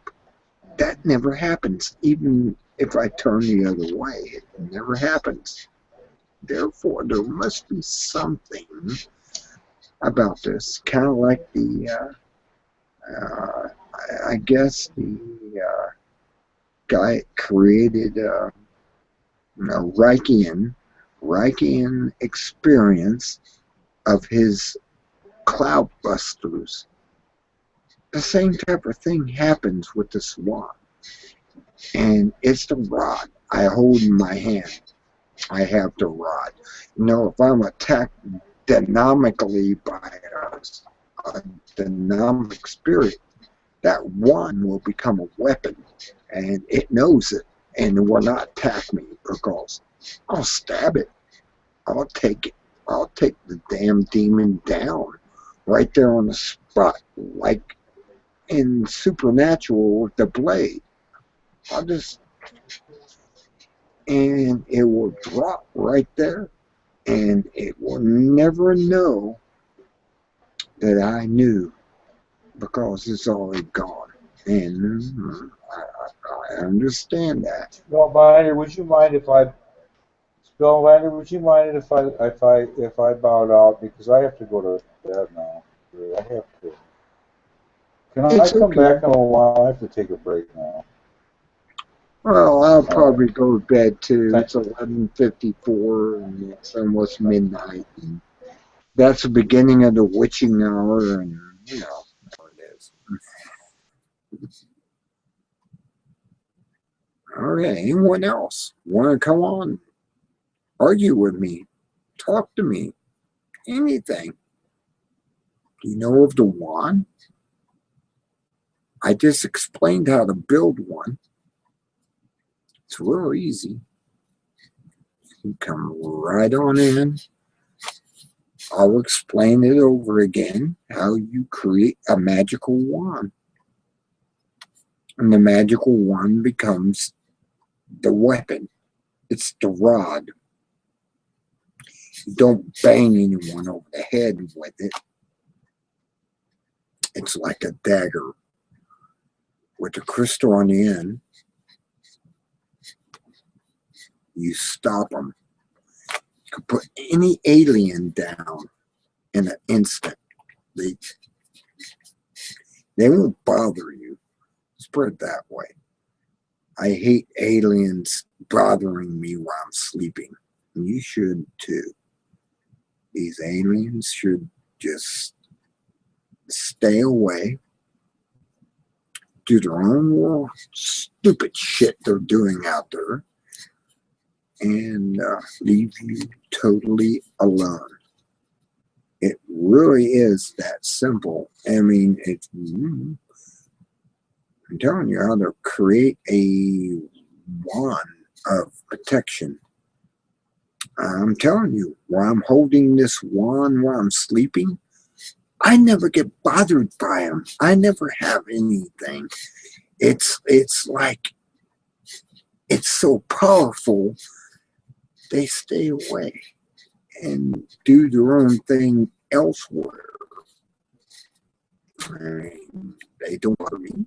that never happens. Even if I turn the other way, it never happens. Therefore, there must be something about this, kind of like the I guess the guy created a Reichian experience of his cloudbusters. The same type of thing happens with this wand. And it's the rod I hold in my hand. I have the rod. You know, if I'm attacked dynamically by a dynamic spirit, that wand will become a weapon, and it knows it, and it will not attack me because I'll stab it. I'll take it. I'll take the damn demon down right there on the spot, like in Supernatural with the blade. I'll just, and it will drop right there, and it will never know that I knew, because it's already gone. And I understand that. Spellbinder, would you mind if I bowed out, because I have to go to bed now. I have to. Can I come back in a while? I have to take a break now. Well, I'll probably go to bed too. It's 11:54 and it's almost midnight. And that's the beginning of the witching hour, and you know how it is. All right, anyone else want to come on? argue with me, talk to me, anything. Do you know of the wand? I just explained how to build one. It's real easy. You come right on in. I'll explain it over again, how you create a magical wand. And the magical wand becomes the weapon. It's the rod. You don't bang anyone over the head with it. It's like a dagger with a crystal on the end. You stop them. You can put any alien down in an instant. They won't bother you. Let's put it that way. I hate aliens bothering me while I'm sleeping. And you should too. These aliens should just stay away, do their own little stupid shit they're doing out there, and leave you totally alone. It really is that simple. I mean, I'm telling you how to create a wand of protection. I'm telling you, while I'm holding this wand while I'm sleeping, I never get bothered by them. I never have anything. It's like, it's so powerful, they stay away and do their own thing elsewhere. I mean, they don't bother me.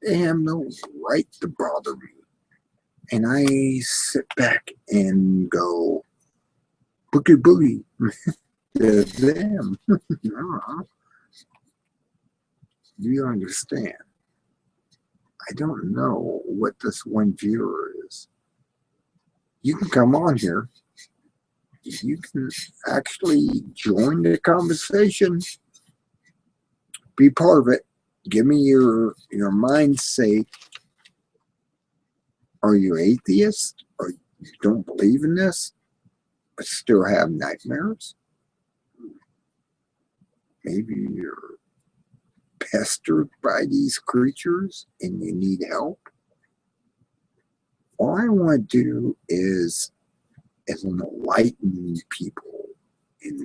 They have no right to bother me. And I sit back and go, boogie boogie. To them. Do you understand? I don't know what this one viewer is. You can come on here. You can actually join the conversation. Be part of it. Give me your mind say, are you atheist? Or you don't believe in this, but still have nightmares? Maybe you're pestered by these creatures and you need help. All I want to do is enlighten people and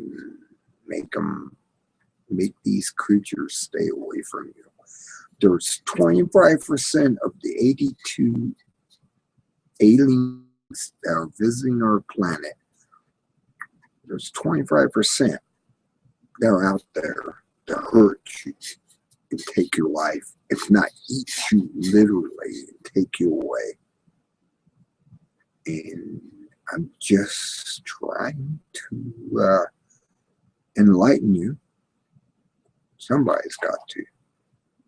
make these creatures stay away from you. There's 25% of the 82 aliens that are visiting our planet. There's 25% that are out there to hurt you and take your life, if not eat you literally and take you away. And I'm just trying to enlighten you. Somebody's got to.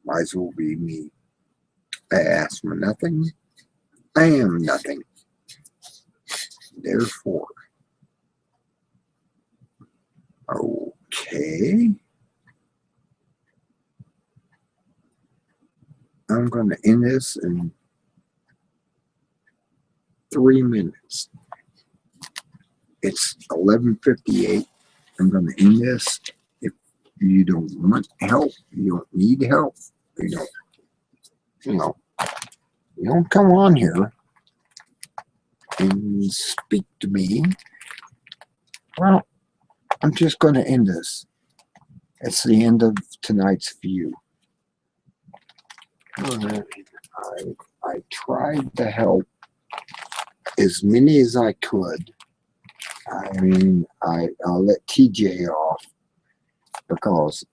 Might as well be me. I ask for nothing. I am nothing. Therefore, okay. I'm going to end this in 3 minutes. It's 11:58. I'm going to end this. If you don't want help, you don't need help, you don't come on here and speak to me. Well, I'm just going to end this. It's the end of tonight's view. I tried to help as many as I could. I mean, I'll let TJ off because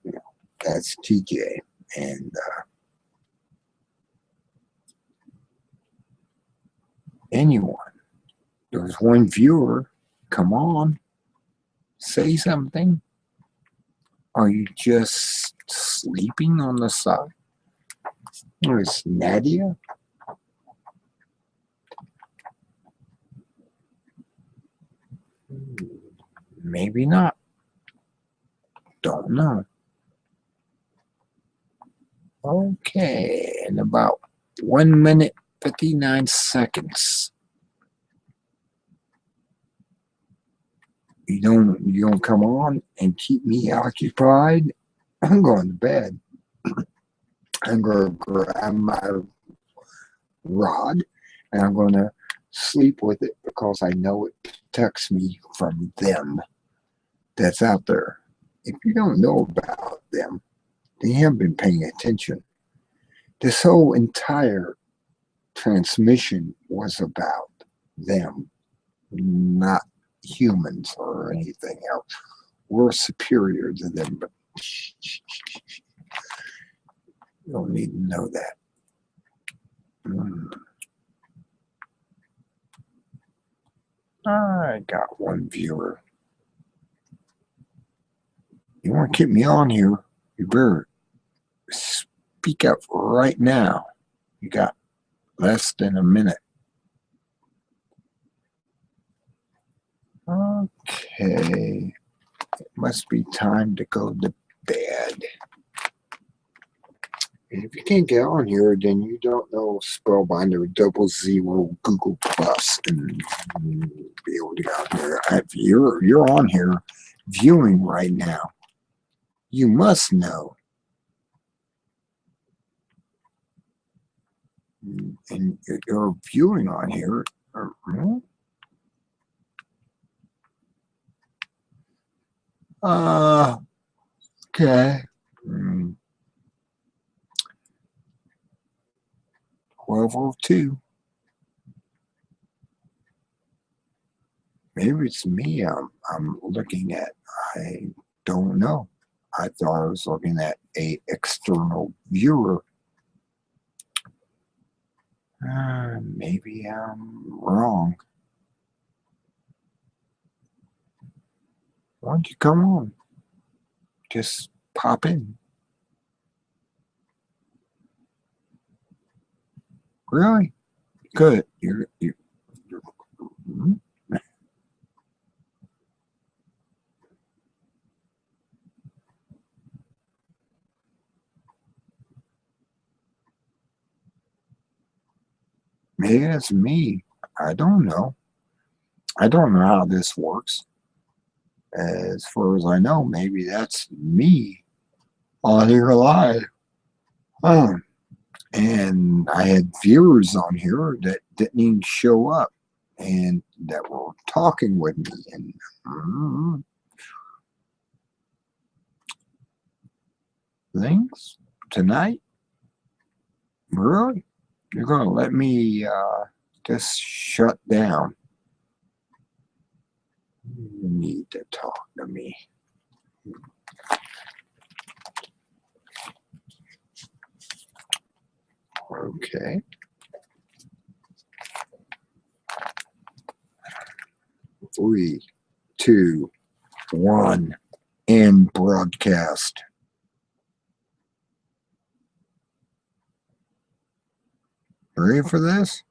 that's TJ, and anyone. There's one viewer. Come on, say something. Are you just sleeping on the side? It's Nadia. Maybe not. Don't know. Okay, in about 1 minute, 59 seconds. You don't come on and keep me occupied. I'm going to bed. I'm going to grab my rod and I'm going to sleep with it because I know it protects me from them that's out there. If you don't know about them, then you haven't been paying attention. This whole entire transmission was about them, not humans or anything else. We're superior to them, but you don't need to know that. I got one viewer. You want to keep me on here, you better speak up right now. You got less than a minute. Okay. It must be time to go to bed. If you can't get on here, then you don't know Spellbinder 00 Google Plus and be able to get on here. If you're on here viewing right now, you must know. And you're viewing on here. Okay. 12:02. Maybe it's me I'm looking at. I don't know. I thought I was looking at a external viewer. Maybe I'm wrong. Why don't you come on? Just pop in. Really? Good. You're maybe it's me. I don't know. I don't know how this works. As far as I know, maybe that's me on here live. And I had viewers on here that didn't even show up and that were talking with me. And things tonight? Really? You're going to let me just shut down? You need to talk to me. Okay. 3, 2, 1, end broadcast. Ready for this?